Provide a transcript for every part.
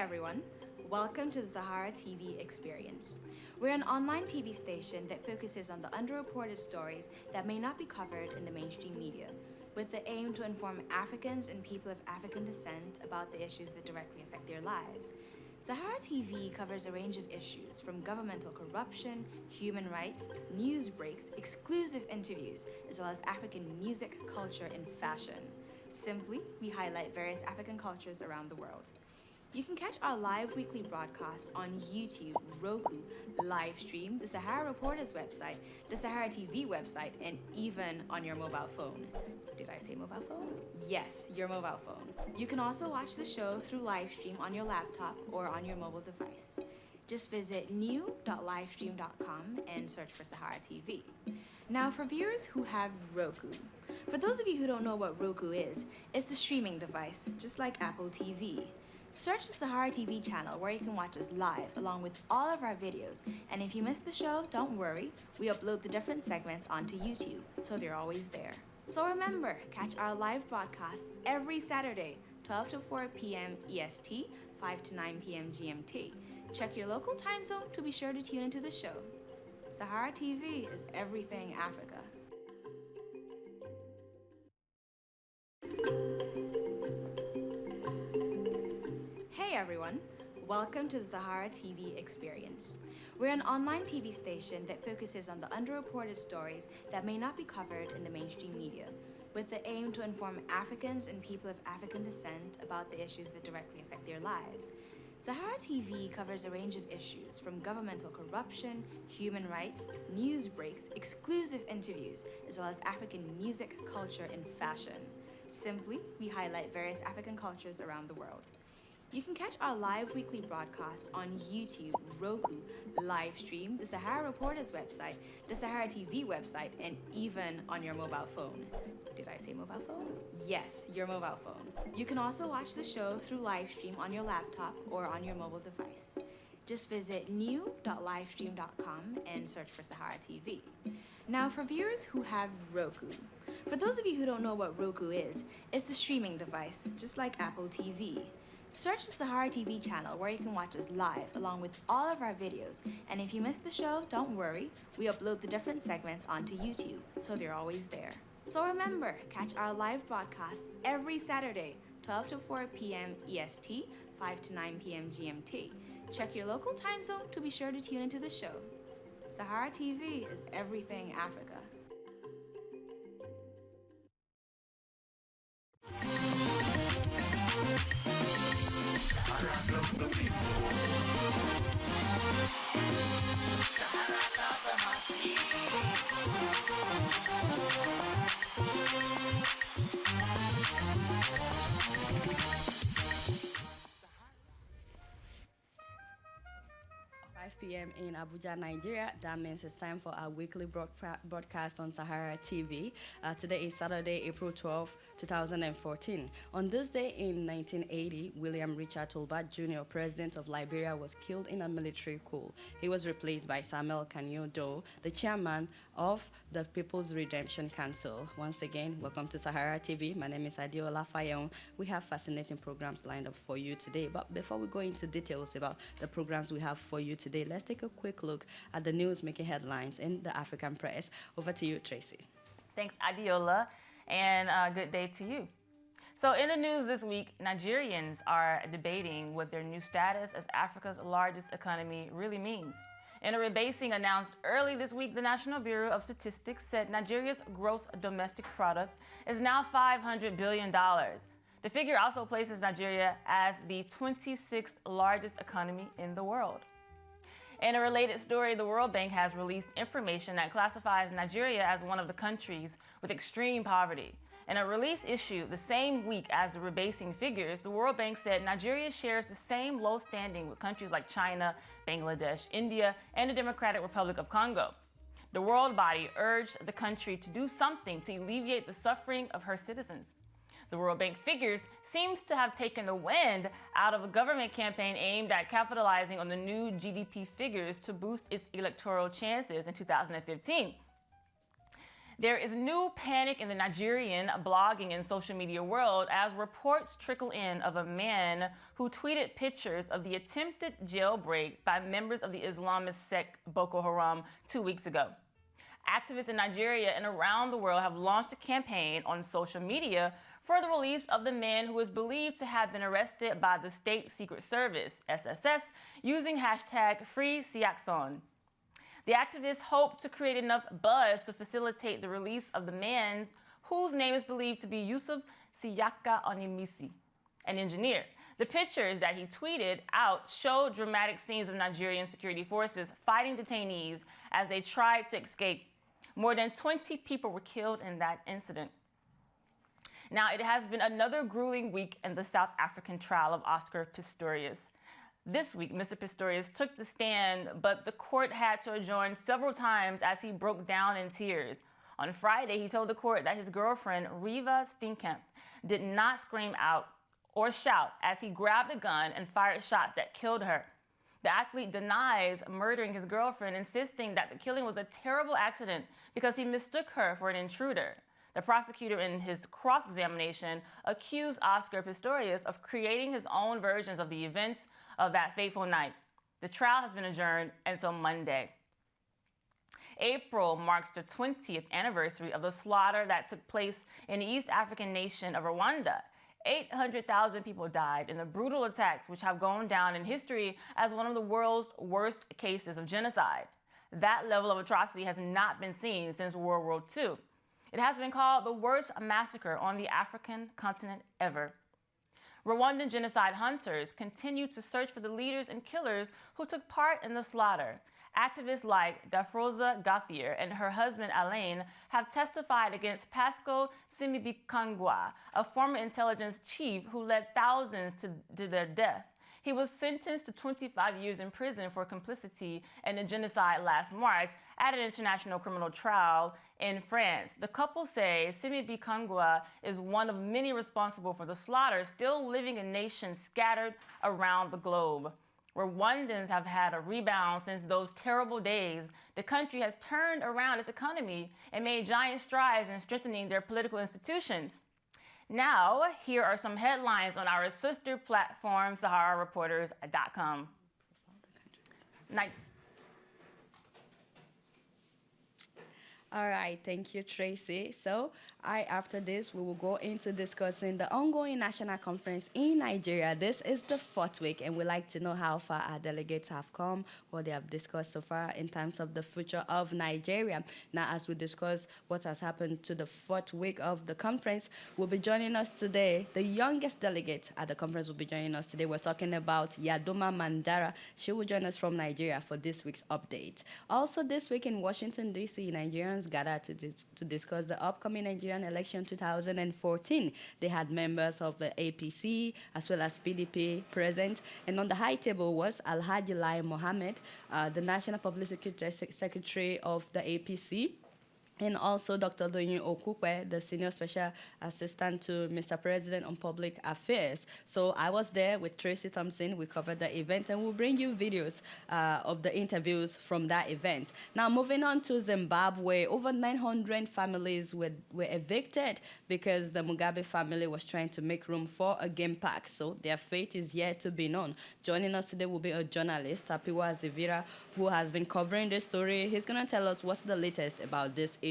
everyone, welcome to the Sahara TV experience. We're an online TV station that focuses on the underreported stories that may not be covered in the mainstream media, with the aim to inform Africans and people of African descent about the issues that directly affect their lives. Sahara TV covers a range of issues from governmental corruption, human rights, news breaks, exclusive interviews, as well as African music, culture, and fashion. Simply, we highlight various African cultures around the world. You can catch our live weekly broadcasts on YouTube, Roku, Livestream, the Sahara Reporters website, the Sahara TV website, and even on your mobile phone. Did I say mobile phone? Yes, your mobile phone. You can also watch the show through Livestream on your laptop or on your mobile device. Just visit new.livestream.com and search for Sahara TV. Now, for viewers who have Roku, for those of you who don't know what Roku is, it's a streaming device, just like Apple TV. Search the Sahara TV channel where you can watch us live along with all of our videos. And if you missed the show, don't worry, we upload the different segments onto YouTube, so they're always there. So remember, catch our live broadcast every Saturday, 12 to 4 p.m. EST, 5 to 9 p.m. GMT. Check your local time zone to be sure to tune into the show. Sahara TV is everything Africa. Hey everyone, welcome to the Sahara TV experience. We're an online TV station that focuses on the underreported stories that may not be covered in the mainstream media, with the aim to inform Africans and people of African descent about the issues that directly affect their lives. Sahara TV covers a range of issues from governmental corruption, human rights, news breaks, exclusive interviews, as well as African music, culture, and fashion. Simply, we highlight various African cultures around the world. You can catch our live weekly broadcasts on YouTube, Roku, Livestream, the Sahara Reporters website, the Sahara TV website, and even on your mobile phone. Did I say mobile phone? Yes, your mobile phone. You can also watch the show through Livestream on your laptop or on your mobile device. Just visit new.livestream.com and search for Sahara TV. Now, for viewers who have Roku, for those of you who don't know what Roku is, it's a streaming device, just like Apple TV. Search the Sahara TV channel where you can watch us live along with all of our videos. And if you missed the show, don't worry, we upload the different segments onto YouTube, so they're always there. So remember, catch our live broadcast every Saturday, 12 to 4 p.m. EST, 5 to 9 p.m. GMT. Check your local time zone to be sure to tune into the show. Sahara TV is everything Africa. PM in Abuja, Nigeria. That means it's time for our weekly broadcast on Sahara TV. Today is Saturday, April 12, 2014. On this day in 1980, William Richard Tolbert Jr., President of Liberia, was killed in a military coup. He was replaced by Samuel Kanyo-Doe, the chairman of the People's Redemption Council. Once again, welcome to Sahara TV. My name is Adiola Fayon. We have fascinating programs lined up for you today. But before we go into details about the programs we have for you today, let's take a quick look at the news making headlines in the African press. Over to you, Tracy. Thanks, Adiola, and good day to you. So in the news this week, Nigerians are debating what their new status as Africa's largest economy really means. In a rebasing announced early this week, the National Bureau of Statistics said Nigeria's gross domestic product is now $500 billion. The figure also places Nigeria as the 26th largest economy in the world. In a related story, the World Bank has released information that classifies Nigeria as one of the countries with extreme poverty. In a release issued the same week as the rebasing figures, the World Bank said Nigeria shares the same low standing with countries like China, Bangladesh, India, and the Democratic Republic of Congo. The world body urged the country to do something to alleviate the suffering of her citizens. The World Bank figures seems to have taken the wind out of a government campaign aimed at capitalizing on the new GDP figures to boost its electoral chances in 2015. There is new panic in the Nigerian blogging and social media world as reports trickle in of a man who tweeted pictures of the attempted jailbreak by members of the Islamist sect Boko Haram 2 weeks ago. Activists in Nigeria and around the world have launched a campaign on social media for the release of the man who is believed to have been arrested by the State Secret Service, SSS, using hashtag #FreeSiakson. The activists hope to create enough buzz to facilitate the release of the man whose name is believed to be Yusuf Siyaka Onimisi, an engineer. The pictures that he tweeted out showed dramatic scenes of Nigerian security forces fighting detainees as they tried to escape. More than 20 people were killed in that incident. Now, it has been another grueling week in the South African trial of Oscar Pistorius. This week, Mr. Pistorius took the stand, but the court had to adjourn several times as he broke down in tears. On Friday, he told the court that his girlfriend, Riva Steenkamp, did not scream out or shout as he grabbed a gun and fired shots that killed her. The athlete denies murdering his girlfriend, insisting that the killing was a terrible accident because he mistook her for an intruder. The prosecutor, in his cross-examination, accused Oscar Pistorius of creating his own versions of the events of that fateful night. The trial has been adjourned until Monday. April marks the 20th anniversary of the slaughter that took place in the East African nation of Rwanda. 800,000 people died in the brutal attacks which have gone down in history as one of the world's worst cases of genocide. That level of atrocity has not been seen since World War II. It has been called the worst massacre on the African continent ever. Rwandan genocide hunters continue to search for the leaders and killers who took part in the slaughter. Activists like Dafroza Gauthier and her husband Alain have testified against Pascal Simibikangwa, a former intelligence chief who led thousands to their death. He was sentenced to 25 years in prison for complicity in the genocide last March at an international criminal trial in France. The couple say Simibikangwa is one of many responsible for the slaughter, still living in nations scattered around the globe. Rwandans have had a rebound since those terrible days. The country has turned around its economy and made giant strides in strengthening their political institutions. Now, here are some headlines on our sister platform, SaharaReporters.com. All right, thank you, Tracy. So, after this, we will go into discussing the ongoing national conference in Nigeria. This is the 4th week, and we'd like to know how far our delegates have come, what they have discussed so far in terms of the future of Nigeria. Now, as we discuss what has happened to the 4th week of the conference, will be joining us today. The youngest delegate at the conference will be joining us today. We're talking about Yadoma Mandara. She will join us from Nigeria for this week's update. Also, this week in Washington, D.C., Nigerians gathered to discuss the upcoming Nigerian election 2014. They had members of the APC as well as PDP present, and on the high table was Alhaji Lai Mohammed, the National Publicity Secretary of the APC, and also Dr. Doyin Okukwe, the Senior Special Assistant to Mr. President on Public Affairs. So I was there with Tracy Thompson. We covered the event, and we'll bring you videos of the interviews from that event. Now, moving on to Zimbabwe, over 900 families were evicted because the Mugabe family was trying to make room for a game park. So their fate is yet to be known. Joining us today will be a journalist, Tapiwa Zivira, who has been covering this story. He's going to tell us what's the latest about this issue.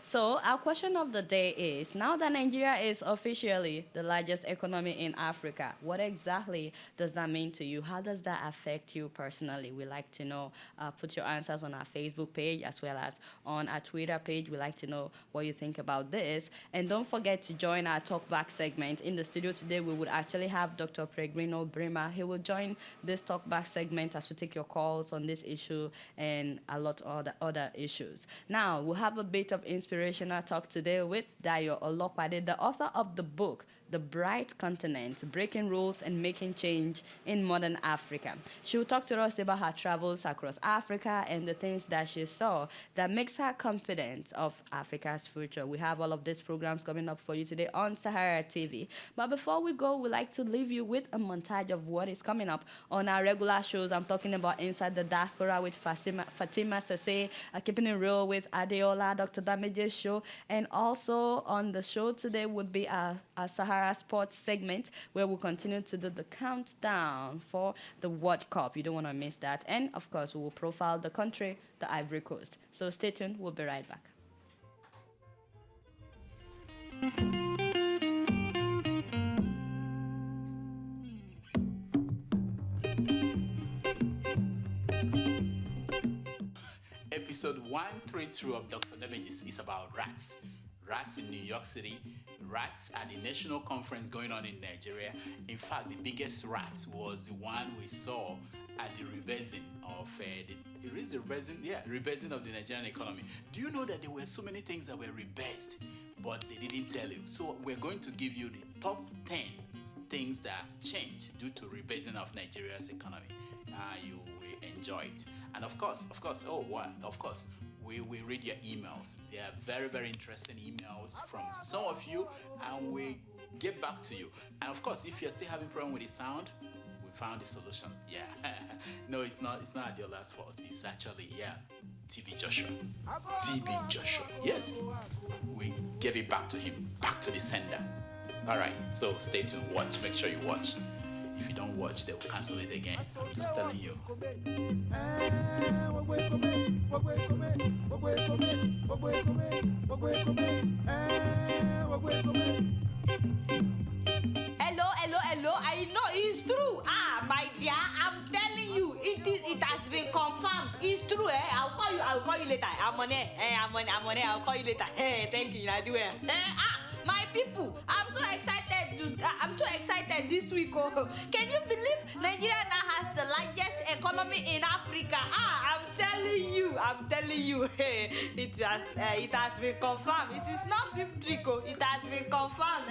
So our question of the day is, now that Nigeria is officially the largest economy in Africa, what exactly does that mean to you? How does that affect you personally? We like to know. Put your answers on our Facebook page as well as on our Twitter page. We like to know what you think about this. And don't forget to join our TalkBack segment. In the studio today, we would actually have Dr. Pregrino Brima. He will join this TalkBack segment as we take your calls on this issue and a lot of other issues. Now, we'll have a bit of inspirational talk today with Dayo Olopade, the author of the book, The the bright continent, breaking rules and making change in modern Africa. She will talk to us about her travels across Africa and the things that she saw that makes her confident of Africa's future. We have all of these programs coming up for you today on Sahara TV. But before we go, we'd like to leave you with a montage of what is coming up on our regular shows. I'm talking about Inside the Diaspora with Fatima Sase, Keeping It Real with Adeola, Dr. Damage's show, and also on the show today would be our Sahara Sports segment, where we'll continue to do the countdown for the World Cup. You don't want to miss that. And, of course, we will profile the country, the Ivory Coast. So stay tuned. We'll be right back. Episode 132 of Dr. Damages is about rats. Rats in New York City, rats at the national conference going on in Nigeria. In fact, the biggest rat was the one we saw at the rebasing of rebasing of the Nigerian economy. Do you know that there were so many things that were rebased, but they didn't tell you? So we're going to give you the top 10 things that changed due to rebasing of Nigeria's economy. You will enjoy it. And of course, we will read your emails. They are very, very interesting emails from some of you, and we get back to you. And of course, if you're still having problem with the sound, we found the solution. Yeah. No, it's not Adeola's fault. It's actually, TB Joshua. TB Joshua. Yes. We gave it back to him, back to the sender. All right, so stay tuned, watch. Make sure you watch. If you don't watch, they will cancel it again. I'm just telling you. Hello. I know it's true. My dear, I'm telling you, it has been confirmed. It's true, eh? I'll call you later. I'm on it. I'll call you later. Hey, thank you. I do it. My people, I'm so excited this week. Oh. Can you believe Nigeria now has the largest economy in Africa? I'm telling you, it has been confirmed. This is not victory, it has been confirmed.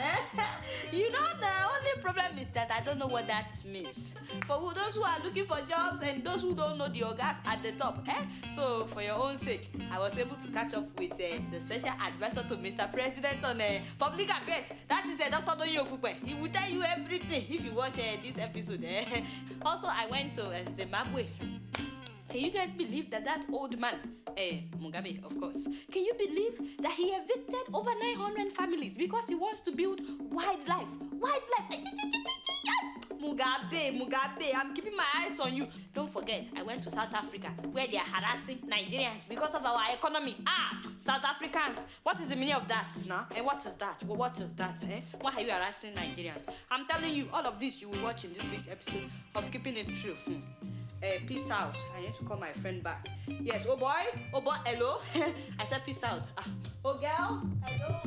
You know, the only problem is that I don't know what that means. For those who are looking for jobs and those who don't know the ogas at the top. So for your own sake, I was able to catch up with the special advisor to Mr. President on public affairs. That is Dr. Doyo Kupe. He will tell you everything if you watch this episode. Also, I went to Zimbabwe. Can you guys believe that old man, Mugabe, of course, can you believe that he evicted over 900 families because he wants to build wildlife? Mugabe, I'm keeping my eyes on you. Don't forget, I went to South Africa where they are harassing Nigerians because of our economy. South Africans, what is the meaning of that now? And what is that? Why are you harassing Nigerians? I'm telling you, all of this you will watch in this week's episode of Keeping It True. Peace out. I need to call my friend back. Yes, oh boy, hello. I said peace out. Oh girl, hello.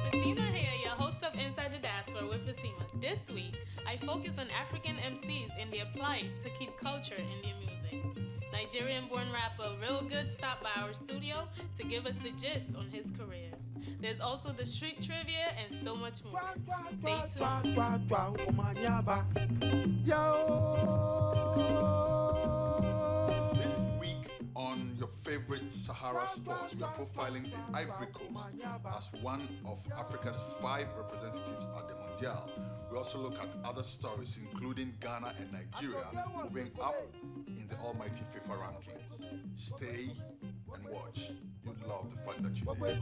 Fatima here, your host of Inside the Diaspora with Fatima. This week, I focus on African MCs and their plight to keep culture in their music. Nigerian-born rapper Real Good stopped by our studio to give us the gist on his career. There's also the street trivia and so much more. Stay tuned. This week on your favorite Sahara Sports, we are profiling the Ivory Coast as one of Africa's 5 representatives at the Mondial. We also look at other stories, including Ghana and Nigeria moving up in the almighty FIFA rankings. Stay and watch. You'll love the fact that you're there.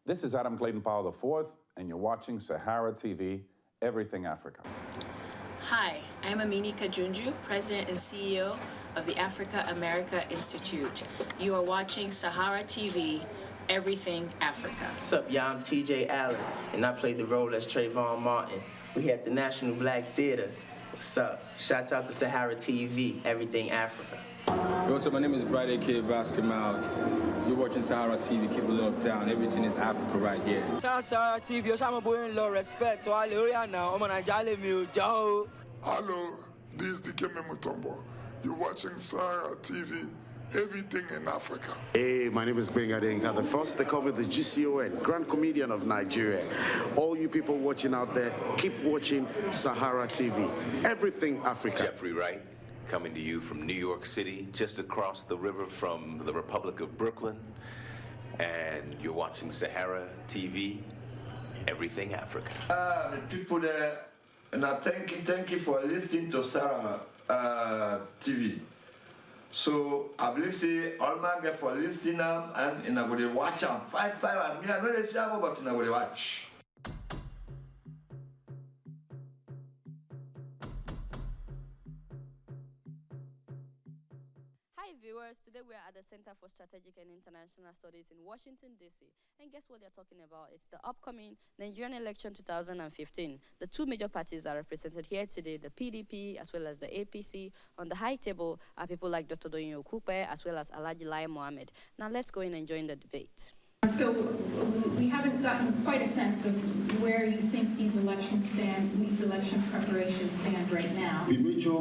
This is Adam Clayton Powell IV, and you're watching Sahara TV, Everything Africa. Hi, I'm Amini Kajunju, President and CEO of the Africa America Institute. You are watching Sahara TV, Everything Africa. What's up, y'all? I'm TJ Allen, and I played the role as Trayvon Martin. We at the National Black Theater. What's up? Shouts out to Sahara TV, Everything Africa. Yo, what's up? My name is Bright A.K. Basketball. You're watching Sahara TV. Keep it locked down. Everything is Africa right here. Shout out Sahara TV. I'm going to respect to all the now. I'm going to Hello, this is Dikeme Mutombo. You're watching Sahara TV, Everything in Africa. Hey, my name is Benga Denga, the first they call me the GCON, Grand Comedian of Nigeria. All you people watching out there, keep watching Sahara TV, Everything Africa. Jeffrey Wright, coming to you from New York City, just across the river from the Republic of Brooklyn. And you're watching Sahara TV, Everything Africa. The people there, and I thank you for listening to Sahara TV. So I believe say all man get for listening and in a good watch and 5 and me I know they say but in a good watch. Hi viewers, today we are at the Center for Strategic and International Studies in Washington, D.C. And guess what they're talking about? It's the upcoming Nigerian election 2015. The two major parties are represented here today, the PDP as well as the APC. On the high table are people like Dr. Doyin Okupe as well as Alhaji Lai Mohammed. Now let's go in and join the debate. So we haven't gotten quite a sense of where you think these election preparations stand right now. The major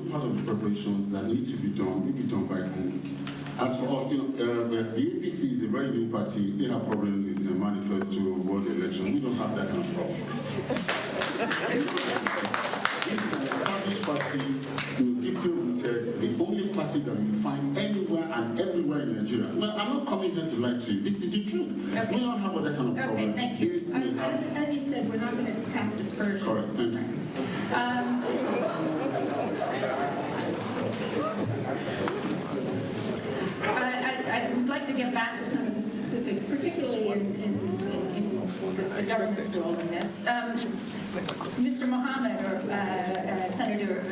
part of the preparations that need to be done will be done by INEC. As for us, the APC is a very new party. They have problems with their manifesto, world election. We don't have that kind of problem. This is an established party, deeply rooted, the only party that you find anywhere and everywhere in Nigeria. Well, I'm not coming here to lie to you. This is the truth. Okay. We don't have that kind of problem. Okay, thank you. As you said, we're not going to cast aspersions. Correct, thank you. I'd like to get back to some of the specifics, particularly in the government's role in this. Mr. Mohammed, or Senator,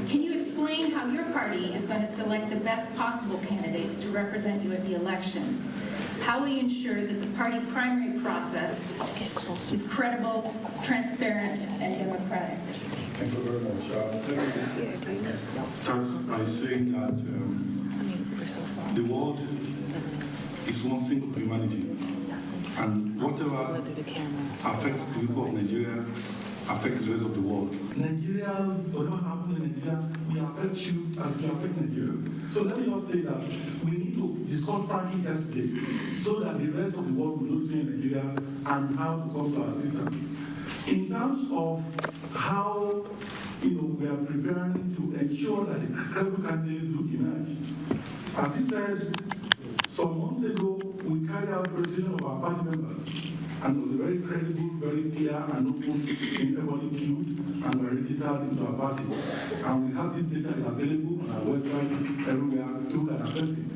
can you explain how your party is going to select the best possible candidates to represent you at the elections? How will you ensure that the party primary process is credible, transparent, and democratic? Thank you very much. Start by saying that the world is one single humanity, and whatever affects the people of Nigeria affects the rest of the world. Nigeria, whatever happens in Nigeria, we affect you as we affect Nigerians. So let me just say that we need to discuss frankly here today so that the rest of the world will not see Nigeria and how to come to our assistance. In terms of how we are preparing to ensure that the credible candidates do emerge. As he said, some months ago, we carried out registration of our party members, and it was a very credible, very clear, and open. Everybody queued and were registered into our party. And we have this data is available on our website everywhere. People can access it.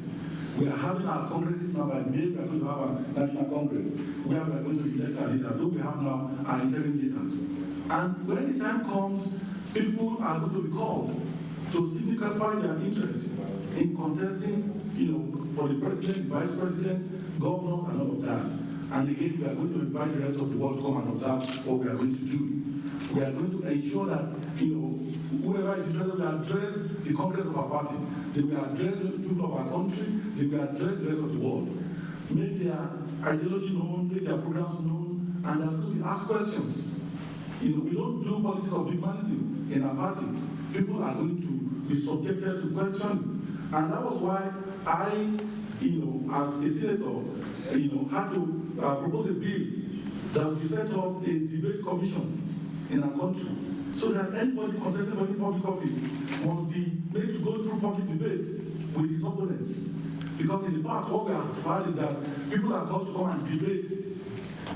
We are having our congresses now. By May, we are going to have a national congress where we are going to elect our leaders. Though we have now our interim leaders. And when the time comes, people are going to be called to signify their interest in contesting, for the president, the vice president, governors, and all of that. And again, we are going to invite the rest of the world to come and observe what we are going to do. We are going to ensure that, whoever is interested will address the congress of our party. They will address the people of our country. They will address the rest of the world. Make their ideology known, make their programs known, and they are going to be asked questions. We don't do politics of big manism in our party. People are going to be subjected to questioning. And that was why I, as a senator, had to propose a bill that would set up a debate commission in our country so that anybody contesting for any public office must be made to go through public debate with his opponents. Because in the past, what we have found is that people are called to come and debate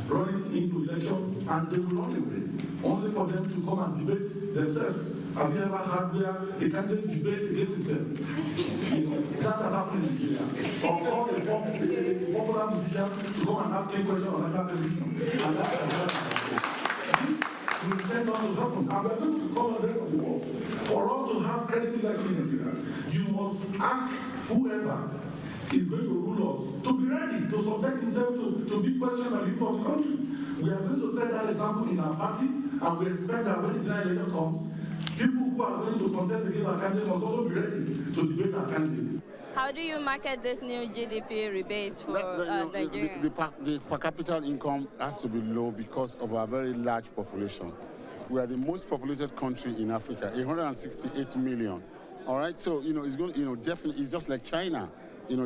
running into election, and they will run away, only for them to come and debate themselves. Have you ever had where a candidate debates against himself? That has happened in Nigeria. Or call a popular musician to come and ask him questions on national television. And that has happened. we intend on to happen. And we are going to call on the rest of the world. For us to have credible election in Nigeria, you must ask whoever is going to rule us to be ready to subject himself to be questioned by the people of the country. We are going to set that example in our party, and we expect that when the general election comes, people who are going to contest against our candidate must also be ready to debate our candidate. How do you market this new GDP rebase for Nigeria? The per capita income has to be low because of our very large population. We are the most populated country in Africa, 168 million. All right, so it's going, definitely it's just like China.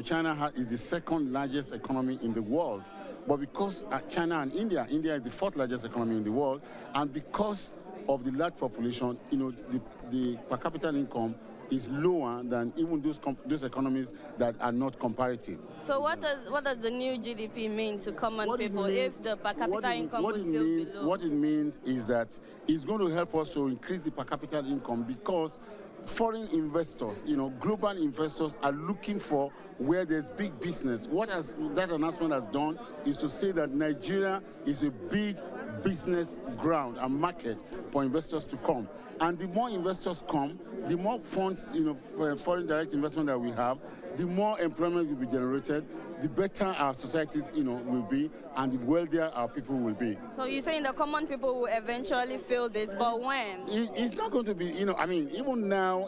China is the second largest economy in the world, but because China and India is the fourth largest economy in the world, and because of the large population, the per capita income is lower than even those economies that are not comparative. So what does the new GDP mean to common people if the per capita income will still be low? What it means is that it's going to help us to increase the per capita income because foreign investors, global investors are looking for where there's big business. What that announcement has done is to say that Nigeria is a big business ground and market for investors to come. And the more investors come, the more funds, for foreign direct investment that we have, the more employment will be generated, the better our societies, will be, and the wealthier our people will be. So you're saying the common people will eventually feel this, but when? It's not going to be, even now,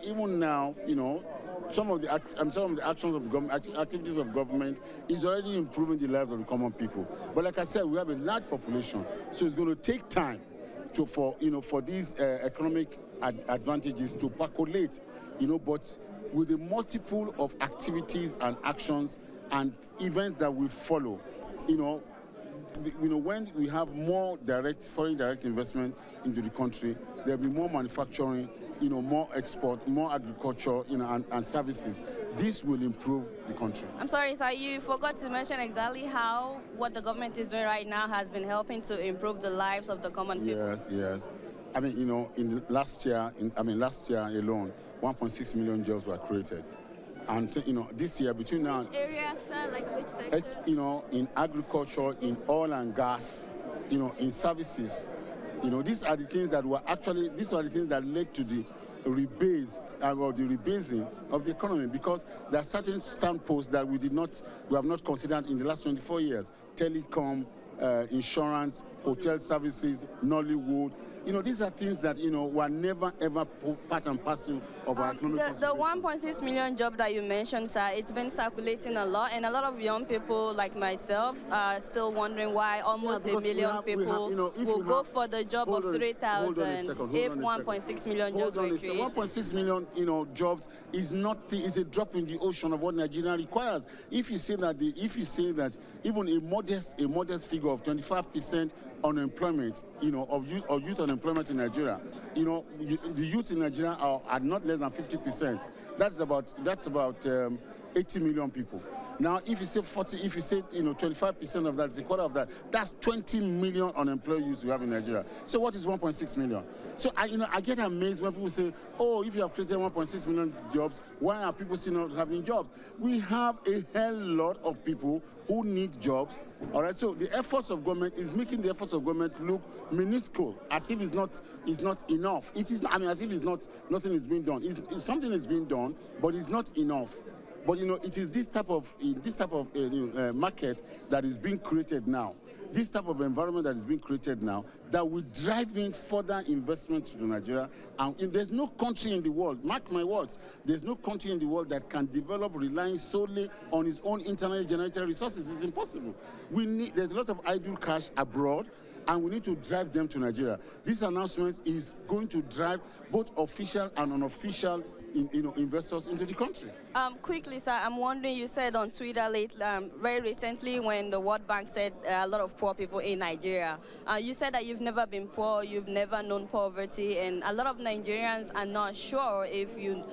some of the actions of the government, activities of government is already improving the lives of the common people. But like I said, we have a large population, so it's going to take time for these economic advantages to percolate, but with the multiple of activities and actions and events that will follow, when we have more foreign direct investment into the country, there'll be more manufacturing, more export, more agriculture, and services. This will improve the country. I'm sorry, sir, you forgot to mention exactly how what the government is doing right now has been helping to improve the lives of the common people. Yes. I mean, in the last year alone, 1.6 million jobs were created. And this year, between now, which areas, sir? Like which sector? In agriculture, in oil and gas, in services. These are the things that led to the rebasing of the economy, because there are certain standposts that we have not considered in the last 24 years. Telecom, insurance, hotel services, Nollywood. These are things that, were never, ever part and parcel of our economic The 1.6 million job that you mentioned, sir, it's been circulating a lot, and a lot of young people like myself are still wondering why almost a million people will go for the job of 3,000 if 1.6 million jobs were created. 1.6 million, jobs is a drop in the ocean of what Nigeria requires. If you say that even a modest figure of 25% unemployment, of youth unemployment in Nigeria, the youth in Nigeria are not less than 50%. That's about 80 million people. Now, if you say 25% of that is a quarter of that, that's 20 million unemployed youths we have in Nigeria. So what is 1.6 million? So I get amazed when people say, oh, if you have created 1.6 million jobs, why are people still not having jobs? We have a hell lot of people who need jobs. All right, so the efforts of government is making the efforts of government look minuscule, as if it's not enough. It is, as if nothing is being done. Something is being done, but it's not enough. But it is this type of market that is being created now, this type of environment that is being created now, that will drive in further investment to Nigeria. And there's no country in the world, mark my words, there's no country in the world that can develop relying solely on its own internally generated resources. It's impossible. There's a lot of idle cash abroad, and we need to drive them to Nigeria. This announcement is going to drive both official and unofficial investors into the country. Quickly, sir, I'm wondering, you said on Twitter very recently when the World Bank said there are a lot of poor people in Nigeria. You said that you've never been poor, you've never known poverty, and a lot of Nigerians are not sure if you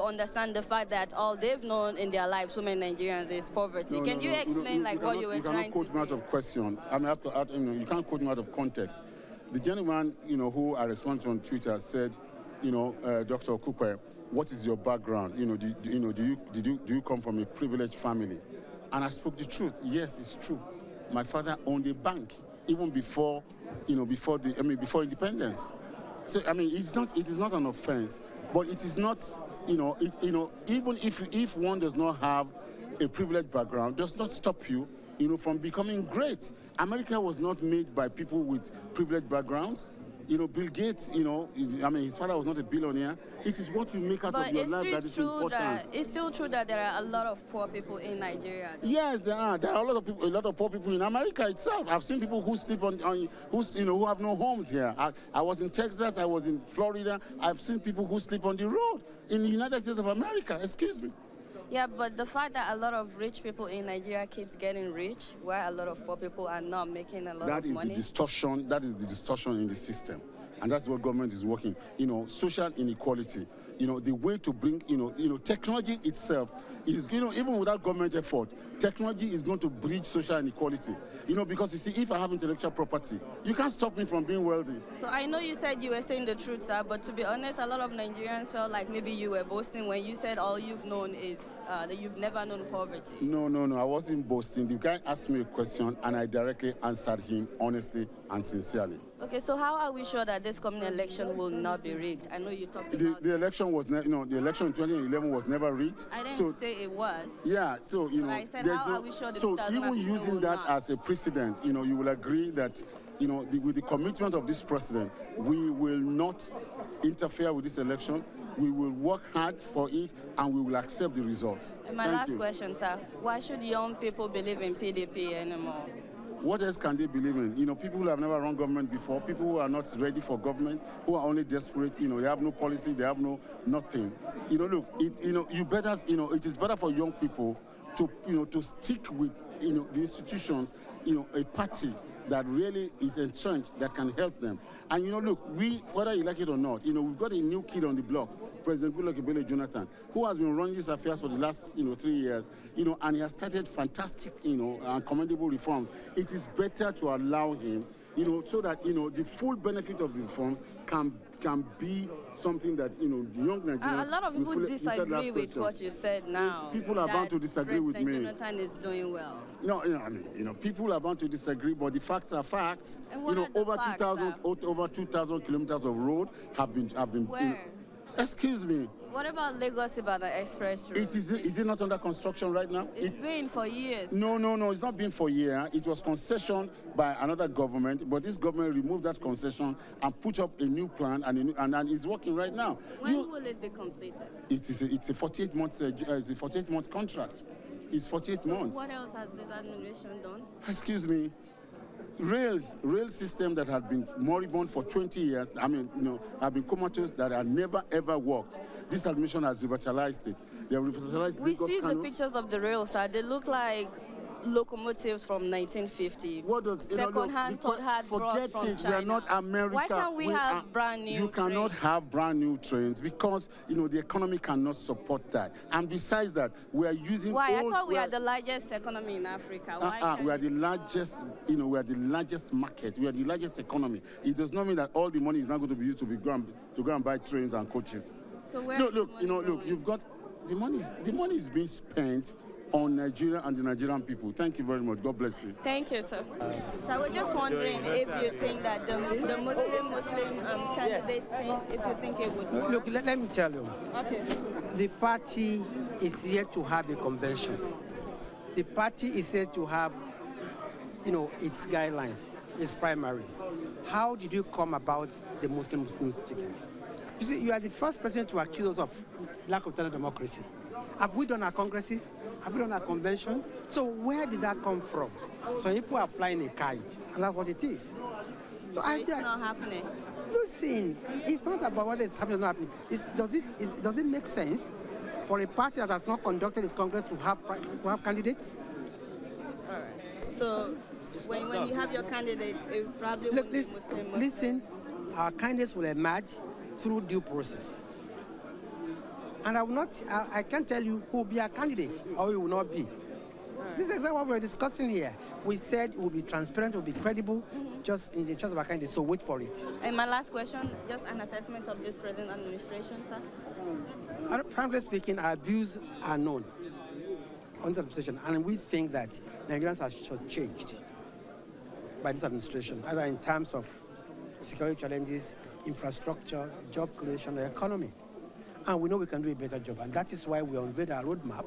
understand the fact that all they've known in their lives, so many Nigerians, is poverty. Can you explain what you were trying to say? You cannot quote me out of question. You can't quote me out of context. The gentleman, who I responded to on Twitter said, Dr. Okupe, what is your background? Do you come from a privileged family? And I spoke the truth. Yes, it's true. My father owned a bank even before before independence. So it is not an offense, but it is not, even if one does not have a privileged background, does not stop you, from becoming great. America was not made by people with privileged backgrounds. Bill Gates, his father was not a billionaire. It is what you make out of your life that is important. It's still true that there are a lot of poor people in Nigeria. Yes, there are. There are a lot of poor people in America itself. I've seen people who sleep who have no homes here. I was in Texas. I was in Florida. I've seen people who sleep on the road in the United States of America. Excuse me. Yeah, but the fact that a lot of rich people in Nigeria keeps getting rich, while a lot of poor people are not making a lot of money. That is the distortion in the system. And that's what government is working. Social inequality. The way to bring, technology itself is, even without government effort, technology is going to bridge social inequality. Because you see, if I have intellectual property, you can't stop me from being wealthy. So I know you said you were saying the truth, sir, but to be honest, a lot of Nigerians felt like maybe you were boasting when you said all you've known is that you've never known poverty. No, I wasn't boasting. The guy asked me a question, and I directly answered him honestly and sincerely. Okay, so how are we sure that this coming election will not be rigged? I know you talked about the election was, the election in 2011 was never rigged. I didn't say it was. Yeah, so but I said, how are we sure the even using that as a precedent, you will agree that, with the commitment of this president, we will not interfere with this election. We will work hard for it, and we will accept the results. And my last question, sir: why should young people believe in PDP anymore? What else can they believe in? People who have never run government before, people who are not ready for government, who are only desperate, they have no policy, they have nothing. Look, it is better for young people to stick with, the institutions, a party that really is entrenched, that can help them. And, look, whether you like it or not, we've got a new kid on the block, President Goodluck Ebele Jonathan, who has been running these affairs for the last, 3 years, and he has started fantastic, and commendable reforms. It is better to allow him, so that, the full benefit of the reforms can be something that, the young Nigerians... A lot of people disagree with what you said now. People are bound to disagree with me. President Jonathan is doing well. No, people are bound to disagree, but the facts are facts. And what are the over 2,000 kilometers of road have been. Where? Excuse me. What about Lagos-Ibadan Express Road? Is it not under construction right now? It's been for years. No, it's not been for years. It was concessioned by another government, but this government removed that concession and put up a new plan, and it's working right now. When will it be completed? It's a 48-month contract. It's 48 months. What else has this administration done? Excuse me. Rail system that had been moribund for 20 years, have been comatose, that had never ever worked. This administration has revitalized it. They have revitalized We see the pictures of the rails, sir. They look like locomotives from 1950. What does second-hand, third-hand brought from China. We are not America. Why can't we have brand new trains? You cannot have brand new trains because the economy cannot support that. And besides that, we are using. Why? I thought we are the largest economy in Africa. We are the largest. We are the largest market. We are the largest economy. It does not mean that all the money is not going to be used to go and buy trains and coaches. So where? Look. You've got the money. The money is being spent on Nigeria and the Nigerian people. Thank you very much. God bless you. Thank you, sir. So we're just wondering if you think that the Muslim candidates if you think it would work. Look, let me tell you. Okay. The party is yet to have a convention. The party is yet to have, its guidelines, its primaries. How did you come about the Muslim ticket? You see, you are the first person to accuse us of lack of democracy. Have we done our congresses? Have we done our convention? So where did that come from? So people are flying a kite, and that's what it is. So it's not happening. Listen, it's not about whether it's happening or not happening. Does it make sense for a party that has not conducted its congress to have candidates? All right. So when you have your candidates, it probably won't be Muslim. Listen, our candidates will emerge through due process. And I can't tell you who will be our candidate or who will not be. Right. This is exactly what we're discussing here. We said it will be transparent, it will be credible, just in the choice of our candidate, so wait for it. And my last question, just an assessment of this present administration, sir? Frankly speaking, our views are known on the administration, and we think that Nigerians have changed. by this administration, either in terms of security challenges, infrastructure, job creation, or economy. And we know we can do a better job. And that is why we unveiled our roadmap,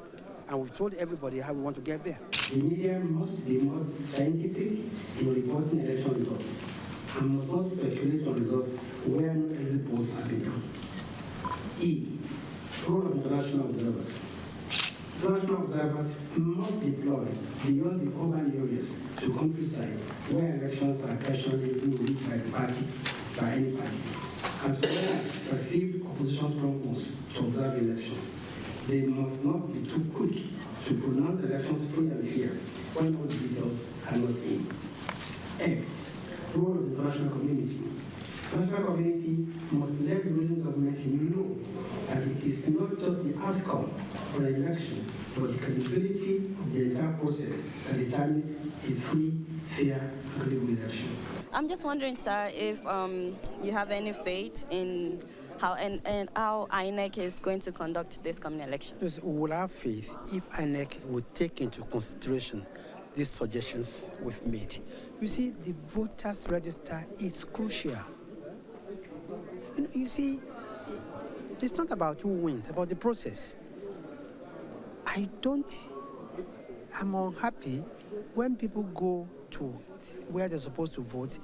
and we've told everybody how we want to get there. The media must be more scientific in reporting election results and must not speculate on results where no exit polls have been done. E, role of international observers. International observers must deploy beyond the urban areas to countryside where elections are questionably being rigged by the party, by any party, as well as perceived opposition strongholds to observe elections. They must not be too quick to pronounce elections free and fair when all the details are not in. F, role of the international community. International community must let the ruling government know that it is not just the outcome of an election, but the credibility of the entire process that determines a free, fair, and credible election. I'm just wondering, sir, if you have any faith in how and how INEC is going to conduct this coming election. Yes, we will have faith if INEC would take into consideration these suggestions we've made. You see, the voters register is crucial. You see, it's not about who wins, it's about the process. I'm unhappy when people go to where they're supposed to vote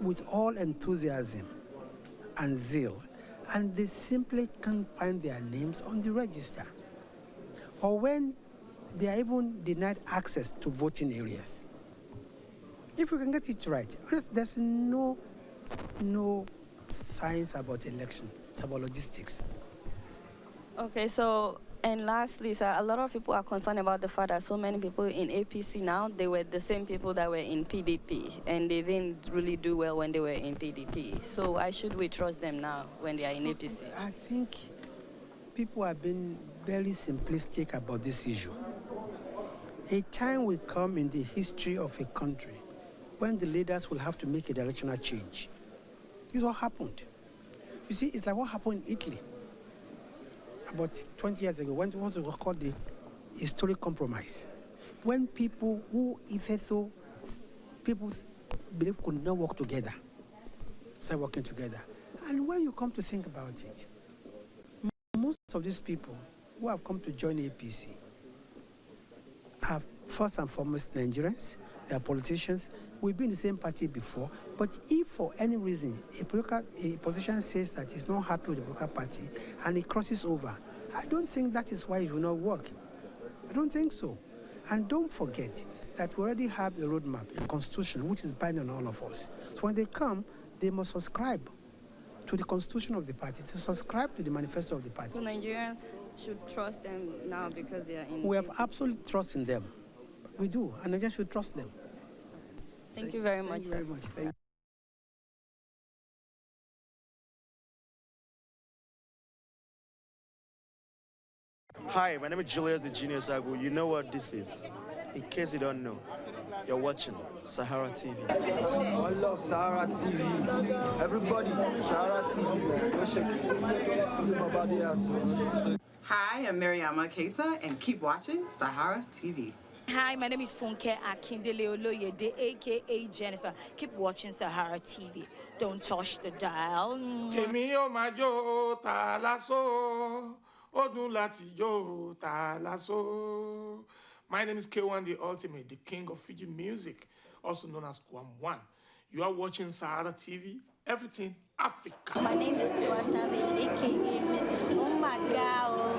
with all enthusiasm and zeal, and they simply can't find their names on the register. Or when they are even denied access to voting areas. If we can get it right, there's no science about election, it's about logistics. Okay, so, and lastly, sir, a lot of people are concerned about the fact that so many people in APC now, they were the same people that were in PDP, and they didn't really do well when they were in PDP. So why should we trust them now when they are in APC? I think people have been very simplistic about this issue. A time will come in the history of a country when the leaders will have to make a directional change. This is what happened. You see, it's like what happened in Italy about 20 years ago, when it was called the historic compromise. When people who, people believe could not work together, start working together. And when you come to think about it, most of these people who have come to join APC are first and foremost Nigerians, they are politicians. We've been in the same party before, but if for any reason a politician says that he's not happy with the political party and he crosses over, I don't think that is why it will not work. I don't think so. And don't forget that we already have a roadmap, a constitution, which is binding on all of us. So when they come, they must subscribe to the constitution of the party, to subscribe to the manifesto of the party. So Nigerians should trust them now because they are in... We have absolute trust in them. We do, and Nigerians should trust them. Thank you very much, sir. Thank you very much. Thank you. Hi, my name is Julius the Genius Agu. You know what this is. In case you don't know, you're watching Sahara TV. I love Sahara TV. Everybody, Sahara TV, man. Go check it. It's my body ass. Hi, I'm Mariama Keita, and keep watching Sahara TV. Hi, my name is Funke Akindele Oloyede, a.k.a. Jennifer. Keep watching Sahara TV. Don't touch the dial. My name is K1 the Ultimate, the king of Fiji music, also known as Kwam One. You are watching Sahara TV, everything Africa. My name is Tiwa Savage, a.k.a. Miss Oh My God,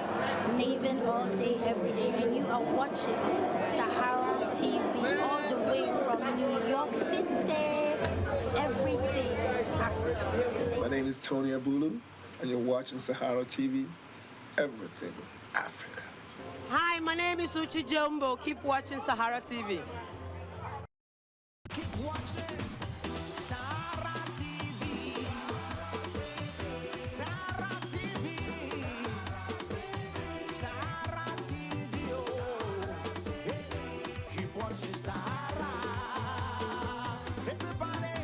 Maven all day, every day. And you are watching Sahara TV all the way from New York City. Everything Africa. My name is Tony Abulu, and you're watching Sahara TV, everything Africa. Hi, my name is Uchi Jumbo. Keep watching Sahara TV. Keep watching Sahara TV. Sahara TV. Sahara TV. Oh. Hey, keep watching Sahara. Everybody,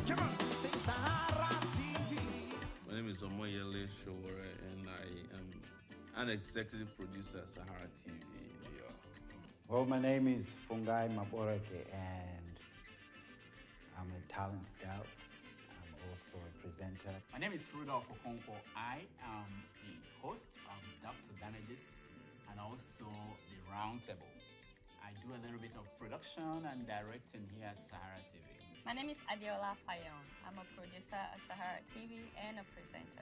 come on, sing Sahara TV. My name is Omoyele Showore, and I am an executive producer at Sahara TV in New York. Well, my name is Fungai Maboreke, and talent scout. I'm also a presenter. My name is Rudolph Okonkwo. I am the host of Dr. Damages and also the Roundtable. I do a little bit of production and directing here at Sahara TV. My name is Adiola Fayon. I'm a producer at Sahara TV and a presenter.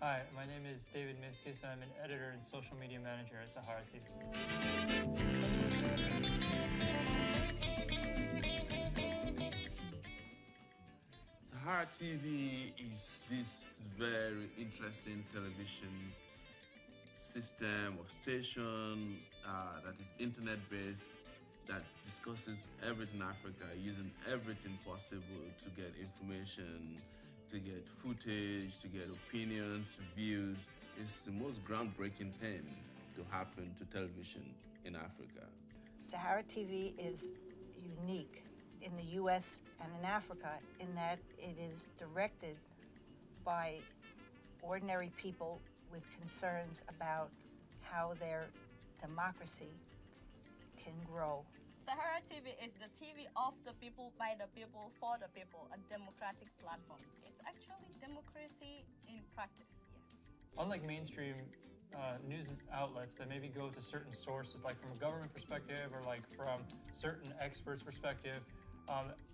Hi, my name is David Miskis. I'm an editor and social media manager at Sahara TV. Sahara TV is this very interesting television system or station that is internet-based, that discusses everything in Africa, using everything possible to get information, to get footage, to get opinions, views. It's the most groundbreaking thing to happen to television in Africa. Sahara TV is unique in the U.S. and in Africa in that it is directed by ordinary people with concerns about how their democracy can grow. Sahara TV is the TV of the people, by the people, for the people, a democratic platform. It's actually democracy in practice, yes. Unlike mainstream news outlets that maybe go to certain sources, like from a government perspective or like from certain experts' perspective,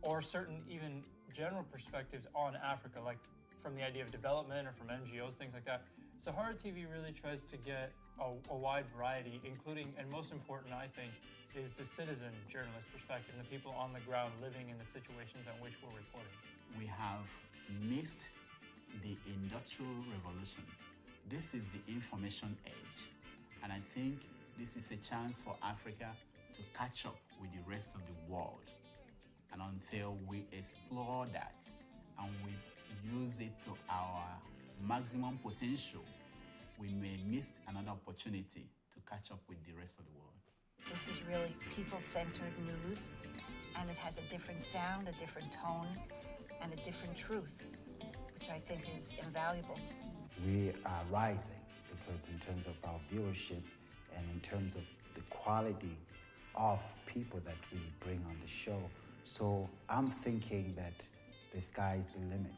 or certain even general perspectives on Africa, like from the idea of development or from NGOs, things like that. Sahara TV really tries to get a wide variety, including, and most important, I think, is the citizen journalist perspective, the people on the ground living in the situations on which we're reporting. We have missed the Industrial Revolution. This is the information age. And I think this is a chance for Africa to catch up with the rest of the world. And until we explore that and we use it to our maximum potential, we may miss another opportunity to catch up with the rest of the world. This is really people-centered news, and it has a different sound, a different tone, and a different truth, which I think is invaluable. We are rising because in terms of our viewership and in terms of the quality of people that we bring on the show. So I'm thinking that the sky is the limit.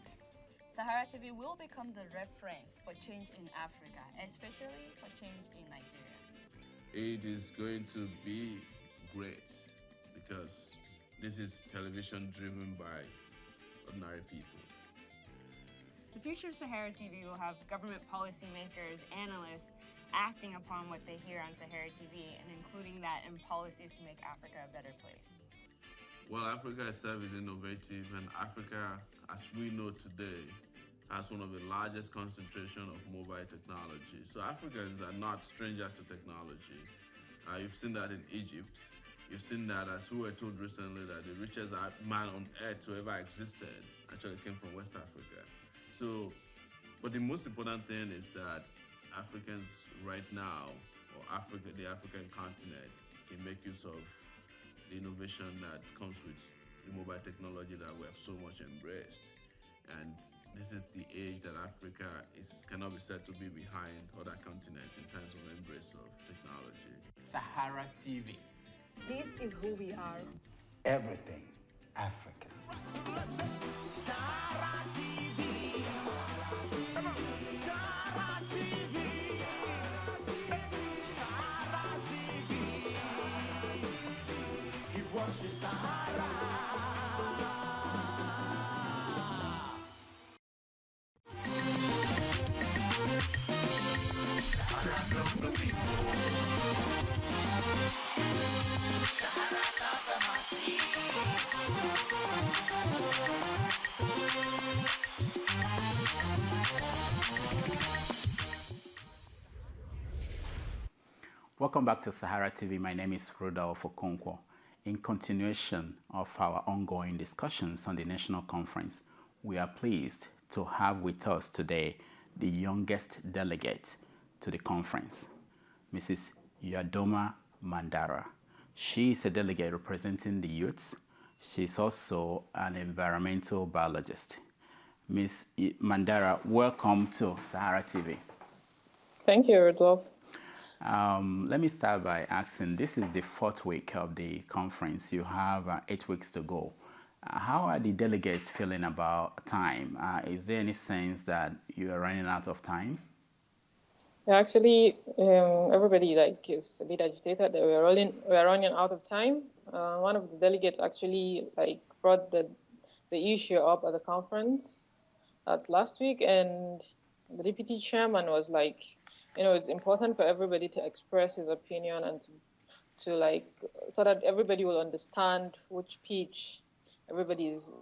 Sahara TV will become the reference for change in Africa, especially for change in Nigeria. It is going to be great because this is television driven by ordinary people. The future of Sahara TV will have government policymakers, analysts, acting upon what they hear on Sahara TV and including that in policies to make Africa a better place. Well, Africa itself is innovative, and Africa, as we know today, has one of the largest concentration of mobile technology. So Africans are not strangers to technology. You've seen that in Egypt. You've seen that, as we were told recently, that the richest man on earth who ever existed actually came from West Africa. So, but the most important thing is that Africans right now, or Africa, the African continent, can make use of the innovation that comes with the mobile technology that we have so much embraced. And this is the age that Africa cannot be said to be behind other continents in terms of embrace of technology. Sahara TV. This is who we are. Everything African. Sahara TV. Sahara TV. Sahara TV. Keep watching Sahara. Welcome back to Sahara TV. My name is Rudolph Okonkwo. In continuation of our ongoing discussions on the national conference, we are pleased to have with us today the youngest delegate to the conference, Mrs. Yadoma Mandara. She is a delegate representing the youths. She's also an environmental biologist. Ms. Mandara, welcome to Sahara TV. Thank you, Rudolph. Let me start by asking, this is the 4th week of the conference. You have 8 weeks to go. How are the delegates feeling about time? Is there any sense that you are running out of time? Yeah, actually, everybody is a bit agitated that we're running out of time. One of the delegates actually brought the issue up at the conference. That's last week, and the deputy chairman was like, it's important for everybody to express his opinion and to so that everybody will understand which pitch everybody's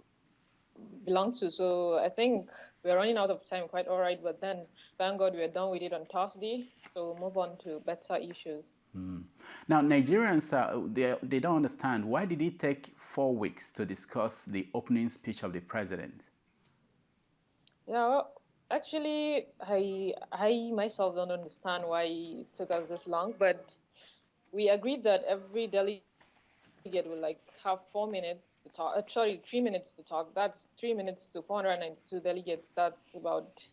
belong to. So I think we're running out of time quite all right, but then thank God we're done with it on Thursday. So we'll move on to better issues. Now, Nigerians, they don't understand. Why did it take 4 weeks to discuss the opening speech of the president? Yeah, well, actually, I myself don't understand why it took us this long, but we agreed that every delegate will have 4 minutes to talk. 3 minutes to talk. That's 3 minutes to 492 delegates. That's about.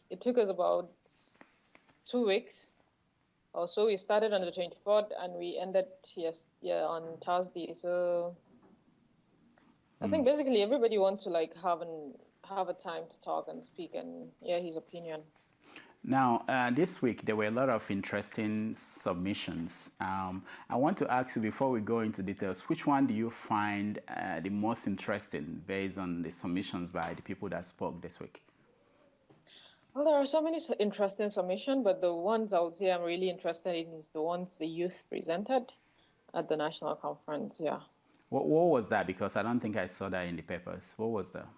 It took us about 2 weeks. Also, we started on the 24th and we ended on Thursday. So I think basically everybody wants to have a time to talk and speak and his opinion. Now, this week, there were a lot of interesting submissions. I want to ask you, before we go into details, which one do you find the most interesting based on the submissions by the people that spoke this week? Well, there are so many interesting submissions, but the ones I would say I'm really interested in is the ones the youth presented at the national conference, What was that? Because I don't think I saw that in the papers. What was that?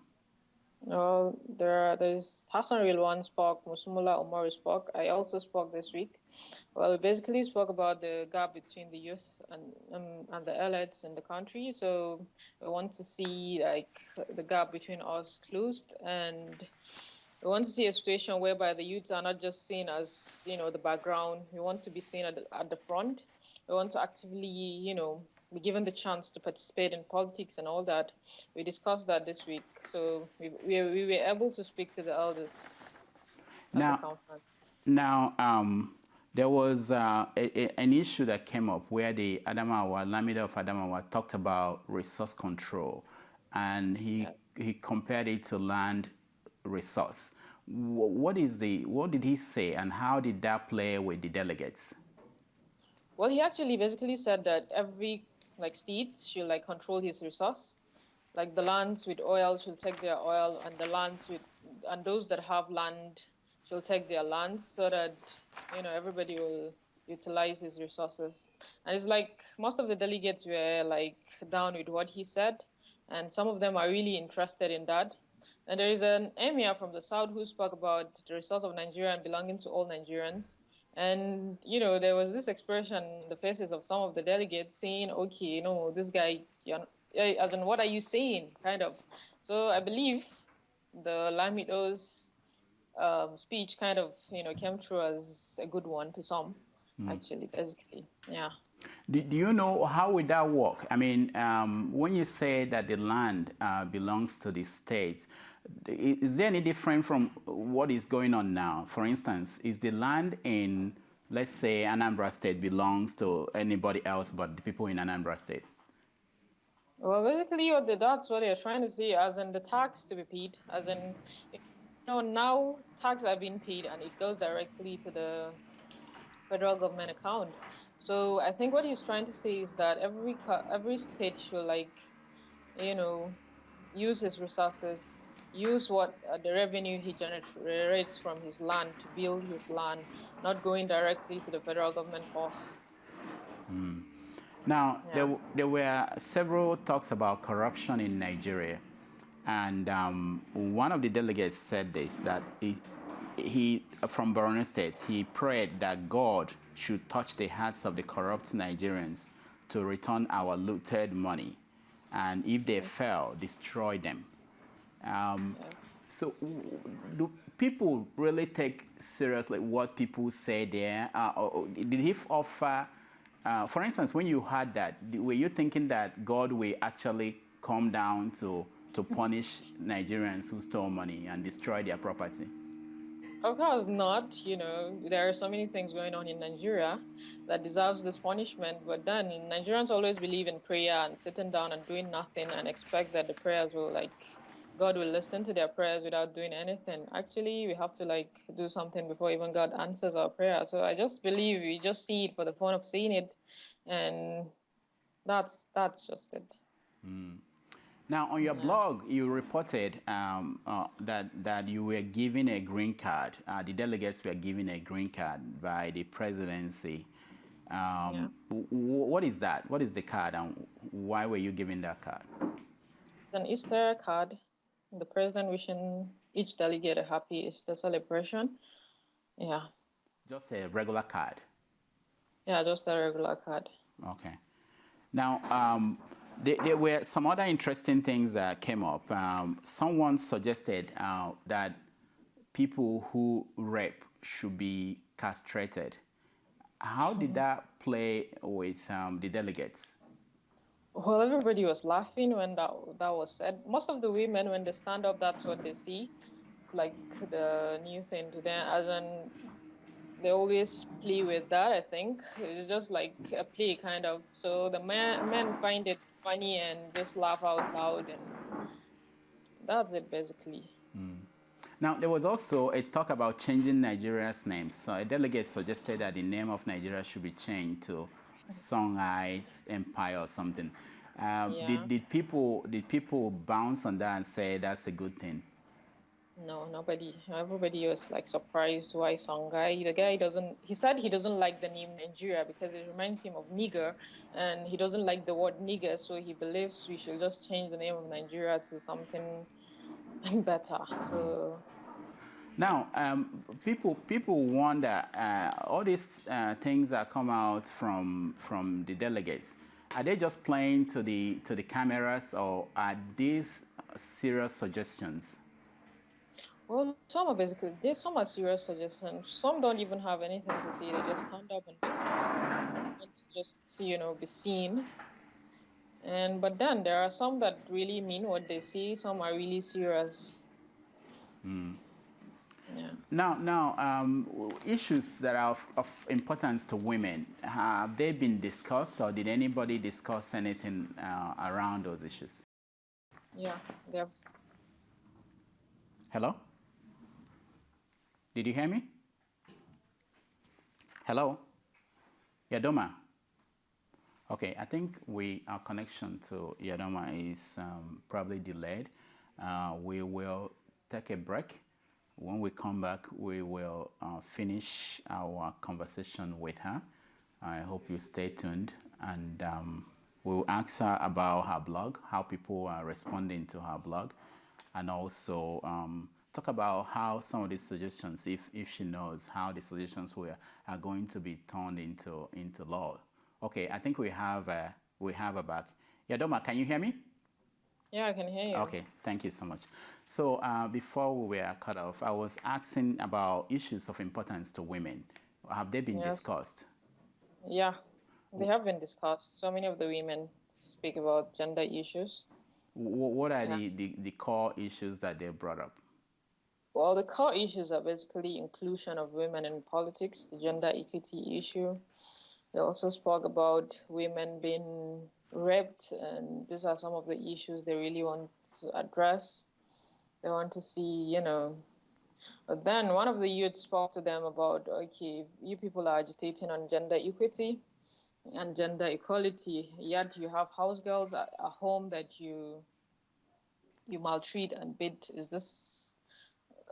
Well, there's Hassan Rilwan spoke, Musumula Omari spoke. I also spoke this week. Well, we basically spoke about the gap between the youth and the elites in the country. So we want to see the gap between us closed, and we want to see a situation whereby the youths are not just seen as the background. We want to be seen at the front. We want to actively be given the chance to participate in politics and all that. We discussed that this week, so we were able to speak to the elders at the conference. Now, there was an issue that came up where the Lamida of Adamawa talked about resource control, and he compared it to land resource. What did he say, and how did that play with the delegates? Well, he actually basically said that every state should control his resource. The lands with oil should take their oil, and the lands and those that have land should take their lands, so that everybody will utilize his resources. And it's most of the delegates were down with what he said, and some of them are really interested in that. And there is an emir from the south who spoke about the resource of Nigeria and belonging to all Nigerians. And, there was this expression in the faces of some of the delegates saying, okay, this guy, as in, what are you saying, kind of. So I believe the Lamido's speech kind of, came through as a good one to some, actually, basically, Do you know how would that work? I mean, when you say that the land belongs to the states, is there any different from what is going on now? For instance, is the land in, let's say, Anambra State belongs to anybody else but the people in Anambra State? Well, basically, that's what they're trying to say, as in the tax to be paid, as in, now tax are being paid and it goes directly to the federal government account. So I think what he's trying to say is that every state should use his resources, use what the revenue he generates from his land to build his land, not going directly to the federal government boss. Now, there were several talks about corruption in Nigeria, and one of the delegates said this, that he from Borno State, he prayed that God should touch the hearts of the corrupt Nigerians to return our looted money, and if they fail, destroy them. So do people really take seriously what people say there? Did he offer, for instance, when you heard that, were you thinking that God will actually come down to punish Nigerians who stole money and destroy their property? Of course not. There are so many things going on in Nigeria that deserves this punishment. But then Nigerians always believe in prayer and sitting down and doing nothing and expect that the prayers will God will listen to their prayers without doing anything. Actually, we have to do something before even God answers our prayer. So I just believe we just see it for the fun of seeing it, and that's just it. Now, on your blog, you reported that you were given a green card. The delegates were given a green card by the presidency. What is that? What is the card, and why were you given that card? It's an Easter card. The president wishing each delegate a happy Easter celebration. Yeah. Just a regular card? Yeah, just a regular card. Okay. Now, there were some other interesting things that came up. Someone suggested that people who rape should be castrated. How did that play with the delegates? Well, everybody was laughing when that was said. Most of the women, when they stand up, that's what they see. It's like the new thing to them, as in they always play with that, I think. It's just like a play, kind of. So the men find it funny and just laugh out loud, and that's it, basically. Now, there was also a talk about changing Nigeria's names. So a delegate suggested that the name of Nigeria should be changed to Songhai's Empire or something. Did people bounce on that and say that's a good thing? No, nobody. Everybody was surprised why Songhai. The guy he said he doesn't like the name Nigeria because it reminds him of nigger, and he doesn't like the word nigger, so he believes we should just change the name of Nigeria to something better. So now, people wonder, all these things that come out from the delegates, are they just playing to the cameras, or are these serious suggestions? Well, some are serious suggestions. Some don't even have anything to say. They just stand up and want to just see, be seen. But then there are some that really mean what they say. Some are really serious. Yeah. Now, issues that are of importance to women, have they been discussed, or did anybody discuss anything around those issues? Yeah, they have. Hello? Did you hear me? Hello? Yadoma? Okay, I think our connection to Yadoma is probably delayed. We will take a break. When we come back, we will finish our conversation with her. I hope you stay tuned, and we'll ask her about her blog, how people are responding to her blog, and also talk about how some of these suggestions, if she knows how the suggestions are going to be turned into law. Okay, I think we have her back. Yadoma, can you hear me? Yeah, I can hear you. Okay, thank you so much. So before we were cut off, I was asking about issues of importance to women. Have they been discussed? Yeah, they have been discussed. So many of the women speak about gender issues. What are the core issues that they brought up? Well, the core issues are basically inclusion of women in politics, the gender equity issue. They also spoke about women being raped, and these are some of the issues they really want to address. They want to see, But then one of the youth spoke to them about, okay, you people are agitating on gender equity and gender equality, yet you have house girls at home that you maltreat and beat. Is this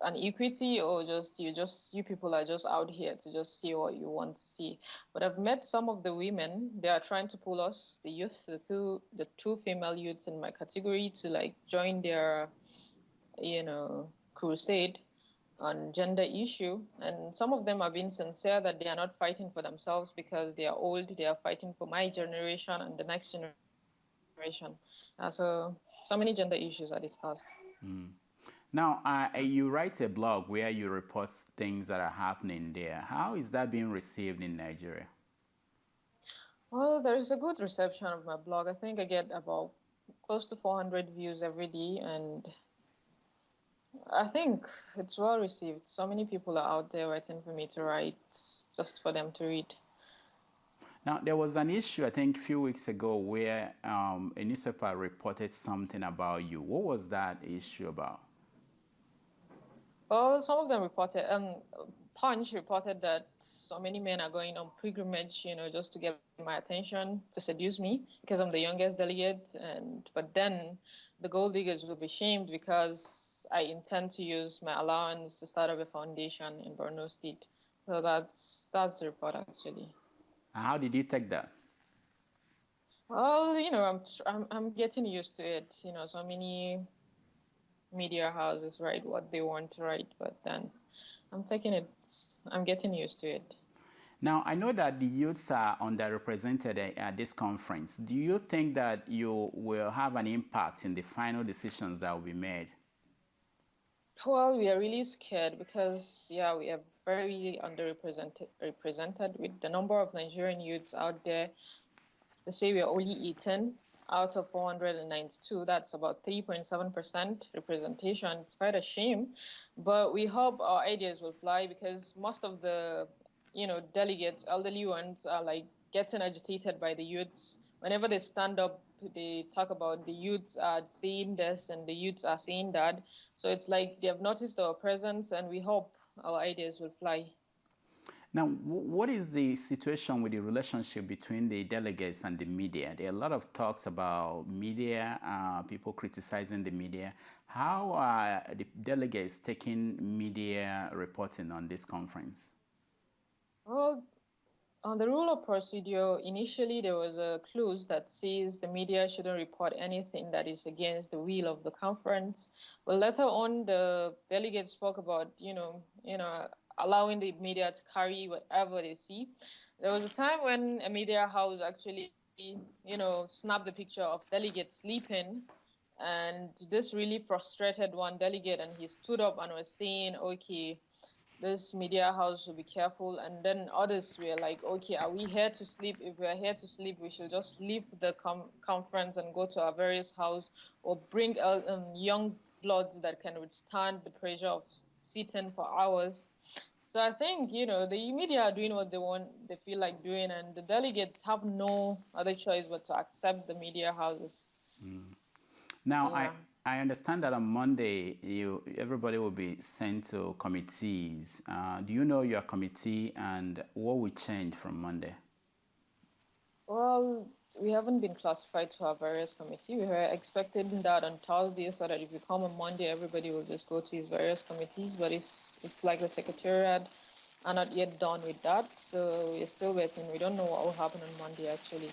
an equity, or you people are just out here to just see what you want to see? But I've met some of the women. They are trying to pull us, the youth, the two female youths in my category, to join their crusade on gender issue. And some of them are being sincere that they are not fighting for themselves because they are old. They are fighting for my generation and the next generation. So many gender issues are discussed. Now, you write a blog where you report things that are happening there. How is that being received in Nigeria? Well, there is a good reception of my blog. I think I get about close to 400 views every day, and I think it's well received. So many people are out there waiting for me to write, just for them to read. Now, there was an issue, I think, a few weeks ago where a newspaper reported something about you. What was that issue about? Well, some of them reported, Punch reported that so many men are going on pilgrimage, just to get my attention, to seduce me, because I'm the youngest delegate. But then the gold diggers will be shamed because I intend to use my allowance to start up a foundation in Borno State. So that's the report, actually. How did you take that? Well, I'm getting used to it. So many media houses write what they want to write, but then I'm getting used to it. Now, I know that the youths are underrepresented at this conference. Do you think that you will have an impact in the final decisions that will be made? Well, we are really scared because, we are very represented with the number of Nigerian youths out there. They say we are only 18 out of 492. That's about 3.7% representation. It's quite a shame, but we hope our ideas will fly because most of the, delegates, elderly ones, are like getting agitated by the youths. Whenever they stand up, they talk about the youths are saying this and the youths are saying that. So it's like they have noticed our presence, and we hope our ideas will fly. Now, what is the situation with the relationship between the delegates and the media? There are a lot of talks about media, people criticizing the media. How are the delegates taking media reporting on this conference? Well, on the rule of procedure, initially there was a clause that says the media shouldn't report anything that is against the will of the conference. But later on, the delegates spoke about, allowing the media to carry whatever they see. There was a time when a media house actually, snapped the picture of delegates sleeping, and this really frustrated one delegate, and he stood up and was saying, okay, this media house should be careful. And then others were like, okay, are we here to sleep? If we are here to sleep, we should just leave the conference and go to our various house, or bring young bloods that can withstand the pressure of sitting for hours. So I think, the media are doing what they feel like doing, and the delegates have no other choice but to accept the media houses. Now, I understand that on Monday, everybody will be sent to committees. Do you know your committee, and what will change from Monday? Well, we haven't been classified to our various committees. We were expecting that on Thursday, so that if you come on Monday, everybody will just go to his various committees. But it's like the secretariat are not yet done with that, so we're still waiting. We don't know what will happen on Monday, actually.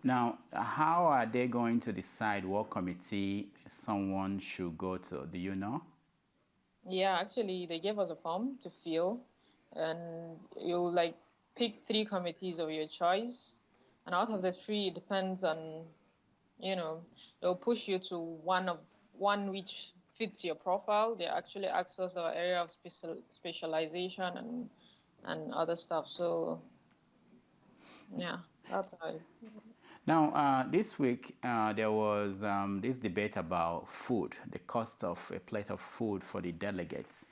Now, how are they going to decide what committee someone should go to? Do you know? Yeah, actually, they gave us a form to fill, and you'll pick 3 committees of your choice. And out of the 3, it depends on, they'll push you to one which fits your profile. They actually access our area of specialization and other stuff. So, yeah, that's how it. Now, this week, there was this debate about food, the cost of a plate of food for the delegates.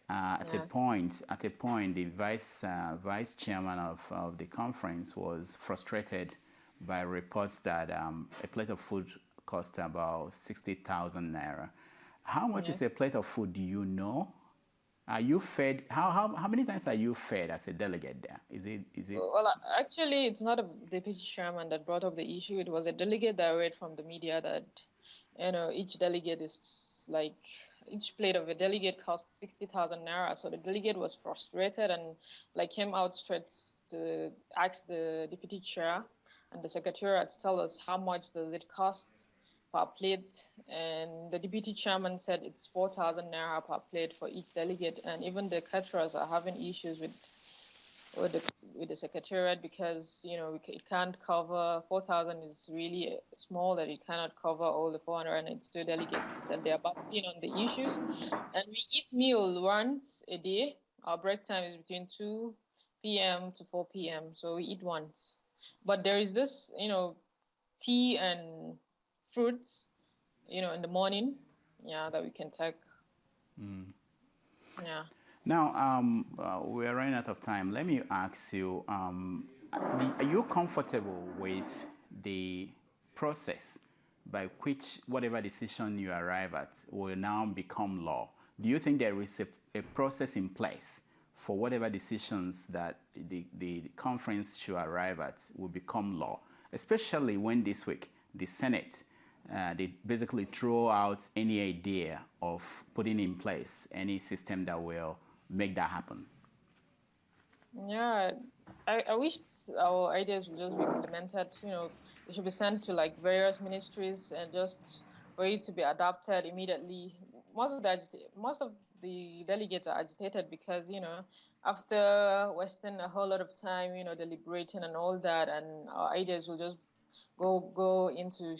At a point, the vice chairman of the conference was frustrated by reports that a plate of food cost about 60,000 naira. How much is a plate of food? Do you know? Are you fed? How many times are you fed as a delegate there? Is it? Well, actually, it's not a deputy chairman that brought up the issue. It was a delegate that read from the media that, each delegate is each plate of a delegate costs 60,000 naira. So the delegate was frustrated and came out straight to ask the deputy chair and the secretariat to tell us how much does it cost per plate, and the deputy chairman said it's 4,000 naira per plate for each delegate, and even the caterers are having issues with the secretariat because it can't cover 4,000 is really small, that it cannot cover all the 492 delegates that they are battling on the issues. And we eat meal once a day. Our break time is between 2 p.m. to 4 p.m. So we eat once, but there is this tea and fruits, in the morning, that we can take. Yeah. Now, we're running out of time. Let me ask you, are you comfortable with the process by which whatever decision you arrive at will now become law? Do you think there is a process in place for whatever decisions that the conference should arrive at will become law, especially when this week the Senate, they basically throw out any idea of putting in place any system that will make that happen? Yeah, I wish our ideas would just be implemented. It should be sent to like various ministries and just for it to be adopted immediately. Most of the delegates are agitated because after wasting a whole lot of time deliberating and all that, and our ideas will just go into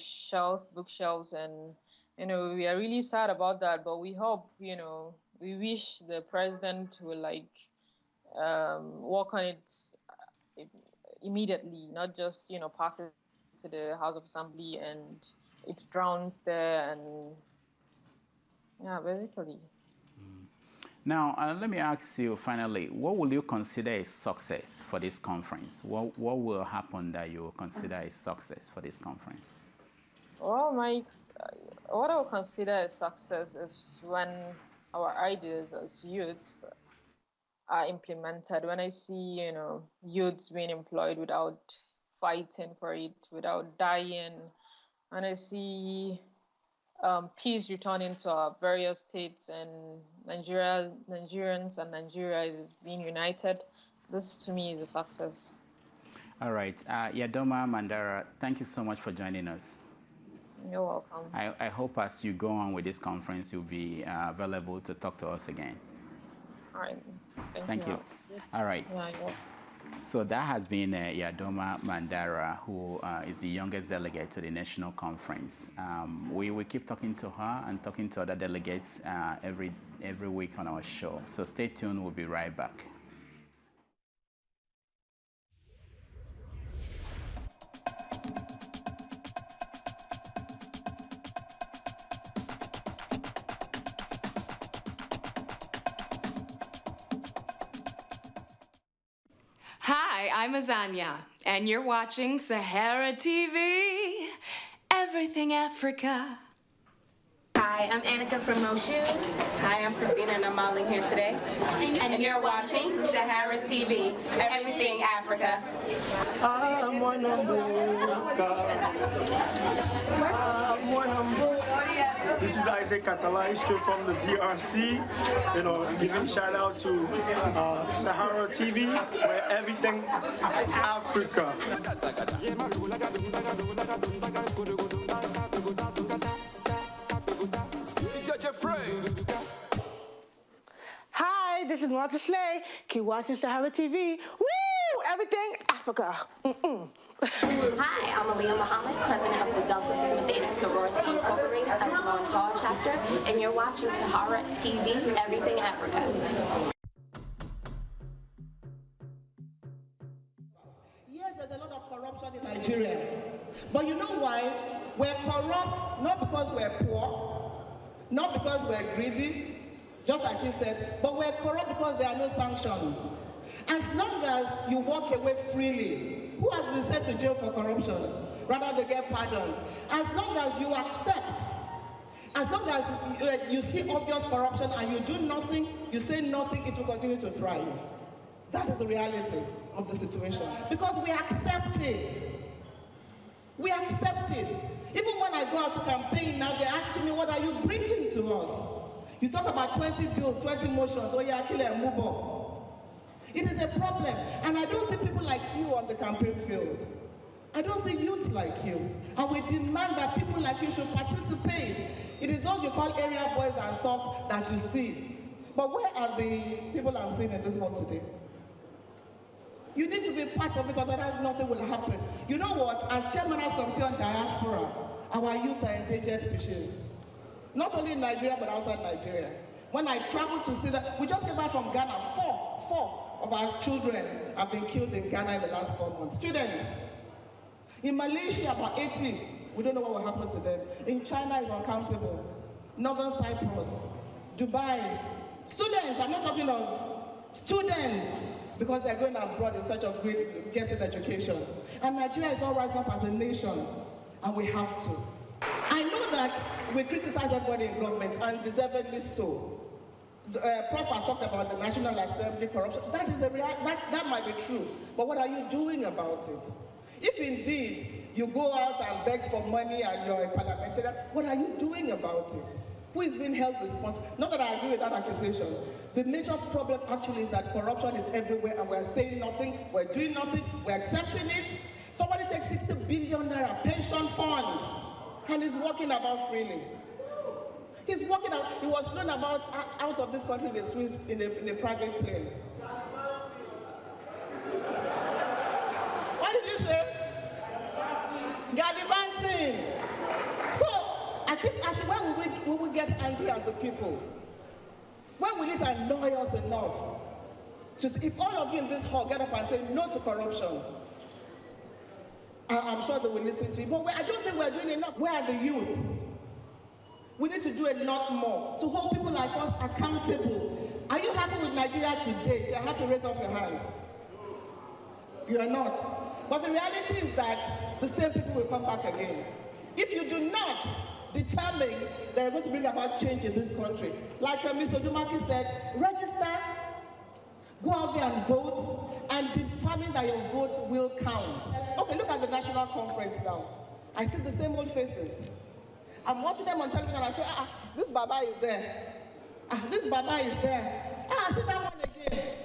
bookshelves, and we are really sad about that. But we hope we wish the president will work on it immediately, not just pass it to the House of Assembly and it drowns there, and basically. Now, let me ask you finally, what will you consider a success for this conference? What will happen that you will consider a success for this conference? Well, what I would consider a success is when our ideas as youths are implemented. When I see, youths being employed without fighting for it, without dying, and I see peace returning to our various states, and Nigerians and Nigeria is being united. This, to me, is a success. All right. Yadoma Mandara, thank you so much for joining us. You're welcome. I hope as you go on with this conference, you'll be available to talk to us again. All right. Thank you. All right. Yeah, so that has been Yadoma Mandara, who is the youngest delegate to the national conference. We keep talking to her and talking to other delegates every week on our show. So stay tuned. We'll be right back. Hi, I'm Azania, and you're watching Sahara TV, Everything Africa. Hi, I'm Annika from Moshu. Hi, I'm Christina, and I'm modeling here today. And you're watching Sahara TV, Everything Africa. I'm one This is Isaac Catalai, straight from the DRC. Giving shout out to Sahara TV, where everything Africa. Hi, this is Martha Slay. Keep watching Sahara TV. Woo! Everything Africa. Hi, I'm Aliyah Muhammad, president of the Delta Sigma Theta Sorority Incorporated of Samoan Tall chapter, and you're watching Sahara TV, Everything Africa. Yes, there's a lot of corruption in Nigeria. But you know why? We're corrupt not because we're poor, not because we're greedy, just like he said, but we're corrupt because there are no sanctions. As long as you walk away freely, who has been sent to jail for corruption? Rather they get pardoned. As long as you accept, as long as you see obvious corruption and you do nothing, you say nothing, it will continue to thrive. That is the reality of the situation. Because we accept it. We accept it. Even when I go out to campaign now, they're asking me, what are you bringing to us? You talk about 20 bills, 20 motions, oh yeah, kill and move on. It is a problem, and I don't see people like you on the campaign field. I don't see youth like you, and we demand that people like you should participate. It is those you call area boys and thugs that you see. But where are the people I'm seeing in this world today? You need to be part of it, otherwise nothing will happen. You know what? As chairman of the Committee on Diaspora, our youth are endangered species. Not only in Nigeria, but outside Nigeria. When I travel to see that, we just came back from Ghana, four of our children have been killed in Ghana in the last 4 months. Students. In Malaysia, about 80. We don't know what will happen to them. In China, it's uncountable. Northern Cyprus, Dubai. Students, I'm not talking of students, because they're going abroad in search of getting education. And Nigeria is not rising up as a nation, and we have to. I know that we criticize everybody in government, and deservedly so. Prof has talked about the National Assembly corruption. That is that might be true, but what are you doing about it? If indeed you go out and beg for money and you're a parliamentarian, what are you doing about it? Who is being held responsible? Not that I agree with that accusation. The major problem actually is that corruption is everywhere, and we're saying nothing, we're doing nothing, we're accepting it. Somebody takes 60 billion naira pension fund and is walking about freely. He's walking out. He was flown out of this country in a private plane. What did you say? Gadibantin. So I keep asking, when will we get angry as a people? When will it annoy us enough? If all of you in this hall get up and say no to corruption, I'm sure they will listen to you. But I don't think we're doing enough. Where are the youth? We need to do a lot more to hold people like us accountable. Are you happy with Nigeria today? If you're happy, raise up your hand. You are not. But the reality is that the same people will come back again. If you do not determine that you're going to bring about change in this country, like Mr. Dumaki said, register, go out there and vote, and determine that your vote will count. Okay, look at the national conference now. I see the same old faces. I'm watching them on television and I say, this Baba is there. This Baba is there. I see that one again.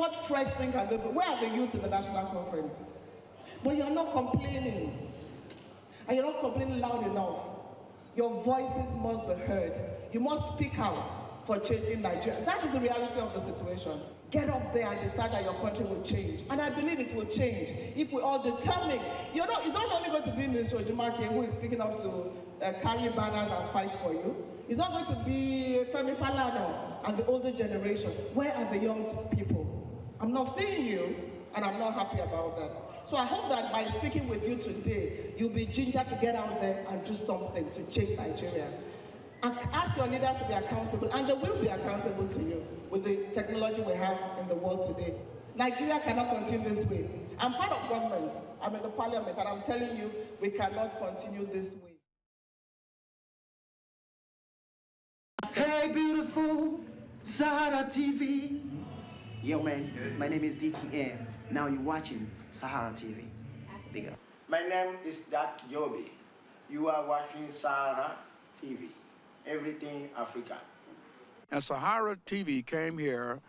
What fresh thing can they do? Where are the youth in the national conference? But you're not complaining. And you're not complaining loud enough. Your voices must be heard. You must speak out for changing Nigeria. That is the reality of the situation. Get up there and decide that your country will change. And I believe it will change if we all determine. It's not only going to be Mr. Ojumake who is speaking up to carry banners and fight for you. It's not going to be Femi Falana and the older generation. Where are the young people? I'm not seeing you, and I'm not happy about that. So I hope that by speaking with you today, you'll be ginger to get out there and do something to change Nigeria. And ask your leaders to be accountable, and they will be accountable to you with the technology we have in the world today. Nigeria cannot continue this way. I'm part of government. I'm in the parliament, and I'm telling you, we cannot continue this way. Hey, beautiful Sahara TV. Yo, man, my name is DTM. Now you're watching Sahara TV. Big up. My name is Dak Joby. You are watching Sahara TV. Everything African. And Sahara TV came here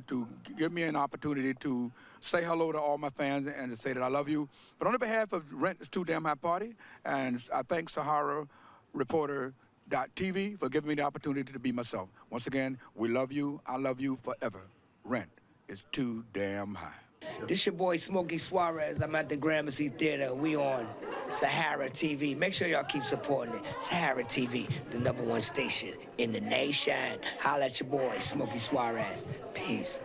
to give me an opportunity to say hello to all my fans and to say that I love you. But on the behalf of Rent is Too Damn High Party, and I thank SaharaReporter.tv for giving me the opportunity to be myself. Once again, we love you. I love you forever. Rent is too damn high. This your boy Smokey Suarez. I'm at the Gramercy Theater. We on Sahara TV. Make sure y'all keep supporting it. Sahara TV, the #1 station in the nation. Holla at your boy Smokey Suarez. Peace.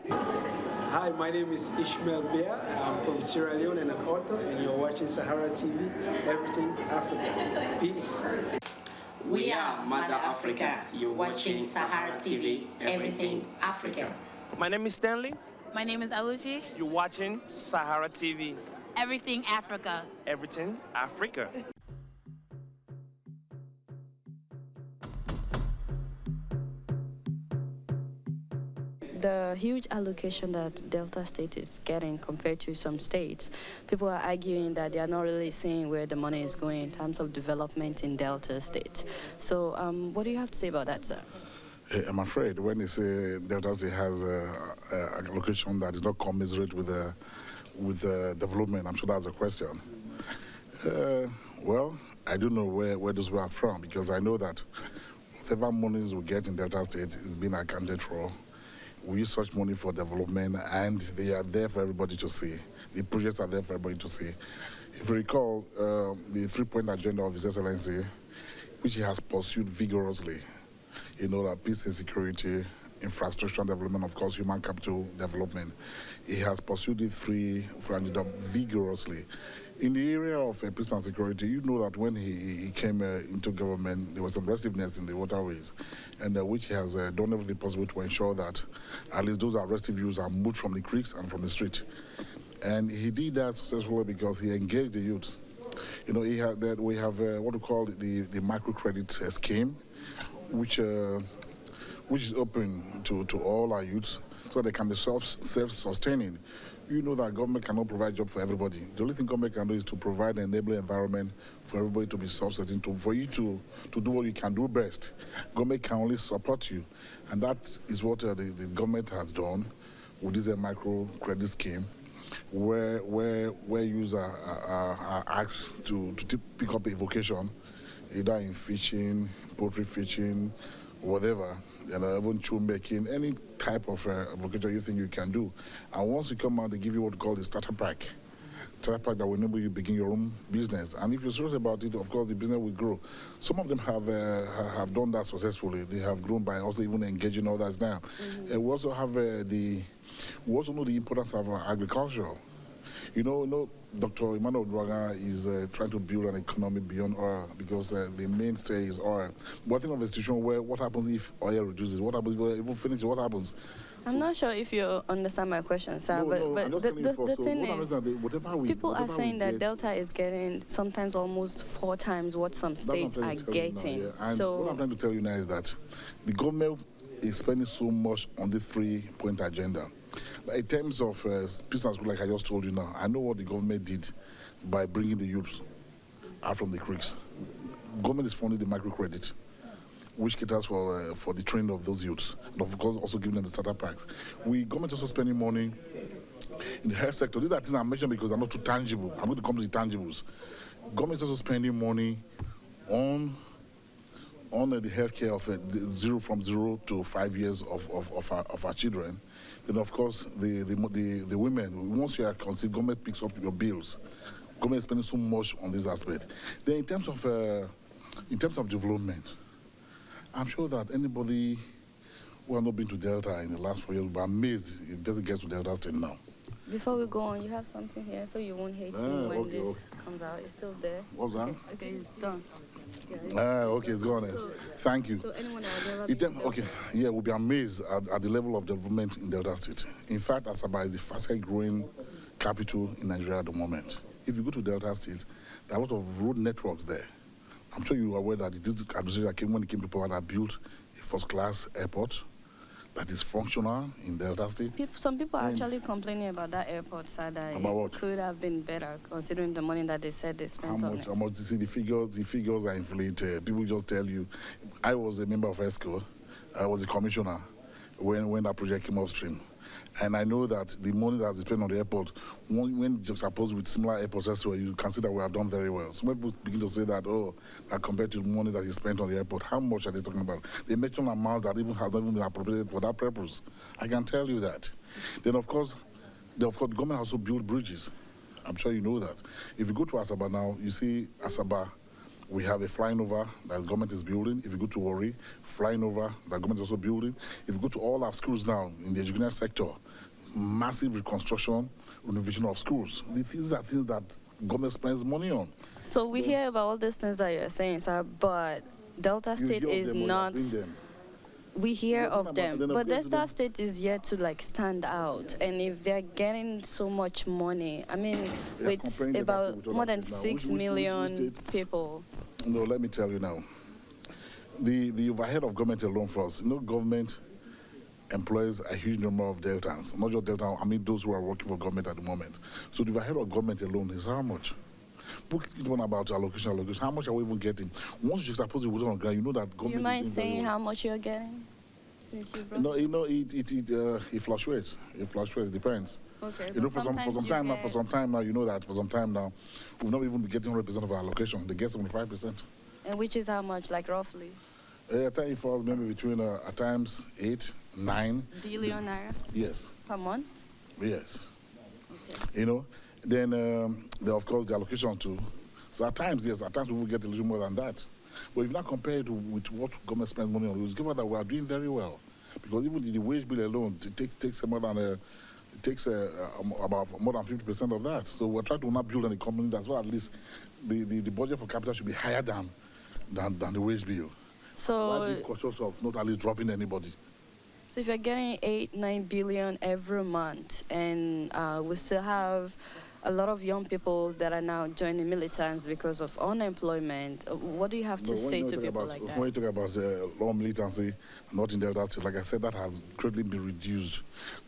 Hi, my name is Ishmael Bea. I'm from Sierra Leone and an author, and you're watching Sahara TV, Everything Africa. Peace. We are Mother Africa. You're watching Sahara TV, Everything Africa. My name is Stanley. My name is Aluchi. You're watching Sahara TV. Everything Africa. Everything Africa. The huge allocation that Delta State is getting compared to some states, people are arguing that they are not really seeing where the money is going in terms of development in Delta State. So what do you have to say about that, sir? I'm afraid when they say Delta State has a location that is not commensurate with development, I'm sure that's a question. Well, I don't know where those were from, because I know that whatever monies we get in Delta State is being accounted for. We use such money for development, and they are there for everybody to see. The projects are there for everybody to see. If you recall, the three-point agenda of His Excellency, which he has pursued vigorously, that peace and security, infrastructure and development, of course, human capital development. He has pursued the three agenda vigorously. In the area of peace and security, you know that when he came into government, there was some restiveness in the waterways, and which he has done everything possible to ensure that at least those restive youths are moved from the creeks and from the street. And he did that successfully because he engaged the youths. You know, we have what we call the microcredit scheme, which is open to all our youths so they can be self-sustaining. You know that government cannot provide jobs for everybody. The only thing government can do is to provide an enabling environment for everybody to be self-sustaining, for you to do what you can do best. Government can only support you, and that is what the government has done with this microcredit scheme, where users are asked to pick up a vocation, either in fishing, poultry fishing, whatever, even tune making, any type of vocation you think you can do. And once you come out, they give you what we call the starter pack. Starter pack that will enable you begin your own business. And if you're serious about it, of course, the business will grow. Some of them have done that successfully. They have grown by also even engaging others now. We also have we also know the importance of agriculture. You know, Dr. Emmanuel Dwaga is trying to build an economy beyond oil because the mainstay is oil. But think of a situation where what happens if oil reduces? What happens if oil even finishes? What happens? I'm not sure if you understand my question, sir, but the thing is, people are saying that Delta is getting sometimes almost 4 times what some states are getting. So what I'm trying to tell you now is that the government is spending so much on the 3-point agenda. But in terms of peace and security, like I just told you now, I know what the government did by bringing the youths out from the creeks. Government is funding the microcredit, which caters for the training of those youths, and of course also giving them the starter packs. Government also spending money in the health sector. These are things I mentioned because they're not too tangible. I'm going to come to the tangibles. Government is also spending money on the healthcare of from 0 to 5 years of our children. Then of course the women, once you are conceived, government picks up your bills. Government is spending so much on this aspect. Then in terms of development, I'm sure that anybody who has not been to Delta in the last 4 years will be amazed if it doesn't get to Delta State now. Before we go on, you have something here so you won't hate me when this comes out. It's still there. What's that? Okay, it's done. Okay, it's gone. Thank you. So anyone else never okay, yeah, we'll be amazed at the level of development in Delta State. In fact, Asaba is the fastest growing capital in Nigeria at the moment. If you go to Delta State, there are a lot of road networks there. I'm sure you are aware that this administration when it came to power that built a first-class airport that is functional in Delta State. Some people are actually complaining about that airport, sir, that it could have been better considering the money that they said they spent on it. How much? You see, the figures are inflated. People just tell you. I was a member of ESCO. I was a commissioner when that project came upstream. And I know that the money that's spent on the airport, when juxtaposed with similar airports elsewhere, you can see that we have done very well. Some people begin to say that, that compared to the money that is spent on the airport, how much are they talking about? They mention amounts that even has not even been appropriated for that purpose. I can tell you that. Then, of course, the government also built bridges. I'm sure you know that. If you go to Asaba now, you see Asaba, we have a flying over that the government is building. If you go to Warri, flying over that government is also building. If you go to all our schools now in the educational sector, massive reconstruction, renovation of schools. These are things that government spends money on. So we hear about all these things that you're saying, sir, but Delta State is not. We hear of them, but Delta State is yet to stand out. And if they're getting so much money, I mean, with about more than 6 million people. No, let me tell you now. The overhead of government alone for us, government employs a huge number of Deltans, not just Delta, I mean those who are working for government at the moment. So the overhead of government alone is how much? Book one about allocation. How much are we even getting? Once you suppose it was on ground, you know that government. You mind saying how much you're getting? Since you brought it fluctuates. It fluctuates. Depends. Okay. For some time now, you know that for some time now, we've not even been getting 100% of our allocation. They get 75%. And which is how much, roughly? I think it falls maybe between at times 8, 9 billion naira. Yes. Per month. Yes. Okay. Then of course the allocation too. So at times, yes, at times we will get a little more than that. But if not compared with what government spends money on, it was given that we are doing very well. Because even the wage bill alone, it takes more than It takes about more than 50% of that. So we're trying to not build an economy that's well, at least the budget for capital should be higher than the wage bill. So why be cautious of not at least dropping anybody? So if you're getting 8-9 billion every month, and we still have a lot of young people that are now joining militants because of unemployment, what do you have to say to people like that? When you talk about law militancy, not in Delta State, like I said, that has greatly been reduced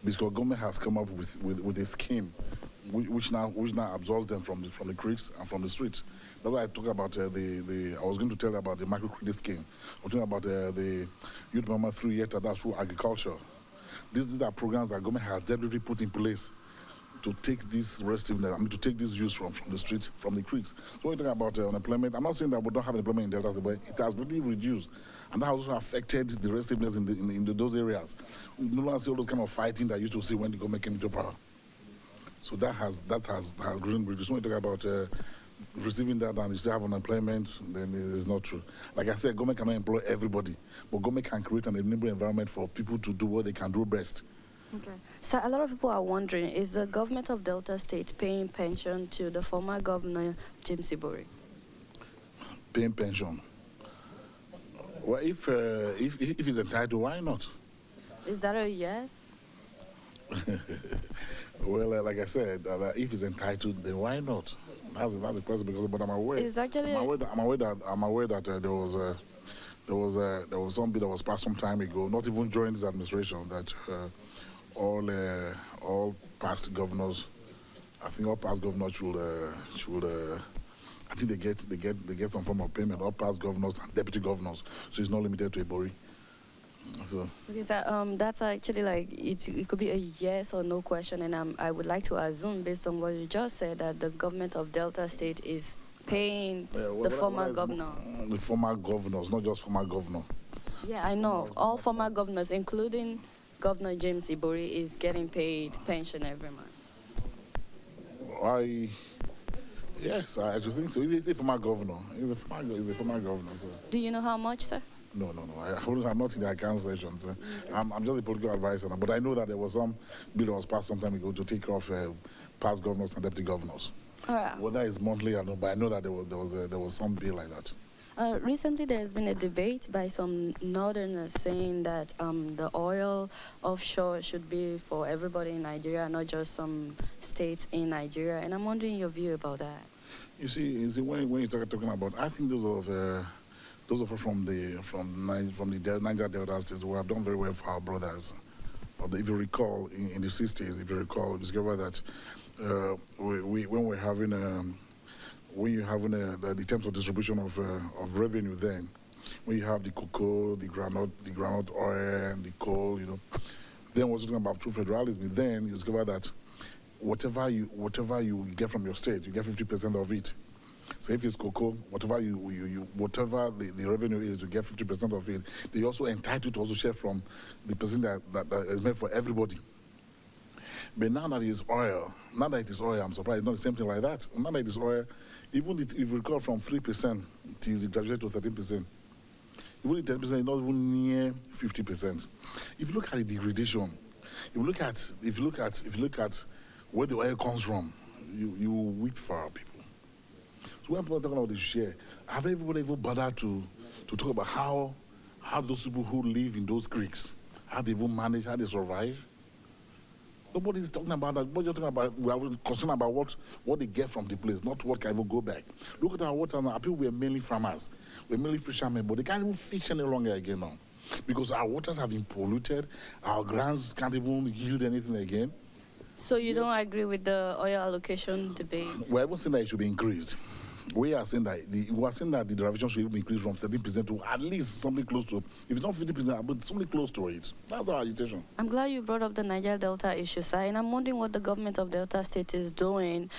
because government has come up with a scheme which now absorbs them from the creeks and from the streets. That's why I talk about I was going to tell you about the microcredit scheme. I'm talking about the youth member 3 years that's through agriculture. These are programs that government has deliberately put in place to take this to take this use from the streets, from the creeks. So when you talk about unemployment, I'm not saying that we don't have unemployment in Delta, but it has really reduced. And that also affected the restiveness in those areas. We no longer see all those kind of fighting that you used to see when the government came into power. So that has really reduced. When you talk about receiving that and you still have unemployment, then it is not true. Like I said, government cannot employ everybody, but government can create an enabling environment for people to do what they can do best. Okay. So a lot of people are wondering, is the government of Delta State paying pension to the former governor, James Ibori? Paying pension? Well, if it's entitled, why not? Is that a yes? Well, like I said, if it's entitled, then why not? That's the question. Because, but I'm aware. It's actually. I'm aware that there was some bill that was passed some time ago, not even during this administration, that all past governors, I think all past governors should I think they get some form of payment. All past governors and deputy governors, so it's not limited to Ibori. So because that's actually like it could be a yes or no question, and I would like to assume, based on what you just said, that the government of Delta State is paying the former governor. The former governors, not just former governor. Yeah, I know. All former governors, including Governor James Ibori, is getting paid pension every month. Yes, I actually think so. He's a former governor. He's a former governor. So. Do you know how much, sir? No. I'm not in the account section, sir. I'm just a political advisor. But I know that there was some bill that was passed some time ago to take off past governors and deputy governors. All right. Whether it's monthly or not, but I know that there was some bill like that. Recently, there has been a debate by some northerners saying that the oil offshore should be for everybody in Nigeria, not just some states in Nigeria. And I'm wondering your view about that. You see when you're talking about, I think those are from the Niger Delta states who have done very well for our brothers. But if you recall, in the 60s, you discover that when you're having the terms of distribution of revenue, then when you have the cocoa, the groundnut oil, and the coal, then we're talking about true federalism. Then you discover that whatever you get from your state, you get 50% of it. So if it's cocoa, whatever the revenue is, you get 50% of it. They also entitled to also share from the percent that is meant for everybody. But now that it is oil, I'm surprised it's not the same thing like that. Now that it is oil, even if you recall from 3% till it graduated to 13%, even 10% is not even near 50%. If you look at the degradation, if you look at where the oil comes from, you will weep for our people. So when people are talking about the share, have everybody ever bothered to talk about how those people who live in those creeks, how they even manage, how they survive? Nobody's talking about that. What you're talking about, we are concerned about what they get from the place, not what can even go back. Look at our water now. Our people were mainly farmers, we're mainly fishermen, but they can't even fish any longer again now. Because our waters have been polluted, our grounds can't even yield anything again. So you don't agree with the oil allocation debate? We're even saying that it should be increased. We are saying that the derivation should even be increased from 13% to at least something close to, if it's not 50%, but something close to it. That's our agitation. I'm glad you brought up the Niger Delta issue, sir, and I'm wondering what the government of Delta State is doing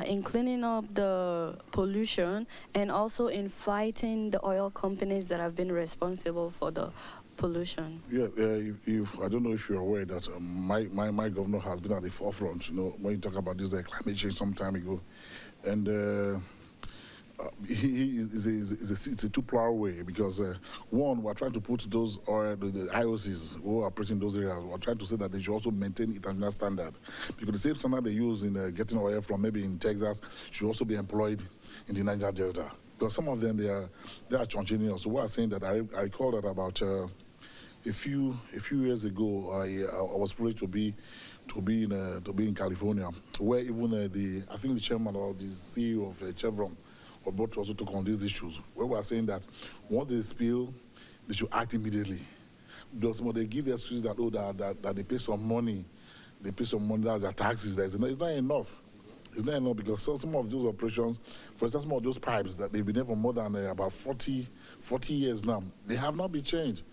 in cleaning up the pollution and also in fighting the oil companies that have been responsible for the pollution. Yeah, I don't know if you're aware that my governor has been at the forefront, when you talk about this climate change some time ago. And It's a two-power way because one, we're trying to put those the IOCs who are operating those areas. We're trying to say that they should also maintain international standard because the same standard they use in getting oil from maybe in Texas should also be employed in the Niger Delta. Because some of them they are spontaneous. So we are saying that I recall that about a few years ago I was privileged to be in California, where even I think the chairman or the CEO of Chevron or both also took on these issues, where we are saying that once they spill, they should act immediately. Because they give the excuse that that they pay some money, that's their taxes. It's not enough. It's not enough because some of those operations, for instance, some of those pipes that they've been there for more than about 40 years now, they have not been changed.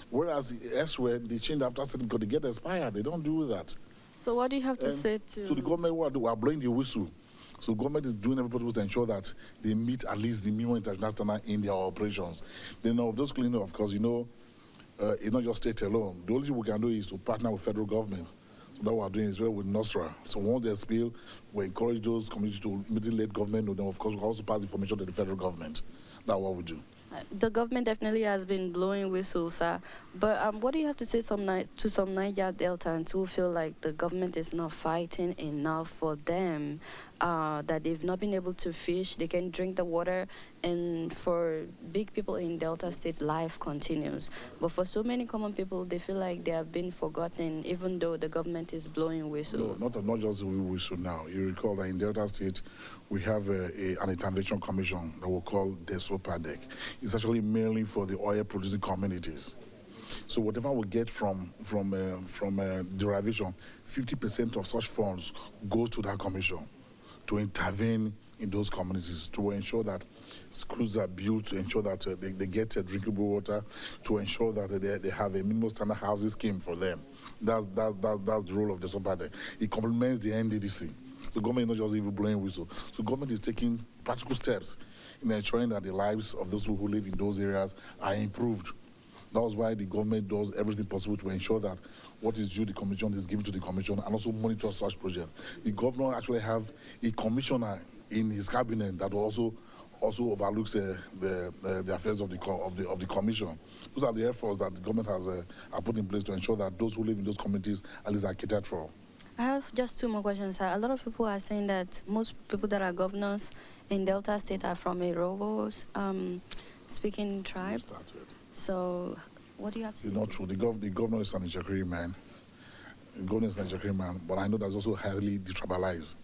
Whereas elsewhere, they change after certain because they get expired. They don't do that. So what do you have to say to... So the government are blowing the whistle. So government is doing everything to ensure that they meet at least the minimum international standard in their operations. Then of those cleanup, of course, it's not just state alone. The only thing we can do is to partner with federal government. So that what we're doing is well with Nostra. So once they spill, we encourage those communities to immediately let government know. Then of course we also pass information to the federal government. That's what we do. The government definitely has been blowing whistles, sir. But what do you have to say to some Niger Deltans who feel like the government is not fighting enough for them, that they've not been able to fish, they can drink the water, and for big people in Delta State, life continues. But for so many common people, they feel like they have been forgotten, even though the government is blowing whistles. No, not just a whistle now. You recall that in Delta State, we have an intervention commission that we call Diaspora. It's actually mainly for the oil-producing communities. So whatever we get from derivation, 50% of such funds goes to that commission to intervene in those communities to ensure that schools are built, to ensure that they get drinkable water, to ensure that they have a minimum standard housing scheme for them. That's the role of the Diaspora. It complements the NDDC. So government is not just even blowing whistle. So government is taking practical steps in ensuring that the lives of those who live in those areas are improved. That's why the government does everything possible to ensure that what is due the commission is given to the commission and also monitor such projects. The governor actually have a commissioner in his cabinet that also overlooks the affairs of the commission. Those are the efforts that the government has put in place to ensure that those who live in those communities at least are catered for. I have just two more questions, sir. A lot of people are saying that most people that are governors in Delta State are from a Robo-speaking tribe. So what do you have to say? It's not true. The governor is an Ichekiri man. The governor is an Ichekiri man, but I know that's also highly detribalized.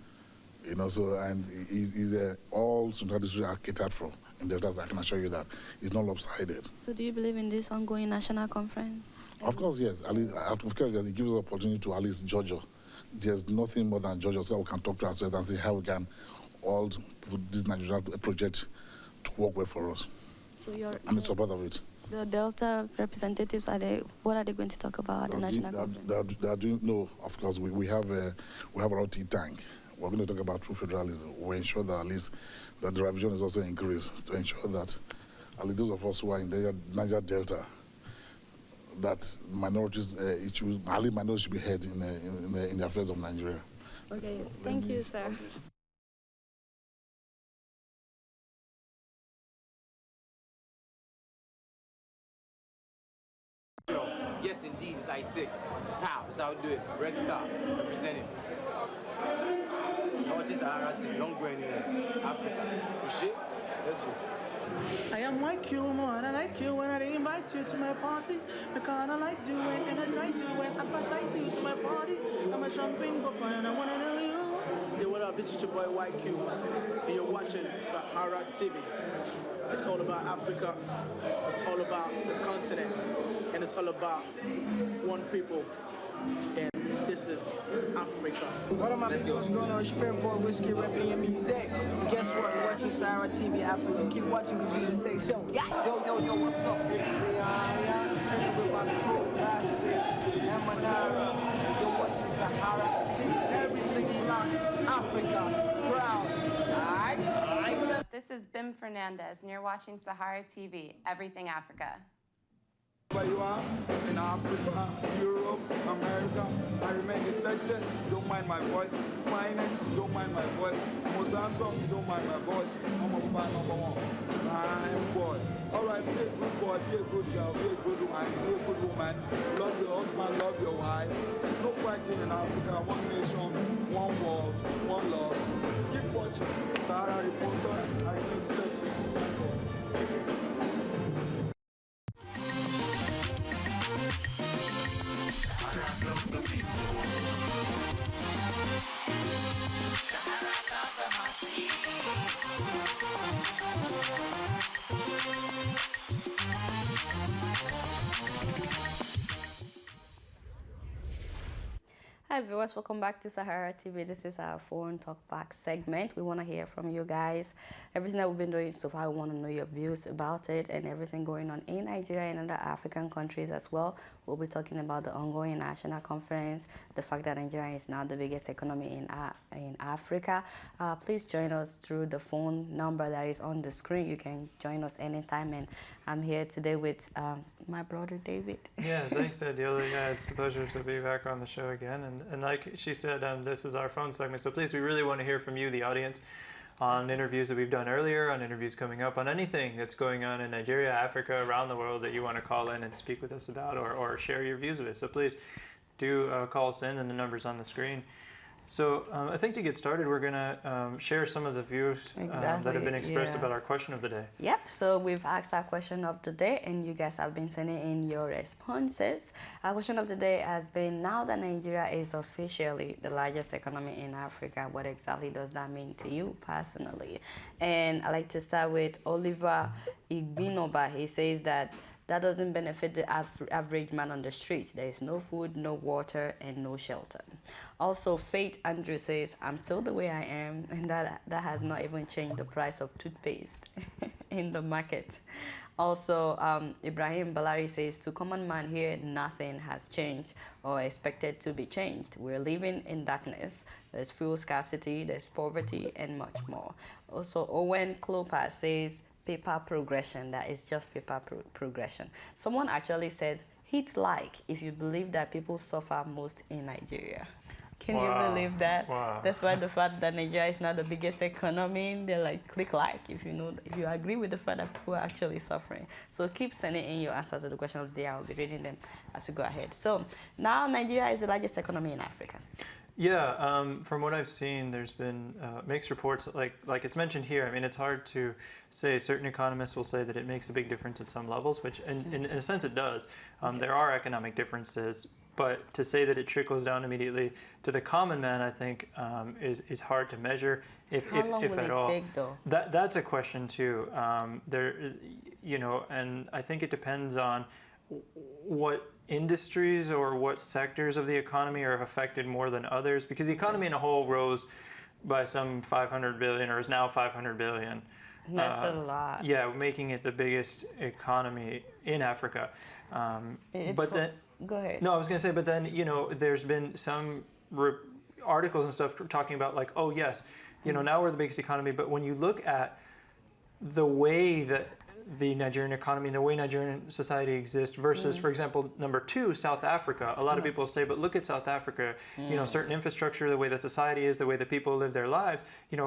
And he's all Central District are catered for in Delta State. I can assure you that. It's not lopsided. So do you believe in this ongoing national conference? Of course, yes. Of course, yes. It gives us opportunity to at least judge. There's nothing more than judge, so we can talk to ourselves and see how we can all put this Nigerian project to work well for us. So I'm in support of it. The Delta representatives, what are they going to talk about at the national conference? They are doing, no, of course, we have a think tank. We're going to talk about true federalism. We ensure that at least the derivation is also increased to ensure that at least those of us who are in the Niger Delta, that minorities issues, only minorities should be heard in the affairs of Nigeria. Okay, thank you, sir. Yes, indeed, it's Isaac. Pow, that's how we do it. Red Star, representing. You're watching Sahara TV, don't go anywhere. Africa, push it, let's go. I am like you more and I like you when I invite you to my party. Because I like you and energize you and advertise you to my party. I'm a champagne papa and I want to know you. Hey, what up? This is your boy YQ and you're watching Sahara TV. It's all about Africa. It's all about the continent. And it's all about one people. And this is Africa. What up, my people? What's going on? It's your favorite boy, Whiskey, Revenue, and Music. Guess what? You're watching Sahara TV Africa. Keep watching because we just say so. Yeah. Yo, what's up? It's chilling with my crew. I'm Manara. You're watching Sahara TV. Everything around Africa. Proud. Alright? This is Bim Fernandez, and you're watching Sahara TV, Everything Africa. Where you are, in Africa, Europe, America, I remain the sexiest, don't mind my voice. Finest, don't mind my voice. Most handsome, you don't mind my voice. I'm a man #1. Fine boy. Alright, be a good boy, be a good girl, be a good woman, be a good woman. Love your husband, love your wife. No fighting in Africa, one nation, one world, one love. Keep watching. Sahara Reporter, I remain the sexiest. Fine boy. Hi viewers, welcome back to Sahara TV. This is our phone talkback segment. We want to hear from you guys. Everything that we've been doing so far, we want to know your views about it and everything going on in Nigeria and other African countries as well. We'll be talking about the ongoing national conference, the fact that Nigeria is now the biggest economy in Africa. Please join us through the phone number that is on the screen. You can join us anytime, and I'm here today with my brother David. Yeah, thanks, Adiola. Yeah, it's a pleasure to be back on the show again. And like she said, this is our phone segment. So please, we really want to hear from you, the audience, on interviews that we've done earlier, on interviews coming up, on anything that's going on in Nigeria, Africa, around the world that you want to call in and speak with us about, or share your views with us. So please do call us in, and the number's on the screen. So I think to get started, we're going to share some of the views that have been expressed about our question of the day. Yep, so we've asked our question of the day, and you guys have been sending in your responses. Our question of the day has been, now that Nigeria is officially the largest economy in Africa, what exactly does that mean to you personally? And I'd like to start with Oliver Igbinoba. He says that doesn't benefit the average man on the street. There is no food, no water, and no shelter. Also, Faith Andrew says, I'm still the way I am, and that has not even changed the price of toothpaste in the market. Also, Ibrahim Balari says, to common man here, nothing has changed or expected to be changed. We're living in darkness. There's fuel scarcity, there's poverty, and much more. Also, Owen Klopa says, paper progression, that is just paper progression. Someone actually said, hit like if you believe that people suffer most in Nigeria. Can you believe that? Wow. That's why the fact that Nigeria is not the biggest economy, they're like, click like if you agree with the fact that people are actually suffering. So keep sending in your answers to the question of the day. I'll be reading them as we go ahead. So now Nigeria is the largest economy in Africa. Yeah, from what I've seen, there's been mixed reports. Like it's mentioned here. I mean, it's hard to say. Certain economists will say that it makes a big difference at some levels, which in a sense it does. There are economic differences, but to say that it trickles down immediately to the common man, I think, is hard to measure, if How long if will at it all. take, though? That's a question too. And I think it depends on what industries or what sectors of the economy are affected more than others, because the economy in a whole rose by some 500 billion, or is now 500 billion. That's a lot. Yeah, making it the biggest economy in Africa. Go ahead. No, I was going to say, but then, there's been some articles and stuff talking about like, oh yes, now we're the biggest economy, but when you look at the way that the Nigerian economy and the way Nigerian society exists versus, for example, number 2, South Africa. A lot of people say, but look at South Africa, certain infrastructure, the way that society is, the way that people live their lives.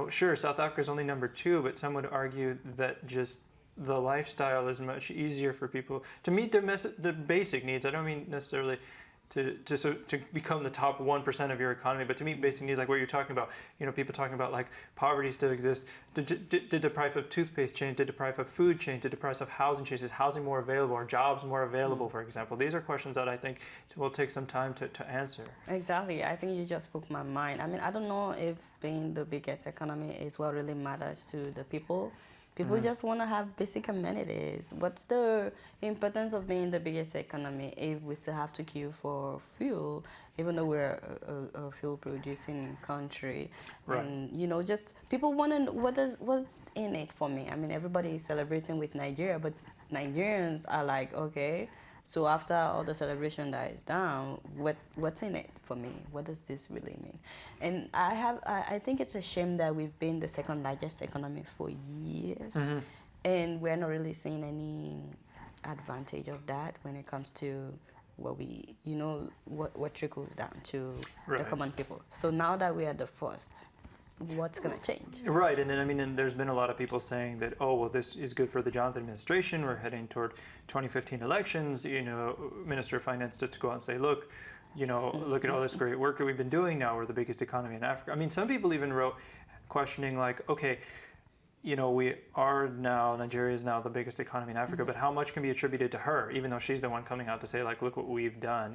Sure, South Africa is only number 2, but some would argue that just the lifestyle is much easier for people to meet their basic needs. I don't mean necessarily to become the top 1% of your economy, but to meet basic needs like what you're talking about. People talking about like poverty still exists. Did the price of toothpaste change? Did the price of food change? Did the price of housing change? Is housing more available? Are jobs more available, for example? These are questions that I think will take some time to answer. Exactly. I think you just spoke my mind. I mean, I don't know if being the biggest economy is what really matters to the people. People just want to have basic amenities. What's the importance of being the biggest economy if we still have to queue for fuel, even though we're a fuel-producing country? Right. And, just people want to know what's in it for me. I mean, everybody is celebrating with Nigeria, but Nigerians are like, okay, so after all the celebration dies down, what's in it for me? What does this really mean? And I think it's a shame that we've been the second largest economy for years, and we're not really seeing any advantage of that when it comes to what we, what trickles down to the common people. So now that we are the first, what's going to change? Right, and then and there's been a lot of people saying that, oh, well, this is good for the Jonathan administration. We're heading toward 2015 elections. Minister of Finance to go out and say, look, look at all this great work that we've been doing. Now we're the biggest economy in Africa. Some people even wrote questioning like, okay, Nigeria is now the biggest economy in Africa, but how much can be attributed to her, even though she's the one coming out to say, like, look what we've done,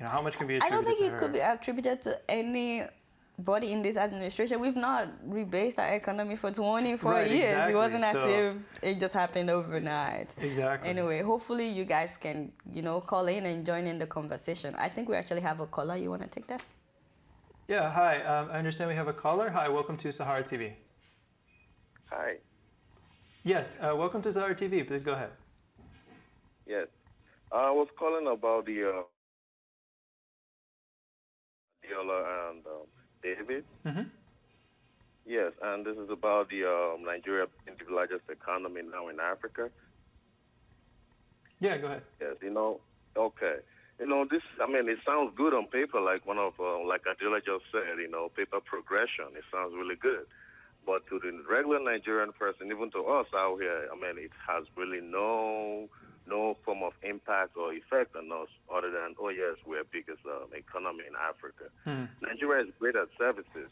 how much can be attributed to her? I don't think it could be attributed to anybody in this administration. We've not rebased our economy for 24 years. Exactly. It wasn't as if it just happened overnight. Exactly. Anyway, hopefully you guys can, call in and join in the conversation. I think we actually have a caller. You want to take that? Yeah, hi. I understand we have a caller. Hi, welcome to Sahara TV. Hi. Yes, welcome to Sahara TV. Please go ahead. Yes. I was calling about the Diola and David. Mm-hmm. Yes, and this is about the Nigeria being the largest economy now in Africa. Yeah, go ahead. Yes, okay. This, it sounds good on paper, like like Adela just said, paper progression. It sounds really good. But to the regular Nigerian person, even to us out here, it has really no form of impact or effect on us other than, oh yes, we're the biggest economy in Africa. Nigeria is great at services,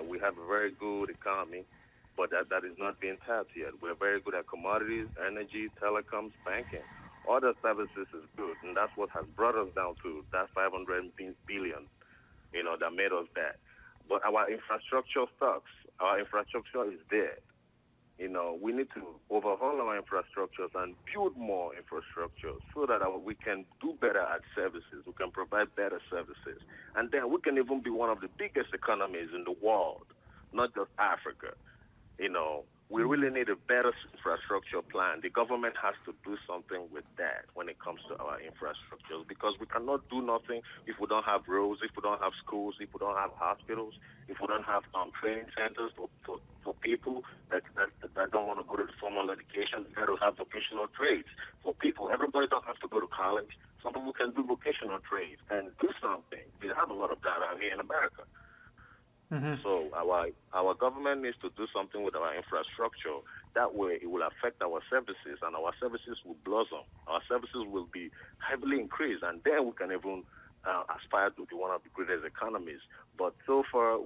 we have a very good economy, but that is not being tapped yet. We're very good at commodities, energy, telecoms, banking. Other services is good, and that's what has brought us down to that 500 billion, that made us bad. But our infrastructure sucks. Our infrastructure is dead. We need to overhaul our infrastructures and build more infrastructure so that we can do better at services. We can provide better services. And then we can even be one of the biggest economies in the world, not just Africa. We really need a better infrastructure plan. The government has to do something with that when it comes to our infrastructures, because we cannot do nothing if we don't have roads, if we don't have schools, if we don't have hospitals, if we don't have training centers for people that don't want to go to the formal education. We got to have vocational trades for people. Everybody don't have to go to college. Some people can do vocational trades and do something. We have a lot of that out here in America. Mm-hmm. So our government needs to do something with our infrastructure. That way it will affect our services, and our services will blossom. Our services will be heavily increased, and then we can even aspire to be one of the greatest economies. But so far,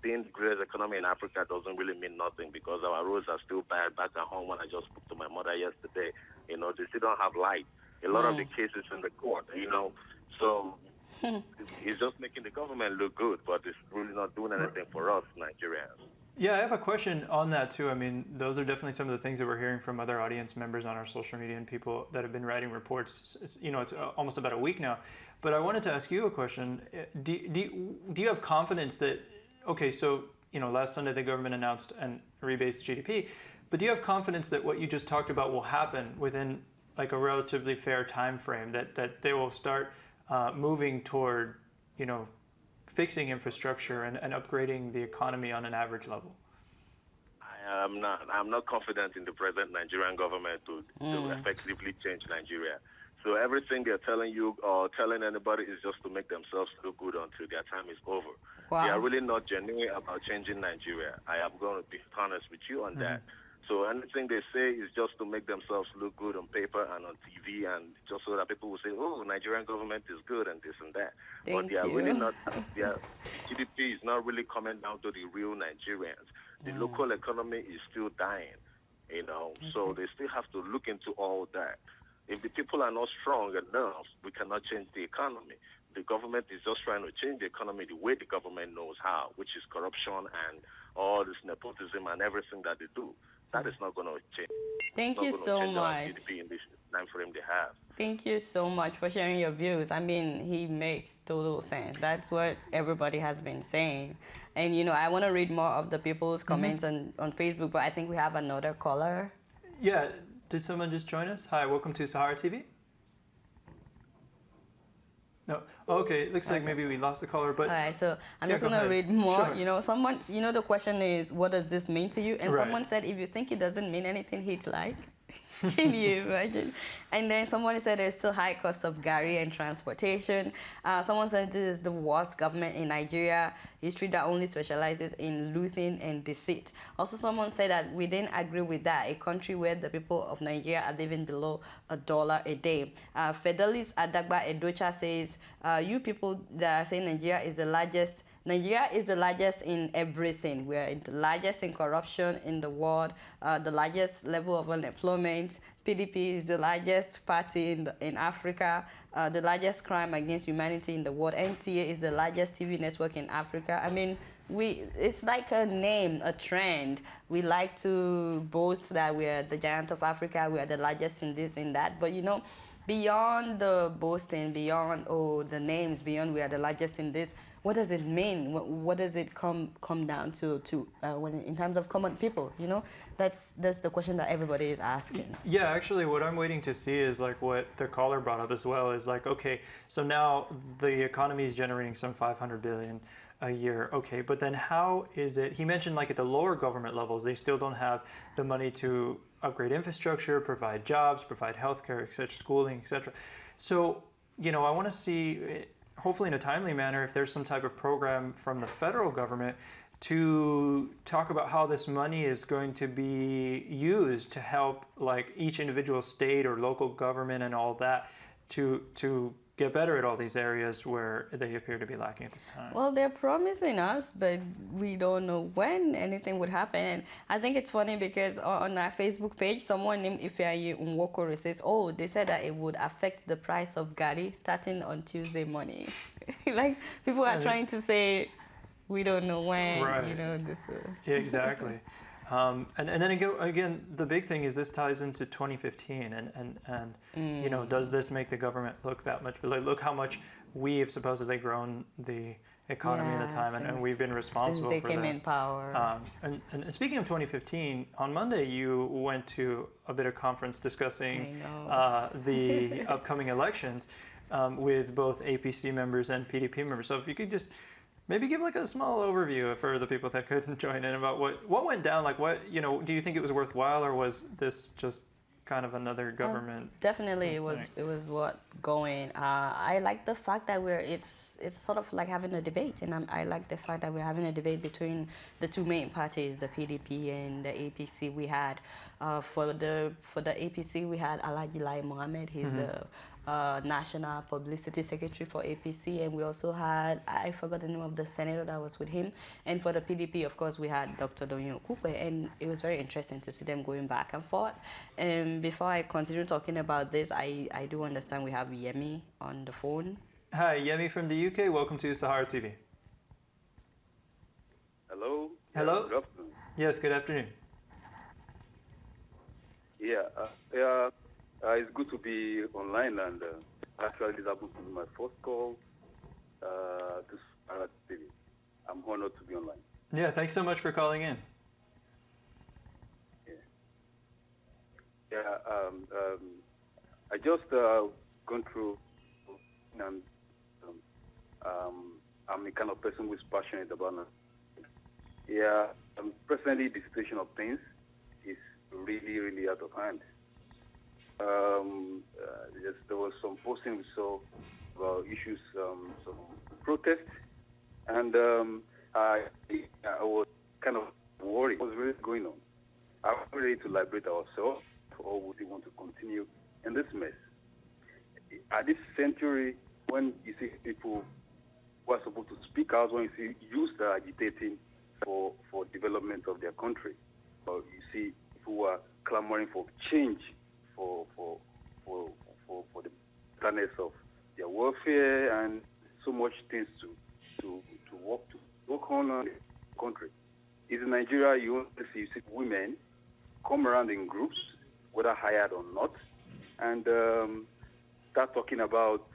being the greatest economy in Africa doesn't really mean nothing, because our roads are still bad. Back at home, when I just spoke to my mother yesterday, they still don't have light. A lot of the cases in the court, so it's just making the government look good, but it's really not doing anything for us Nigerians. Yeah, I have a question on that too. Those are definitely some of the things that we're hearing from other audience members on our social media and people that have been writing reports. It's almost about a week now. But I wanted to ask you a question. Do you have confidence that, okay, so, last Sunday the government announced and rebased the GDP, but do you have confidence that what you just talked about will happen within like a relatively fair time frame, that they will start moving toward, fixing infrastructure and upgrading the economy on an average level? I'm not confident in the present Nigerian government to effectively change Nigeria. So everything they're telling you or telling anybody is just to make themselves look good until their time is over. Wow. They are really not genuine about changing Nigeria. I am going to be honest with you on that. So anything they say is just to make themselves look good on paper and on TV, and just so that people will say, oh, Nigerian government is good and this and that. But they are really not, their GDP is not really coming down to the real Nigerians. The local economy is still dying, so they still have to look into all that. If the people are not strong enough, we cannot change the economy. The government is just trying to change the economy the way the government knows how, which is corruption and all this nepotism and everything that they do. That is not going to change. Thank you so much. GDP in this time frame they have. Thank you so much for sharing your views. He makes total sense. That's what everybody has been saying. And, I want to read more of the people's comments on Facebook, but I think we have another caller. Yeah. Did someone just join us? Hi, welcome to Sahara TV. No. Okay, it looks like maybe we lost the caller, but... All right, so I'm just going to read more. Sure. The question is, what does this mean to you? And someone said, if you think it doesn't mean anything, hit like. Can you imagine? And then someone said there's still high cost of gari and transportation. Someone said this is the worst government in Nigeria. History that only specializes in looting and deceit. Also, someone said that we didn't agree with that. A country where the people of Nigeria are living below $1 a day. Fidelis Adagba Edocha says, you people that are saying Nigeria is the largest in everything. We are the largest in corruption in the world, the largest level of unemployment. PDP is the largest party in Africa, the largest crime against humanity in the world. NTA is the largest TV network in Africa. I mean, it's like a name, a trend. We like to boast that we are the giant of Africa, we are the largest in this and that. But you know, beyond the boasting, beyond the names, beyond we are the largest in this, what does it mean? What does it come down to when in terms of common people? You know, that's the question that everybody is asking. Yeah, actually, what I'm waiting to see is like what the caller brought up as well. Is like, okay, so now the economy is generating some 500 billion a year. Okay, but then how is it? He mentioned like at the lower government levels, they still don't have the money to upgrade infrastructure, provide jobs, provide healthcare, etc., schooling, etc. So, you know, I want to see, hopefully in a timely manner, if there's some type of program from the federal government to talk about how this money is going to be used to help like each individual state or local government and all that to get better at all these areas where they appear to be lacking at this time. Well, they're promising us, but we don't know when anything would happen. And I think it's funny because on our Facebook page, someone named Ifeanyi Nwokoro says, oh, they said that it would affect the price of gari starting on Tuesday morning. Like, people are trying to say, we don't know when, right. You know, this. Yeah, exactly. And then again, the big thing is this ties into 2015, and you know, does this make the government look that much? But like, look how much we have supposedly grown the economy in the time, and we've been responsible since for they came this. in power. And speaking of 2015, on Monday you went to a bit of conference discussing the upcoming elections with both APC members and PDP members. So if you could just maybe give like a small overview for the people that couldn't join in about what went down. Like, what, you know, do you think it was worthwhile, or was this just kind of another government? Definitely, it was what going. I like the fact that it's sort of like having a debate, and I like the fact that we're having a debate between the two main parties, the PDP and the APC. We had for the APC we had Alhaji Lai Mohammed. He's the National Publicity Secretary for APC, and we also had, I forgot the name of the senator that was with him. And for the PDP, of course, we had Dr. Donyo Kukwe, and it was very interesting to see them going back and forth. And before I continue talking about this, I do understand we have Yemi on the phone. Hi, Yemi from the UK. Welcome to Sahara TV. Hello. Hello. Good afternoon. Yes, good afternoon. Yeah. It's good to be online, and actually this happens to be my first call to Sahara TV. I'm honored to be online. Yeah, thanks so much for calling in. I just gone through, and I'm the kind of person who's passionate about it. Yeah, presently the situation of things is really, really out of hand. There was some posting we saw about issues, some protests, and I was kind of worried what was really going on. Are we ready to liberate ourselves, or would we want to continue in this mess? At this century, when you see people who are supposed to speak out, when you see youth that are agitating for development of their country, or you see people who are clamoring for change, for the planners of their welfare, and so much things to work on in the country. In Nigeria, you see women come around in groups, whether hired or not, and start talking about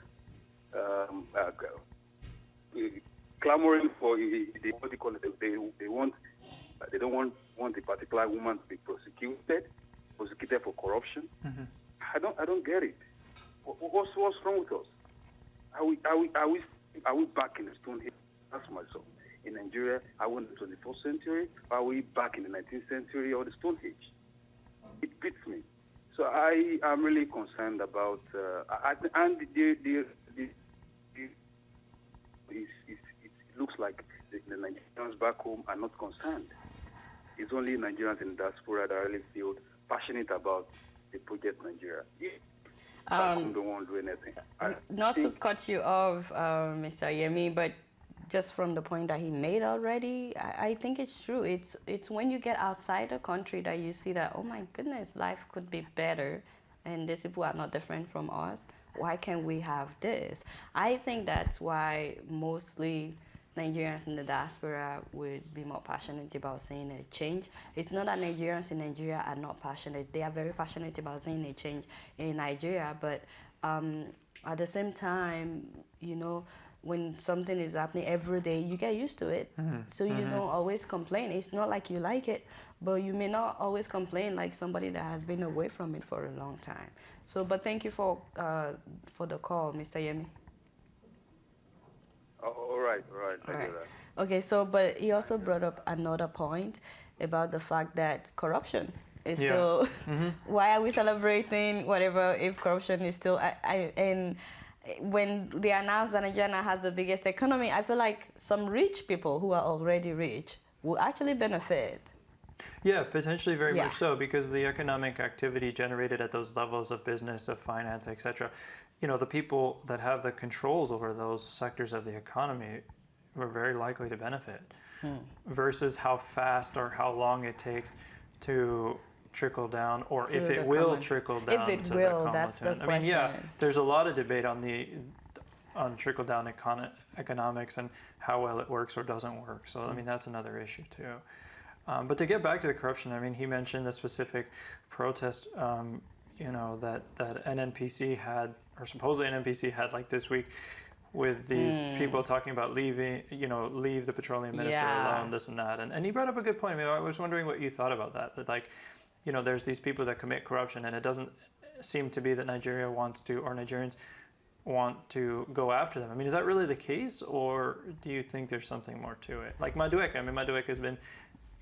clamoring for what they call it. They don't want a particular woman to be prosecuted for corruption. Mm-hmm. I don't get it. What's wrong with us? Are we back in the Stone Age? Ask myself. In Nigeria, are we in the 21st century? Are we back in the 19th century or the Stone Age? It beats me. So I am really concerned about, and it looks like the Nigerians back home are not concerned. It's only Nigerians in diaspora that really feel passionate about the project Nigeria. Don't want to do anything. Not to cut you off, Mr. Yemi, but just from the point that he made already, I think it's true. It's when you get outside the country that you see that, oh my goodness, life could be better, and these people are not different from us. Why can't we have this? I think that's why mostly Nigerians in the diaspora would be more passionate about seeing a change. It's not that Nigerians in Nigeria are not passionate. They are very passionate about seeing a change in Nigeria, but at the same time, you know, when something is happening every day, you get used to it. So you don't always complain. It's not like you like it, but you may not always complain like somebody that has been away from it for a long time. So, but thank you for the call, Mr. Yemi. All right. I get that. Okay, so, but he also brought up another point about the fact that corruption is still, why are we celebrating whatever if corruption is still, and when they announced that Nigeria has the biggest economy, I feel like some rich people who are already rich will actually benefit. Yeah, potentially very much so, because the economic activity generated at those levels of business, of finance, etc., you know, the people that have the controls over those sectors of the economy were very likely to benefit, versus how fast or how long it takes to trickle down, or To if it the will common. trickle If down it to will, the that's the commonwealth. I mean, yeah, question. there's a lot of debate on trickle down economics and how well it works or doesn't work. So I mean, that's another issue too. But to get back to the corruption, I mean, he mentioned the specific protest, you know, that NNPC had, or supposedly NNPC had, like this week, with these people talking about leaving, you know, leave the petroleum minister alone, this and that. And he brought up a good point. I mean, I was wondering what you thought about that. That, like, you know, there's these people that commit corruption, and it doesn't seem to be that Nigeria wants to, or Nigerians want to go after them. I mean, is that really the case, or do you think there's something more to it? Like Madueke, I mean, Madueke has been,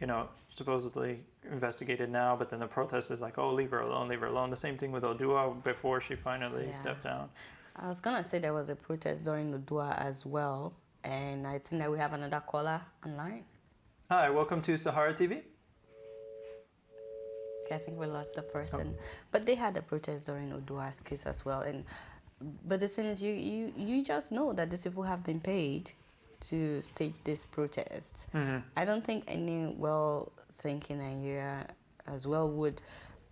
you know, supposedly investigated now, but then the protest is like, oh, leave her alone, leave her alone. The same thing with Odua before she finally stepped down. I was going to say there was a protest during Odua as well, and I think that we have another caller online. Hi, welcome to Sahara TV. Okay, I think we lost the person. But they had a protest during Odua's case as well. But the thing is, you just know that these people have been paid to stage this protest. I don't think any well-thinking Nigeria as well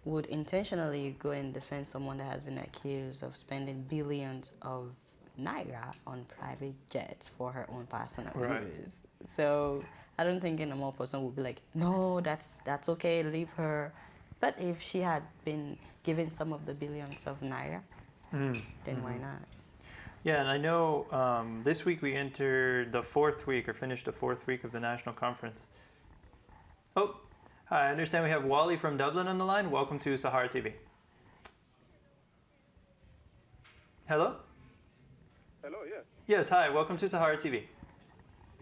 would intentionally go and defend someone that has been accused of spending billions of naira on private jets for her own personal use. So I don't think a normal person would be like, no, that's okay, leave her. But if she had been given some of the billions of naira, then why not? Yeah, and I know this week we entered the fourth week, or finished the fourth week of the national conference. Oh, hi, I understand we have Wally from Dublin on the line. Welcome to Sahara TV. Hello? Hello, yes. Yes, hi, welcome to Sahara TV.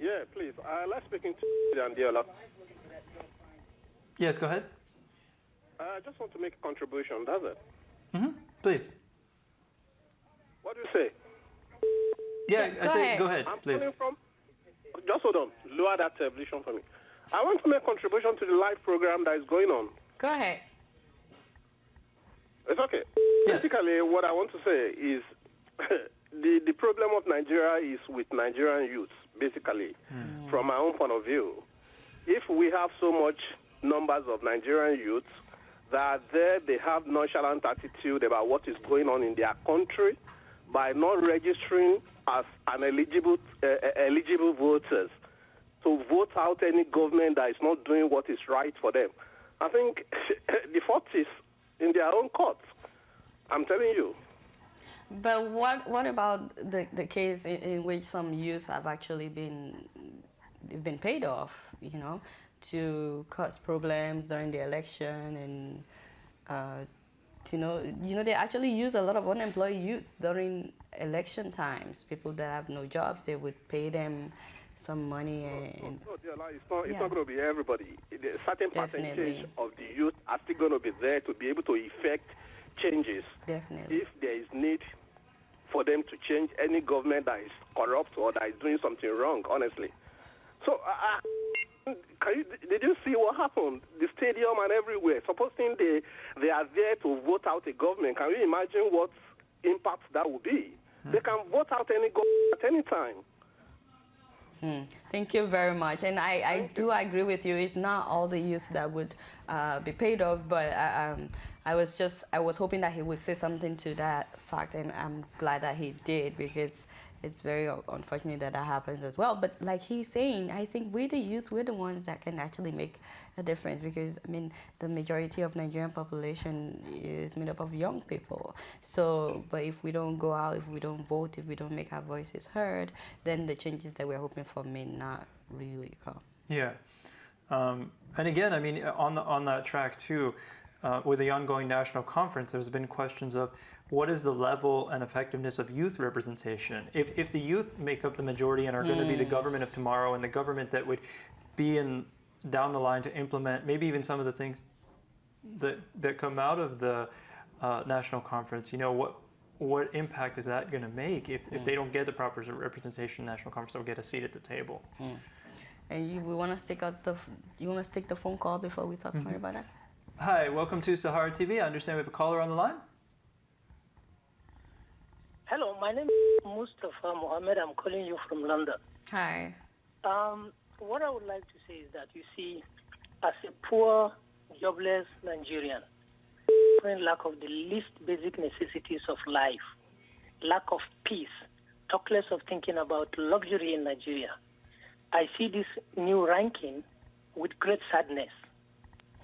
Yeah, please. Let's speaking to Andiola. Yes, go ahead. I just want to make a contribution, does it? Please. What do you say? Yeah, I say go ahead, I'm please. calling from... Just hold on. Lower that television for me. I want to make a contribution to the live program that is going on. Go ahead. It's okay. Basically, what I want to say is the problem of Nigeria is with Nigerian youths, basically, from my own point of view. If we have so much numbers of Nigerian youths that they have nonchalant attitude about what is going on in their country by not registering as an eligible voters to vote out any government that is not doing what is right for them. I think the fault is in their own courts. I'm telling you. But what about the case in which some youth have actually been paid off, you know, to cause problems during the election, and you know they actually use a lot of unemployed youth during election times. People that have no jobs, they would pay them some money. And it's not going to be everybody. A certain percentage of the youth are still going to be there to be able to effect changes. Definitely. If there is need for them to change any government that is corrupt or that is doing something wrong, honestly. So, did you see what happened? The stadium and everywhere. Supposing they are there to vote out a government, can you imagine what impact that would be? They can vote out any government at any time. Thank you very much. And I do agree with you. It's not all the youth that would be paid off, but I was hoping that he would say something to that fact, and I'm glad that he did, because it's very unfortunate that that happens as well. But like he's saying, I think we the youth, we're the ones that can actually make a difference, because I mean the majority of Nigerian population is made up of young people. So, but if we don't go out, if we don't vote, if we don't make our voices heard, then the changes that we're hoping for may not really come. Yeah, and again, I mean, on that track too, with the ongoing national conference, there's been questions of what is the level and effectiveness of youth representation? If the youth make up the majority and are going to be the government of tomorrow, and the government that would be down the line to implement maybe even some of the things that come out of the national conference, you know, what impact is that going to make if they don't get the proper representation in the national conference? They'll get a seat at the table. And we want to stick out stuff. You want to stick the phone call before we talk more about that? Hi, welcome to Sahara TV. I understand we have a caller on the line. Hello, my name is Mustafa Mohammed. I'm calling you from London. Hi. What I would like to say is that, you see, as a poor, jobless Nigerian, lack of the least basic necessities of life, lack of peace, talk less of thinking about luxury in Nigeria, I see this new ranking with great sadness,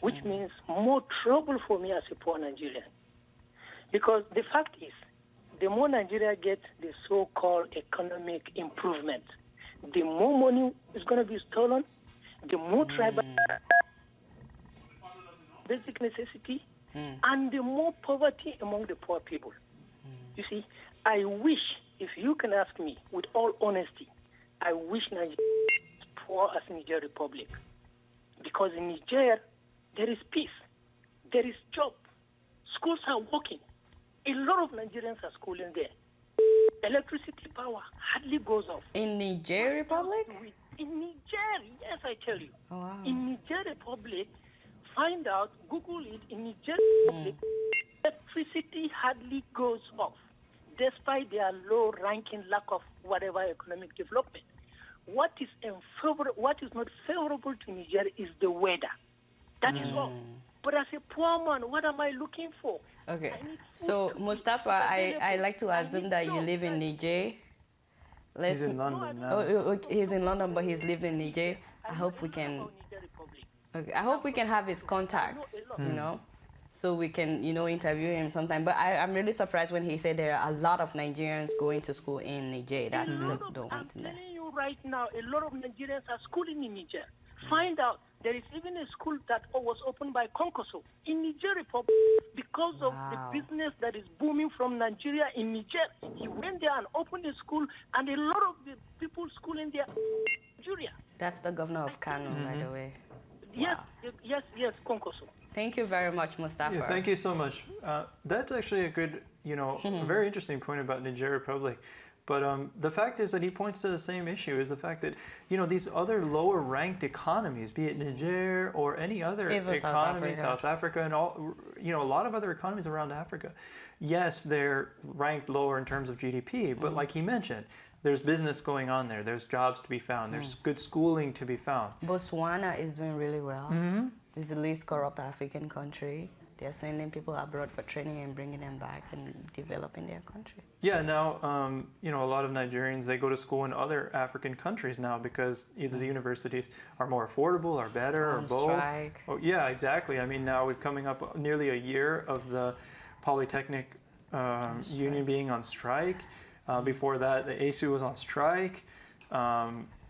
which means more trouble for me as a poor Nigerian. Because the fact is, the more Nigeria gets the so-called economic improvement, the more money is going to be stolen, the more tribal basic necessity, and the more poverty among the poor people. You see, I wish, if you can ask me with all honesty, I wish Nigeria was poor as Niger Republic. Because in Niger, there is peace, there is job, schools are working. A lot of Nigerians are schooling there. Electricity power hardly goes off. In Niger Republic? In Niger, yes, I tell you. Oh, wow. In Niger Republic, find out, Google it, in Niger Republic, electricity hardly goes off, despite their low-ranking lack of whatever economic development. What is not favorable to Niger is the weather. That is all. But as a poor man, what am I looking for? Okay, so Mustafa, I like to assume that you live in Niger. He's in London now. Oh, he's in London, but he's living in Niger. I hope we can. Okay, I hope we can have his contact, you know, so we can, you know, interview him sometime. But I'm really surprised when he said there are a lot of Nigerians going to school in Niger. That's the one thing there. I'm telling you right now, a lot of Nigerians are schooling in Niger. Find out. There is even a school that was opened by Konkoso in Niger Republic because of the business that is booming from Nigeria in Niger. He went there and opened a school, and a lot of the people schooling there in Nigeria. That's the governor of Kano, by the way. Yes, yes, Konkoso. Thank you very much, Mustafa. Yeah, thank you so much. That's actually a good, you know, very interesting point about Niger Republic. But the fact is that he points to the same issue, is the fact that, you know, these other lower ranked economies, be it Niger or any other economy, South Africa and all, you know, a lot of other economies around Africa, yes, they're ranked lower in terms of GDP, but like he mentioned, there's business going on there, there's jobs to be found, there's good schooling to be found. Botswana is doing really well. It's the least corrupt African country. They're sending people abroad for training and bringing them back and developing their country. Yeah, now, you know, a lot of Nigerians, they go to school in other African countries now because either the universities are more affordable or better or both. Strike. Oh, yeah, exactly. I mean, now we're coming up nearly a year of the Polytechnic Union being on strike. Before that, the ASU was on strike.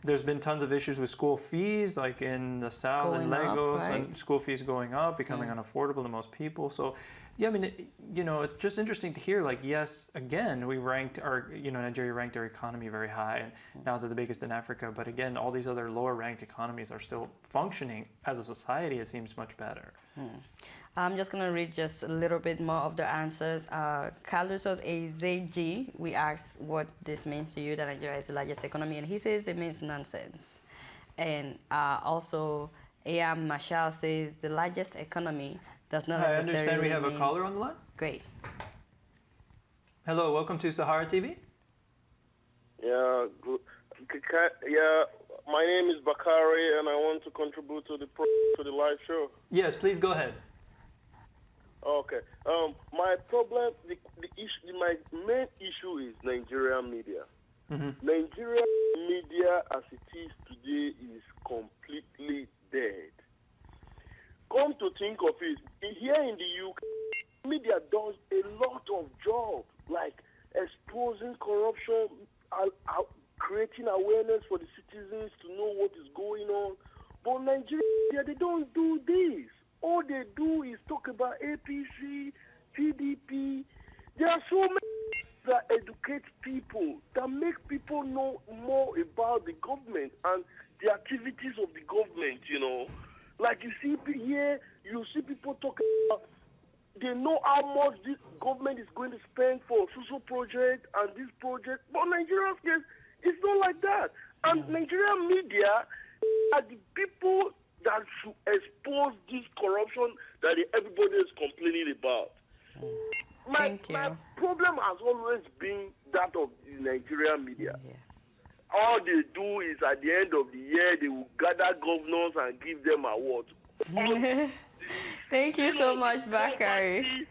there's been tons of issues with school fees, like in the South and Lagos, and school fees going up, becoming unaffordable to most people. So, yeah, I mean, it's just interesting to hear, like, yes, again, we ranked Nigeria ranked our economy very high, and now they're the biggest in Africa. But again, all these other lower ranked economies are still functioning as a society. It seems much better. I'm just going to read just a little bit more of the answers. Carlusos AZG, we asked what this means to you, that Nigeria is the largest economy, and he says it means nonsense. And also, A.M. Mashal says the largest economy does not necessarily I understand we have a caller on the line. Great. Hello, welcome to Sahara TV. Yeah, good. Yeah, my name is Bakari, and I want to contribute to the live show. Yes, please go ahead. Okay. My problem, my main issue is Nigerian media. Nigerian media, as it is today, is completely dead. Come to think of it, here in the UK, media does a lot of job, like exposing corruption, creating awareness for the citizens to know what is going on. But Nigeria, they don't do this. All they do is talk about APC, PDP. There are so many that educate people, that make people know more about the government and the activities of the government, Like you see here, you see people talking about, they know how much this government is going to spend for social project and this project. But Nigeria's case, it's not like that. And Nigerian media are the people that should expose this corruption that everybody is complaining about. My problem has always been that of the Nigerian media. All they do is at the end of the year, they will gather governors and give them awards. Thank you so much, Bakari.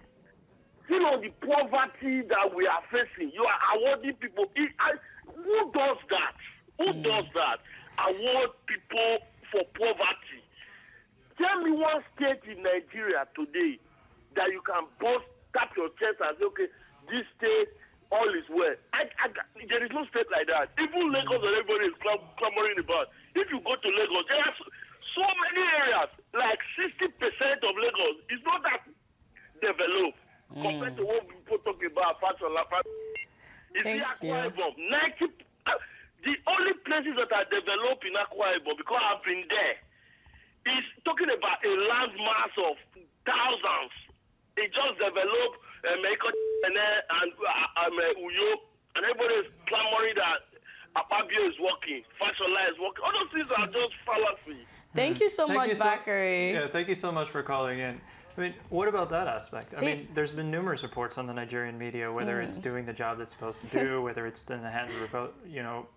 The poverty that we are facing, you are awarding people. Who does that? Who does that? Award people for poverty. Tell me one state in Nigeria today that you can tap your chest and say, okay, this state, all is well. There is no state like that. Even Lagos and everybody is clamoring about. If you go to Lagos, there are so many areas, like 60% of Lagos is not that developed compared to what people talk about fashion. You see Akwa Ibom, the only places that are developed in Akwa Ibom, because I've been there, is talking about a land mass of thousands. It just developed and Uyo, and everybody is clamoring that Apabio is working, Fashola is working. All those things are just fallacy. Thank you so much, Bakari. Yeah, thank you so much for calling in. I mean, what about that aspect? I mean, there's been numerous reports on the Nigerian media, whether it's doing the job it's supposed to do, whether it's in the hands of,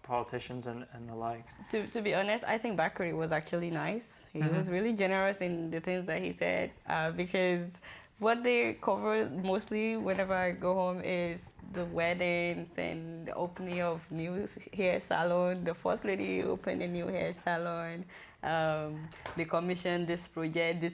politicians and the likes. To be honest, I think Bakari was actually nice. He was really generous in the things that he said, because what they cover mostly whenever I go home is the weddings and the opening of new hair salon. The first lady opened a new hair salon. They commissioned this project,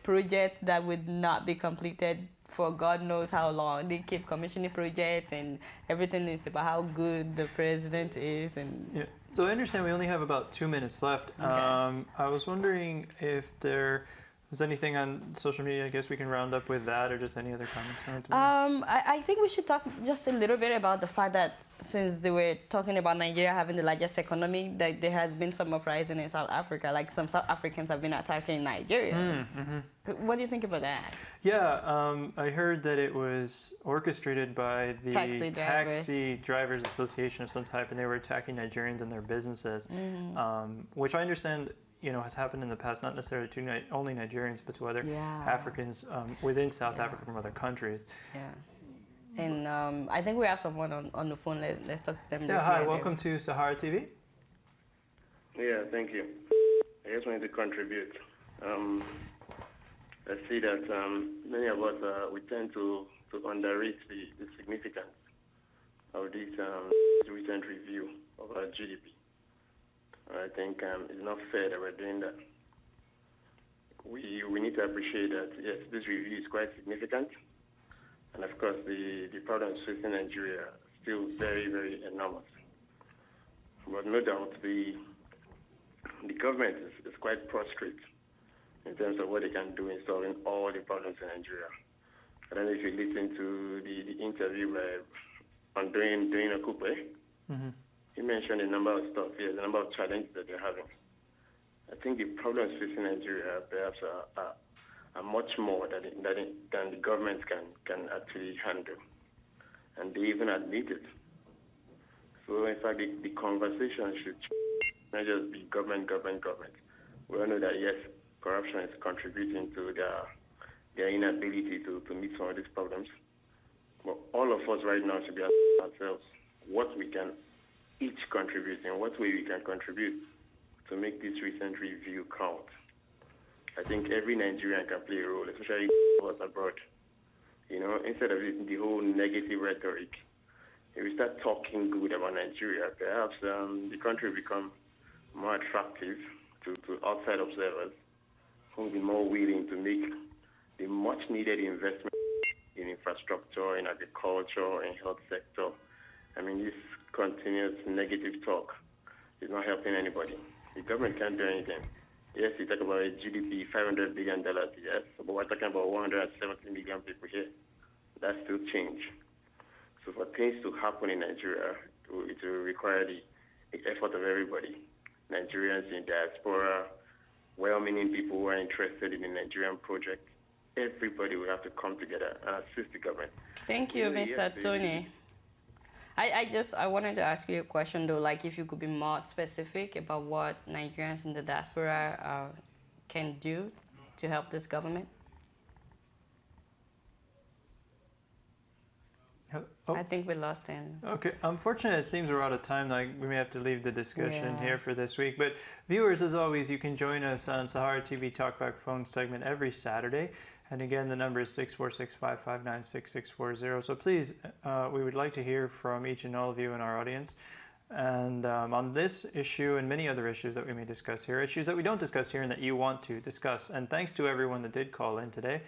project that would not be completed for God knows how long. They keep commissioning projects, and everything is about how good the president is. And yeah. So I understand we only have about 2 minutes left. Okay. I was wondering if there was anything on social media. I guess we can round up with that, or just any other comments you want to make? I think we should talk just a little bit about the fact that since they were talking about Nigeria having the largest economy, that there has been some uprising in South Africa. Like some South Africans have been attacking Nigerians. What do you think about that? Yeah, I heard that it was orchestrated by the Taxi Drivers Association of some type, and they were attacking Nigerians and their businesses, which I understand has happened in the past, not necessarily to only Nigerians, but to other Africans within South Africa from other countries. Yeah. And I think we have someone on the phone. Let's talk to them. Yeah, hi, welcome to Sahara TV. Yeah, thank you. I just wanted to contribute. I see that many of us, we tend to underrate the significance of this recent review of our GDP. I think it's not fair that we're doing that. We need to appreciate that, yes, this review is quite significant. And of course, the problems facing Nigeria are still very, very enormous. But no doubt, the the government is quite prostrate in terms of what they can do in solving all the problems in Nigeria. I don't know if you listen to the interview on doing a coupe. He mentioned a number of stuff here, the number of challenges that they're having. I think the problems facing Nigeria perhaps are much more than the government can actually handle. And they even admit it. So in fact, the conversation should not just be government. We all know that yes, corruption is contributing to their inability to meet some of these problems. But all of us right now should be asking ourselves what we can each contribute and what way we can contribute to make this recent review count. I think every Nigerian can play a role, especially us abroad. You know, instead of the whole negative rhetoric, if we start talking good about Nigeria, perhaps the country will become more attractive to outside observers who will be more willing to make the much-needed investment in infrastructure, in agriculture, in health sector. I mean, this continuous negative talk is not helping anybody. The government can't do anything. Yes, you talk about a GDP, $500 billion, yes, but we're talking about 170 million people here. That's still change. So for things to happen in Nigeria, it will require the effort of everybody. Nigerians in diaspora, well-meaning people who are interested in the Nigerian project. Everybody will have to come together and assist the government. Thank you, Mr. Tony. I wanted to ask you a question though, like if you could be more specific about what Nigerians in the diaspora can do to help this government. I think we lost him. Okay, unfortunately it seems we're out of time. Like we may have to leave the discussion here for this week. But viewers, as always, you can join us on Sahara TV TalkBack phone segment every Saturday. And again, the number is 646-559-6640. So please, we would like to hear from each and all of you in our audience. And on this issue and many other issues that we may discuss here, issues that we don't discuss here and that you want to discuss. And thanks to everyone that did call in today.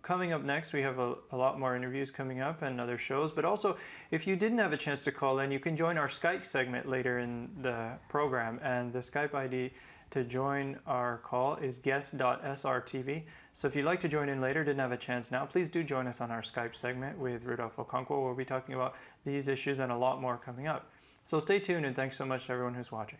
Coming up next, we have a lot more interviews coming up and other shows. But also, if you didn't have a chance to call in, you can join our Skype segment later in the program. And the Skype ID to join our call is guest.srtv. So if you'd like to join in later, didn't have a chance now, please do join us on our Skype segment with Rudolph Okonkwo, where we'll be talking about these issues and a lot more coming up. So stay tuned, and thanks so much to everyone who's watching.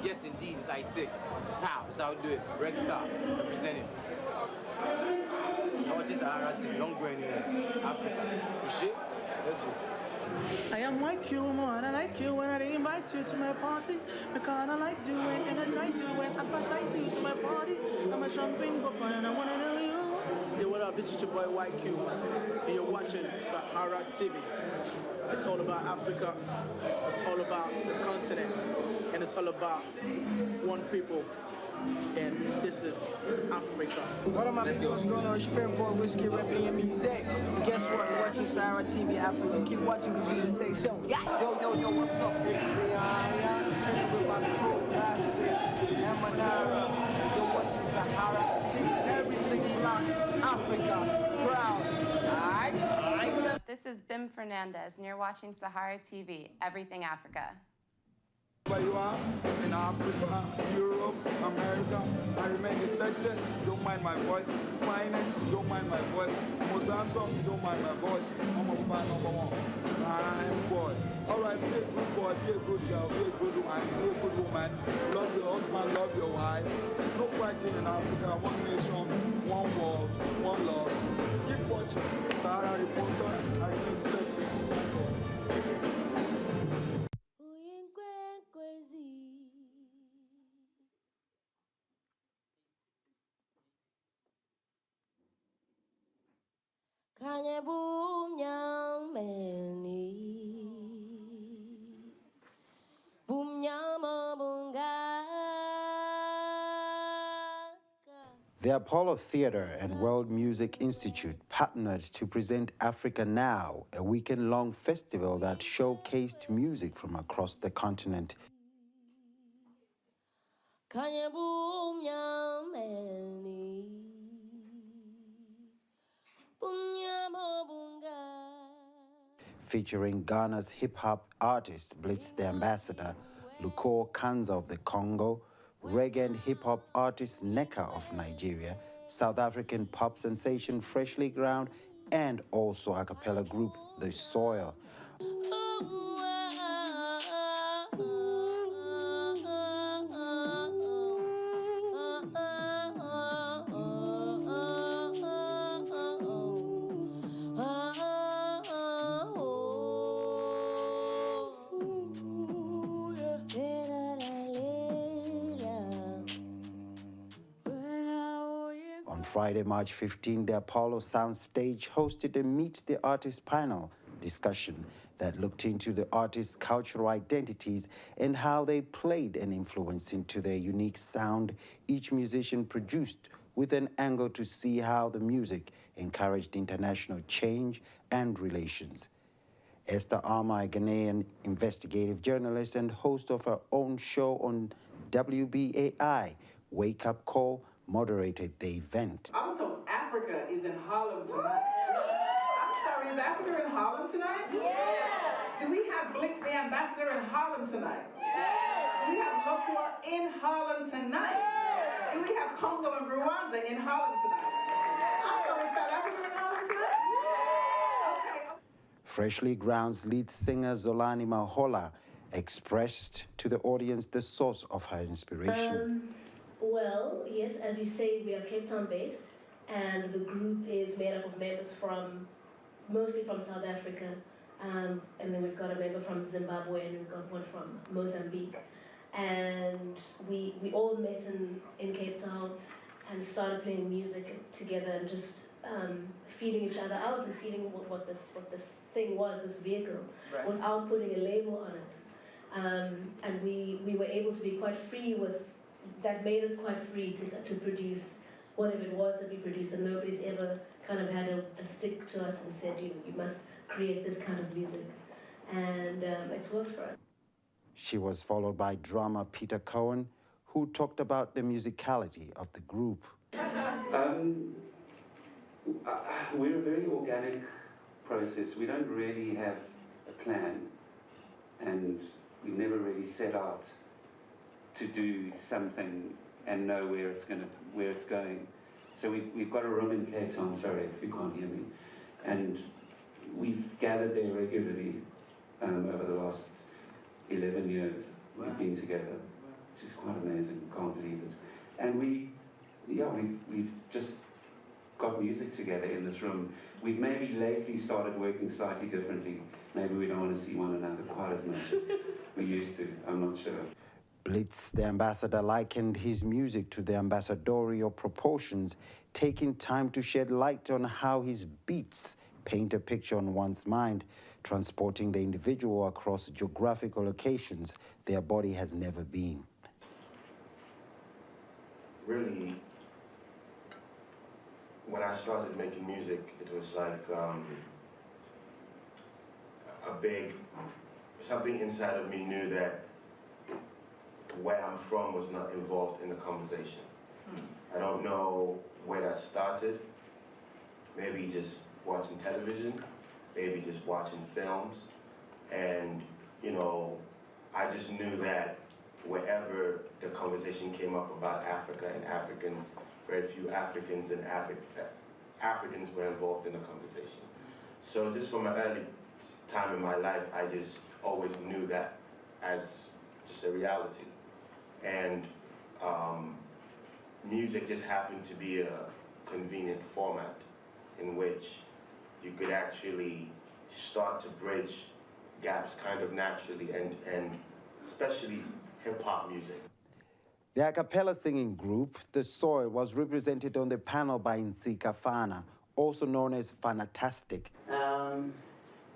Yes, indeed, it's Isaac. Pow, that's how we do it. Red Star, representing. You're watching Sahara TV, don't go anywhere. Africa. You shit? Let's go. I am like you, man. I like you when I invite you to my party. Because I like you and energize you and advertise you to my party. I'm a champagne papa and I want to know you. Hey, what up? This is your boy YQ. And you're watching Sahara TV. It's all about Africa. It's all about the continent. And it's all about one people. And this is Africa. What up, my people? What's going on? It's your favorite boy, Whiskey, representing music. Guess what? You're watching Sahara TV Africa. Keep watching because we just say so. Yeah. Yo, what's up? It's chilling with my crew. Emanara. You're watching Sahara TV. Everything like Africa. Proud. Alright? This is Bim Fernandez, and you're watching Sahara TV, Everything Africa. Where you are, in Africa, Europe, America, I remain the success, don't mind my voice. Finance, don't mind my voice. Most handsome, don't mind my voice. I'm a man number one. Fine boy. Alright, be a good boy, be a good girl, be a good woman, be a good woman. Love your husband, love your wife. No fighting in Africa, one nation, one world, one love. Keep watching. Sahara Reporter, I remain the success. Fine boy. The Apollo Theatre and World Music Institute partnered to present Africa Now, a weekend-long festival that showcased music from across the continent. Featuring Ghana's hip-hop artist Blitz the Ambassador, Luko Kanza of the Congo, reggae and hip-hop artist Neka of Nigeria, South African pop sensation Freshly Ground, and also a cappella group The Soil. On Friday, March 15, the Apollo Soundstage hosted a Meet the Artist panel discussion that looked into the artists' cultural identities and how they played an influence into their unique sound each musician produced, with an angle to see how the music encouraged international change and relations. Esther Arma, a Ghanaian investigative journalist and host of her own show on WBAI, Wake Up Call, moderated the event. I was told Africa is in Harlem tonight. I'm sorry, is Africa in Harlem tonight? Yeah. Do we have Blitz the Ambassador in Harlem tonight? Yeah. Do we have Lokua in Harlem tonight? Yeah. Do we have Congo and Rwanda in Harlem tonight? I'm sorry, is South Africa in Harlem tonight? Yeah. Okay. Freshly Ground's lead singer Zolani Mahola expressed to the audience the source of her inspiration. Well, yes, as you say, we are Cape Town based, and the group is made up of members mostly from South Africa, and then we've got a member from Zimbabwe, and we've got one from Mozambique. And we all met in Cape Town and started playing music together and just feeling each other out and feeling what this thing was, this vehicle, right, without putting a label on it. And we were able to be quite free with. That made us quite free to produce whatever it was that we produced, and nobody's ever kind of had a stick to us and said, you must create this kind of music. And it's worked for us. She was followed by drummer Peter Cohen, who talked about the musicality of the group. We're a very organic process. We don't really have a plan, and we never really set out to do something and know where it's going. So we've got a room in Cape Town, sorry if you can't hear me, and we've gathered there regularly over the last 11 years. We've been together, which is quite amazing, can't believe it. And we've just got music together in this room. We've maybe lately started working slightly differently. Maybe we don't want to see one another quite as much as we used to, I'm not sure. Blitz the Ambassador likened his music to the ambassadorial proportions, taking time to shed light on how his beats paint a picture on one's mind, transporting the individual across geographical locations their body has never been. Really, when I started making music, it was like something inside of me knew that where I'm from was not involved in the conversation. I don't know where that started. Maybe just watching television, maybe just watching films. And, I just knew that wherever the conversation came up about Africa and Africans, very few Africans and Africans were involved in the conversation. So just from an early time in my life, I just always knew that as just a reality. And music just happened to be a convenient format in which you could actually start to bridge gaps kind of naturally, and especially hip-hop music. The a cappella singing group, The Soil, was represented on the panel by Nsika Fana, also known as Fanatastic.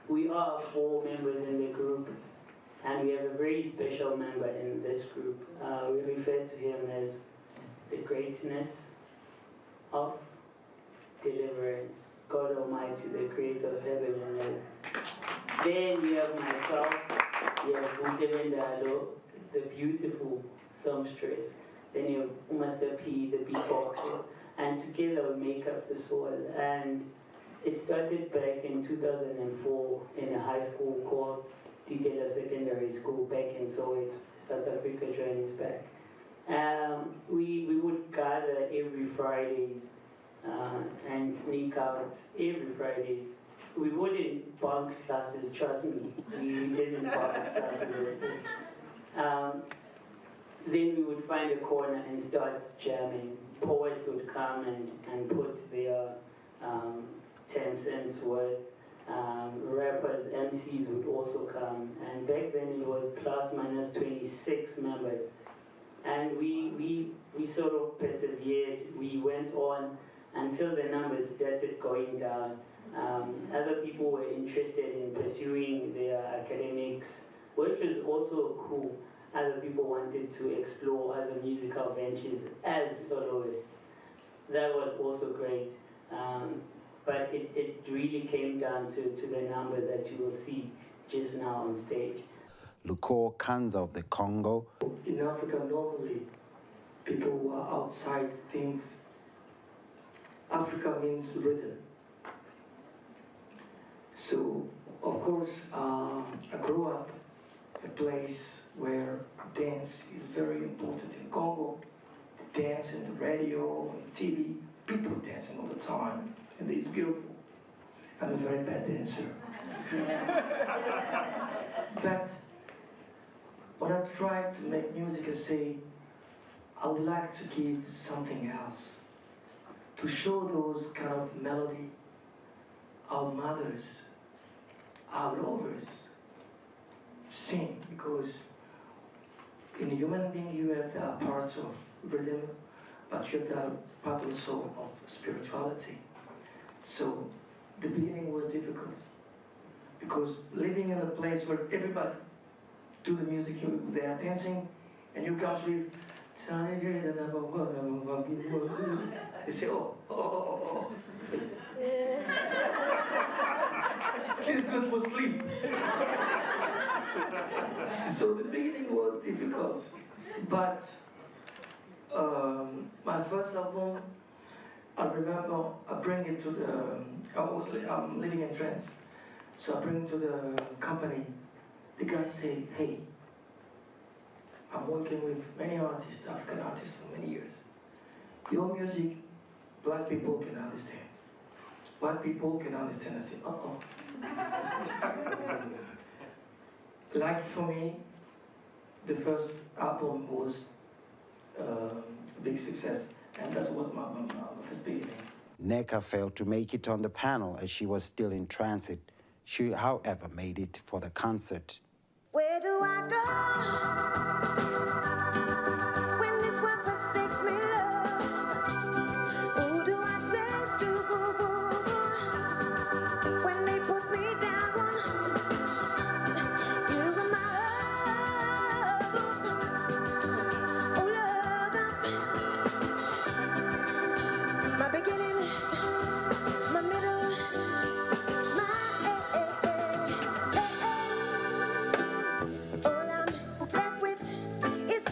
We are 4 members in the group, and we have a very special member in this group. We refer to him as the greatness of deliverance, God Almighty, the creator of heaven and earth. Then we have myself, we have Buntele Ndalo, the beautiful songstress, then you have Master P, the beatboxer, and together we make up the soil. And it started back in 2004 in a high school called Ditela Secondary School back in Soweto, South Africa, Johannesburg. We would gather every Fridays and sneak out every Fridays. We wouldn't bunk classes, trust me. We didn't bunk classes. Then we would find a corner and start jamming. Poets would come and put their 10 cents worth. Rappers, MCs would also come. And back then it was plus minus 26 members. And we sort of persevered. We went on until the numbers started going down. Other people were interested in pursuing their academics, which was also cool. Other people wanted to explore other musical ventures as soloists. That was also great. But it really came down to the number that you will see just now on stage. Lukor Kanza of the Congo. In Africa, normally, people who are outside things, Africa means rhythm. So, of course, I grew up in a place where dance is very important in Congo. The dance and the radio and TV, people dancing all the time, and it's beautiful. I'm a very bad dancer. But when I try to make music, I say, I would like to give something else, to show those kind of melody, our mothers, our lovers, sing, because in a human being you have that part of rhythm, but you have that part also of spirituality. So the beginning was difficult, because living in a place where everybody do the music, they are dancing, and you come with, they say, oh. It's good for sleep. So the beginning was difficult, but my first album, I remember I bring it to the, I'm living in France, so I bring it to the company. The guy say, hey, I'm working with many artists, African artists for many years. Your music, black people can understand. White people can understand. I say, uh-oh. Like for me, the first album was a big success, and that was my first beginning. Neka failed to make it on the panel as she was still in transit. She, however, made it for the concert. Where do I go when this world forsakes me, love? Who do I turn to when they put me down? You were my love, my beginning, my middle, all I'm left with is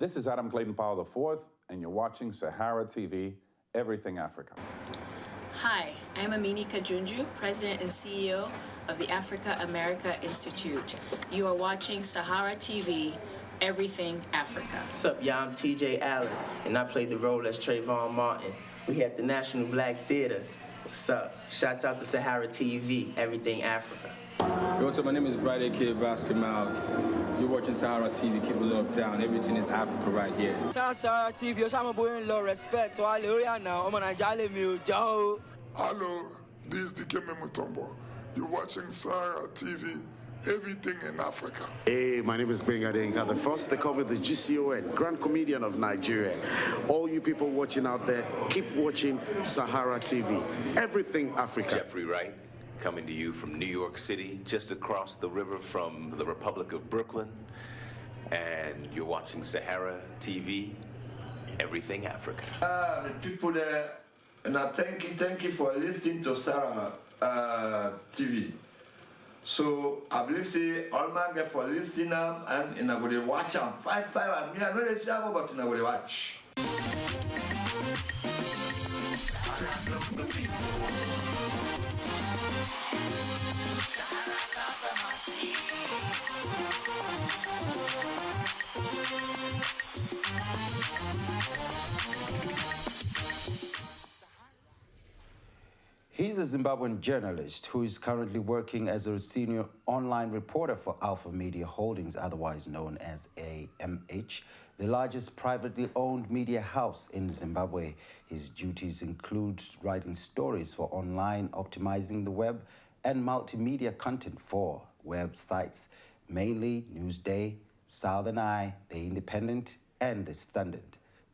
This is Adam Clayton Powell IV, and you're watching Sahara TV, Everything Africa. Hi, I'm Amini Kajunju, President and CEO of the Africa America Institute. You are watching Sahara TV, Everything Africa. What's up, y'all? I'm TJ Allen, and I played the role as Trayvon Martin. We at the National Black Theater. What's up? Shouts out to Sahara TV, Everything Africa. Yo, what's up? My name is Bright A.K. Basketball. You're watching Sahara TV. Keep it locked down. Everything is Africa right here. Shout out Sahara TV. Yo, I'm going low respect to all the now. I'm on a Joe. Hello, this is Dikeme Mutombo. You're watching Sahara TV, Everything in Africa. Hey, my name is Benga Denga, the first they call me the GCON, Grand Comedian of Nigeria. All you people watching out there, keep watching Sahara TV, Everything Africa. Jeffrey Wright, coming to you from New York City, just across the river from the Republic of Brooklyn. And you're watching Sahara TV, Everything Africa. The people there, and I thank you for listening to Sahara TV. So I believe say all man get for listening and in a good watch and 5 and me I know they say but in a good watch. He's a Zimbabwean journalist who is currently working as a senior online reporter for Alpha Media Holdings, otherwise known as AMH, the largest privately owned media house in Zimbabwe. His duties include writing stories for online, optimizing the web, and multimedia content for websites, mainly Newsday, Southern Eye, The Independent, and The Standard.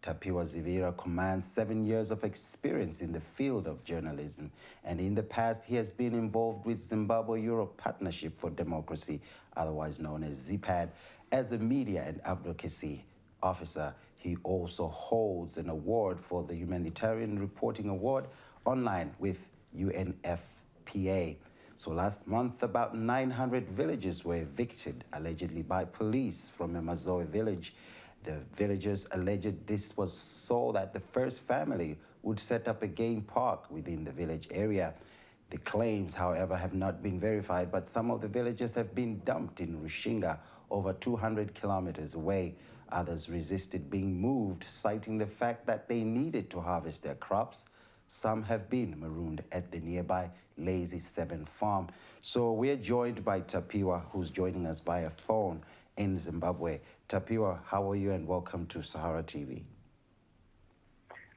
Tapiwa Zivira commands 7 years of experience in the field of journalism, and in the past he has been involved with Zimbabwe-Europe Partnership for Democracy, otherwise known as ZIPAD, as a media and advocacy officer. He also holds an award for the Humanitarian Reporting Award online with UNFPA. So last month, about 900 villages were evicted, allegedly by police from a Mazoe village. The villagers alleged this was so that the first family would set up a game park within the village area. The claims, however, have not been verified, but some of the villagers have been dumped in Rushinga, over 200 kilometers away. Others resisted being moved, citing the fact that they needed to harvest their crops. Some have been marooned at the nearby Lazy 7 farm. So we're joined by Tapiwa, who's joining us via phone in Zimbabwe. Tapiwa, how are you, and welcome to Sahara TV.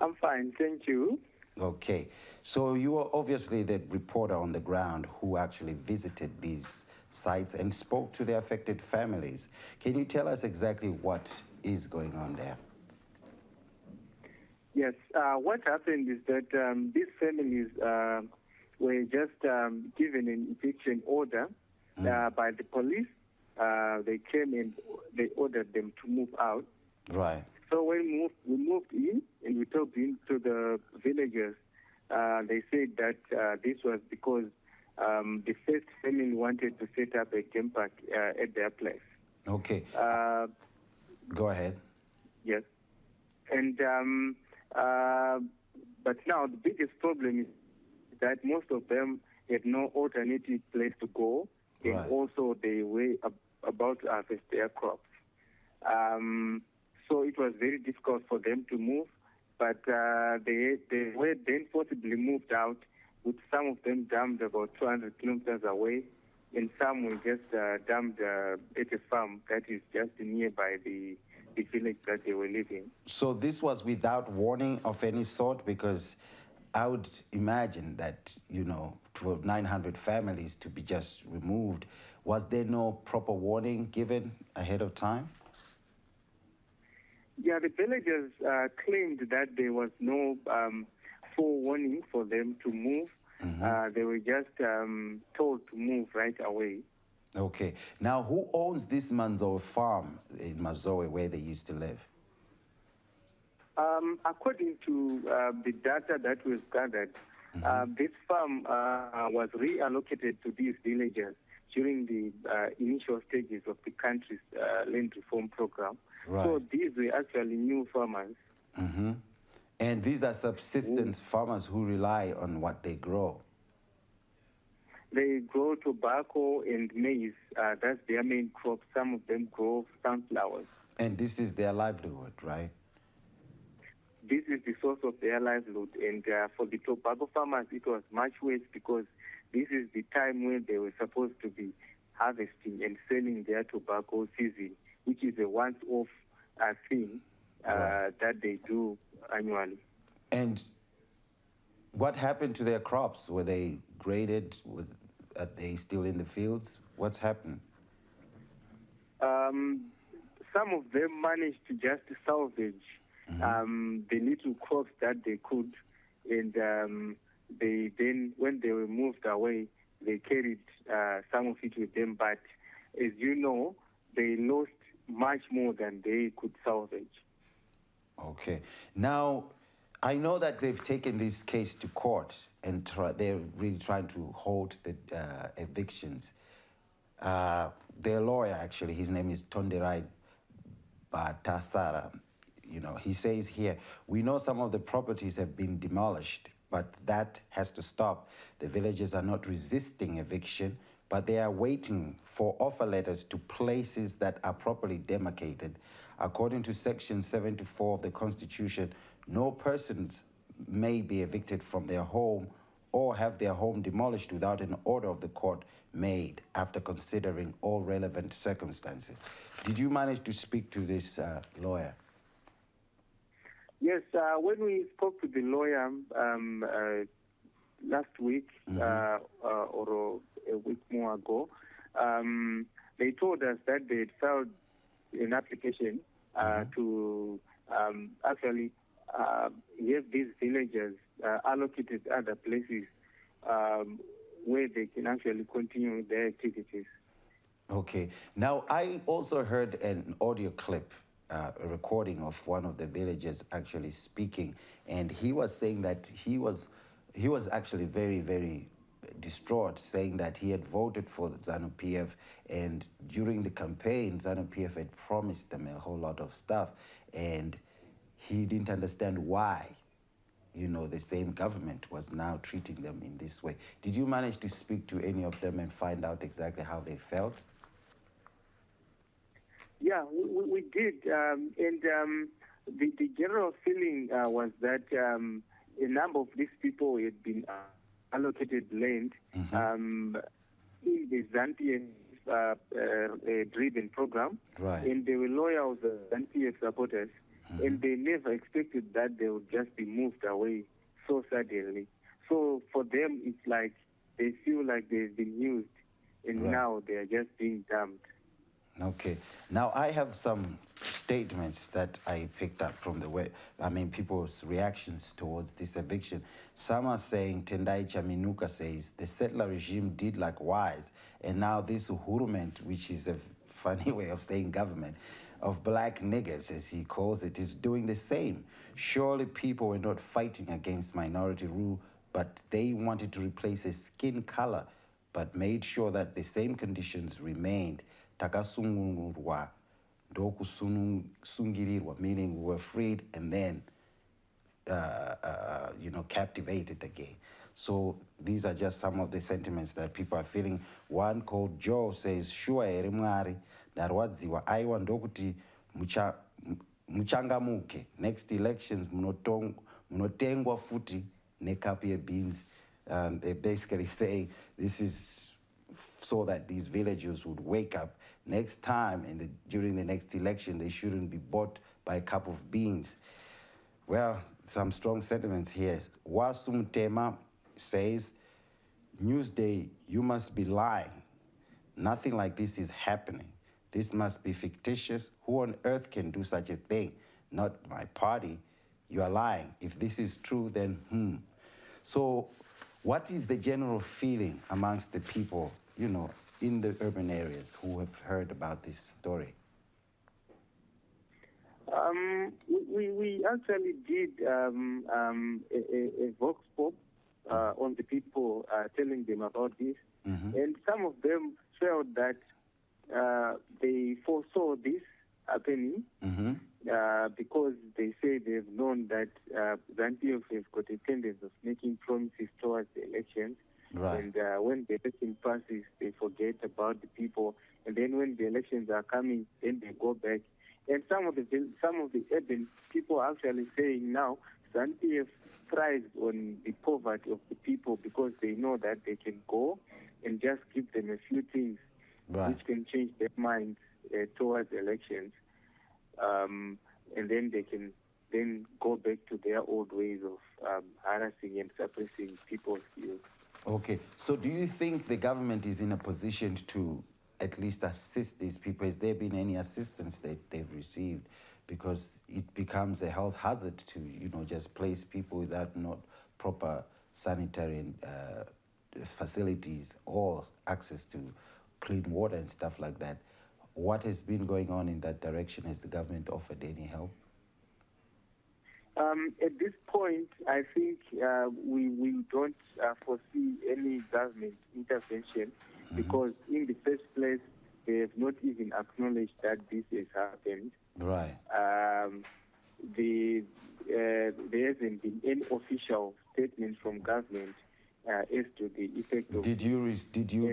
I'm fine, thank you. Okay, so you are obviously the reporter on the ground who actually visited these sites and spoke to the affected families. Can you tell us exactly what is going on there? Yes, what happened is that these families were just given an eviction order by the police. They came and they ordered them to move out. Right. So we moved in and we talked to the villagers. They said that this was because the first family wanted to set up a game park at their place. Okay. Go ahead. Yes. And but now the biggest problem is that most of them had no alternative place to go, and also they were about to harvest their crops. So it was very difficult for them to move, but they were then possibly moved out, with some of them dumped about 200 kilometers away, and some were just dumped at a farm that is just nearby the village that they were living. So this was without warning of any sort, because I would imagine that, you know, for 900 families to be just removed, was there no proper warning given ahead of time? Yeah, the villagers claimed that there was no forewarning for them to move. They were just told to move right away. Okay. Now, who owns this Manzoe farm in Mazoe where they used to live? According to the data that was gathered, This farm was reallocated to these villagers during the initial stages of the country's land reform program. Right. So these were actually new farmers. And these are subsistence farmers who rely on what they grow. They grow tobacco and maize. That's their main crop. Some of them grow sunflowers. And this is their livelihood, right? This is the source of their livelihood. And for the tobacco farmers, it was much worse because this is the time when they were supposed to be harvesting and selling their tobacco season, which is a once-off thing that they do annually. And what happened to their crops? Were they graded? Are they still in the fields? What's happened? Some of them managed to just salvage the little crops that they could, and they then, when they were moved away, they carried some of it with them. But as you know, they lost much more than they could salvage. Okay. Now, I know that they've taken this case to court and they're really trying to hold the evictions. Their lawyer, actually, his name is Tonderai Batasara. You know, he says here, we know some of the properties have been demolished, but that has to stop. The villagers are not resisting eviction, but they are waiting for offer letters to places that are properly demarcated. According to Section 74 of the Constitution, no persons may be evicted from their home or have their home demolished without an order of the court made after considering all relevant circumstances. Did you manage to speak to this lawyer? Yes, when we spoke to the lawyer last week or a week more ago, they told us that they had filed an application to actually have these villagers allocated other places where they can actually continue their activities. Okay. Now, I also heard an audio clip, a recording of one of the villagers actually speaking, and he was saying that he was actually very, very distraught, saying that he had voted for the ZANU-PF, and during the campaign, ZANU-PF had promised them a whole lot of stuff, and he didn't understand why, you know, the same government was now treating them in this way. Did you manage to speak to any of them and find out exactly how they felt? Yeah, we did, and the general feeling was that a number of these people had been allocated land in the ZANU-PF driven program, and they were loyal to the ZANU-PF supporters, and they never expected that they would just be moved away so suddenly. So for them, it's like they feel like they've been used, and now they are just being dumped. Okay. Now, I have some statements that I picked up from the way, people's reactions towards this eviction. Some are saying, Tendai Chaminuka says, the settler regime did likewise, and now this Uhurement, which is a funny way of saying government, of black niggers, as he calls it, is doing the same. Surely people were not fighting against minority rule, but they wanted to replace a skin color, but made sure that the same conditions remained. Takasungurwa, sungirirwa, meaning we were freed and then, captivated again. So these are just some of the sentiments that people are feeling. One called Joe says, sure, eri mwari, darwadziwa, aiwa ndokuti muchangamuke. Next elections, munotengwa futi nekapi beans. And they're basically saying this is so that these villagers would wake up. Next time, during the next election, they shouldn't be bought by a cup of beans. Well, some strong sentiments here. Wasum Tema says, Newsday, you must be lying. Nothing like this is happening. This must be fictitious. Who on earth can do such a thing? Not my party. You are lying. If this is true, then So what is the general feeling amongst the people, in the urban areas who have heard about this story? We actually did a vox pop on the people, telling them about this. Mm-hmm. And some of them felt that they foresaw this happening Mm-hmm. because they say they've known that ZANU-PF has got a tendency of making promises towards the elections. Right. And when the election passes, they forget about the people. And then when the elections are coming, then they go back. And some of the urban people are actually saying now ZANU-PF thrives on the poverty of the people because they know that they can go and just give them a few things which can change their minds towards elections. And then they can then go back to their old ways of harassing and suppressing people's views. Okay, so do you think the government is in a position to at least assist these people? Has there been any assistance that they've received? Because it becomes a health hazard to, just place people without not proper sanitary facilities or access to clean water and stuff like that. What has been going on in that direction? Has the government offered any help? At this point, I think we don't foresee any government intervention because in the first place, they have not even acknowledged that this has happened. Right. There hasn't been any official statement from government as to the effect of. Did you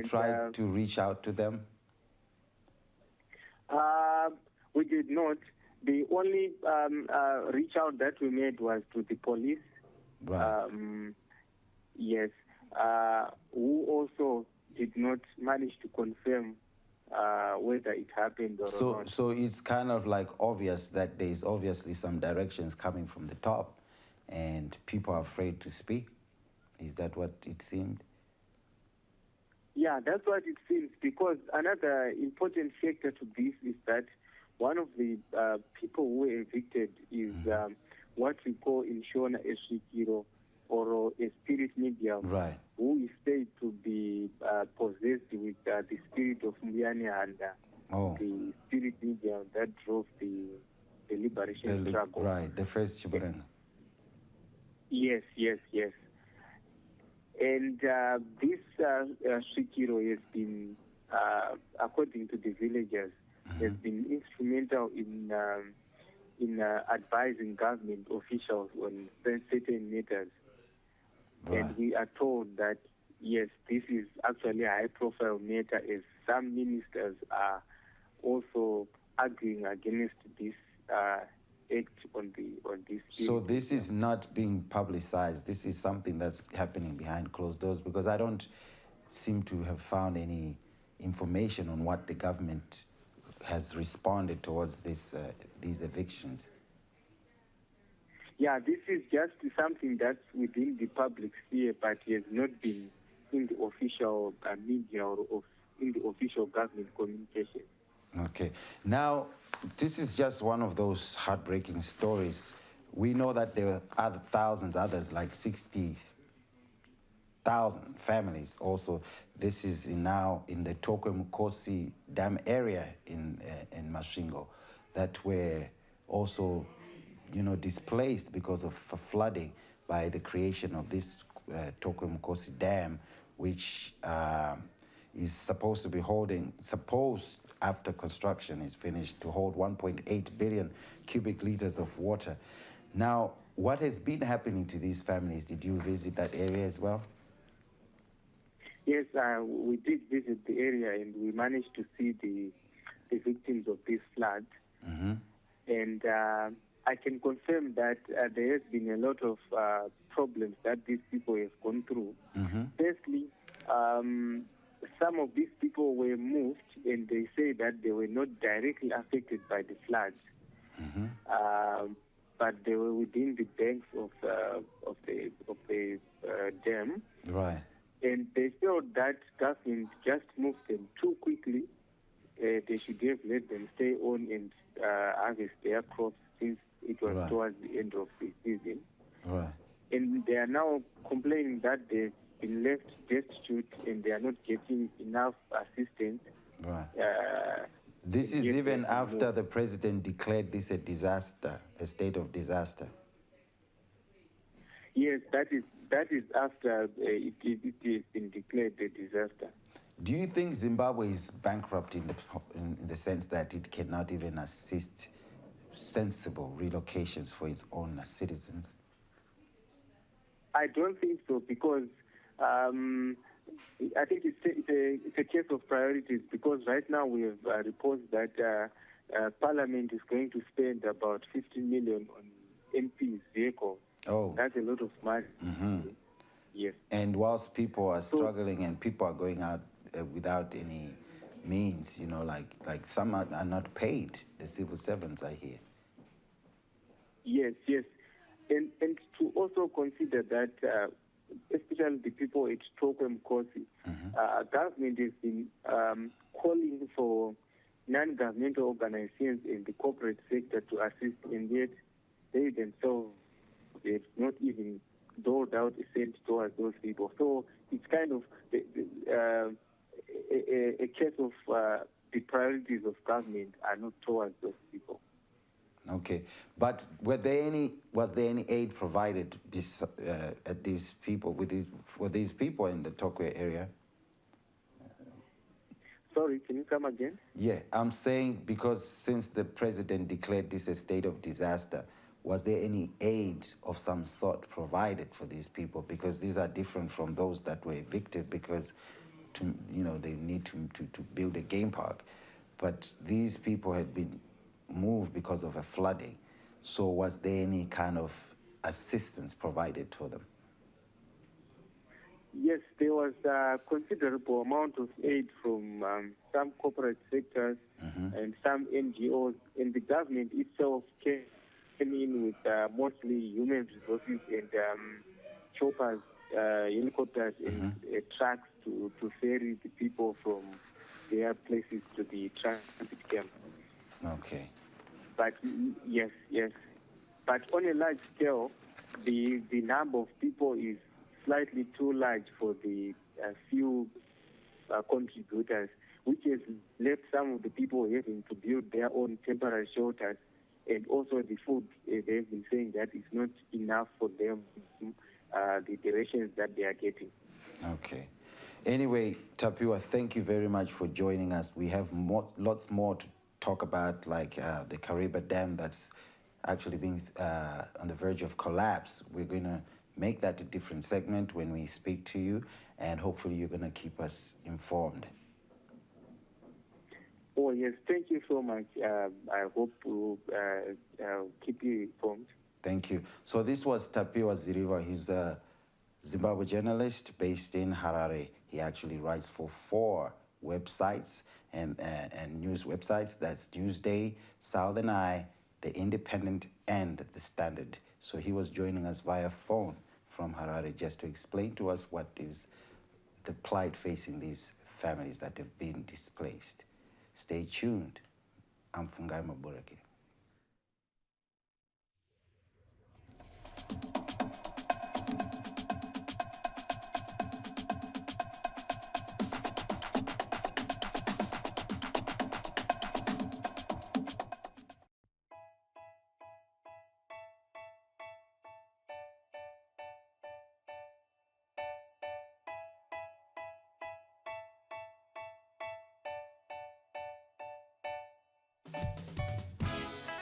try to reach out to them? We did not. The only reach out that we made was to the police. Right. Yes. Who also did not manage to confirm whether it happened or not. So it's kind of like obvious that there's obviously some directions coming from the top and people are afraid to speak. Is that what it seemed? Yeah, that's what it seems, because another important factor to this is that one of the people who were evicted is what we call in Shona a Shikiro, or a spirit medium, right, who is said to be possessed with the spirit of Muyani and the spirit medium that drove the liberation struggle. Right, the first Chiburanga. Yes. And this Shikiro has been, according to the villagers, has been instrumental in advising government officials on certain matters. Right. And we are told that, yes, this is actually a high-profile matter, as some ministers are also arguing against this act on this. So this is not being publicized. This is something that's happening behind closed doors, because I don't seem to have found any information on what the government has responded towards these evictions. Yeah, this is just something that's within the public sphere, but it has not been in the official media or in the official government communication. Okay. Now, this is just one of those heartbreaking stories. We know that there are other thousands, others like 60,000 families also. This is now in the Tokwe-Mukosi Dam area in Masvingo that were also, displaced because of flooding by the creation of this Tokwe-Mukosi Dam, which is supposed to be after construction is finished, to hold 1.8 billion cubic liters of water. Now, what has been happening to these families? Did you visit that area as well? Yes, we did visit the area, and we managed to see the victims of this flood. Mm-hmm. And I can confirm that there has been a lot of problems that these people have gone through. Mm-hmm. Firstly, some of these people were moved, and they say that they were not directly affected by the floods, but they were within the banks of the dam. Right. And they felt that government just moved them too quickly. They should have let them stay on and harvest their crops, since it was towards the end of the season. Right. And they are now complaining that they've been left destitute and they are not getting enough assistance. Right. This is even after the president declared this a disaster, a state of disaster. Yes, that is after it has been declared a disaster. Do you think Zimbabwe is bankrupt in the sense that it cannot even assist sensible relocations for its own citizens? I don't think so, because I think it's a case of priorities, because right now we have reports that Parliament is going to spend about 15 million on MP's vehicles. Oh. That's a lot of money. Mm-hmm. Yes. And whilst people are struggling and people are going out without any means, you know, like some are not paid, the civil servants I hear. Yes, yes. And to also consider that, especially the people at Stockholm Kosi, government has been calling for non-governmental organizations in the corporate sector to assist, and yet they themselves have not even doled out a cent towards those people. So it's kind of a case of the priorities of government are not towards those people. Okay, but was there any aid provided at these people for these people in the Tokwe area? Sorry, can you come again? Yeah, I'm saying because since the president declared this a state of disaster, was there any aid of some sort provided for these people? Because these are different from those that were evicted because, they need to build a game park. But these people had been moved because of a flooding. So was there any kind of assistance provided to them? Yes, there was a considerable amount of aid from some corporate sectors and some NGOs, and the government itself came in with mostly human resources and choppers, helicopters, and trucks to ferry the people from their places to the transit camp. Okay. But yes. But on a large scale, the number of people is slightly too large for the few contributors, which has left some of the people having to build their own temporary shelters, and also the food, they've been saying that it's not enough for them, the rations that they are getting. Okay. Anyway, Tapiwa, thank you very much for joining us. We have lots more to talk about, like the Kariba Dam that's actually being on the verge of collapse. We're going to make that a different segment when we speak to you, and hopefully you're going to keep us informed. Oh, yes. Thank you so much. I hope to keep you informed. Thank you. So this was Tapiwa Ziriva. He's a Zimbabwe journalist based in Harare. He actually writes for 4 websites and news websites. That's Newsday, Southern Eye, The Independent, and The Standard. So he was joining us via phone from Harare just to explain to us what is the plight facing these families that have been displaced. Stay tuned. I'm Fungai Maburake.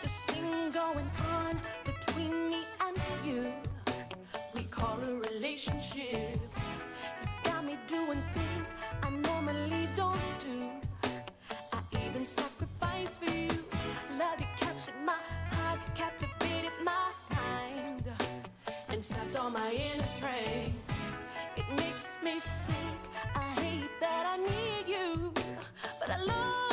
This thing going on between me and you, we call a relationship. It's got me doing things I normally don't do. I even sacrifice for you. Love you captured my heart, captivated my mind, and sapped all my inner strength. It makes me sick. I hate that I need you, but I love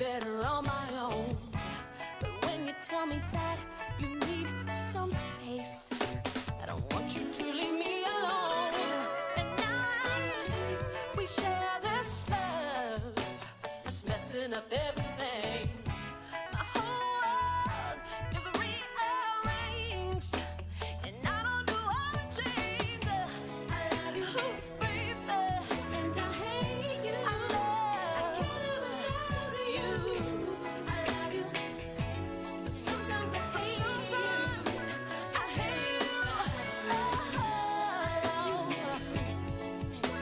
better on my own, but up everything. My whole world is rearranged, and I don't do all the change. I love you, baby, and I hate you. I can't live without you. I love you, but sometimes I hate you. I hate you. I love you,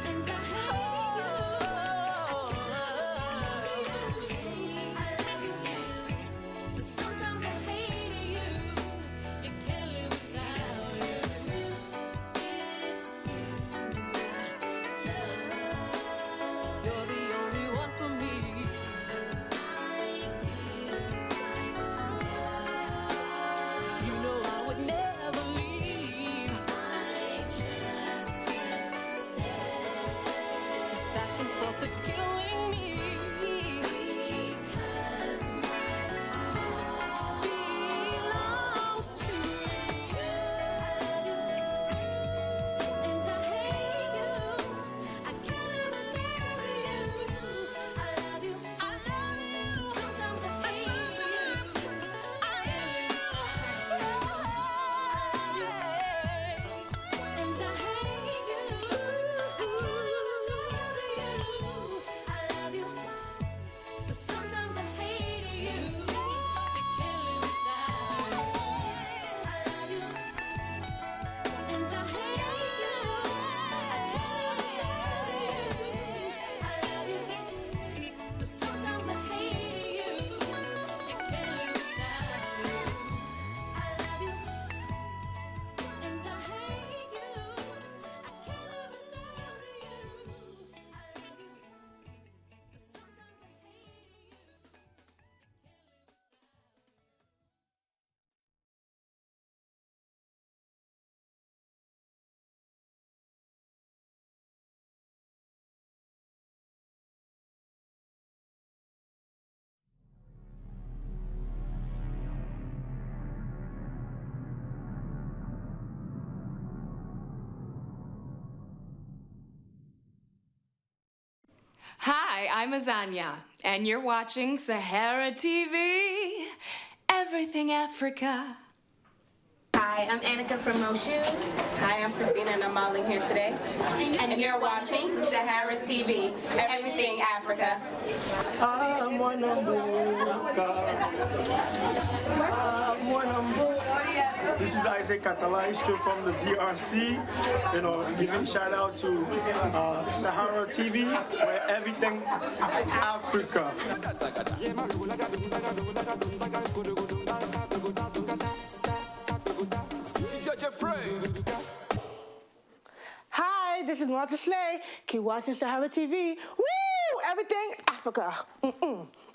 and I hate you. But sometimes I hate you. You can't live without you. It's you. You're the only one for me. You know I would never leave. I just can't stand. This back and forth is killing me. Because my heart belongs to you. I love you, and I hate you. I can't live without you. I love you, sometimes I hate you. I hate you. And I hate you. I can't live without you. I love you, but sometimes I hate you. I can't live without you. I love you, and I hate you. I can't live without you. I love you, but sometimes I hate you. You can't live without you. I love you, and I hate you. I can't live without you. I love you, but sometimes I hate you. Hi, I'm Azania, and you're watching Sahara TV, everything Africa. Hi, I'm Annika from Moshu. Hi, I'm Christina, and I'm modeling here today. And you're watching Sahara TV, everything Africa. This is Isaac Catalan, straight from the DRC. You know, giving shout out to Sahara TV, where everything Africa. Hi, this is Martha Slay. Keep watching Sahara TV. Woo! Everything Africa.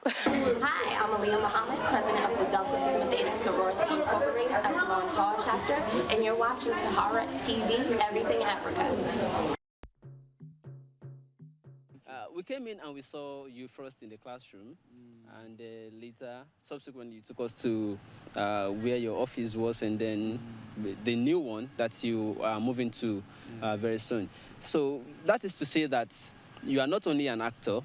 Hi, I'm Aliyah Muhammad, president of the Delta Sigma Theta Sorority Incorporated Epsilon Tau chapter, and you're watching Sahara TV, everything Africa. We came in and we saw you first in the classroom, and later, subsequently, you took us to where your office was, and then the new one that you are moving to very soon. So that is to say that you are not only an actor,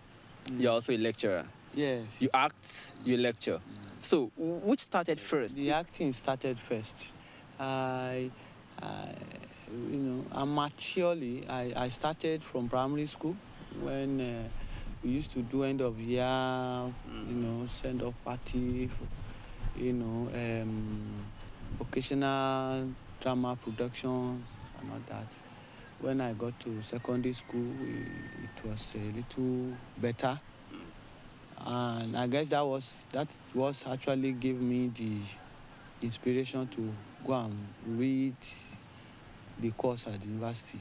you're also a lecturer. Yes. You act, you lecture. So which started first? The acting started first. You know, amateurly, I started from primary school when we used to do end of year, you know, send off party, you know, occasional drama productions and all that. When I got to secondary school, it was a little better. And I guess that was actually gave me the inspiration to go and read the course at the university.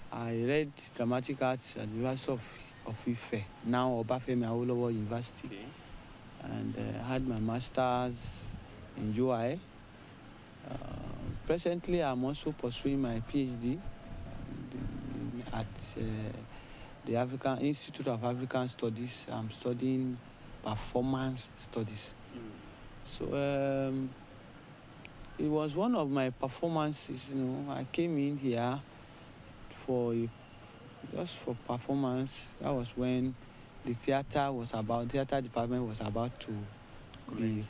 I read dramatic arts at the University of Ife, now Obafemi Awolowo University, and had my master's in UI. Presently, I'm also pursuing my PhD at the African Institute of African Studies. I'm studying performance studies. So it was one of my performances. You know, I came in here just for performance. That was when the theater department was about to be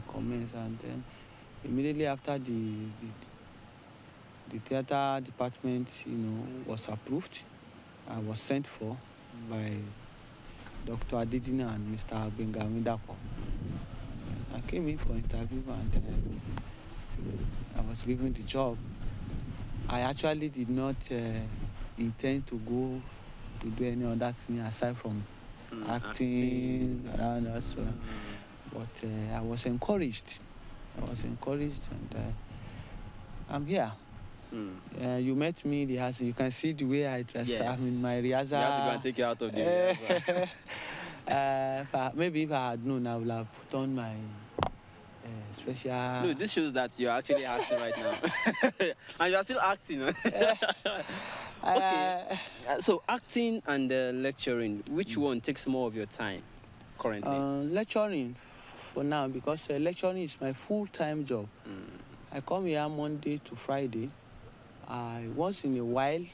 commenced, and then immediately after the theater department, was approved, I was sent for by Dr. Adidina and Mr. Bengawindako. I came in for interview, and I was given the job. I actually did not intend to go to do any other thing aside from acting around us. But I was encouraged. And I'm here. You met me in the house. You can see the way I dress. Yes. I'm in my riaza. You have to go and take you out of the riaza. Maybe if I had known, I would have put on my special... No, this shows that you're actually acting right now. And you're still acting. Okay. So acting and lecturing, which one takes more of your time currently? Lecturing for now, because lecturing is my full-time job. I come here Monday to Friday. Once in a while,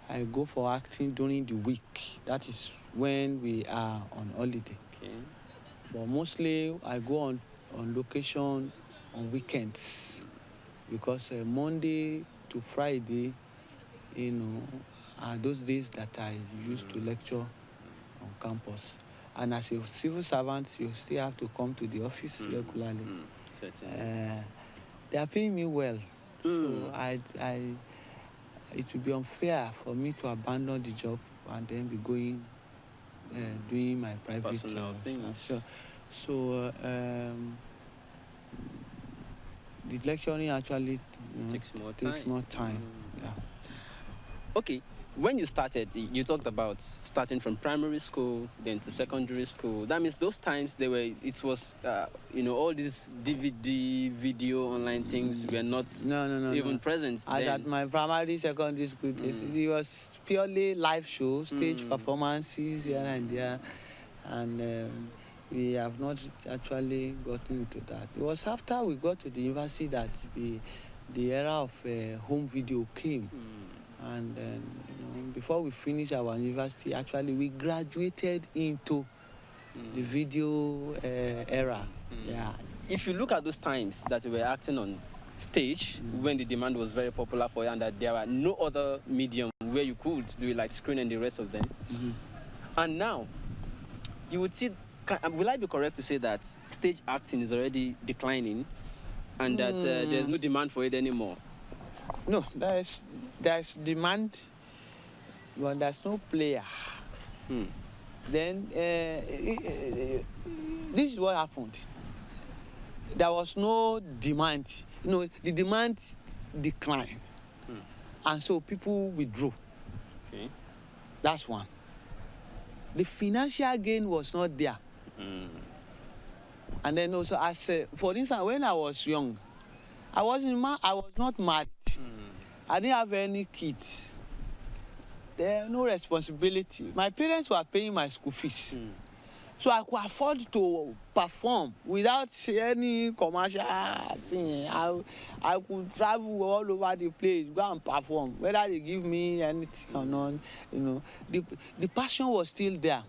I go for acting during the week. That is when we are on holiday. Okay. But mostly, I go on location on weekends, because Monday to Friday, are those days that I used to lecture on campus. And as a civil servant, you still have to come to the office regularly. They are paying me well, so it would be unfair for me to abandon the job and then be going doing my private things. So the lecturing actually takes more time. Yeah. Okay, when you started, you talked about starting from primary school, then to secondary school. That means those times it was all these DVD, video, online things were not even present. At my primary, secondary school days, it was purely live shows, stage performances here and there, and we have not actually gotten into that. It was after we got to the university that the era of home video came. And before we finished our university, actually we graduated into the video era. Yeah. If you look at those times that you were acting on stage, when the demand was very popular for you, and that there were no other medium where you could do it, like screen and the rest of them, and now you would see, will I be correct to say that stage acting is already declining and that there's no demand for it anymore? No, there's demand, but there's no player. Then this is what happened. There was no demand. The demand declined, and so people withdrew. Okay. That's one. The financial gain was not there. And then also, for instance, when I was young, I was not married. I didn't have any kids. There was no responsibility. My parents were paying my school fees. So I could afford to perform without any commercial thing. I could travel all over the place, go and perform, whether they give me anything or not. The passion was still there.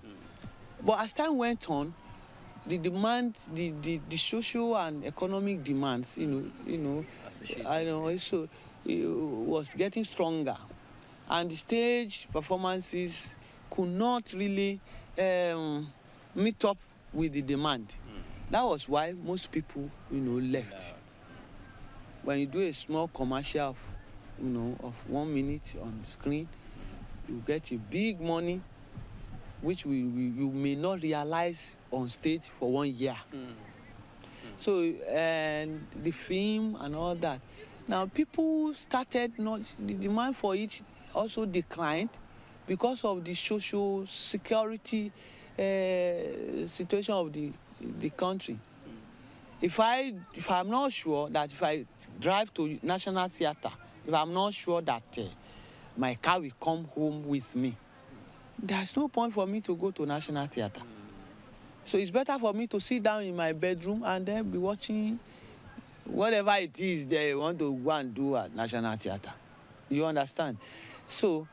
But as time went on, the demand, the social and economic demands, so it was getting stronger, and the stage performances could not really meet up with the demand. That was why most people, left. When you do a small commercial, of 1 minute on the screen, you get a big money, which you may not realize on stage for 1 year. So, and the film and all that. Now, people started the demand for it also declined because of the social security situation of the country. If I'm not sure that if I drive to National Theatre, if I'm not sure that my car will come home with me, there's no point for me to go to National Theatre. So it's better for me to sit down in my bedroom and then be watching whatever it is they want to go and do at National Theatre. You understand? So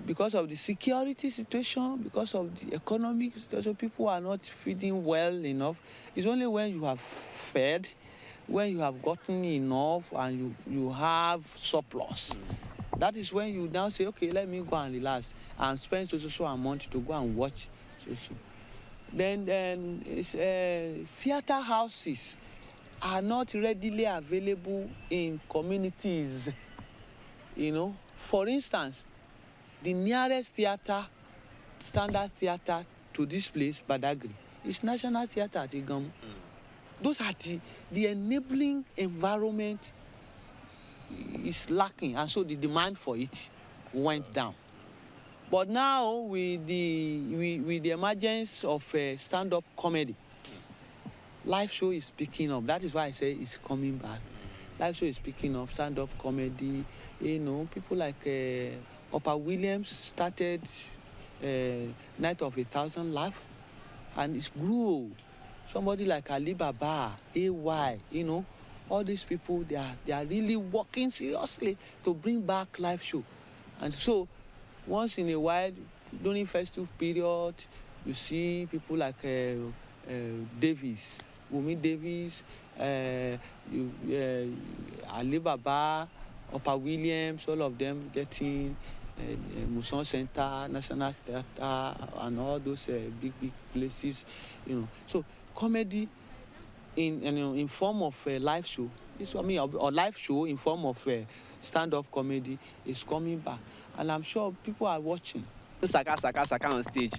because of the security situation, because of the economic situation, people are not feeding well enough. It's only when you have fed, when you have gotten enough and you have surplus. That is when you now say, okay, let me go and relax and spend so amount to go and watch so. Then theater houses are not readily available in communities. For instance, the nearest theater, standard theater to this place, Badagry, is National Theater at Igam. Those are the enabling environment is lacking, and so the demand for it went down. But now with the emergence of stand-up comedy, live show is picking up. That is why I say it's coming back. Live show is picking up, stand-up comedy. People like Opa Williams started Night of 1,000 Laughs, and it's grew. Somebody like Ali Baba, AY, all these people, they are really working seriously to bring back live show. And so, once in a while, during festive period, you see people like Davis, Wumi Davis, Ali Baba, Opa Williams, all of them getting Motion Center, National Theater, and all those big places, So comedy in form of live show, or live show in form of stand-up comedy is coming back, and I'm sure people are watching. Saka on stage.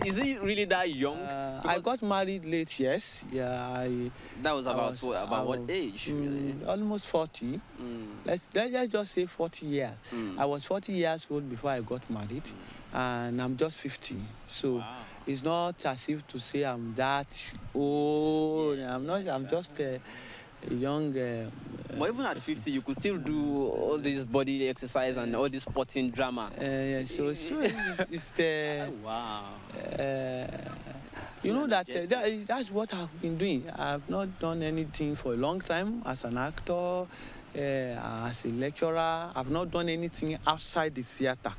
Is he really that young? I got married late, yes. Yeah. That was about what age? Really? Almost 40. Let's just say 40 years. I was 40 years old before I got married, and I'm just 50. So it's not as if to say I'm that old. I'm not. I'm just a young. But even at 50, you could still do all this body exercise and all this sporting drama. So it's the. Wow. That's what I've been doing. I've not done anything for a long time as an actor, as a lecturer. I've not done anything outside the theater.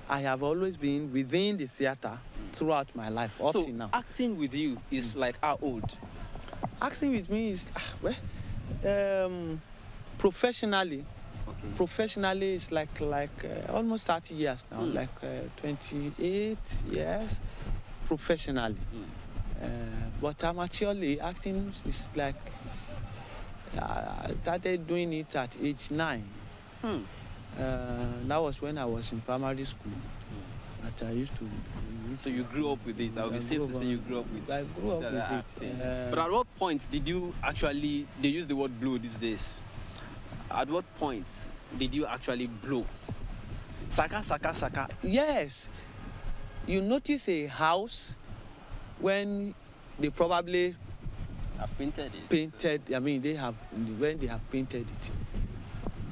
I have always been within the theater throughout my life, up to now. Acting with you is like how old? Acting with me is, professionally. Okay. Professionally, it's like almost 30 years now, 28 years professionally. But amateurly, acting is like, I started doing it at age 9. That was when I was in primary school. That I used to. So you grew up with it. I would be safe to say you grew up with it. I grew up with it. But at what point did you actually, they use the word blow these days. At what point did you actually blow? Saka. Yes. You notice a house when they probably have painted it. When they have painted it.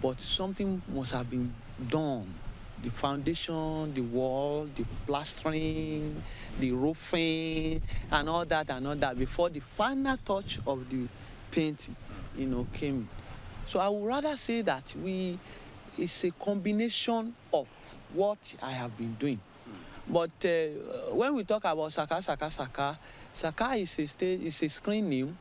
But something must have been done. The foundation, the wall, the plastering, the roofing, and all that before the final touch of the painting, came. So I would rather say that it's a combination of what I have been doing. But when we talk about Saka is a screen name.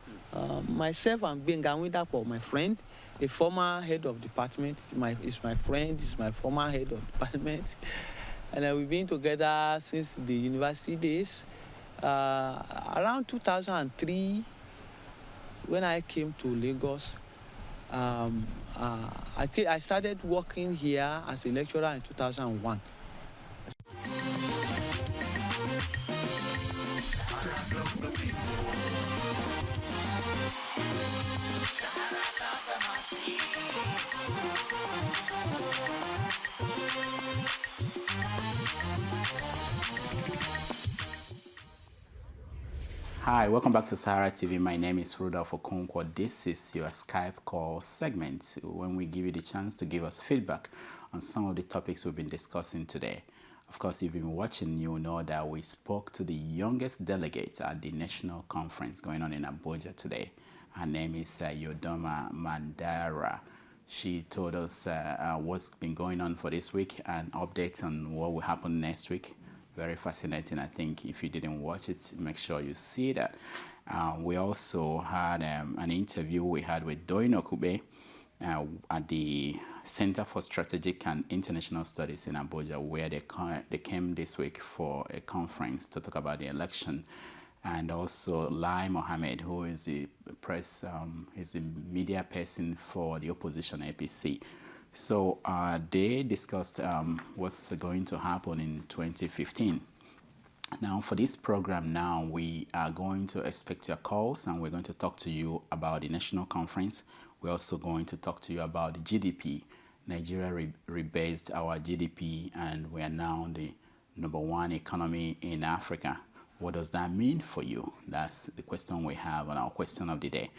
Myself and Benga Windapo, my friend, a former head of department, is my friend, is my former head of department. And we've been together since the university days. Around 2003, when I came to Lagos, I started working here as a lecturer in 2001. Hi, welcome back to Sahara TV. My name is Rudolph Okonkwo. This is your Skype call segment when we give you the chance to give us feedback on some of the topics we've been discussing today. Of course, if you've been watching, you know that we spoke to the youngest delegate at the national conference going on in Abuja today. Her name is Yodoma Mandara. She told us what's been going on for this week and updates on what will happen next week. Very fascinating. I think if you didn't watch it, make sure you see that. We also had an interview we had with Doino Kube at the Center for Strategic and International Studies in Abuja, where they came this week for a conference to talk about the election. And also Lai Mohammed, who is the press, is the media person for the opposition APC. So they discussed what's going to happen in 2015. Now, for this program now, we are going to expect your calls, and we're going to talk to you about the national conference. We're also going to talk to you about the GDP. Nigeria rebased our GDP, and we are now the #1 economy in Africa. What does that mean for you? That's the question we have on our question of the day.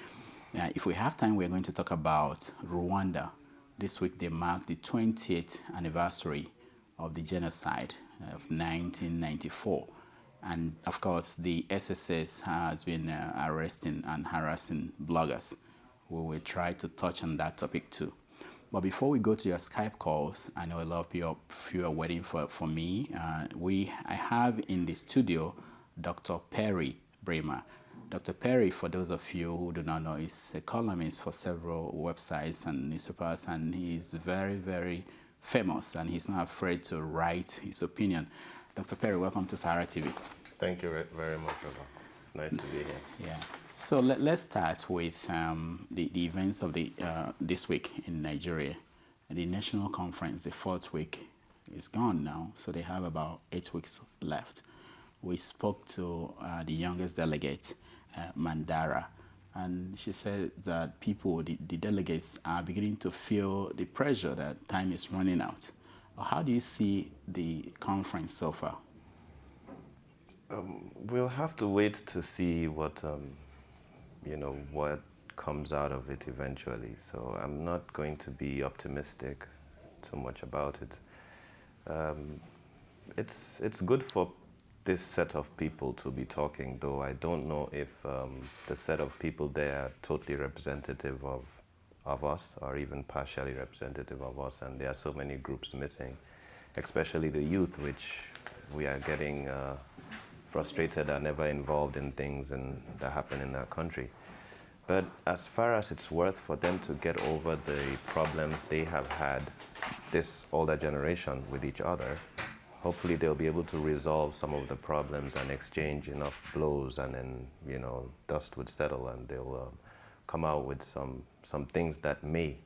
If we have time, we're going to talk about Rwanda. This week, they mark the 20th anniversary of the genocide of 1994. And of course, the SSS has been arresting and harassing bloggers. We will try to touch on that topic too. But before we go to your Skype calls, I know a lot of you are waiting for me. I have in the studio Dr. Perry Bremer. Dr. Perry, for those of you who do not know, is a columnist for several websites and newspapers, and he's very, very famous, and he's not afraid to write his opinion. Dr. Perry, welcome to Sahara TV. Thank you very much, Robert. It's nice to be here. Yeah. So let's start with the events of this week in Nigeria. The national conference, the 4th week, is gone now, so they have about 8 weeks left. We spoke to the youngest delegate, Mandara, and she said that people, the delegates, are beginning to feel the pressure that time is running out. How do you see the conference so far? We'll have to wait to see what, what comes out of it eventually. So I'm not going to be optimistic too much about it. It's good for this set of people to be talking, though I don't know if the set of people there are totally representative of us or even partially representative of us, and there are so many groups missing, especially the youth, which we are getting frustrated are never involved in things that happen in our country. But as far as it's worth for them to get over the problems they have had, this older generation with each other, hopefully they'll be able to resolve some of the problems and exchange enough blows, and then, dust would settle, and they'll come out with some things that may,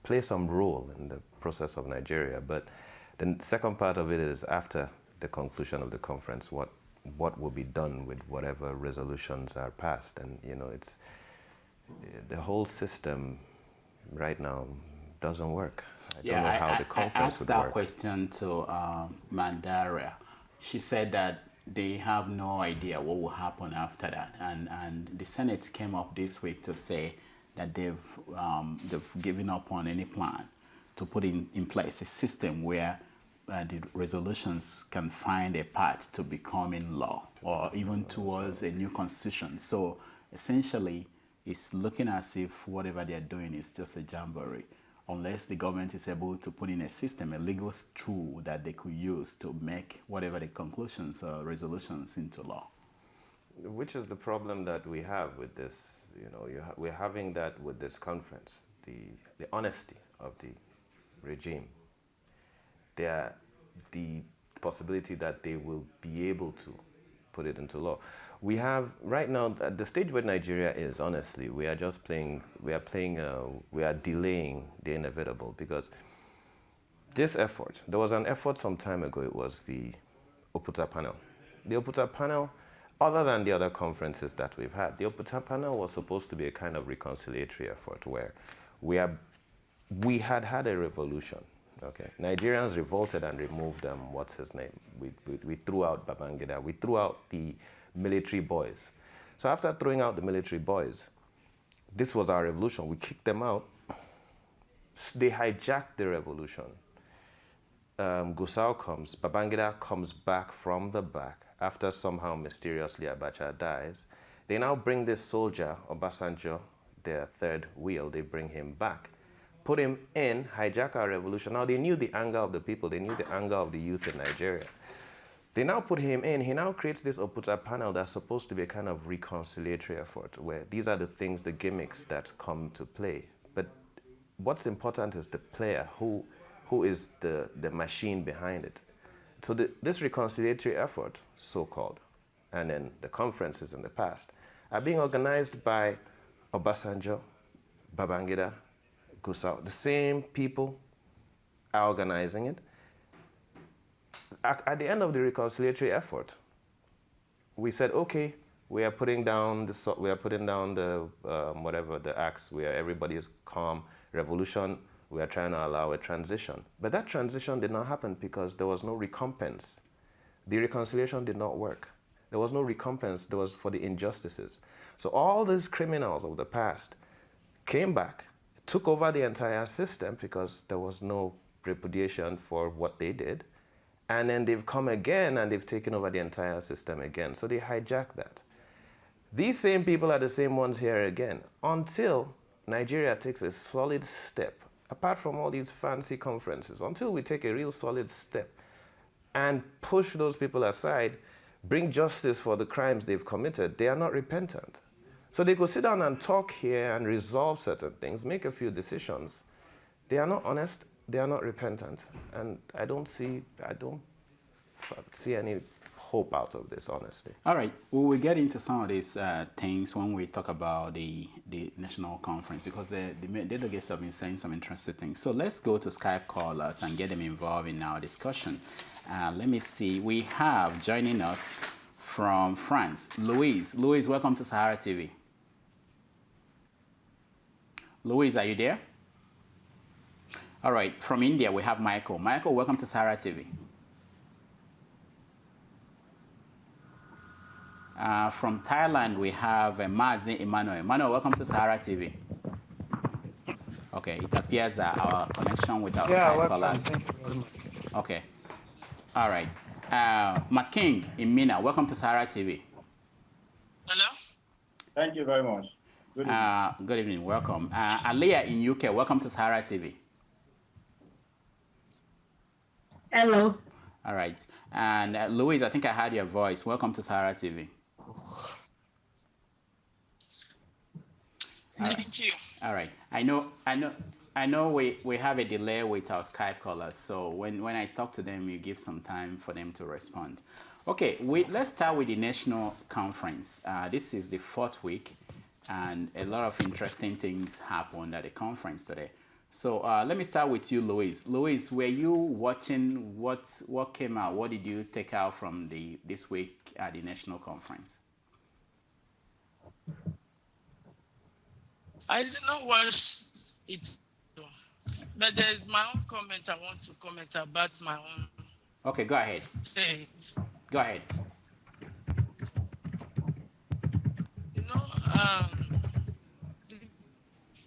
play some role in the process of Nigeria. But the second part of it is after the conclusion of the conference, what will be done with whatever resolutions are passed. And, it's the whole system right now doesn't work. I don't know how the conference I asked would that work. question to Mandara. She said that they have no idea what will happen after that. And the Senate came up this week to say that they've given up on any plan to put in place a system where the resolutions can find a path to becoming law or even towards a new constitution. So essentially, it's looking as if whatever they're doing is just a jamboree, unless the government is able to put in a system, a legal tool that they could use to make whatever the conclusions or resolutions into law. Which is the problem that we have with this, we're having that with this conference, the honesty of the regime. The possibility that they will be able to put it into law. We have, right now, at the stage where Nigeria is, honestly, we are delaying the inevitable, because this effort, there was an effort some time ago, it was the Oputa panel. The Oputa panel, other than the other conferences that we've had, the Oputa panel was supposed to be a kind of reconciliatory effort where we had a revolution. Okay, Nigerians revolted and removed what's his name? We threw out Babangida. We threw out the military boys. So after throwing out the military boys, this was our revolution. We kicked them out. They hijacked the revolution. Gusau comes. Babangida comes back from the back after somehow mysteriously Abacha dies. They now bring this soldier, Obasanjo. their third wheel, they bring him back. Put him in, hijack our revolution. Now, they knew the anger of the people. They knew the anger of the youth in Nigeria. They now put him in. He now creates this Oputa panel that's supposed to be a kind of reconciliatory effort, where these are the things, the gimmicks that come to play. But what's important is the player, who is the machine behind it. So this reconciliatory effort, so-called, and then the conferences in the past, are being organized by Obasanjo, Babangida, Gusau. The same people are organizing it. At the end of the reconciliatory effort, we said, okay, we are putting down the whatever the acts where everybody is calm, revolution. We are trying to allow a transition. But that transition did not happen because there was no recompense. The reconciliation did not work. There was no recompense. There was for the injustices. So all these criminals of the past came back, took over the entire system because there was no repudiation for what they did. And then they've come again and they've taken over the entire system again. So they hijacked that. These same people are the same ones here again until Nigeria takes a solid step, apart from all these fancy conferences, until we take a real solid step and push those people aside, bring justice for the crimes they've committed. They are not repentant. So they could sit down and talk here and resolve certain things, make a few decisions. They are not honest, they are not repentant. And I don't see any hope out of this, honestly. All right, we will get into some of these things when we talk about the national conference, because the delegates have been saying some interesting things. So let's go to Skype callers and get them involved in our discussion. Let me see, we have joining us from France, Louise. Louise, welcome to Sahara TV. Louise, are you there? All right, from India, we have Michael. Michael, welcome to Sahara TV. From Thailand, we have Mazi Emmanuel. Emmanuel, welcome to Sahara TV. Okay, it appears that our connection with our Skype callers. Okay, all right. McKing in Mina, welcome to Sahara TV. Hello? Thank you very much. Good evening. Good evening, welcome. Aliyah in UK, welcome to Sahara TV. Hello. All right. And Louise, I think I heard your voice. Welcome to Sahara TV. Thank you. All right. I know we have a delay with our Skype callers, so when I talk to them, you give some time for them to respond. Okay, let's start with the national conference. This is the 4th week, and a lot of interesting things happened at the conference today. So let me start with you, Louise. Louise, were you watching what came out? What did you take out from this week at the national conference? I did not watch it, but there's my own comment I want to comment about my own. Okay, go ahead. State. Go ahead. You know, the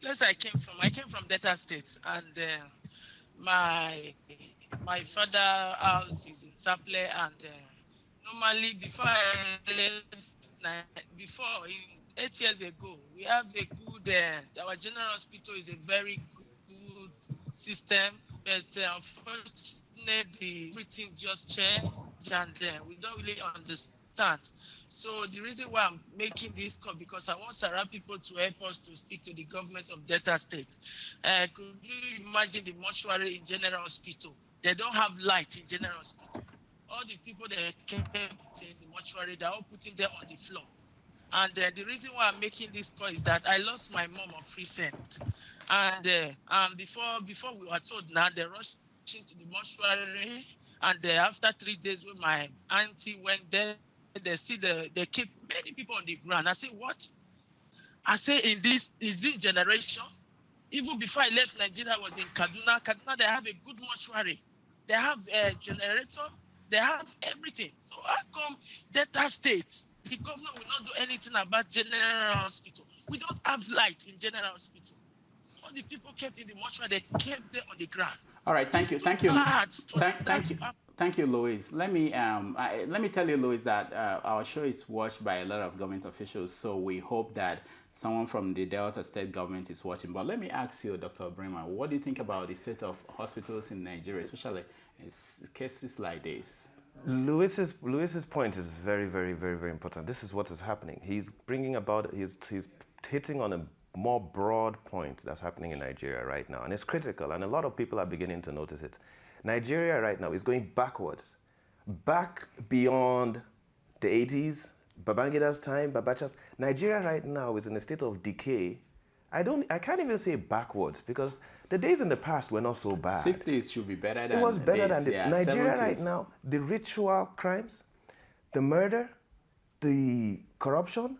place I came from Delta State, and my father house is in Saple, and normally before in 8 years ago, we have a good, our general hospital is a very good system, but unfortunately, everything just changed, and we don't really understand. So the reason why I'm making this call, because I want Sahara people to help us to speak to the government of Delta State. Could you imagine the mortuary in general hospital? They don't have light in general hospital. All the people that came in the mortuary, they're all putting them on the floor. And the reason why I'm making this call is that I lost my mom of recent. And before we were told now, they rushed into the mortuary. And after 3 days when my auntie went there, they keep many people on the ground. I say, what? I say, is this generation? Even before I left Nigeria, I was in Kaduna. Kaduna, they have a good mortuary. They have a generator. They have everything. So how come Delta State, the government will not do anything about general hospital? We don't have light in general hospital. All the people kept in the mortuary, they kept them on the ground. All right, thank you. Thank you, Louis. Let me tell you, Louis, that our show is watched by a lot of government officials, so we hope that someone from the Delta State government is watching. But let me ask you, Dr. Bremer, what do you think about the state of hospitals in Nigeria, especially in cases like this? Louis's point is very, very, very, very important. This is what is happening. He's bringing about, he's hitting on a more broad point that's happening in Nigeria right now, and it's critical, and a lot of people are beginning to notice it. Nigeria right now is going backwards, back beyond the 80s, Babangida's time, Babacha's. Nigeria right now is in a state of decay. I can't even say backwards, because the days in the past were not so bad. 60s should be better than It was better than this. Yeah, Nigeria 70s. right now, the ritual crimes, the murder, the corruption,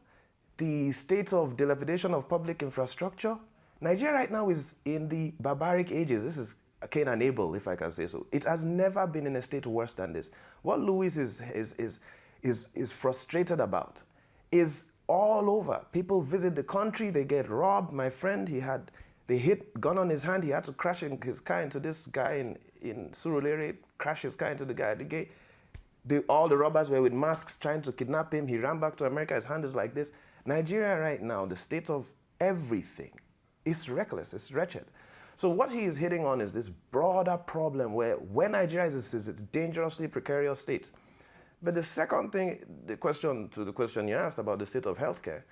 the state of dilapidation of public infrastructure. Nigeria right now is in the barbaric ages. This is Cain and Abel, if I can say so. It has never been in a state worse than this. What Louis is frustrated about is all over. People visit the country, they get robbed. My friend, they hit gun on his hand. He had to crash his car into this guy in Surulere, crash his car into the guy at the gate. All the robbers were with masks trying to kidnap him. He ran back to America. His hand is like this. Nigeria right now, the state of everything is reckless. It's wretched. So what he is hitting on is this broader problem where Nigeria is a dangerously precarious state. But the second thing, the question you asked about the state of healthcare,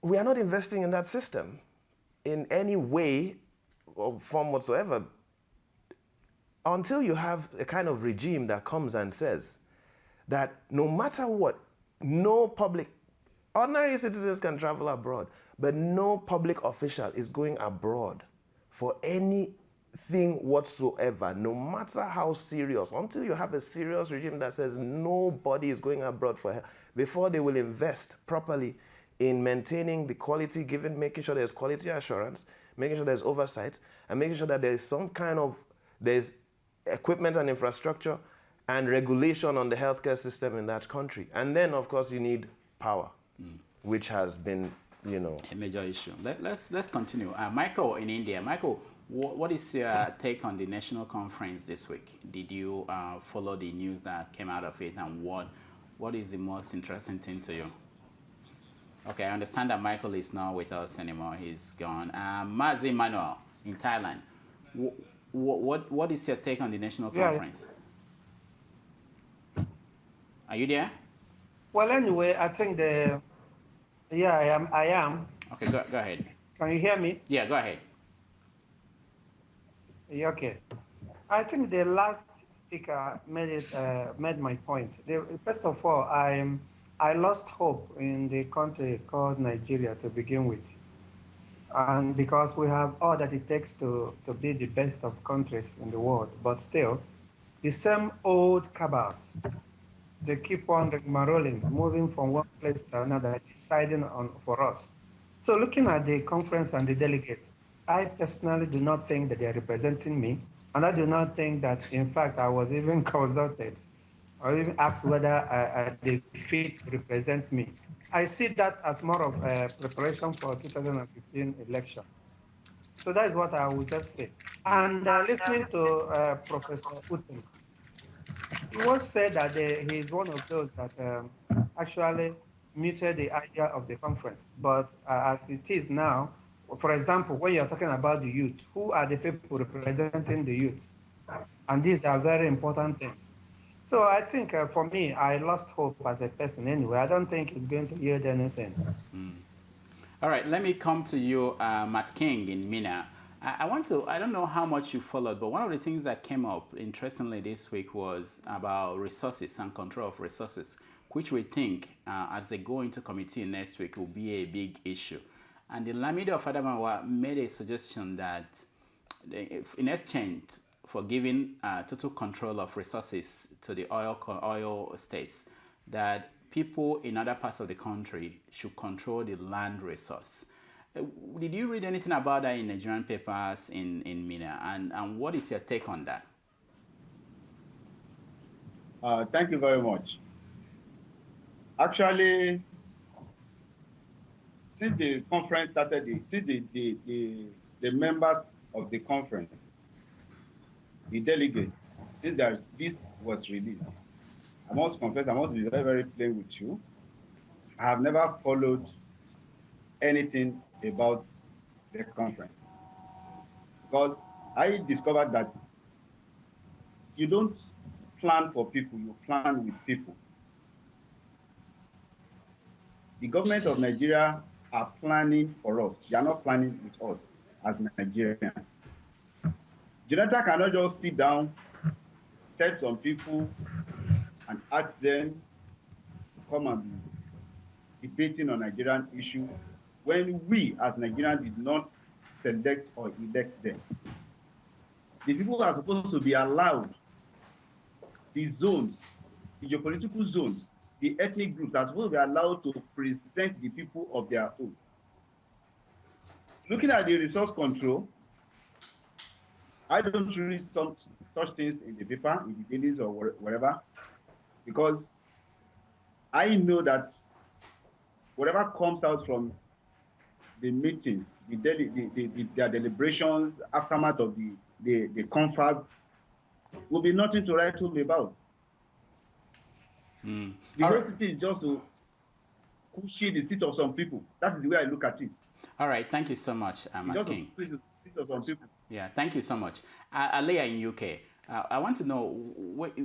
we are not investing in that system in any way or form whatsoever until you have a kind of regime that comes and says that no matter what, ordinary citizens can travel abroad, but no public official is going abroad for anything whatsoever, no matter how serious, until you have a serious regime that says nobody is going abroad for help, before they will invest properly in maintaining the quality, making sure there's quality assurance, making sure there's oversight, and making sure that there's there's equipment and infrastructure and regulation on the healthcare system in that country. And then, of course, you need power, which has been, a major issue. Let's continue. Michael in India. Michael, what is your take on the national conference this week? Did you follow the news that came out of it, and what is the most interesting thing to you? Okay, I understand that Michael is not with us anymore. He's gone. Mazi Manuel in Thailand. What is your take on the national conference? Are you there? Well, anyway, I think I am. Okay, go ahead. Can you hear me? Yeah, go ahead. Yeah, okay. I think the last speaker made my point. First of all, I lost hope in the country called Nigeria to begin with. And because we have all that it takes to be the best of countries in the world, but still, the same old cabals, they keep on rolling, moving from one place to another, deciding for us. So looking at the conference and the delegate, I personally do not think that they are representing me, and I do not think that, in fact, I was even consulted or even asked whether they fit to represent me. I see that as more of a preparation for 2015 election. So that is what I would just say. And listening to Professor Putin, it was said that he is one of those that actually muted the idea of the conference. But as it is now, for example, when you're talking about the youth, who are the people representing the youth? And these are very important things. So I think for me, I lost hope as a person anyway. I don't think it's going to yield anything. All right, let me come to you, Matt King in Mina. I don't know how much you followed, but one of the things that came up, interestingly, this week was about resources and control of resources, which we think, as they go into committee next week, will be a big issue. And the Lamido of Adamawa made a suggestion that in exchange for giving total control of resources to the oil states, that people in other parts of the country should control the land resource. Did you read anything about that in Nigerian papers in Mina? And what is your take on that? Thank you very much. Actually, since the conference started, the members of the conference, the delegates, since this was released, I must confess, I must be very, very plain with you. I have never followed anything about the conference because I discovered that you don't plan for people, you plan with people. The government of Nigeria are planning for us. They are not planning with us as Nigerians. Jonathan cannot just sit down, tell some people, and ask them to come and be debating on Nigerian issue when we as Nigerians did not select or elect them. The people are supposed to be allowed the zones, the geopolitical zones, the ethnic groups are supposed to be allowed to present the people of their own. Looking at the resource control, I don't read such things in the paper, in the dailies or wherever, because I know that whatever comes out from the meetings, their deliberations, aftermath of the conference, will be nothing to write home about. The whole thing is just to cushion the seat of some people. That is the way I look at it. All right, thank you so much, Matt King. Yeah, thank you so much. Alea in UK, I want to know,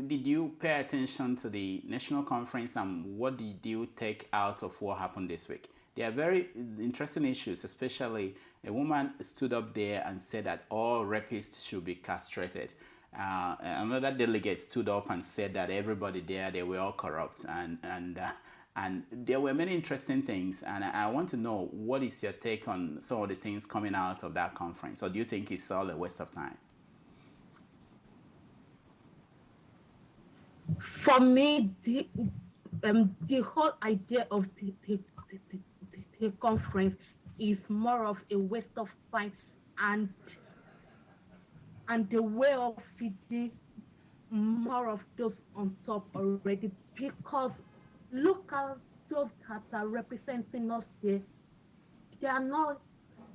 did you pay attention to the national conference and what did you take out of what happened this week? They are very interesting issues, especially a woman stood up there and said that all rapists should be castrated. Another delegate stood up and said that everybody there, they were all corrupt, and there were many interesting things, and I want to know, what is your take on some of the things coming out of that conference, or do you think it's all a waste of time? For me, the whole idea of the conference is more of a waste of time, and the way of feeding more of those on top already, because look at those that are representing us there. They are not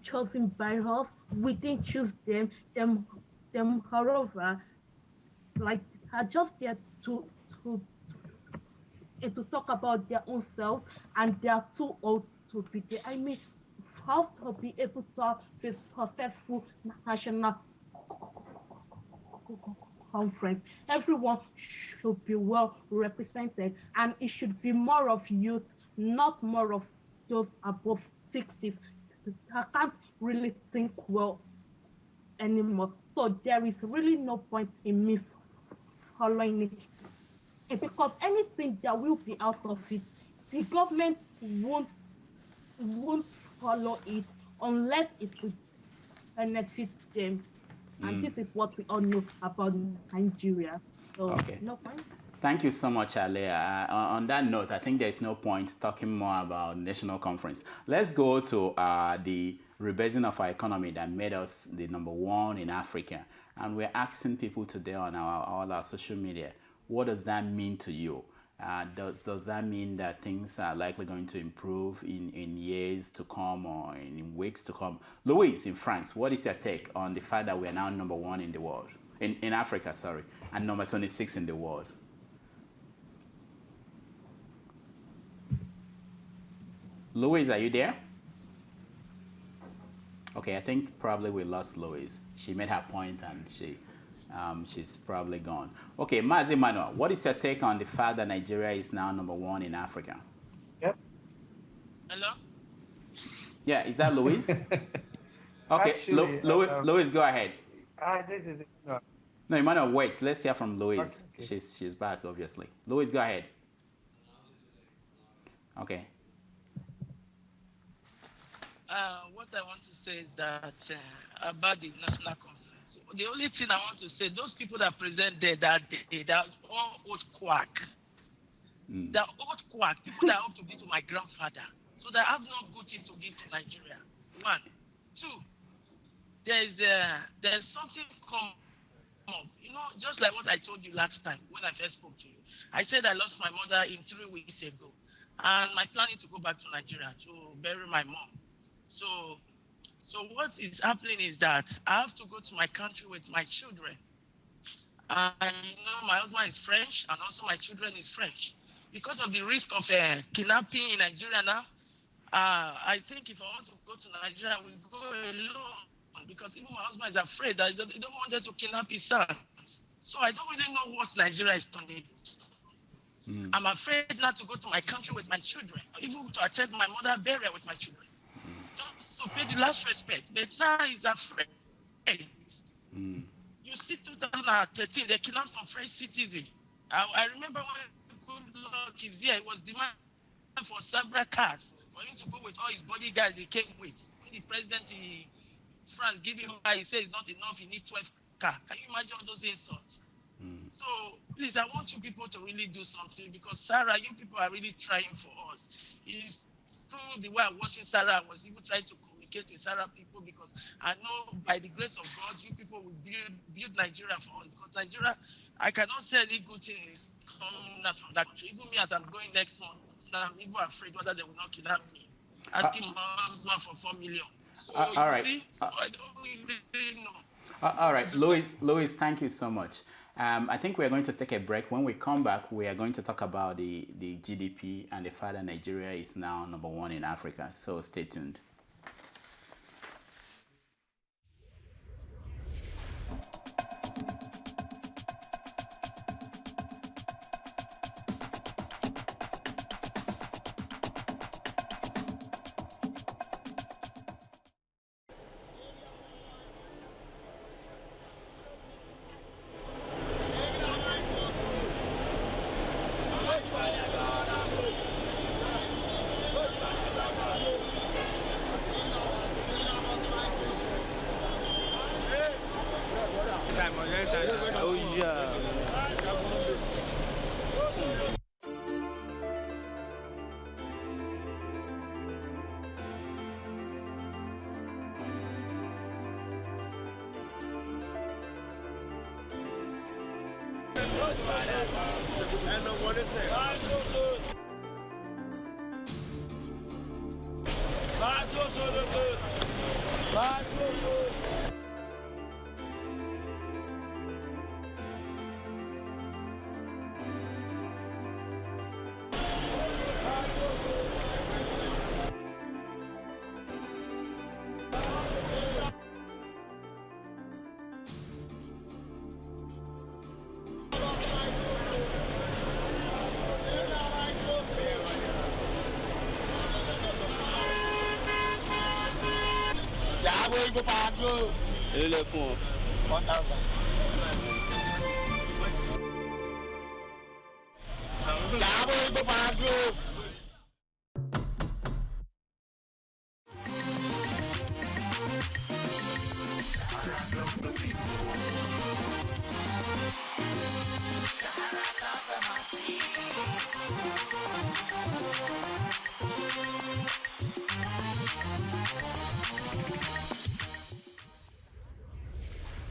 chosen by us. We didn't choose them. However, like, are just there to talk about their own self, and they are too old to be there. I mean, for us to be able to have a successful national conference, everyone should be well represented, and it should be more of youth, not more of those above 60s. I can't really think well anymore. So there is really no point in me following it, because anything that will be out of it, the government won't follow it unless it will benefit them. And this is what we all know about Nigeria. So, no point. Thank you so much, Alea. On that note, I think there's no point talking more about national conference. Let's go to the rebasing of our economy that made us the #1 in Africa. And we're asking people today on all our social media, what does that mean to you? Does that mean that things are likely going to improve in years to come or in weeks to come? Louise in France, what is your take on the fact that we are now #1 in the world, in Africa, sorry, and number 26 in the world? Louise, are you there? Okay, I think probably we lost Louise. She made her point and she's probably gone. Okay, Mazi Manuel, what is your take on the fact that Nigeria is now #1 in Africa? Yep. Hello? Yeah, is that Louise? Okay, Actually, Louise, go ahead. This is No, Emmanuel, wait. Let's hear from Louise. Okay. She's back, obviously. Louise, go ahead. Okay. What I want to say is that about the national conference, the only thing I want to say, those people that present there that day, they're all old quack. They're old quack, people that hope to be to my grandfather. So they have no good things to give to Nigeria. 1. 2, there's something come up. You know, just like what I told you last time when I first spoke to you. I said I lost my mother in 3 weeks ago. And my plan is to go back to Nigeria to bury my mom. So what is happening is that I have to go to my country with my children. My husband is French, and also my children is French. Because of the risk of kidnapping in Nigeria now, I think if I want to go to Nigeria, we go alone, because even my husband is afraid that he don't want them to kidnap his sons. So I don't really know what Nigeria is turning. I'm afraid not to go to my country with my children, or even to attend my mother's burial with my children, just to pay the last respect. But now he's afraid. You see, 2013, they kidnapped some French citizen. I remember when Goodluck is here, it was demand for several cars for him to go with all his bodyguards he came with. When the president in France gave him a car, he said it's not enough, he needs 12 cars. Can you imagine all those insults? So please, I want you people to really do something, because Sarah, you people are really trying for us. It's through the way I'm watching Sarah, I was even trying to communicate with Sarah people, because I know by the grace of God, you people will build Nigeria for us. Because Nigeria, I cannot say any good thing is coming out from that country. Even me, as I'm going next month, now I'm even afraid whether they will not kidnap me. Asking my husband for 4 million. So all right. See, so I don't really know. All right, Louis, thank you so much. I think we are going to take a break. When we come back, we are going to talk about the GDP and the fact that Nigeria is now #1 in Africa. So stay tuned.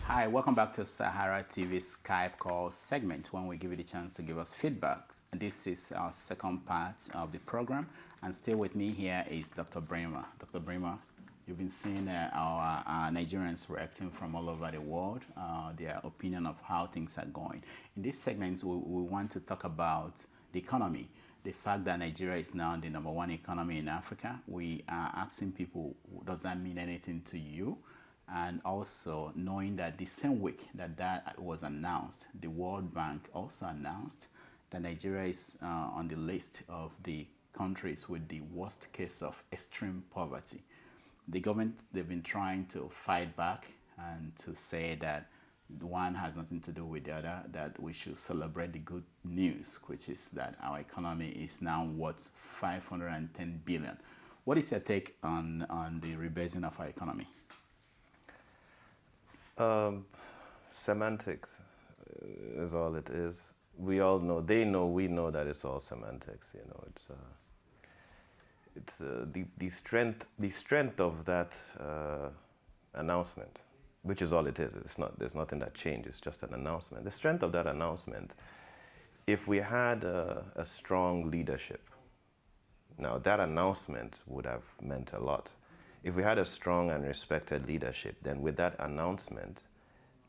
Hi, welcome back to Sahara TV Skype call segment, when we give you the chance to give us feedback. This is our second part of the program, and still with me here is Dr. Bremer. Dr. Bremer, you've been seeing our Nigerians reacting from all over the world, their opinion of how things are going. In this segment, we want to talk about the economy. The fact that Nigeria is now the #1 economy in Africa. We are asking people, does that mean anything to you? And also knowing that the same week that was announced, the World Bank also announced that Nigeria is on the list of the countries with the worst case of extreme poverty. The government, they've been trying to fight back and to say that one has nothing to do with the other, that we should celebrate the good news, which is that our economy is now worth 510 billion. What is your take on the rebasing of our economy? Semantics is all it is. We all know, they know, we know that it's all semantics. You know, it's the strength of that announcement, which is all it is. It's not. There's nothing that changed. It's just an announcement. The strength of that announcement, if we had a strong leadership, now that announcement would have meant a lot. If we had a strong and respected leadership, then with that announcement,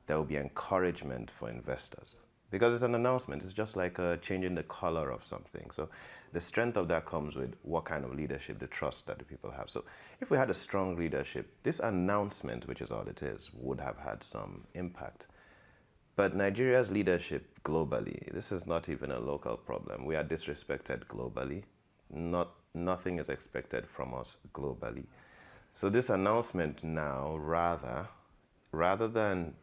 there will be encouragement for investors. Because it's an announcement, it's just like changing the color of something. So the strength of that comes with what kind of leadership, the trust that the people have. So if we had a strong leadership, this announcement, which is all it is, would have had some impact. But Nigeria's leadership globally, this is not even a local problem. We are disrespected globally. Nothing is expected from us globally. So this announcement now, rather than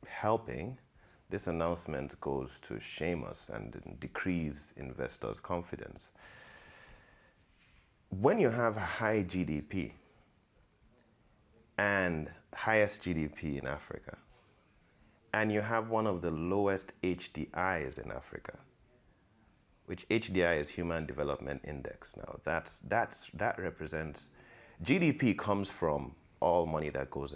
helping, this announcement goes to shame us and decrease investors' confidence. When you have high GDP and highest GDP in Africa, and you have one of the lowest HDIs in Africa, which HDI is Human Development Index. Now, that represents, GDP comes from all money that goes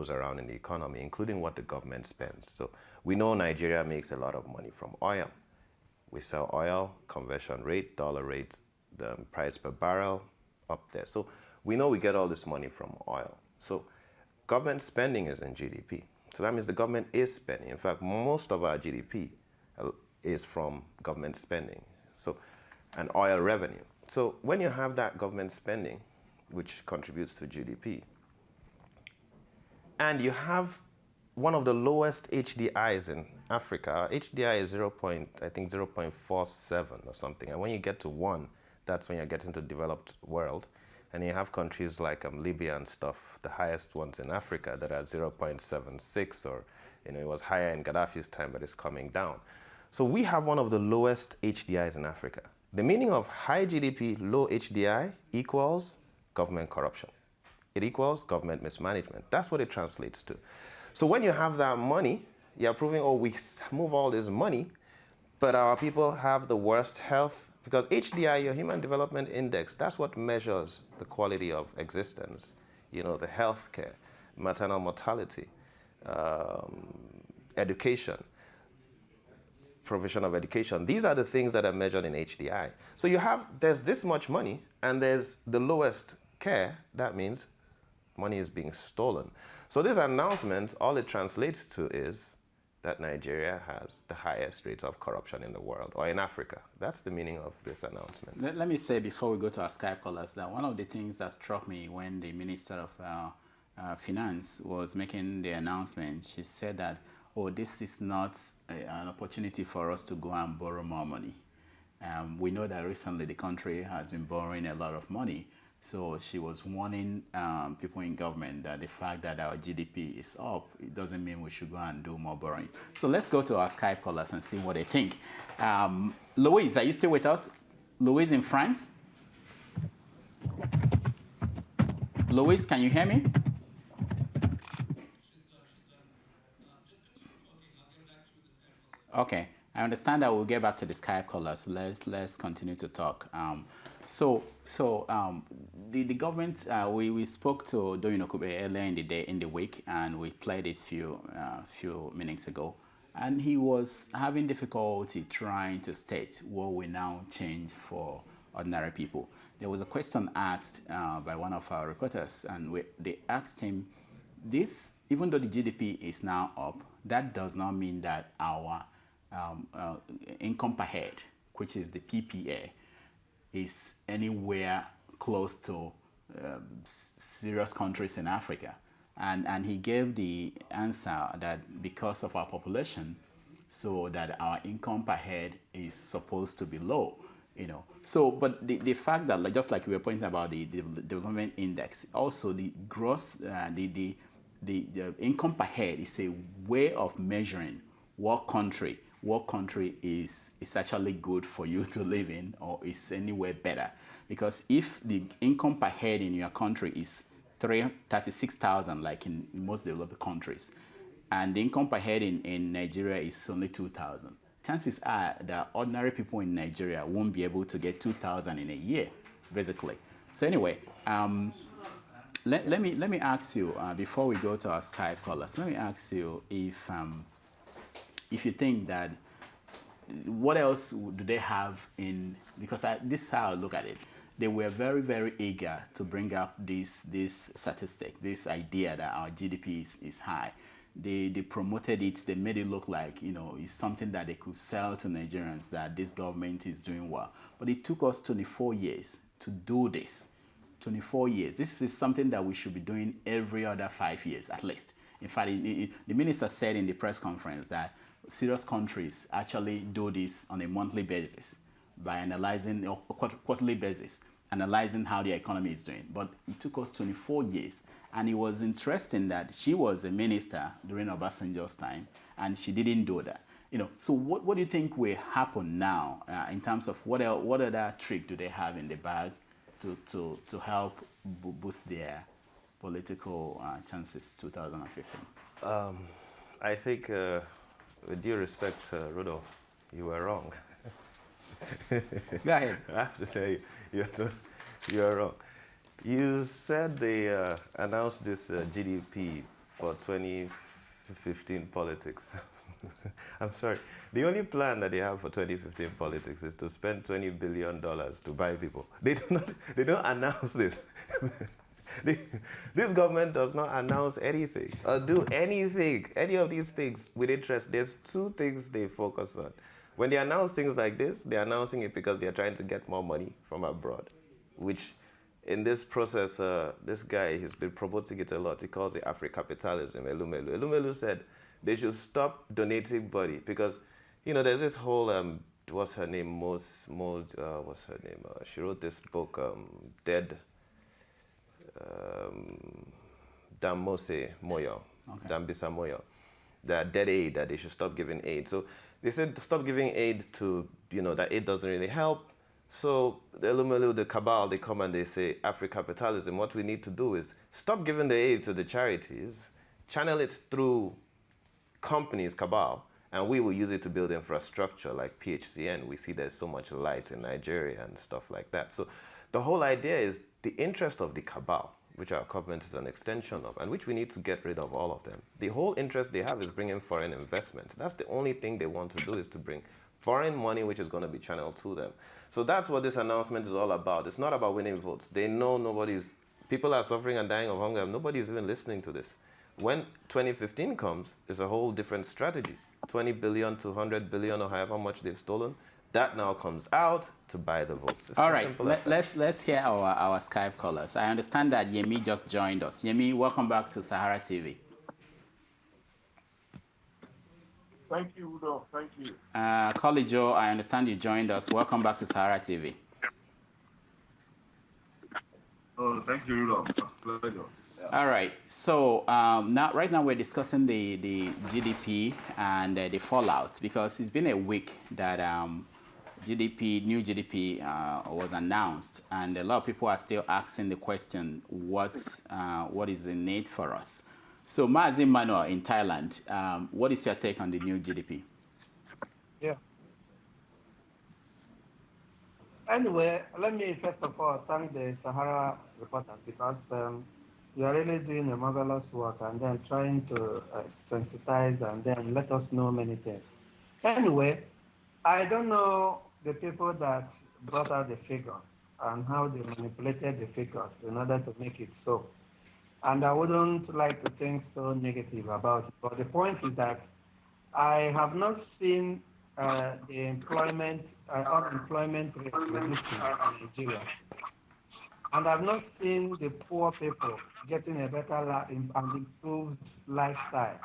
around in the economy, including what the government spends. So we know Nigeria makes a lot of money from oil. We sell oil, conversion rate, dollar rates, the price per barrel up there. So we know we get all this money from oil. So government spending is in GDP. So that means the government is spending. In fact, most of our GDP is from government spending, so, and oil revenue. So when you have that government spending, which contributes to GDP, and you have one of the lowest HDIs in Africa, HDI is 0.47 or something. And when you get to 1, that's when you're getting to the developed world. And you have countries like Libya and stuff, the highest ones in Africa, that are 0.76, or it was higher in Gaddafi's time, but it's coming down. So we have one of the lowest HDIs in Africa. The meaning of high GDP, low HDI equals government corruption. It equals government mismanagement. That's what it translates to. So when you have that money, you're proving, oh, we move all this money, but our people have the worst health. Because HDI, your Human Development Index, that's what measures the quality of existence. The health care, maternal mortality, education, provision of education. These are the things that are measured in HDI. So there's this much money, and there's the lowest care. That means money is being stolen. So this announcement, all it translates to is that Nigeria has the highest rate of corruption in the world, or in Africa. That's the meaning of this announcement. Let me say, before we go to our Skype callers, that one of the things that struck me when the Minister of Finance was making the announcement, she said that, oh, this is not an opportunity for us to go and borrow more money. We know that recently the country has been borrowing a lot of money. So she was warning people in government that the fact that our GDP is up, it doesn't mean we should go and do more borrowing. So let's go to our Skype callers and see what they think. Louise, are you still with us? Louise in France? Louise, can you hear me? Okay, I understand that we'll get back to the Skype callers. Let's continue to talk. The government, we spoke to Doyin Okube earlier in the week, and we played it few minutes ago, and he was having difficulty trying to state what we now change for ordinary people. There was a question asked by one of our reporters, and they asked him, this, even though the GDP is now up, that does not mean that our income per head, which is the PPA, is anywhere close to serious countries in Africa. And he gave the answer that because of our population, so that our income per head is supposed to be low, So, but the fact that, just like we were pointing about the development index, also the gross, the income per head is a way of measuring what country is actually good for you to live in, or is anywhere better. Because if the income per head in your country is 36,000, like in most developed countries, and the income per head in Nigeria is only 2,000, chances are that ordinary people in Nigeria won't be able to get 2,000 in a year, basically. So anyway, let me ask you, before we go to our Skype callers, let me ask you if you think that, what else do they have in, because this is how I look at it. They were very, very eager to bring up this statistic, this idea that our GDP is high. they promoted it, they made it look like, you know, it's something that they could sell to Nigerians, that this government is doing well. But it took us 24 years to do this. 24 years. This is something that we should be doing every other 5 years at least. In fact, the minister said in the press conference that serious countries actually do this on a monthly basis by analyzing, or quarterly basis, analyzing how the economy is doing. But it took us 24 years. And it was interesting that she was a minister during Obasanjo's time, and she didn't do that. You know, so what do you think will happen now in terms of what other trick do they have in the bag to help boost their political chances 2015? I think, with due respect, Rudolph, you were wrong. Go ahead. I have to tell you, you are wrong. You said they announced this GDP for 2015 politics. I'm sorry. The only plan that they have for 2015 politics is to spend $20 billion to buy people. They don't announce this. This government does not announce anything or do anything, any of these things with interest. There's two things they focus on. When they announce things like this, they're announcing it because they're trying to get more money from abroad, which in this process, this guy, he's been promoting it a lot. He calls it Afri-capitalism, Elumelu. Elumelu said they should stop donating money because, you know, there's this whole, what's her name, what's her name? She wrote this book, Dead, Damose Moyo, Dambisa Moyo, that dead aid, that they should stop giving aid. So they said to stop giving aid to, you know, that aid doesn't really help. So the Elumelu, the cabal, they come and they say, Afri-capitalism, what we need to do is stop giving the aid to the charities, channel it through companies, cabal, and we will use it to build infrastructure like PHCN. We see there's so much light in Nigeria and stuff like that. So the whole idea is the interest of the cabal, which our government is an extension of, and which we need to get rid of all of them. The whole interest they have is bringing foreign investment. That's the only thing they want to do, is to bring foreign money, which is going to be channeled to them. So that's what this announcement is all about. It's not about winning votes. They know people are suffering and dying of hunger. Nobody's even listening to this. When 2015 comes, it's a whole different strategy. 20 billion to 100 billion, or however much they've stolen, that now comes out to buy the votes. It's all right, let's hear our Skype callers. I understand that Yemi just joined us. Yemi, welcome back to Sahara TV. Thank you, Rudolph. Thank you. Collie Joe, I understand you joined us. Welcome back to Sahara TV. Oh, thank you, Rudolph. Pleasure. All right. So right now we're discussing the GDP and the fallout, because it's been a week that new GDP was announced, and a lot of people are still asking the question, what is in it for us? So, Mazi Manuel in Thailand, what is your take on the new GDP? Yeah. Anyway, let me first of all thank the Sahara reporters, because you are really doing a marvelous work, and then trying to sensitize and then let us know many things. Anyway, I don't know the people that brought out the figure and how they manipulated the figures in order to make it so. And I wouldn't like to think so negative about it. But the point is that I have not seen the unemployment rate reducing in Nigeria. And I've not seen the poor people getting a better and improved lifestyle.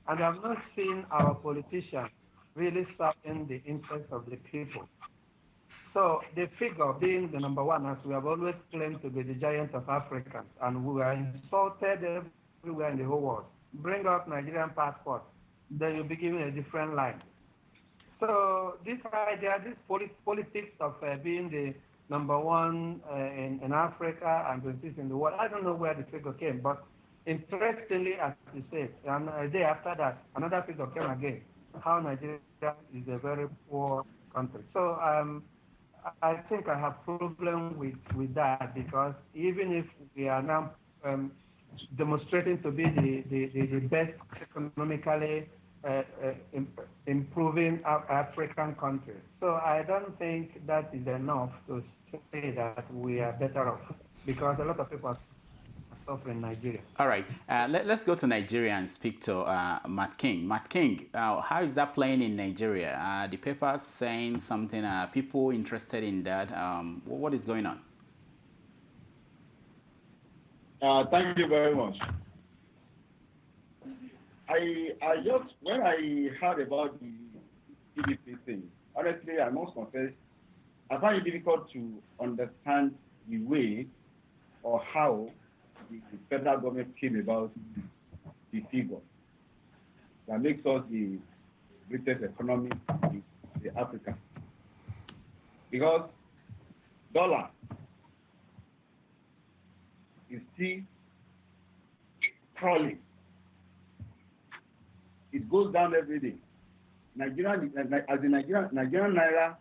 And I've not seen our politicians really serving the interests of the people. So the figure being the number one, as we have always claimed to be the giant of Africans, and we are insulted everywhere in the whole world. Bring up Nigerian passport, then you'll be given a different line. So this idea, this politics of being the number one in Africa and in the world, I don't know where the figure came, but interestingly, as you said, and a day after that, another figure came again, how Nigeria is a very poor country. So I think I have problem with that, because even if we are now demonstrating to be the best economically improving African country, so I don't think that is enough to say that we are better off, because a lot of people are suffer in Nigeria. All right, let's go to Nigeria and speak to Matt King. Matt King, how is that playing in Nigeria? The paper's saying something, people interested in that. What is going on? Thank you very much. When I heard about the GDP thing, honestly, I must confess, I find it difficult to understand the way or how the federal government came about the figure that makes us the greatest economy in Africa. Because dollar is still crawling. It goes down every day. Nigerian naira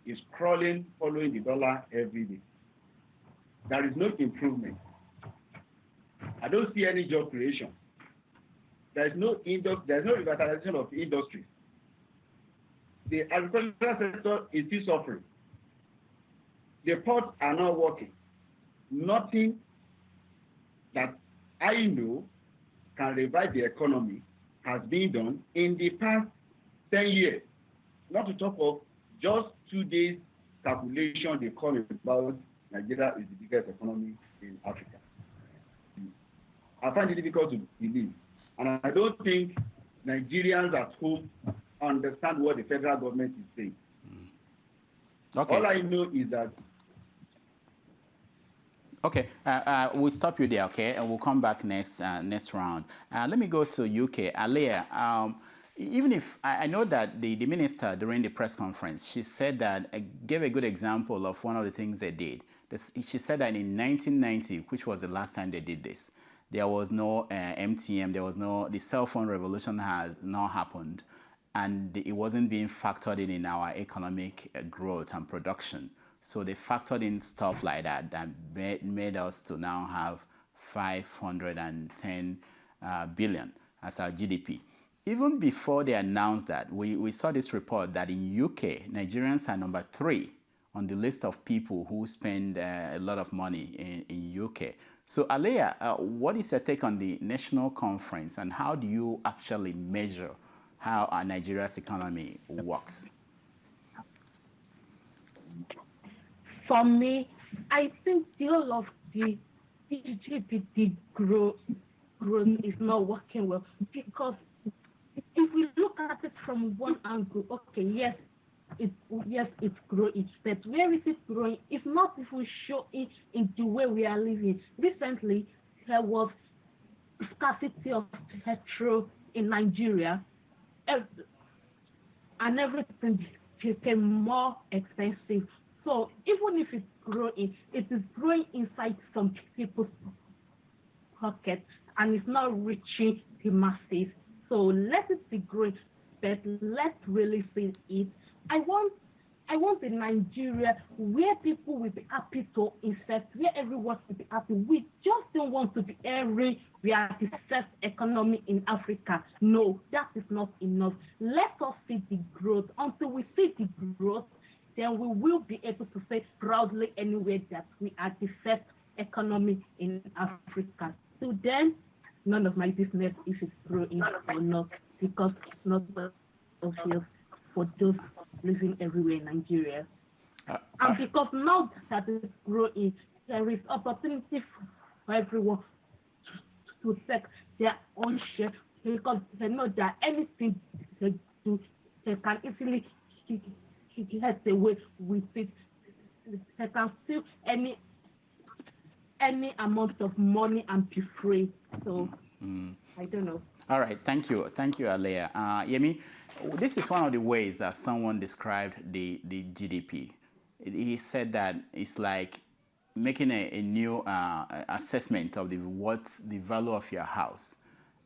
is crawling, following the dollar every day. There is no improvement. I don't see any job creation. There is no revitalization of industry. The agricultural sector is still suffering. The ports are not working. Nothing that I know can revive the economy has been done in the past 10 years. Not to talk of just 2 days calculation they call about Nigeria is the biggest economy in Africa. I find it difficult to believe. And I don't think Nigerians at home understand what the federal government is saying. Okay. All I know is that. Okay, we'll stop you there, okay, and we'll come back next round. Let me go to UK. Alea, even if I know that the minister during the press conference, she said that, gave a good example of one of the things they did. She said that in 1990, which was the last time they did this, there was no MTM, the cell phone revolution has not happened, and it wasn't being factored in our economic growth and production. So they factored in stuff like that made us to now have 510 billion as our GDP. Even before they announced that, we saw this report that in UK, Nigerians are number 3 on the list of people who spend a lot of money in UK. So Alea, what is your take on the national conference and how do you actually measure how our Nigeria's economy works? For me, I think the whole of the GDP growth is not working well, because if we look at it from one angle, okay, yes, it's growing, but where is it growing? If not, if we show it in the way we are living. Recently, there was scarcity of petrol in Nigeria, and everything became more expensive. So even if it's growing, it is growing inside some people's pockets and it's not reaching the masses. So let it be growing, but let's really see it. I want a Nigeria where people will be happy to invest, where everyone will be happy. We just don't want to be airing we are the first economy in Africa. No, that is not enough. Let us see the growth. Until we see the growth, then we will be able to say proudly anywhere that we are the first economy in Africa. So then, none of my business if it's growing or not, because it's not obvious for those living everywhere in Nigeria. And because now that it's growing, there is opportunity for everyone to take their own share, because they know that anything they do, they can easily get away with it. They can steal any amount of money and be free. So I don't know. All right, thank you, Alea. Yemi, this is one of the ways that someone described the GDP. He said that it's like making a new assessment of the value of your house.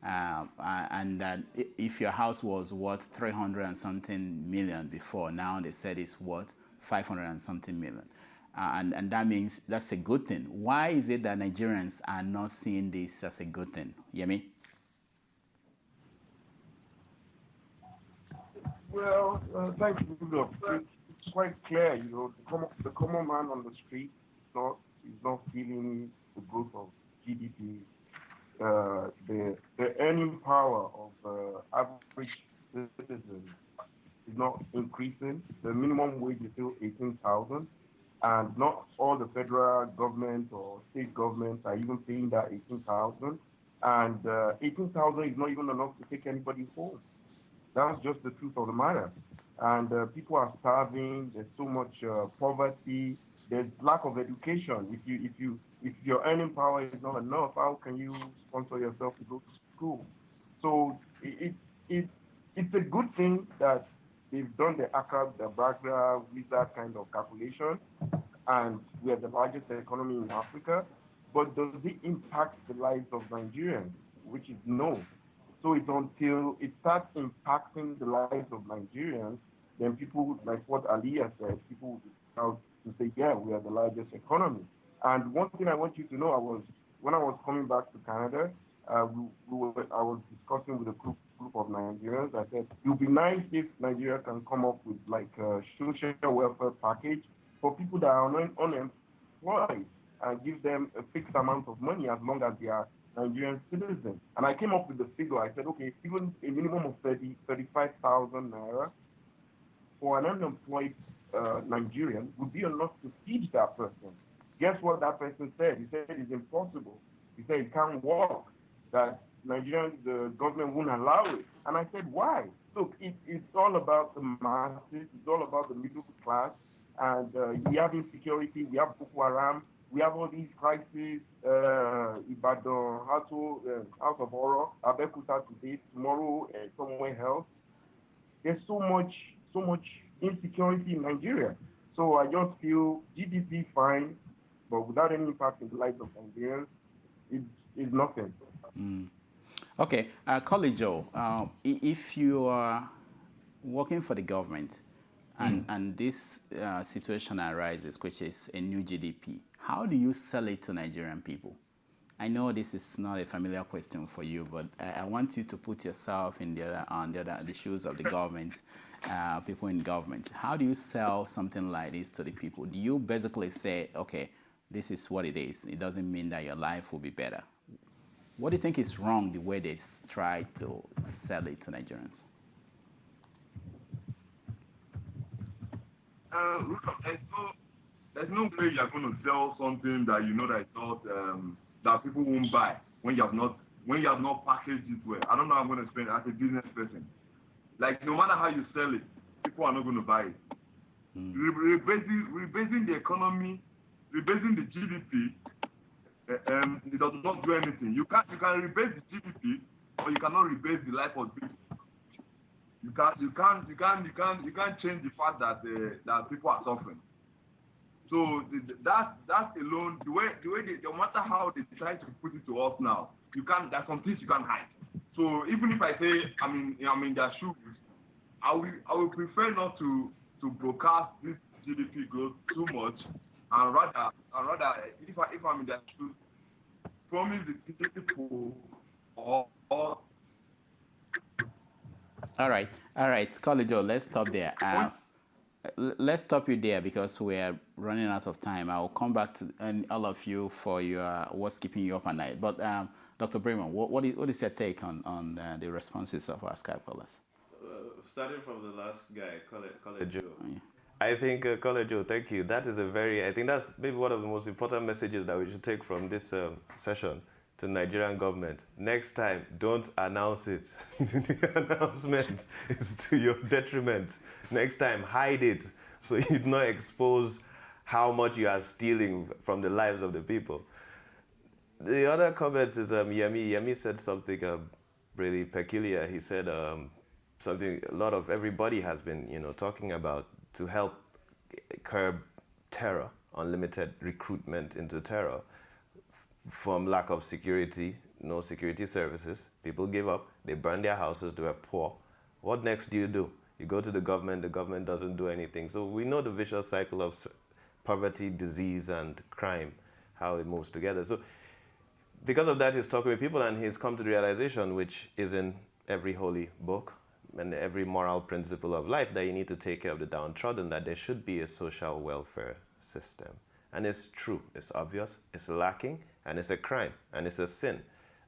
And that if your house was worth 300 and something million before, now they said it's worth 500 and something million. And that means that's a good thing. Why is it that Nigerians are not seeing this as a good thing? Yemi? Well, thank you. It's quite clear, you know, the common man on the street is not feeling the growth of GDP, the earning power of average citizens is not increasing. The minimum wage is still 18,000, and not all the federal government or state governments are even paying that 18,000. And 18,000 is not even enough to take anybody home. That's just the truth of the matter. And people are starving. There's so much poverty. There's lack of education. If your earning power is not enough, how can you sponsor yourself to go to school? So it's a good thing that they've done the ACAB, the Bagra, visa kind of calculation, and we are the largest economy in Africa. But does it impact the lives of Nigerians? Which is no. So it's until it starts impacting the lives of Nigerians, then people, like what Aliyah said, people will start to say, yeah, we are the largest economy. And one thing I want you to know, when I was coming back to Canada, I was discussing with a group of Nigerians. I said, it would be nice if Nigeria can come up with like a social welfare package for people that are unemployed and give them a fixed amount of money as long as they are Nigerian citizens. And I came up with the figure. I said, okay, even a minimum of 35,000 naira for an unemployed Nigerian would be enough to feed that person. Guess what that person said? He said it's impossible. He said it can't work, that the government won't allow it. And I said, why? Look, it's all about the masses, it's all about the middle class, and we have insecurity, we have Boko Haram, we have all these crises, Ibadan, House of Horror, Abeokuta today, tomorrow, somewhere else. There's so much insecurity in Nigeria. So I just feel GDP fine, but without any impact in the lives of Nigerians, it's nothing. Okay, Colleague Joe, if you are working for the government and this situation arises, which is a new GDP, how do you sell it to Nigerian people? I know this is not a familiar question for you, but I want you to put yourself in the shoes of the government, people in government. How do you sell something like this to the people? Do you basically say, okay, this is what it is. It doesn't mean that your life will be better. What do you think is wrong the way they try to sell it to Nigerians? There's no way you're going to sell something that you know that it's not that people won't buy when you have not packaged it well. I don't know how I'm going to explain it as a business person. Like, no matter how you sell it, people are not going to buy it. Rebasing the economy, rebasing the GDP, it does not do anything. You can rebase the GDP, but you cannot rebase the life of people. You can't change the fact that that people are suffering. So that alone, the way no matter how they try to put it to us now, there's some things you can't hide. So even if I say I'm in their shoes, I will prefer not to broadcast this GDP growth too much, and rather if I'm in their shoes, promise the people or All right, Colleague Joe, let's stop there. Let's stop you there because we're running out of time. I'll come back to all of you for what's keeping you up at night. But Dr. Bremen, what is your take on the responses of our Skype callers? Starting from the last guy, Colleague Joe. Yeah. I think, Colleague Joe, thank you. I think that's maybe one of the most important messages that we should take from this session to the Nigerian government. Next time, don't announce it. The announcement is to your detriment. Next time, hide it so you do not expose how much you are stealing from the lives of the people. The other comments is Yemi. Yemi said something really peculiar. He said something everybody has been talking about to help curb terror, unlimited recruitment into terror. From lack of security, no security services, people give up, they burn their houses, they are poor. What next do? You go to the government doesn't do anything. So we know the vicious cycle of poverty, disease, and crime, how it moves together. So because of that, he's talking with people and he's come to the realization, which is in every holy book and every moral principle of life, that you need to take care of the downtrodden, that there should be a social welfare system. And it's true, it's obvious, it's lacking, And it's a crime and it's a sin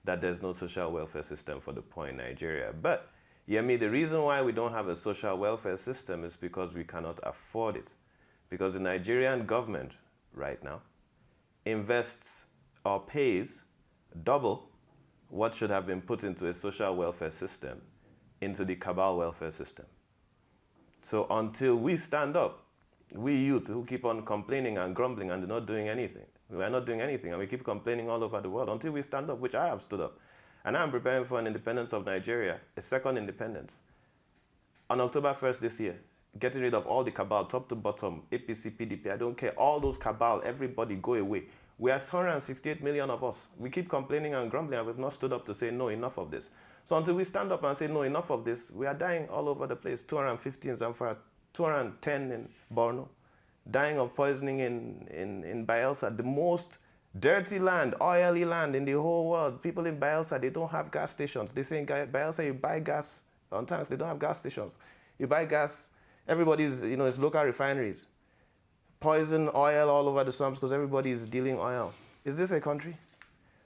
that there's no social welfare system for the poor in Nigeria. But, Yemi, the reason why we don't have a social welfare system is because we cannot afford it. Because the Nigerian government right now invests or pays double what should have been put into a social welfare system into the cabal welfare system. So until we stand up, we youth who keep on complaining and grumbling and not doing anything, we are not doing anything, and we keep complaining all over the world until we stand up, which I have stood up. And I'm preparing for an independence of Nigeria, a second independence. On October 1st this year, getting rid of all the cabal, top to bottom, APC, PDP, I don't care, all those cabal, everybody go away. We are 168 million of us. We keep complaining and grumbling, and we've not stood up to say, no, enough of this. So until we stand up and say, no, enough of this, we are dying all over the place. 250 in Zamfara, 210 in Borno, dying of poisoning in Bayelsa, the most dirty land, oily land in the whole world. People in Bayelsa, they don't have gas stations. They say in Bayelsa, you buy gas on tanks. They don't have gas stations. You buy gas, everybody's, it's local refineries. Poison oil all over the swamps because everybody is dealing oil. Is this a country?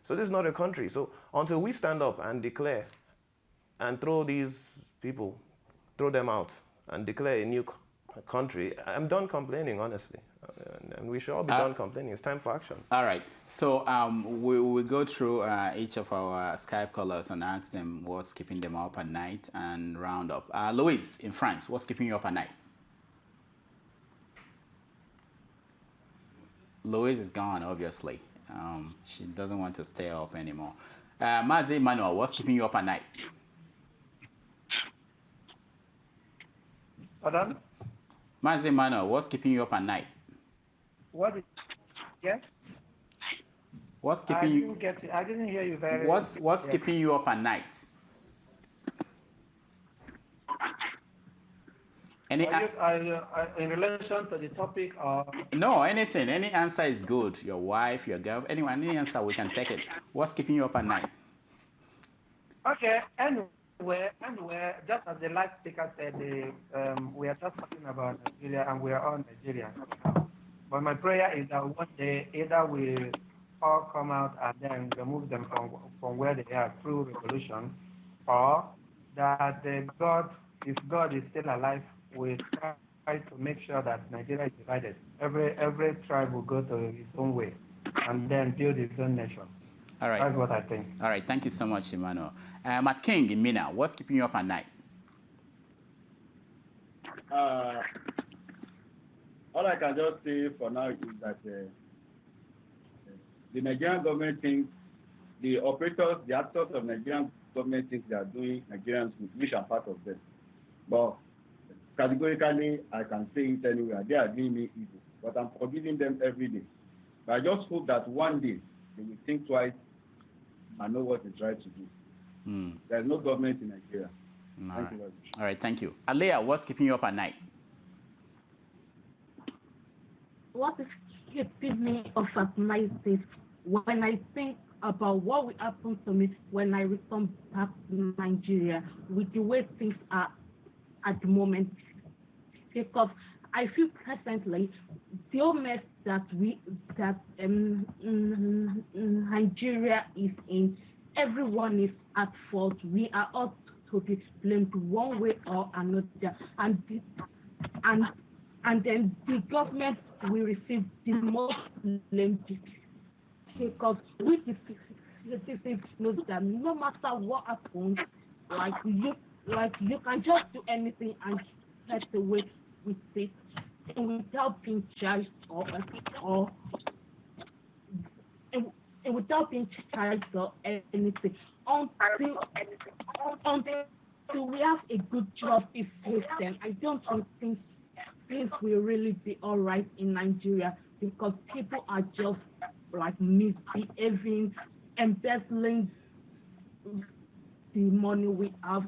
So this is not a country. So until we stand up and declare and throw these people, throw them out and declare a new country, I'm done complaining, honestly. And we should all be done complaining. It's time for action. All right. So we go through each of our Skype callers and ask them what's keeping them up at night and round up. Louise in France, what's keeping you up at night? Louise is gone, obviously. She doesn't want to stay up anymore. Mazi Manuel, what's keeping you up at night? Pardon? Mazi Manuel, what's keeping you up at night? What is, yes? What's keeping you? Didn't get it. I didn't hear you very well. What's keeping you up at night? Any in relation to the topic of... No, anything. Any answer is good. Your wife, your girl, anyone, any answer, we can take it. What's keeping you up at night? Okay, anyway, just as the last speaker said, we are just talking about Nigeria and we are all Nigerians. But my prayer is that one day either we all come out and then remove them from where they are through revolution, or that if God is still alive, we try to make sure that Nigeria is divided. Every tribe will go to its own way and then build its own nation. All right. That's what I think. All right. Thank you so much, Emmanuel. Matt King in Mina, what's keeping you up at night? All I can just say for now is that the Nigerian government thinks, the operators, the actors of Nigerian government think they are doing Nigerians good, which are part of them. But categorically, I can say it anywhere, they are doing me evil. But I'm forgiving them every day. But I just hope that one day they will think twice and know what is right to do. There is no government in Nigeria. Thank you very much. All right, thank you. Alea, what's keeping you up at night? What is keeping me up at night is when I think about what will happen to me when I return back to Nigeria with the way things are at the moment. Because I feel presently the whole mess that Nigeria is in, everyone is at fault. We are all to be blamed one way or another, and then the government will receive the most blame because we the citizens know that no matter what happens, you can just do anything and get away with it without being charged or without being charged or anything until we have a good justice system. I don't think things will really be all right in Nigeria because people are just misbehaving, embezzling the money we have,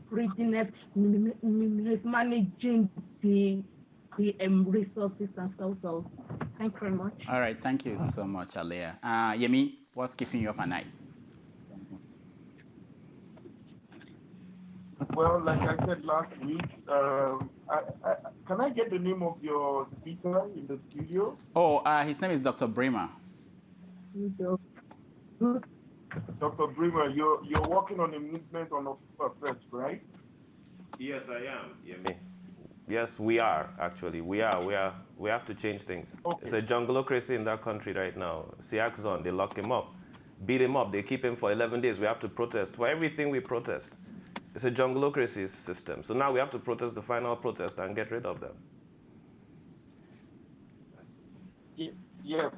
greediness, mismanaging the resources and so. So, thank you very much. All right, thank you so much, Alea. Yemi, what's keeping you up at night? Well, like I said last week, can I get the name of your speaker in the studio? Oh, his name is Dr. Bremer. Dr. Bremer, you're working on a movement on October 1st, right? Yes, I am. Yemi. Yes, we are, actually. We have to change things. Okay. It's a jungleocracy in that country right now. Siakzon, they lock him up, beat him up, they keep him for 11 days. We have to protest. For everything we protest. It's a jungleocracy system. So now we have to protest the final protest and get rid of them. Yeah.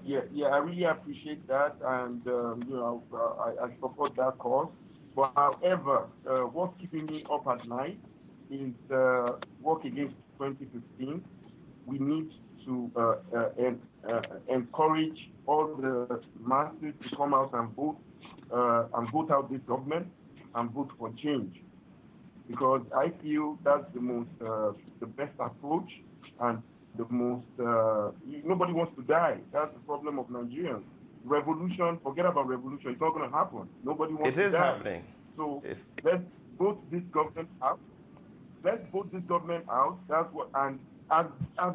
I really appreciate that, and I support that cause. But however, what's keeping me up at night is work against 2015. We need to encourage all the masses to come out and vote out this government and vote for change, because I feel that's the best approach, and the most, nobody wants to die. That's the problem of Nigerians. Revolution, forget about revolution. It's not going to happen. Nobody wants to die. It is happening. So let's vote this government out. Let's vote this government out. That's what, and as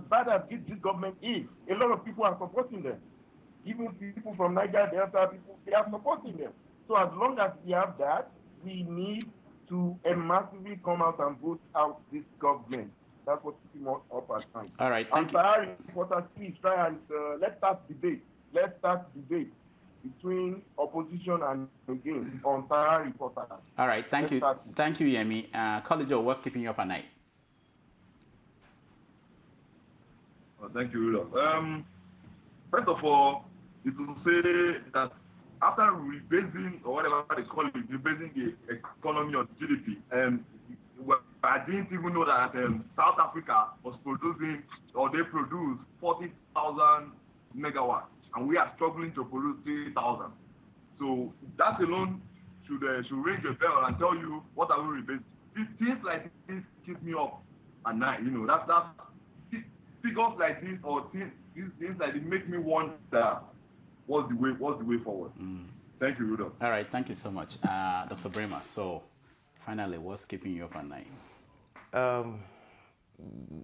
bad as this government is, a lot of people are supporting them. Even people from Niger Delta, they are supporting them. So as long as we have that, we need to massively come out and vote out this government. That's what keeps him up at times. All right, thank you. Sahara reporters, please try and let's start debate. Let's start debate between opposition and against on Sahara reporters. All right, thank you, Yemi. College, what's keeping you up at night? Thank you, Rudolph. First of all, it will say that after rebasing, or whatever they call it, rebasing the economy on GDP, I didn't even know that South Africa was producing, or they produce 40,000 megawatts, and we are struggling to produce 3,000. So that alone should ring a bell and tell you what are we rebasing. Things like this keep me up at night. That's figures like this, or things like this make me wonder what's the way forward. Thank you, Rudolph. All right, thank you so much, Dr. Bremer. So, finally, what's keeping you up at night?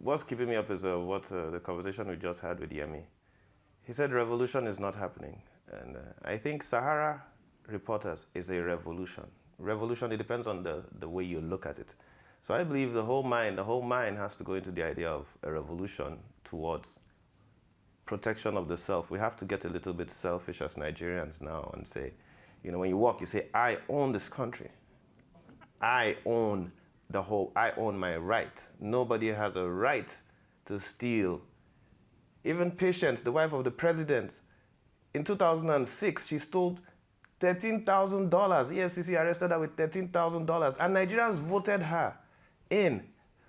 What's keeping me up is the conversation we just had with Yemi. He said revolution is not happening, and I think Sahara reporters is a revolution. Revolution, it depends on the way you look at it. So I believe the whole mind has to go into the idea of a revolution towards protection of the self. We have to get a little bit selfish as Nigerians now and say, when you walk, you say, I own this country. I own my right. Nobody has a right to steal. Even Patience, the wife of the president, in 2006, she stole $13,000. EFCC arrested her with $13,000, and Nigerians voted her in.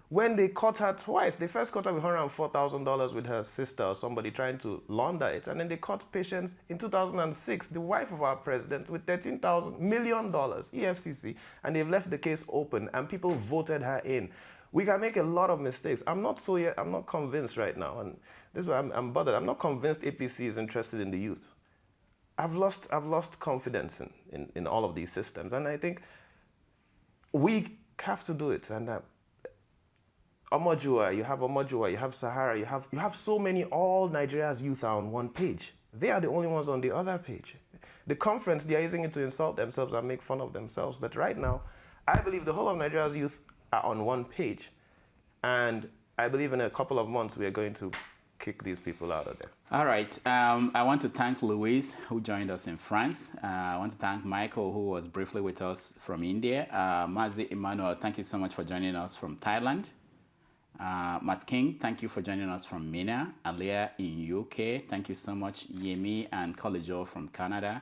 When they caught her twice, they first caught her with $104,000 with her sister or somebody trying to launder it, and then they caught Patience in 2006, the wife of our president, with $13 million, EFCC, and they've left the case open, and people voted her in. We can make a lot of mistakes. I'm not convinced right now, and this is why I'm bothered. I'm not convinced APC is interested in the youth. I've lost confidence in all of these systems, and I think we have to do it. And Omojua, you have Sahara, you have so many. All Nigeria's youth are on one page. They are the only ones on the other page. The conference, they are using it to insult themselves and make fun of themselves. But right now, I believe the whole of Nigeria's youth are on one page. And I believe in a couple of months, we are going to kick these people out of there. All right. I want to thank Louise, who joined us in France. I want to thank Michael, who was briefly with us from India. Mazi Emmanuel, thank you so much for joining us from Thailand. Matt King, thank you for joining us from Mina. Alia in UK, thank you so much. Yemi and Kolijo from Canada.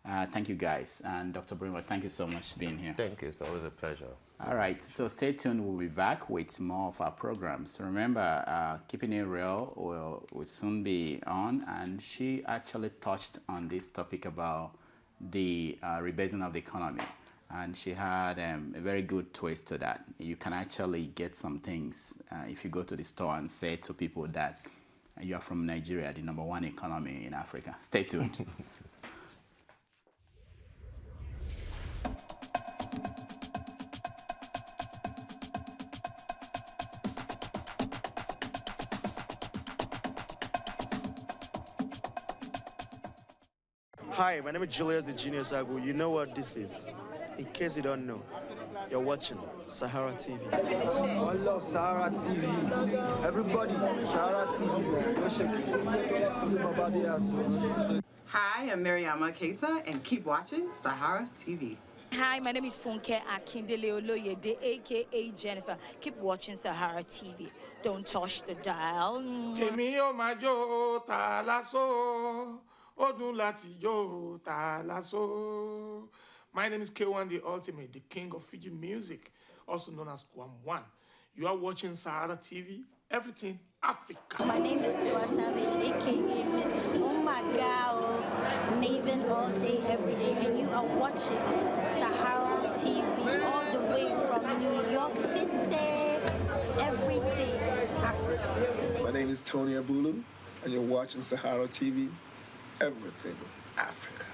Thank you guys. And Dr. Bremer, thank you so much for being here. Thank you. It's always a pleasure. All right. So stay tuned. We'll be back with more of our programs. Remember, Keeping It Real will soon be on. And she actually touched on this topic about the rebasing of the economy. And she had a very good twist to that. You can actually get some things if you go to the store and say to people that you are from Nigeria, the #1 economy in Africa. Stay tuned. Hi, my name is Julius the Genius Agu. You know what this is? In case you don't know, you're watching Sahara TV. I love Sahara TV. Everybody, Sahara TV, man. Go check it. To my body ass. Hi, I'm Mariama Keita, and keep watching Sahara TV. Hi, my name is Funke Akindele Oloyede, a.k.a. Jennifer. Keep watching Sahara TV. Don't touch the dial. Kemi o majo ta laso, odun lati jo ta laso. My name is K1 the Ultimate, the king of Fiji music, also known as Kwam1. You are watching Sahara TV, everything Africa. My name is Tiwa Savage, a.k.a. Miss Oh My God, Maven all day, every day, and you are watching Sahara TV all the way from New York City. Everything Africa. My name is Tony Abulu, and you're watching Sahara TV, everything Africa.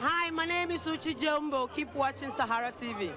Hi, my name is Uchi Jumbo. Keep watching Sahara TV.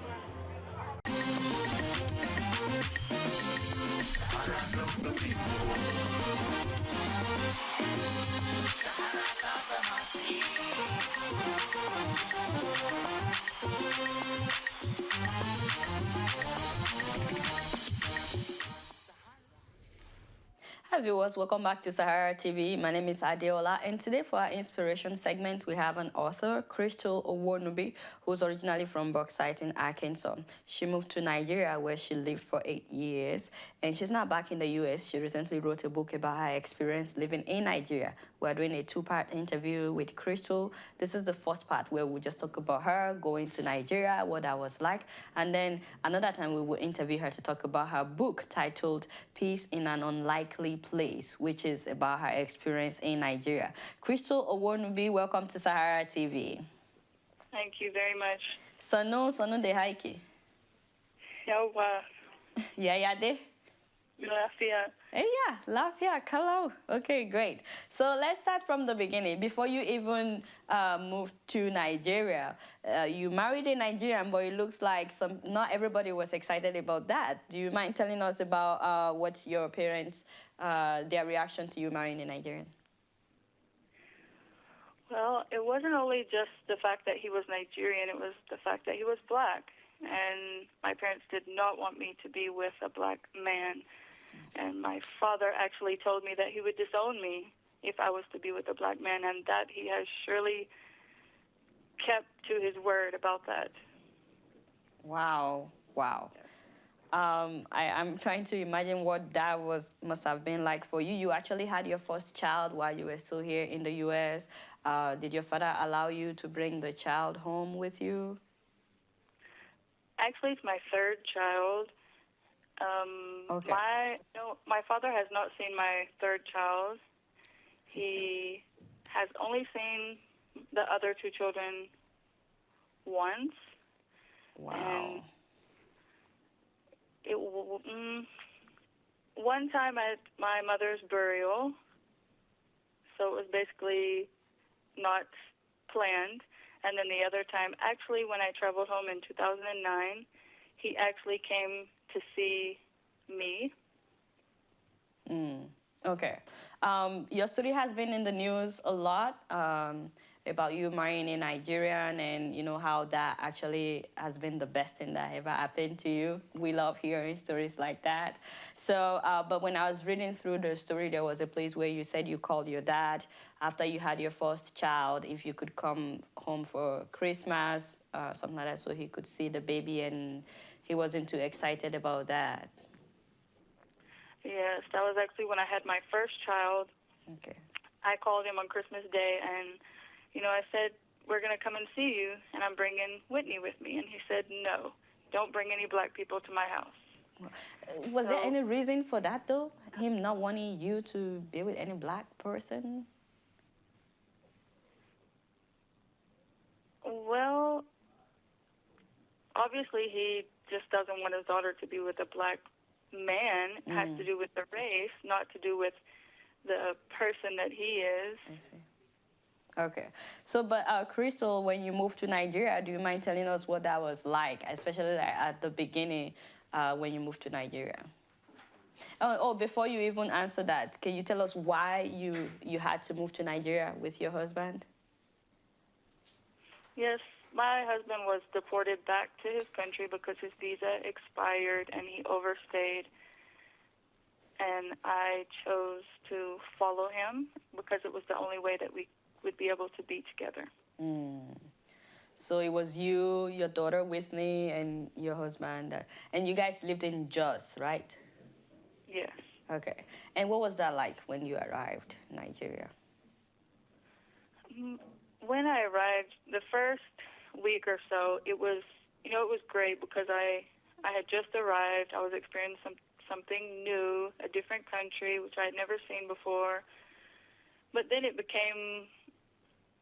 Hi viewers, welcome back to Sahara TV. My name is Adeola, and today for our inspiration segment, we have an author, Crystal Owonubi, who's originally from Bauxite in Arkansas. She moved to Nigeria where she lived for 8 years, and she's now back in the US. She recently wrote a book about her experience living in Nigeria. We're doing a two-part interview with Crystal. This is the first part where we just talk about her going to Nigeria, what that was like, and then another time we will interview her to talk about her book titled Peace in an Unlikely Place, which is about her experience in Nigeria. Crystal Owonubi, welcome to Sahara TV. Thank you very much. Sano de haiki. Yawa. Yeah, de. Lafia. Yeah, Lafia, hello. Okay, great. So let's start from the beginning. Before you even moved to Nigeria, you married a Nigerian, but it looks like not everybody was excited about that. Do you mind telling us about what your parents, their reaction to you marrying a Nigerian? Well, it wasn't only just the fact that he was Nigerian, it was the fact that he was black. And my parents did not want me to be with a black man. And my father actually told me that he would disown me if I was to be with a black man, and that he has surely kept to his word about that. Wow, wow. I'm trying to imagine what that must have been like for you. You actually had your first child while you were still here in the U.S. Did your father allow you to bring the child home with you? Actually, it's my third child. Okay. My father has not seen my third child. He has only seen the other two children once. Wow. And one time at my mother's burial, so it was basically not planned. And then the other time, actually, when I traveled home in 2009, he actually came to see me. Okay. Your story has been in the news a lot about you marrying a Nigerian, and you know how that actually has been the best thing that ever happened to you. We love hearing stories like that. So, but when I was reading through the story, there was a place where you said you called your dad after you had your first child if you could come home for Christmas, something like that, so he could see the baby, and he wasn't too excited about that. Yes, that was actually when I had my first child. Okay. I called him on Christmas Day, and, I said, we're going to come and see you, and I'm bringing Whitney with me. And he said, no, don't bring any black people to my house. Was there any reason for that, though? Him not wanting you to be with any black person? Well, obviously he just doesn't want his daughter to be with a black man. It has to do with the race, not to do with the person that he is. I see. Okay. So, but Crystal, when you moved to Nigeria, do you mind telling us what that was like, especially like at the beginning when you moved to Nigeria? Oh, before you even answer that, can you tell us why you had to move to Nigeria with your husband? Yes, my husband was deported back to his country because his visa expired and he overstayed. And I chose to follow him because it was the only way that we would be able to be together. So it was you, your daughter Whitney, and your husband, and you guys lived in Jos, right? Yes. Okay. And what was that like when you arrived in Nigeria? When I arrived, the first week or so, it was great because I had just arrived. I was experiencing something new, a different country, which I had never seen before. But then it became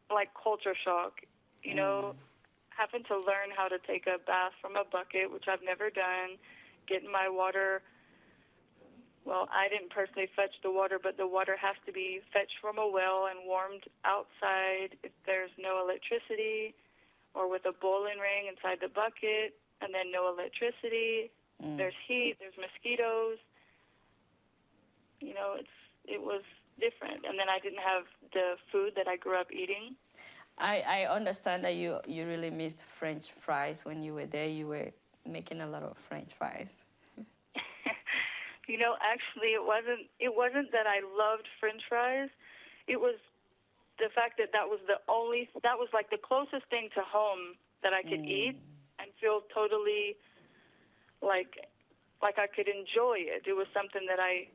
like culture shock, having to learn how to take a bath from a bucket, which I've never done, getting my water. Well, I didn't personally fetch the water, but the water has to be fetched from a well and warmed outside if there's no electricity, or with a boiling ring inside the bucket, and then no electricity. There's heat, there's mosquitoes. It was different. And then I didn't have the food that I grew up eating. I understand that you really missed French fries when you were there. You were making a lot of French fries. Actually, it wasn't that I loved French fries. It was the fact that that was like the closest thing to home that I could eat and feel totally like I could enjoy it. It was something that I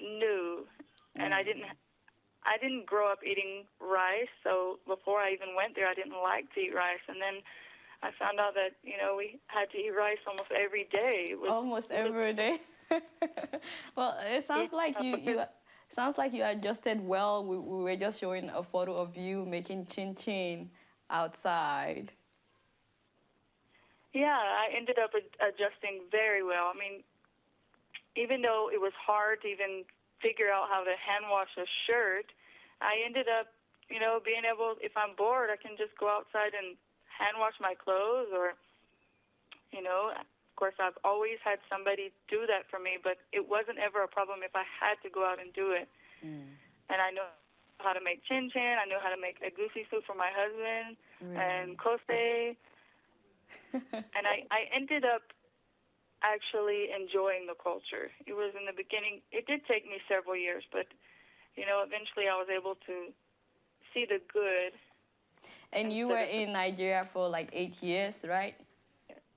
knew, and I didn't grow up eating rice, so before I even went there, I didn't like to eat rice. And then I found out that, we had to eat rice almost every day. Almost every day? Well, it sounds like you adjusted well. We were just showing a photo of you making chin-chin outside. Yeah, I ended up adjusting very well. I mean, even though it was hard to even figure out how to hand wash a shirt, I ended up, being able, if I'm bored, I can just go outside and hand wash my clothes, or, of course, I've always had somebody do that for me, but it wasn't ever a problem if I had to go out and do it. And I know how to make chin-chin. I know how to make egusi soup for my husband and kose. And I ended up actually enjoying the culture. It was in the beginning, it did take me several years, but, eventually I was able to see the good. And you were in Nigeria for like 8 years, right?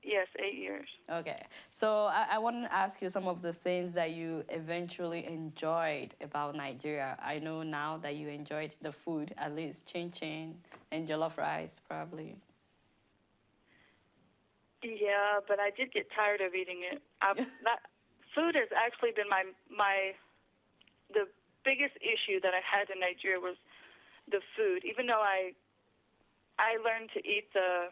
Yes, 8 years. Okay. So I want to ask you some of the things that you eventually enjoyed about Nigeria. I know now that you enjoyed the food, at least chin-chin and jollof rice, probably. Yeah, but I did get tired of eating it. Food has actually been the biggest issue that I had in Nigeria was the food. Even though I learned to eat the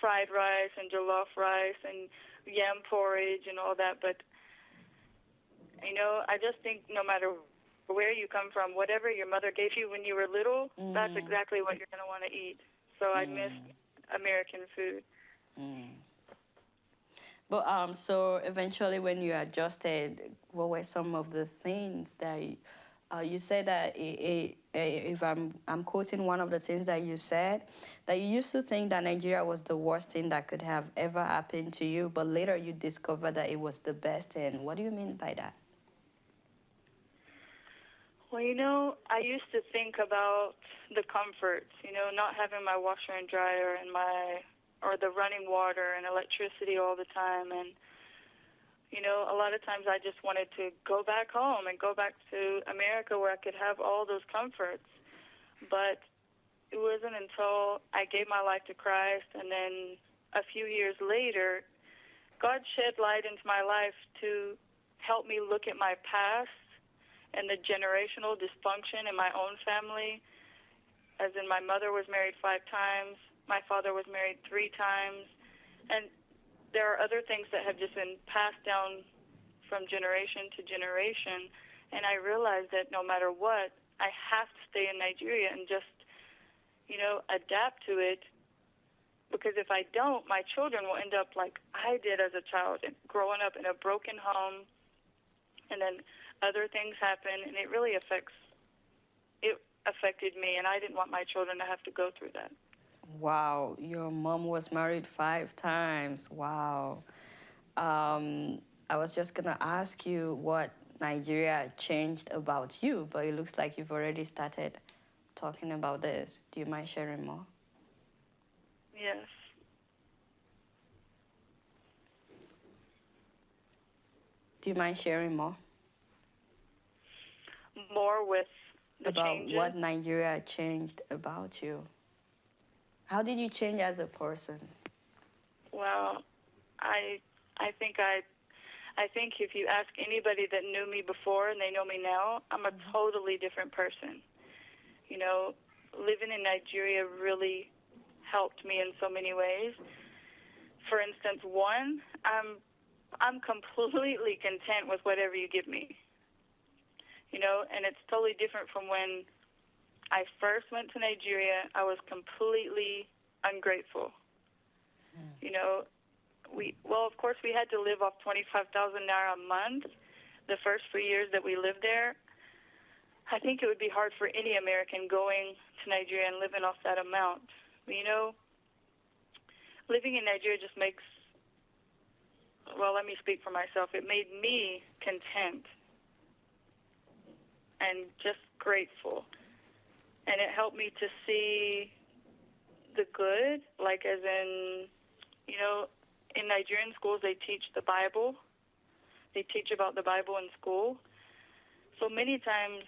fried rice and jollof rice and yam porridge and all that, but I just think no matter where you come from, whatever your mother gave you when you were little, that's exactly what you're going to want to eat. So I miss American food. But so eventually when you adjusted, what were some of the things that you said that if I'm quoting one of the things that you said, that you used to think that Nigeria was the worst thing that could have ever happened to you, but later you discovered that it was the best thing. What do you mean by that? Well, I used to think about the comforts, not having my washer and dryer and or the running water and electricity all the time. And, a lot of times I just wanted to go back home and go back to America where I could have all those comforts. But it wasn't until I gave my life to Christ, and then a few years later, God shed light into my life to help me look at my past and the generational dysfunction in my own family, as in my mother was married 5 times, my father was married 3 times, and there are other things that have just been passed down from generation to generation, and I realized that no matter what, I have to stay in Nigeria and just, adapt to it, because if I don't, my children will end up like I did as a child, growing up in a broken home, and then other things happen, and it really affects affected me, and I didn't want my children to have to go through that. Wow, your mom was married 5 times. Wow. I was just gonna ask you what Nigeria changed about you, but it looks like you've already started talking about this. Do you mind sharing more? Yes. Do you mind sharing more? More with the About changes? what Nigeria changed about you. How did you change as a person? Well, I think if you ask anybody that knew me before and they know me now, I'm a totally different person. You know, living in Nigeria really helped me in so many ways. For instance, one, I'm completely content with whatever you give me. You know, and it's totally different from when I first went to Nigeria. I was completely ungrateful. You know, of course, we had to live off 25,000 naira a month the first 3 years that we lived there. I think it would be hard for any American going to Nigeria and living off that amount. But, you know, living in Nigeria just makes, well, let me speak for myself. It made me content and just grateful. And it helped me to see the good, like as in, you know, in Nigerian schools, they teach the Bible. They teach about the Bible in school. So many times,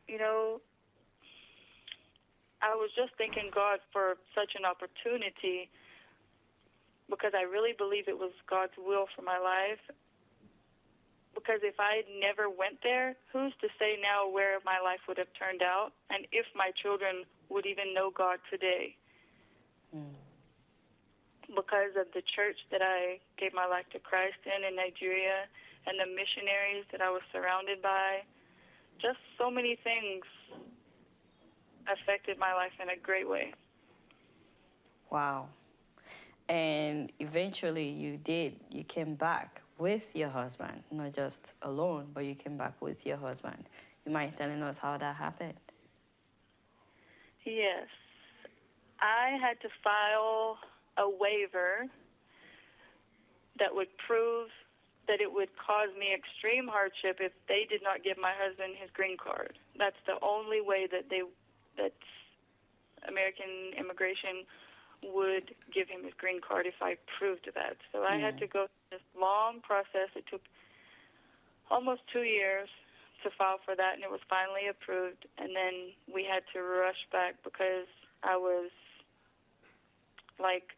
you know, I was just thanking God for such an opportunity because I really believe it was God's will for my life. Because if I never went there, who's to say now where my life would have turned out and if my children would even know God today? Because of the church that I gave my life to Christ in Nigeria and the missionaries that I was surrounded by, just so many things affected my life in a great way. Wow. And eventually you came back with your husband, not just alone, but you came back with your husband. You mind telling us how that happened? Yes. I had to file a waiver that would prove that it would cause me extreme hardship if they did not give my husband his green card. That's the only way that American immigration would give him his green card if I proved that. So I had to go through this long process. It took almost 2 years to file for that, and it was finally approved. And then we had to rush back because I was like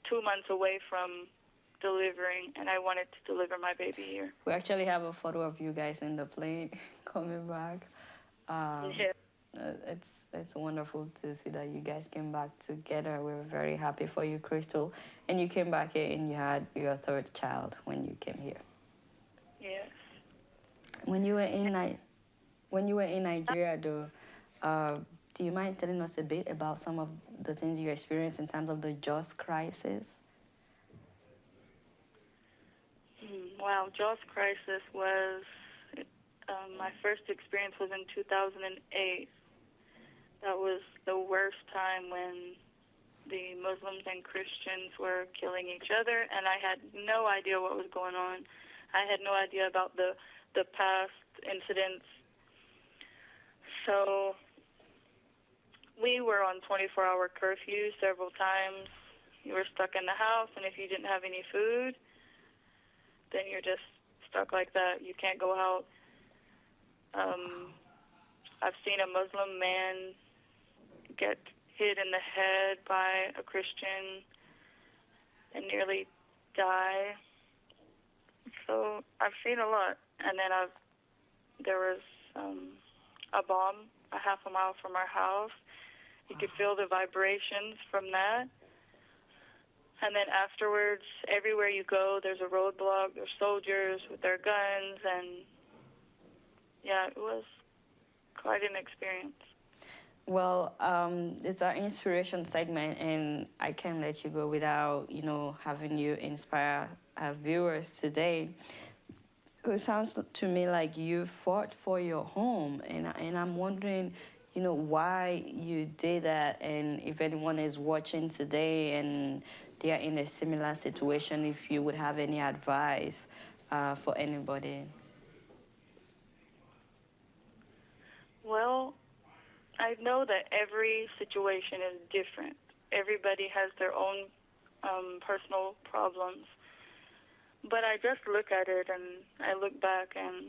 2 months away from delivering, and I wanted to deliver my baby here. We actually have a photo of you guys in the plane coming back. Yeah. It's wonderful to see that you guys came back together. We're very happy for you, Crystal. And you came back here and you had your 3rd child when you came here. Yes. When you were in Nigeria, though, do you mind telling us a bit about some of the things you experienced in terms of the JOS crisis? Wow, JOS crisis was, my first experience was in 2008. That was the worst time when the Muslims and Christians were killing each other, and I had no idea what was going on. I had no idea about the past incidents. So we were on 24-hour curfew several times. You were stuck in the house, and if you didn't have any food, then you're just stuck like that. You can't go out. I've seen a Muslim man get hit in the head by a Christian and nearly die. So I've seen a lot. And then there was a bomb a half a mile from our house. You could feel the vibrations from that. And then afterwards, everywhere you go, there's a roadblock. There's soldiers with their guns. And, yeah, it was quite an experience. Well, it's our inspiration segment, and I can't let you go without, having you inspire our viewers today. It sounds to me like you fought for your home, and I'm wondering, you know, why you did that, and if anyone is watching today and they are in a similar situation, if you would have any advice for anybody. Well, I know that every situation is different. Everybody has their own personal problems. But I just look at it and I look back, and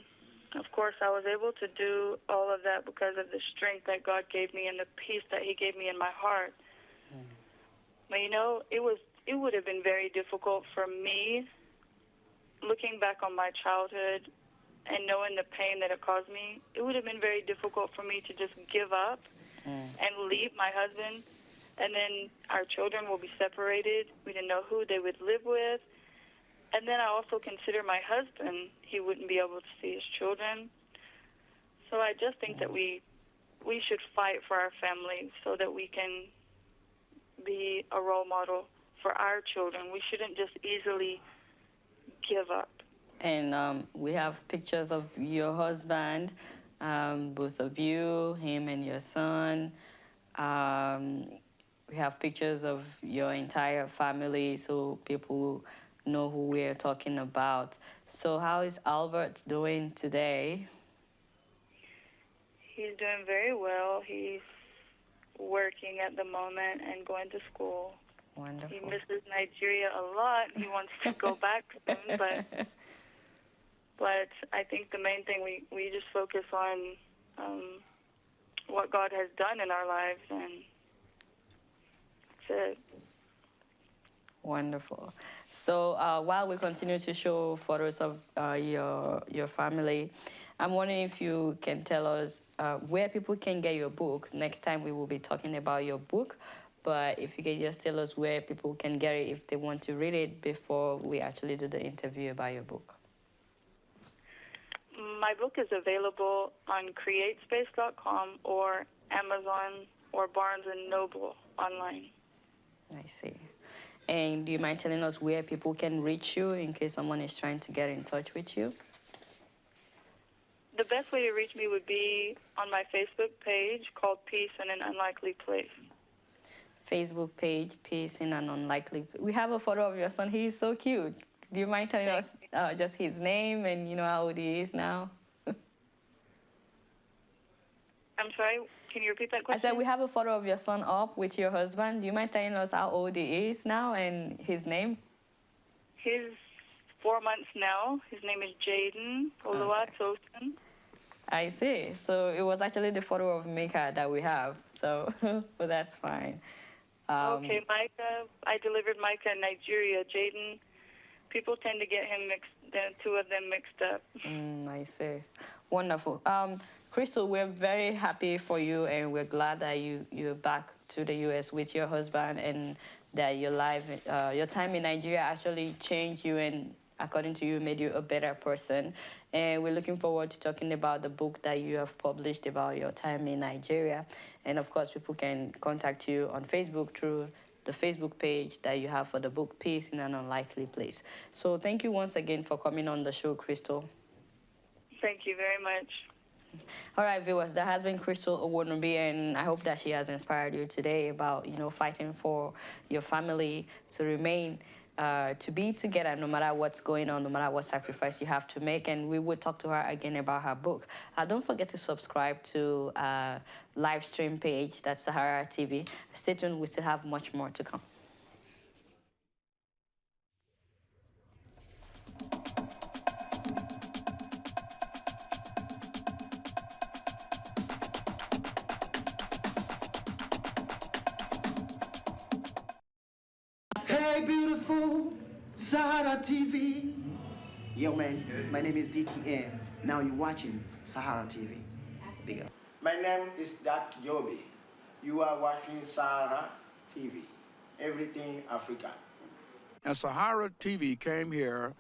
of course I was able to do all of that because of the strength that God gave me and the peace that He gave me in my heart. But you know, it would have been very difficult for me, looking back on my childhood and knowing the pain that it caused me. It would have been very difficult for me to just give up and leave my husband, and then our children will be separated. We didn't know who they would live with. And then I also consider my husband. He wouldn't be able to see his children. So I just think that we should fight for our family so that we can be a role model for our children. We shouldn't just easily give up. And we have pictures of your husband, both of you, him and your son. We have pictures of your entire family so people know who we're talking about. So how is Albert doing today? He's doing very well. He's working at the moment and going to school. Wonderful. He misses Nigeria a lot. He wants to go back soon, but I think the main thing we just focus on what God has done in our lives, and that's it. Wonderful. So while we continue to show photos of your family, I'm wondering if you can tell us where people can get your book. Next time we will be talking about your book, but if you can just tell us where people can get it if they want to read it before we actually do the interview about your book. My book is available on createspace.com or Amazon or Barnes & Noble online. I see. And do you mind telling us where people can reach you in case someone is trying to get in touch with you? The best way to reach me would be on my Facebook page called Peace in an Unlikely Place. Facebook page, Peace in an Unlikely Place. We have a photo of your son. He is so cute. Do you mind telling us just his name and you know how old he is now? I'm sorry, can you repeat that question? I said we have a photo of your son up with your husband. Do you mind telling us how old he is now and his name? He's 4 months now. His name is Jaden Oluwatosin. I see. So it was actually the photo of Micah that we have. So, but that's fine. Okay, Micah. I delivered Micah in Nigeria. Jaden, people tend to get him the two of them mixed up. I see. Wonderful. Crystal, we're very happy for you, and we're glad that you're back to the U.S. with your husband, and that your life, your time in Nigeria actually changed you, and according to you, made you a better person. And we're looking forward to talking about the book that you have published about your time in Nigeria. And of course, people can contact you on Facebook through the Facebook page that you have for the book, Peace in an Unlikely Place. So thank you once again for coming on the show, Crystal. Thank you very much. All right, viewers, that has been Crystal Owonobi, and I hope that she has inspired you today about, you know, fighting for your family to remain, to be together no matter what's going on, no matter what sacrifice you have to make. And we will talk to her again about her book. Don't forget to subscribe to our live stream page, that's Sahara TV. Stay tuned, we still have much more to come. Hey, beautiful Sahara TV. Yo, man, my name is DTM. Now you're watching Sahara TV. Big up. My name is Dak Joby. You are watching Sahara TV. Everything African. And Sahara TV came here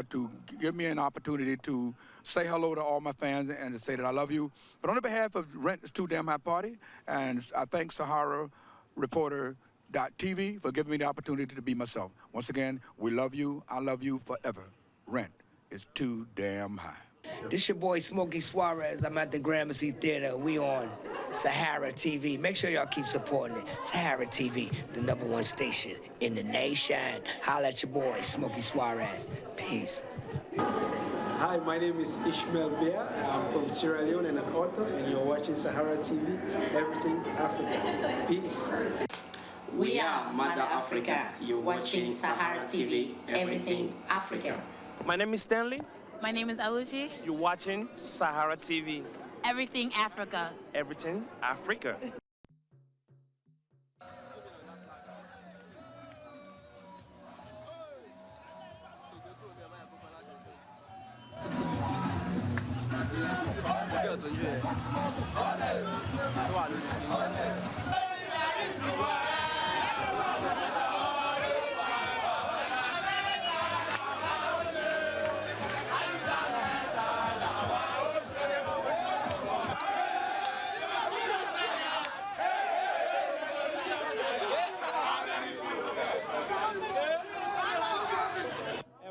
to give me an opportunity to say hello to all my fans and to say that I love you. But on the behalf of Rent is Too Damn High Party, and I thank Sahara Reporter.TV for giving me the opportunity to be myself. Once again, we love you. I love you forever. Rent is too damn high. This your boy Smokey Suarez. I'm at the Gramercy Theater. We on Sahara TV. Make sure y'all keep supporting it. Sahara TV, the #1 station in the nation. Holla at your boy Smokey Suarez. Peace. Hi, my name is Ishmael Bear. I'm from Sierra Leone and an author, and you're watching Sahara TV, everything Africa. Peace. We are Mother Africa. You're watching Sahara TV, everything Africa. My name is Stanley. My name is Aluchi. You're watching Sahara TV. Everything Africa. Everything Africa.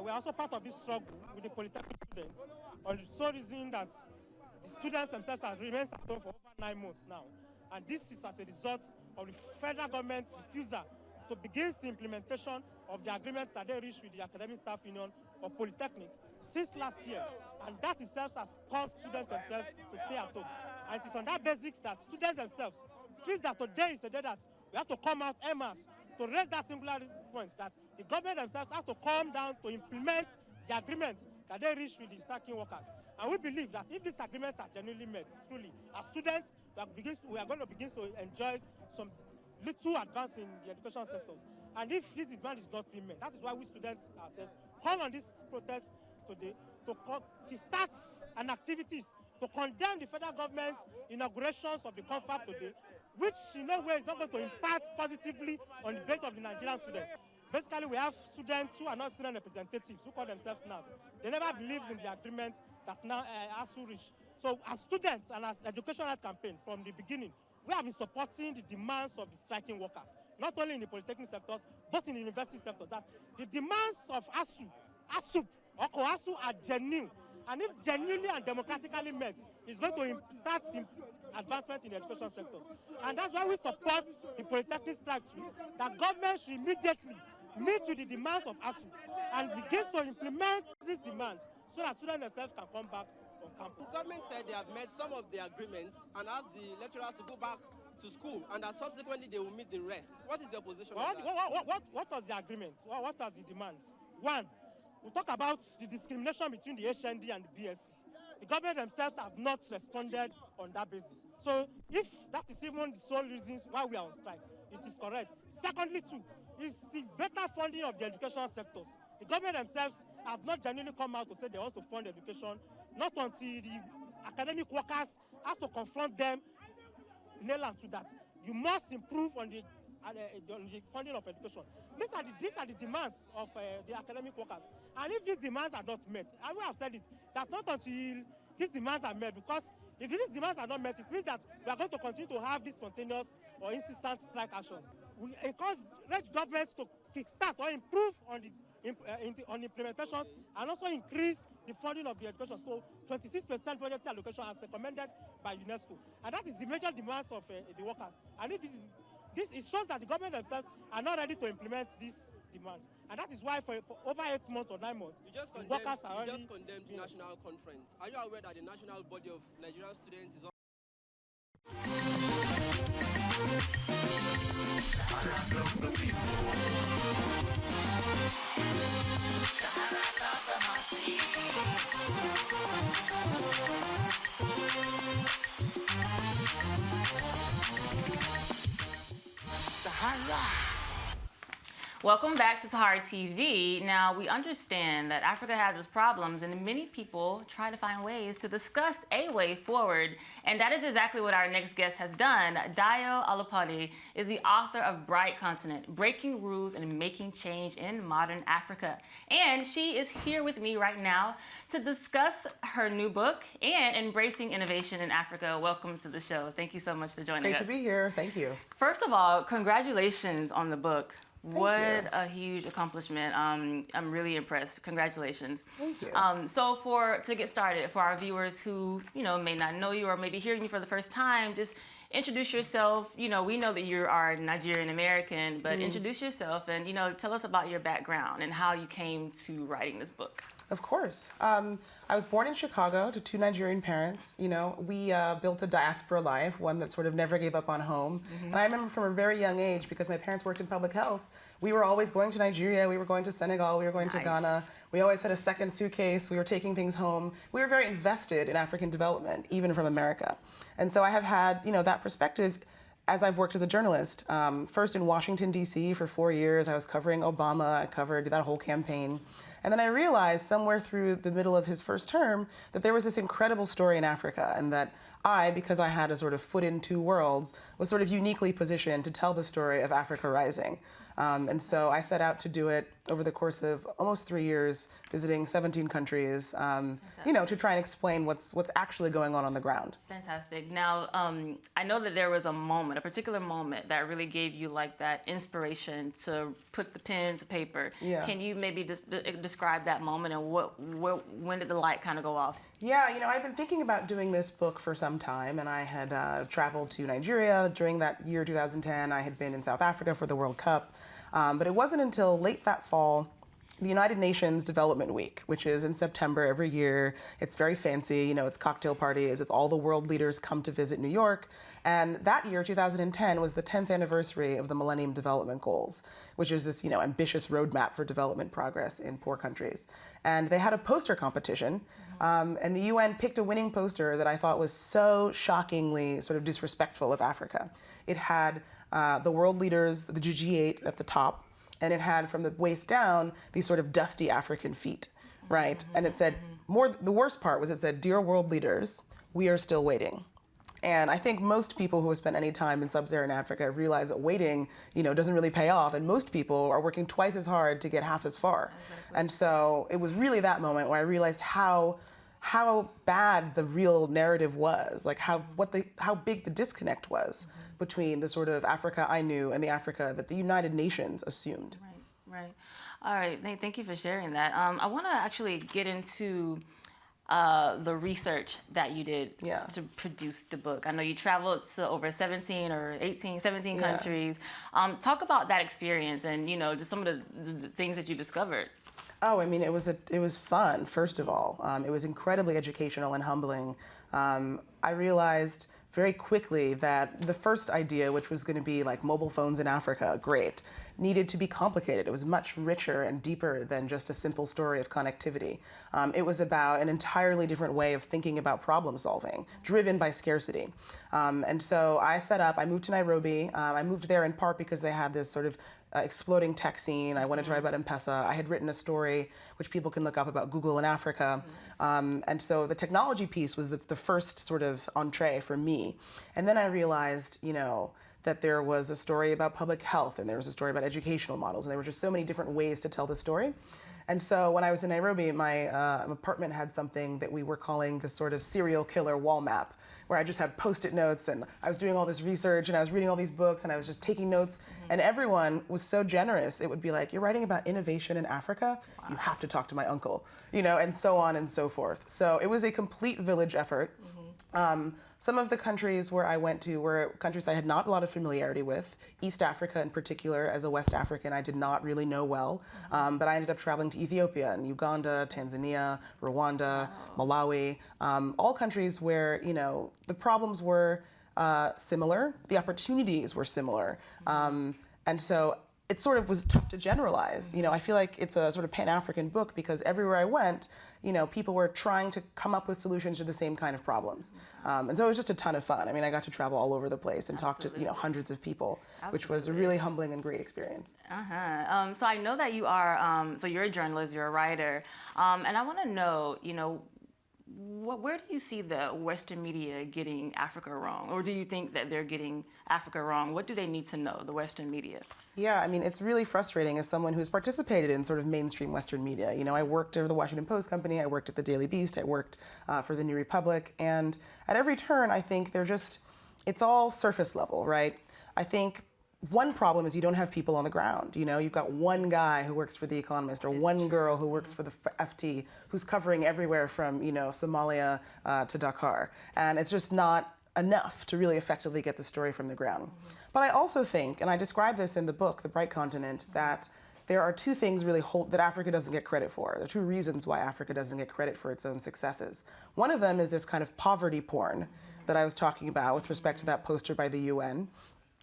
We're also part of this struggle with the polytechnic students on the sole reason that the students themselves have remained at home for over 9 months now. And this is as a result of the federal government's refusal to begin the implementation of the agreements that they reached with the Academic Staff Union of Polytechnic since last year. And that itself has caused students themselves to stay at home. And it is on that basis that students themselves feel that today is a day that we have to come out en masse to raise that singular point that the government themselves have to come down to implement the agreements that they reached with the striking workers. And we believe that if these agreements are genuinely met, truly, as students, we are going to begin to enjoy some little advance in the education sectors. And if this demand is not being met, that is why we students ourselves call on this protest today to start an activities to condemn the federal government's inaugurations of the confab today, which in no way is not going to impact positively on the base of the Nigerian students. Basically, we have students who are not student representatives, who call themselves NAS. They never believed in the agreement that now ASU reached. So as students and as education rights campaign from the beginning, we have been supporting the demands of the striking workers, not only in the polytechnic sectors, but in the university sectors, that the demands of ASU or COASU are genuine. And if genuinely and democratically met, it's going to start advancement in the education sectors. And that's why we support the polytechnic strike too, that government should immediately meet with the demands of ASU and begin to implement these demands so that students themselves can come back on campus. The government said they have met some of the agreements and asked the lecturers to go back to school, and that subsequently they will meet the rest. What is your position on that? What was the agreement? What are the demands? One, we talk about the discrimination between the HND and the BSc. The government themselves have not responded on that basis. So if that is even the sole reasons why we are on strike, it is correct. Secondly, too, is the better funding of the education sectors. The government themselves have not genuinely come out to say they want to fund education, not until the academic workers have to confront them, nail on to that. You must improve on the funding of education. These are the demands of the academic workers. And if these demands are not met, I will have said it, that not until these demands are met, because if these demands are not met, it means that we are going to continue to have these spontaneous or incessant strike actions. We encourage governments to kickstart or improve on the implementations and also increase the funding of the education to 26% budgetary allocation as recommended by UNESCO. And that is the major demands of the workers. And if it shows that the government themselves are not ready to implement these demands. And that is why for over 8 months or 9 months, workers are already... You just condemned the national conference. Are you aware that the national body of Nigerian students is... Sahara. Welcome back to Sahara TV. Now, we understand that Africa has its problems, and many people try to find ways to discuss a way forward. And that is exactly what our next guest has done. Dayo Alupani is the author of Bright Continent, Breaking Rules and Making Change in Modern Africa. And she is here with me right now to discuss her new book and Embracing Innovation in Africa. Welcome to the show. Thank you so much for joining us. Great to be here. Thank you. First of all, congratulations on the book. What a huge accomplishment. I'm really impressed. Congratulations. Thank you. So to get started, for our viewers who, may not know you or maybe hearing you for the first time, just introduce yourself. We know that you are Nigerian American, but introduce yourself and, tell us about your background and how you came to writing this book. Of course. I was born in Chicago to two Nigerian parents. We built a diaspora life, one that sort of never gave up on home. And I remember from a very young age, because my parents worked in public health, we were always going to Nigeria, we were going to Senegal, we were going to Ghana. We always had a second suitcase, we were taking things home. We were very invested in African development, even from America. And so I have had, that perspective as I've worked as a journalist. First in Washington, D.C. for 4 years. I was covering Obama, I covered that whole campaign. And then I realized somewhere through the middle of his first term that there was this incredible story in Africa, and that I, because I had a sort of foot in two worlds, was sort of uniquely positioned to tell the story of Africa rising. And so I set out to do it over the course of almost 3 years, visiting 17 countries, to try and explain what's actually going on the ground. Fantastic. Now, I know that there was a particular moment that really gave you like that inspiration to put the pen to paper. Yeah. Can you maybe describe that moment and when did the light kind of go off? Yeah, I've been thinking about doing this book for some time, and I had traveled to Nigeria during that year, 2010. I had been in South Africa for the World Cup. But it wasn't until late that fall, the United Nations Development Week, which is in September every year. It's very fancy, it's cocktail parties, it's all the world leaders come to visit New York. And that year, 2010, was the 10th anniversary of the Millennium Development Goals, which is this, ambitious roadmap for development progress in poor countries. And they had a poster competition, and the UN picked a winning poster that I thought was so shockingly sort of disrespectful of Africa. It had the world leaders, the G8 at the top, and it had from the waist down these sort of dusty African feet, right? And it said, the worst part was it said, "Dear world leaders, we are still waiting." And I think most people who have spent any time in sub-Saharan Africa realize that waiting, doesn't really pay off, and most people are working twice as hard to get half as far. Exactly. And so it was really that moment where I realized how bad the real narrative was, like how big the disconnect was between the sort of Africa I knew and the Africa that the United Nations assumed. Right. All right. Thank you for sharing that. I want to actually get into the research that you did to produce the book. I know you traveled to over 17 countries. Talk about that experience and, just some of the things that you discovered. Oh, I mean, it was fun, first of all. It was incredibly educational and humbling. I realized very quickly that the first idea, which was going to be like mobile phones in Africa, great, needed to be complicated. It was much richer and deeper than just a simple story of connectivity. It was about an entirely different way of thinking about problem solving, driven by scarcity. And so I moved to Nairobi. I moved there in part because they had this sort of exploding tech scene. I wanted to write about M-Pesa. I had written a story, which people can look up, about Google in Africa. And so the technology piece was the first sort of entree for me. And then I realized, that there was a story about public health, and there was a story about educational models, and there were just so many different ways to tell the story. And so when I was in Nairobi, my apartment had something that we were calling the sort of serial killer wall map, where I just had Post-it notes, and I was doing all this research, and I was reading all these books, and I was just taking notes, and everyone was so generous. It would be like, "You're writing about innovation in Africa? Wow. You have to talk to my uncle," and so on and so forth. So it was a complete village effort. Some of the countries where I went to were countries I had not a lot of familiarity with. East Africa in particular, as a West African, I did not really know well. But I ended up traveling to Ethiopia and Uganda, Tanzania, Rwanda, Malawi, all countries where, the problems were similar, the opportunities were similar. And so it sort of was tough to generalize. I feel like it's a sort of Pan-African book because everywhere I went, people were trying to come up with solutions to the same kind of problems. And so it was just a ton of fun. I mean, I got to travel all over the place and talk to, hundreds of people, which was a really humbling and great experience. So I know that you are, so you're a journalist, you're a writer, and I want to know, where do you see the Western media getting Africa wrong? Or do you think that they're getting Africa wrong? What do they need to know, the Western media? Yeah, I mean, it's really frustrating as someone who's participated in sort of mainstream Western media. I worked at the Washington Post Company, I worked at the Daily Beast, I worked for the New Republic, and at every turn, I think it's all surface level, right? I think one problem is you don't have people on the ground. You know, you've got one guy who works for The Economist or one girl who works for the FT who's covering everywhere from, you know, Somalia to Dakar. And it's just not enough to really effectively get the story from the ground. But I also think, and I describe this in the book, The Bright Continent, that there are two things really that Africa doesn't get credit for. There are two reasons why Africa doesn't get credit for its own successes. One of them is this kind of poverty porn that I was talking about with respect to that poster by the UN.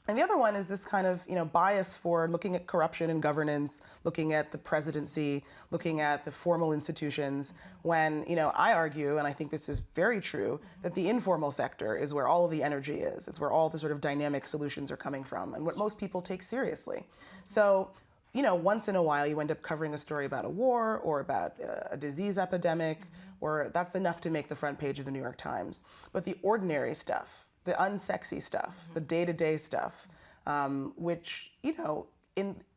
And the other one is this kind of, you know, bias for looking at corruption and governance, looking at the presidency, looking at the formal institutions, when, you know, I argue, and I think this is very true, that the informal sector is where all of the energy is. It's where all the sort of dynamic solutions are coming from and what most people take seriously. So, you know, once in a while you end up covering a story about a war or about a disease epidemic, or that's enough to make the front page of the New York Times. But the ordinary stuff, the unsexy stuff, the day-to-day stuff, which, you know,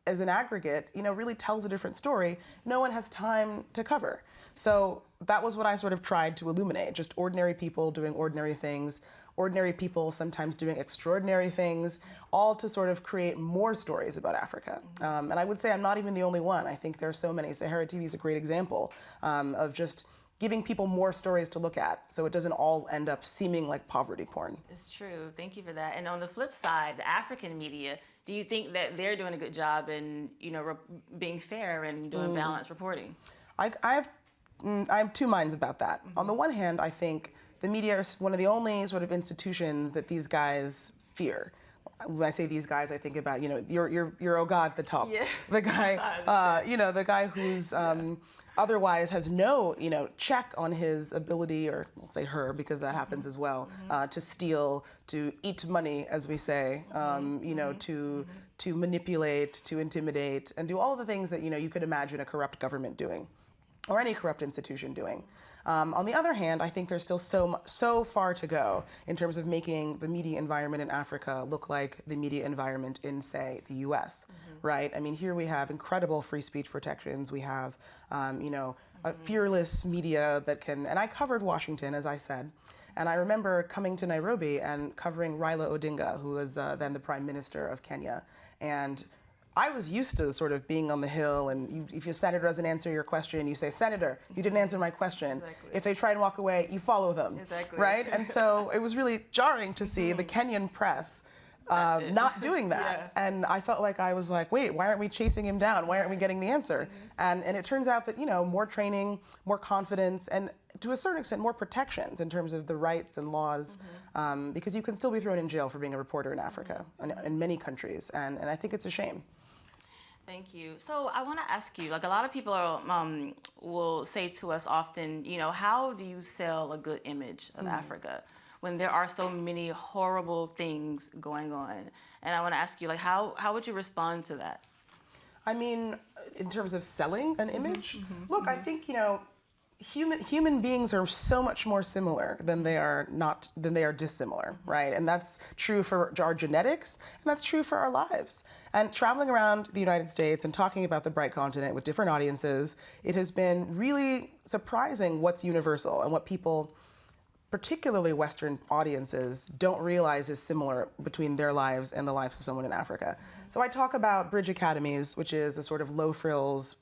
as an aggregate, you know, really tells a different story, no one has time to cover. So that was what I sort of tried to illuminate, just ordinary people doing ordinary things, ordinary people sometimes doing extraordinary things, all to sort of create more stories about Africa. And I would say I'm not even the only one. I think there are so many. Sahara TV is a great example of just giving people more stories to look at, so it doesn't all end up seeming like poverty porn. It's true. Thank you for that. And on the flip side, the African media, do you think that they're doing a good job in, you know, being fair and doing balanced reporting? I have two minds about that. On the one hand, I think the media is one of the only sort of institutions that these guys fear. When I say these guys, I think about, you know, your oh God at the top. Yeah. The guy, you know, the guy who's otherwise has no, you know, check on his ability, or we'll say her because that happens as well, to steal, to eat money, as we say, you know, to manipulate, to intimidate, and do all the things that, you know, you could imagine a corrupt government doing, or any corrupt institution doing. On the other hand, I think there's still so far to go in terms of making the media environment in Africa look like the media environment in, say, the US, right? I mean, here we have incredible free speech protections. We have, you know, a fearless media that can, and I covered Washington, as I said, and I remember coming to Nairobi and covering Raila Odinga, who was then the Prime Minister of Kenya, and I was used to sort of being on the Hill, and if your senator doesn't answer your question, you say, "Senator, you didn't answer my question." Exactly. If they try and walk away, you follow them, right? And so it was really jarring to see the Kenyan press not doing that. Yeah. And I felt like I was like, wait, why aren't we chasing him down? Why aren't we getting the answer? And it turns out that, you know, more training, more confidence, and to a certain extent, more protections in terms of the rights and laws, because you can still be thrown in jail for being a reporter in Africa, in many countries, and I think it's a shame. Thank you. So I want to ask you, like, a lot of people will say to us often, you know, how do you sell a good image of Africa when there are so many horrible things going on? And I want to ask you, like, how would you respond to that? I mean, in terms of selling an image, look, I think, you know, human beings are so much more similar than they are dissimilar, right? And that's true for our genetics, and that's true for our lives. And traveling around the United States and talking about the Bright Continent with different audiences, it has been really surprising what's universal and what people, particularly Western audiences, don't realize is similar between their lives and the lives of someone in Africa. So I talk about Bridge Academies, which is a sort of low-frills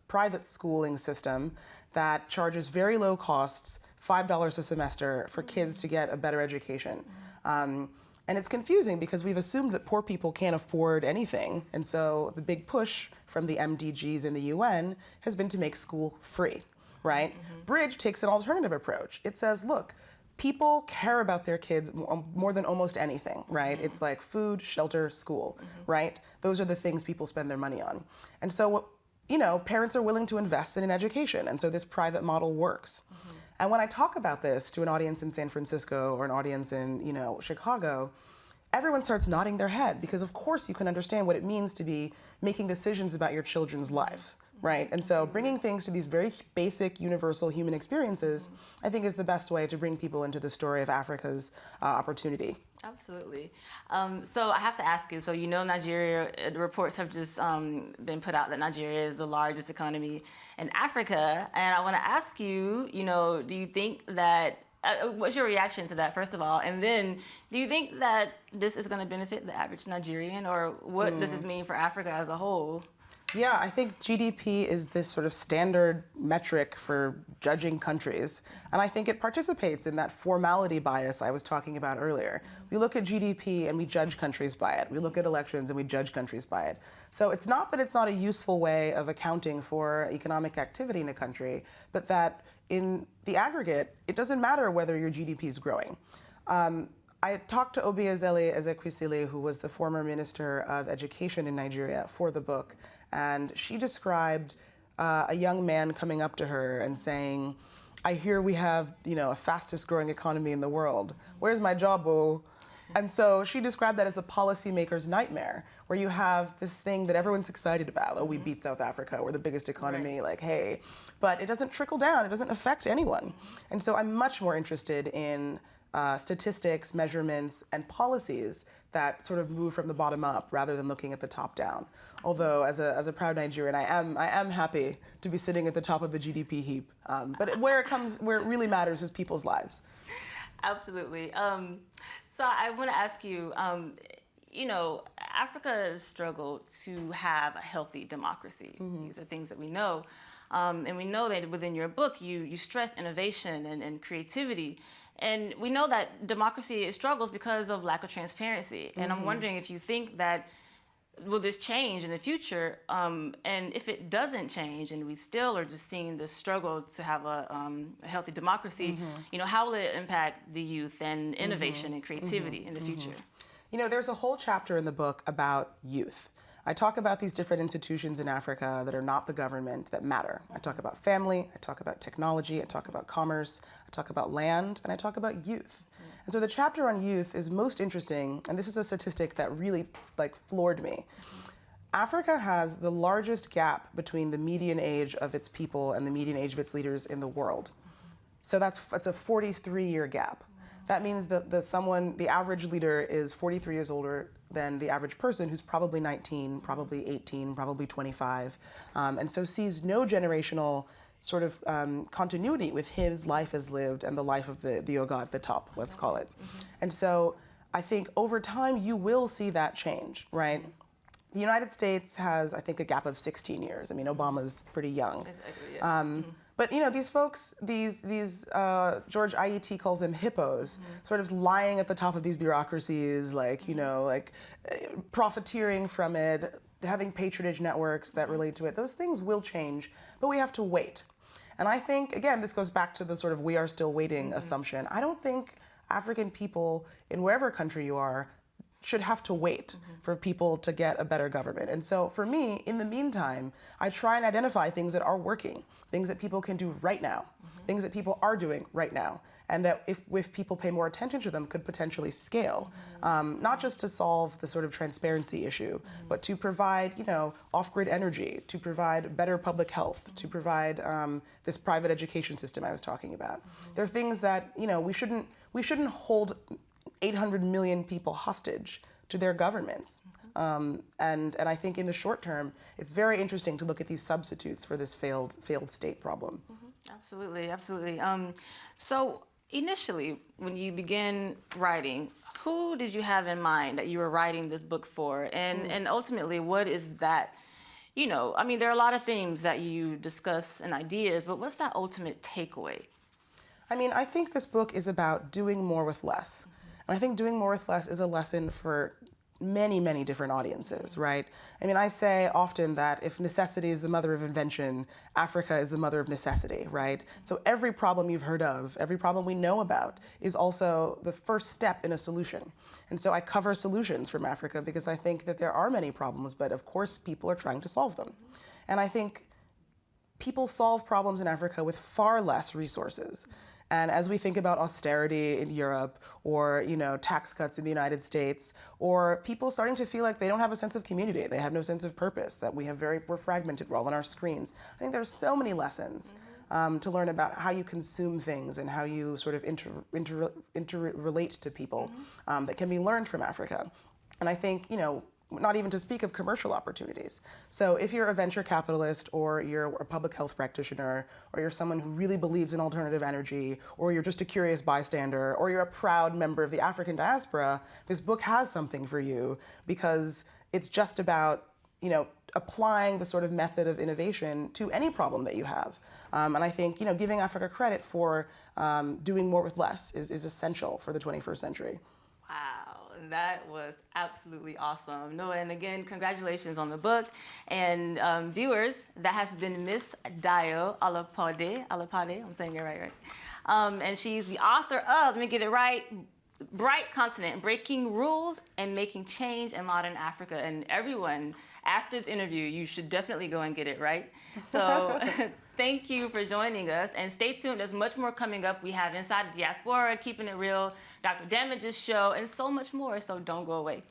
private schooling system that charges very low costs, $5 a semester, for kids to get a better education. And it's confusing because we've assumed that poor people can't afford anything. And so the big push from the MDGs in the UN has been to make school free, right? Bridge takes an alternative approach. It says, look, people care about their kids more than almost anything, right? It's like food, shelter, school, right? Those are the things people spend their money on. And so, you know, parents are willing to invest in an education, and so this private model works. And when I talk about this to an audience in San Francisco or an audience in, you know, Chicago, everyone starts nodding their head, because of course you can understand what it means to be making decisions about your children's lives, right? And so bringing things to these very basic, universal human experiences, I think, is the best way to bring people into the story of Africa's opportunity. Absolutely. So I have to ask you, so you know Nigeria, the reports have just been put out that Nigeria is the largest economy in Africa, and I want to ask you, you know, do you think that what's your reaction to that, first of all? And then, do you think that this is going to benefit the average Nigerian, or what does this mean for Africa as a whole? Yeah, I think GDP is this sort of standard metric for judging countries. And I think it participates in that formality bias I was talking about earlier. We look at GDP and we judge countries by it. We look at elections and we judge countries by it. So it's not that it's not a useful way of accounting for economic activity in a country, but that in the aggregate, it doesn't matter whether your GDP is growing. I talked to Obiazeli Ezekwesili, who was the former Minister of Education in Nigeria, for the book. And she described a young man coming up to her and saying, I hear we have, a fastest growing economy in the world. Where's my job, oh? And so she described that as a policymaker's nightmare, where you have this thing that everyone's excited about. Oh, we beat South Africa, we're the biggest economy, like, hey. But it doesn't trickle down, it doesn't affect anyone. And so I'm much more interested in statistics, measurements, and policies that sort of move from the bottom up rather than looking at the top down. Although, as a proud Nigerian, I am happy to be sitting at the top of the GDP heap. But where it really matters is people's lives. Absolutely. So I want to ask you, Africa has struggled to have a healthy democracy. These are things that we know. And we know that within your book, you stress innovation and creativity. And we know that democracy struggles because of lack of transparency. And I'm wondering if you think that, will this change in the future? And if it doesn't change and we still are just seeing the struggle to have a healthy democracy, how will it impact the youth and innovation and creativity in the future? There's a whole chapter in the book about youth. I talk about these different institutions in Africa that are not the government that matter. I talk about family, I talk about technology, I talk about commerce, I talk about land, and I talk about youth. And so the chapter on youth is most interesting, and this is a statistic that really floored me. Africa has the largest gap between the median age of its people and the median age of its leaders in the world. So that's a 43-year gap. That means that the average leader is 43 years older than the average person, who's probably 19, probably 18, probably 25, and so sees no generational sort of continuity with his life as lived and the life of the Oga at the top, let's call it. And so I think over time you will see that change, right? The United States has, I think, a gap of 16 years. I mean, Obama's pretty young. But these folks, these George IET calls them hippos, sort of lying at the top of these bureaucracies, profiteering from it, having patronage networks that relate to it. Those things will change, but we have to wait. And I think, again, this goes back to the sort of we are still waiting assumption. I don't think African people, in wherever country you are, should have to wait for people to get a better government. And so for me, in the meantime, I try and identify things that are working, things that people can do right now, things that people are doing right now, and that if people pay more attention to them, could potentially scale, not just to solve the sort of transparency issue, but to provide, off-grid energy, to provide better public health, to provide this private education system I was talking about. There are things that, we shouldn't hold 800 million people hostage to their governments. And I think in the short term, it's very interesting to look at these substitutes for this failed state problem. Absolutely, absolutely. So initially, when you began writing, who did you have in mind that you were writing this book for? And ultimately, what is that? There are a lot of themes that you discuss and ideas, but what's that ultimate takeaway? I think this book is about doing more with less. And I think doing more with less is a lesson for many, many different audiences, right? I say often that if necessity is the mother of invention, Africa is the mother of necessity, right? So every problem you've heard of, every problem we know about, is also the first step in a solution. And so I cover solutions from Africa because I think that there are many problems, but of course people are trying to solve them. And I think people solve problems in Africa with far less resources. And as we think about austerity in Europe or, tax cuts in the United States, or people starting to feel like they don't have a sense of community, they have no sense of purpose, that we're fragmented, we're all on our screens. I think there's so many lessons to learn about how you consume things and how you sort of interrelate to people that can be learned from Africa. And I think, not even to speak of commercial opportunities. So if you're a venture capitalist, or you're a public health practitioner, or you're someone who really believes in alternative energy, or you're just a curious bystander, or you're a proud member of the African diaspora, this book has something for you, because it's just about, you know, applying the sort of method of innovation to any problem that you have. And I think, you know, giving Africa credit for doing more with less is essential for the 21st century. Wow, that was absolutely awesome. No, and again, congratulations on the book. And viewers, that has been Miss Dio Alapade, I'm saying it right? And she's the author of, let me get it right, Bright Continent, Breaking Rules and Making Change in Modern Africa. And everyone, after this interview, you should definitely go and get it right. So thank you for joining us. And stay tuned, there's much more coming up. We have Inside the Diaspora, Keeping It Real, Dr. Damage's show, and so much more. So don't go away.